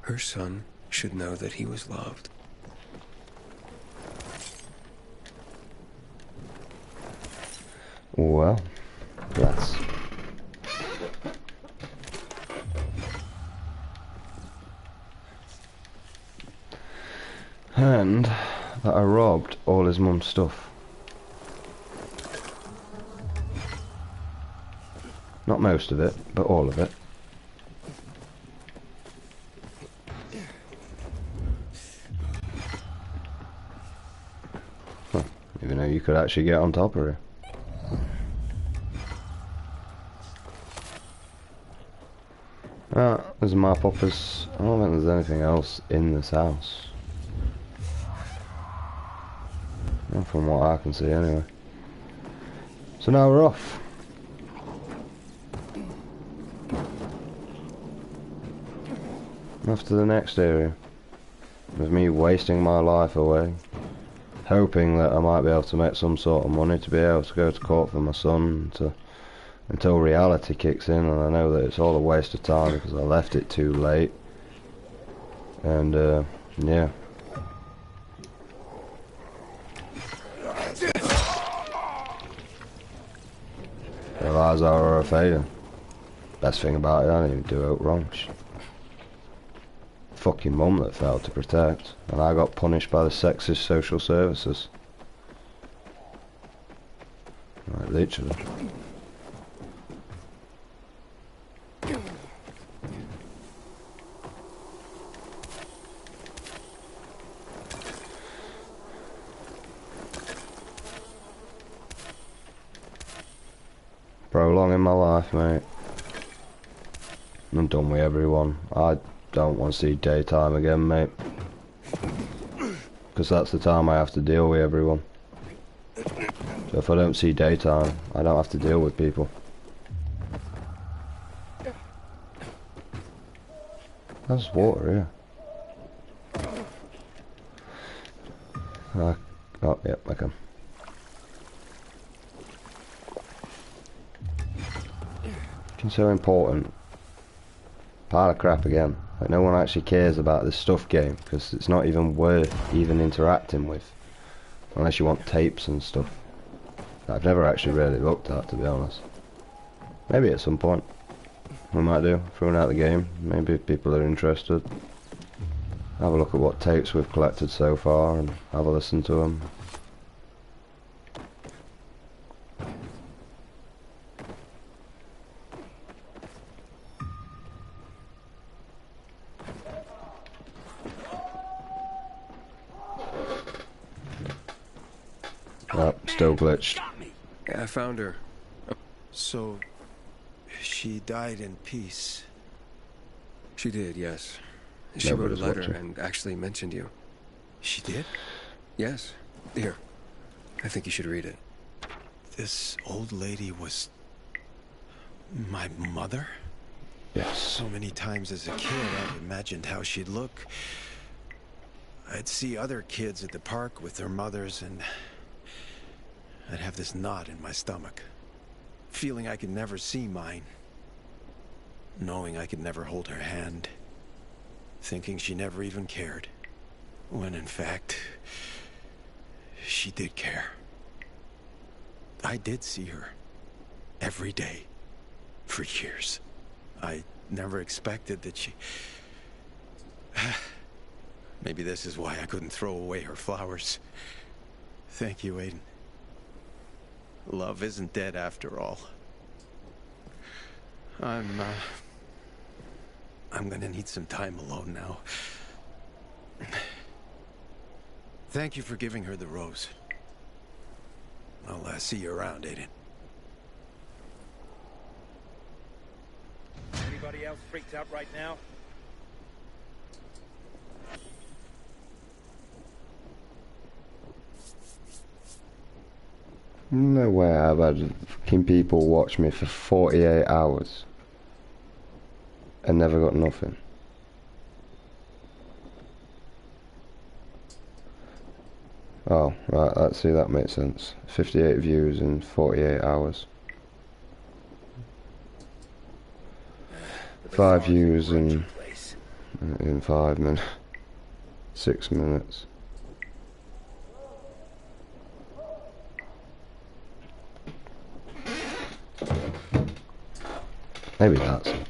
Her son should know that he was loved. Well, yes. And that I robbed all his mum's stuff. Not most of it, but all of it. Huh, even though you could actually get on top of her. There's a map poppers. I don't think there's anything else in this house. Not from what I can see anyway. So now we're off. Off to the next area. With me wasting my life away. Hoping that I might be able to make some sort of money to be able to go to court for my son until reality kicks in, and I know that it's all a waste of time because I left it too late. And yeah. Realise I were a failure. Best thing about it, I didn't even do it wrong. Fucking mum that failed to protect, and I got punished by the sexist social services. Right, literally. Prolonging my life, mate. I'm done with everyone. I don't want to see daytime again, mate. Because that's the time I have to deal with everyone. So if I don't see daytime, I don't have to deal with people. There's water here. Oh, yep, I can. It's so important. Pile of crap again. Like, no one actually cares about this stuff game because it's not even worth even interacting with, unless you want tapes and stuff that I've never actually really looked at, to be honest. Maybe at some point. we might do, throwing out the game. Maybe if people are interested. Have a look at what tapes we've collected so far and have a listen to them. Oh, still glitched. Yeah, I found her. So, she died in peace. She did, yes. She wrote a letter and actually mentioned you. She did? Yes. Here. I think you should read it. This old lady was my mother? Yes. So many times as a kid, I imagined how she'd look. I'd see other kids at the park with their mothers, and I'd have this knot in my stomach. Feeling I could never see mine. Knowing I could never hold her hand. Thinking she never even cared. When in fact, she did care. I did see her. Every day. For years. I never expected that she... Maybe this is why I couldn't throw away her flowers. Thank you, Aiden. Love isn't dead after all. I'm gonna need some time alone now. Thank you for giving her the rose. I'll see you around, Aiden. Anybody else freaked out right now? No way I've had fucking people watch me for 48 hours and never got nothing. Oh, right, let's see, that makes sense. 58 views in 48 hours. 5 views in 5 minutes. 6 minutes. Maybe that's it.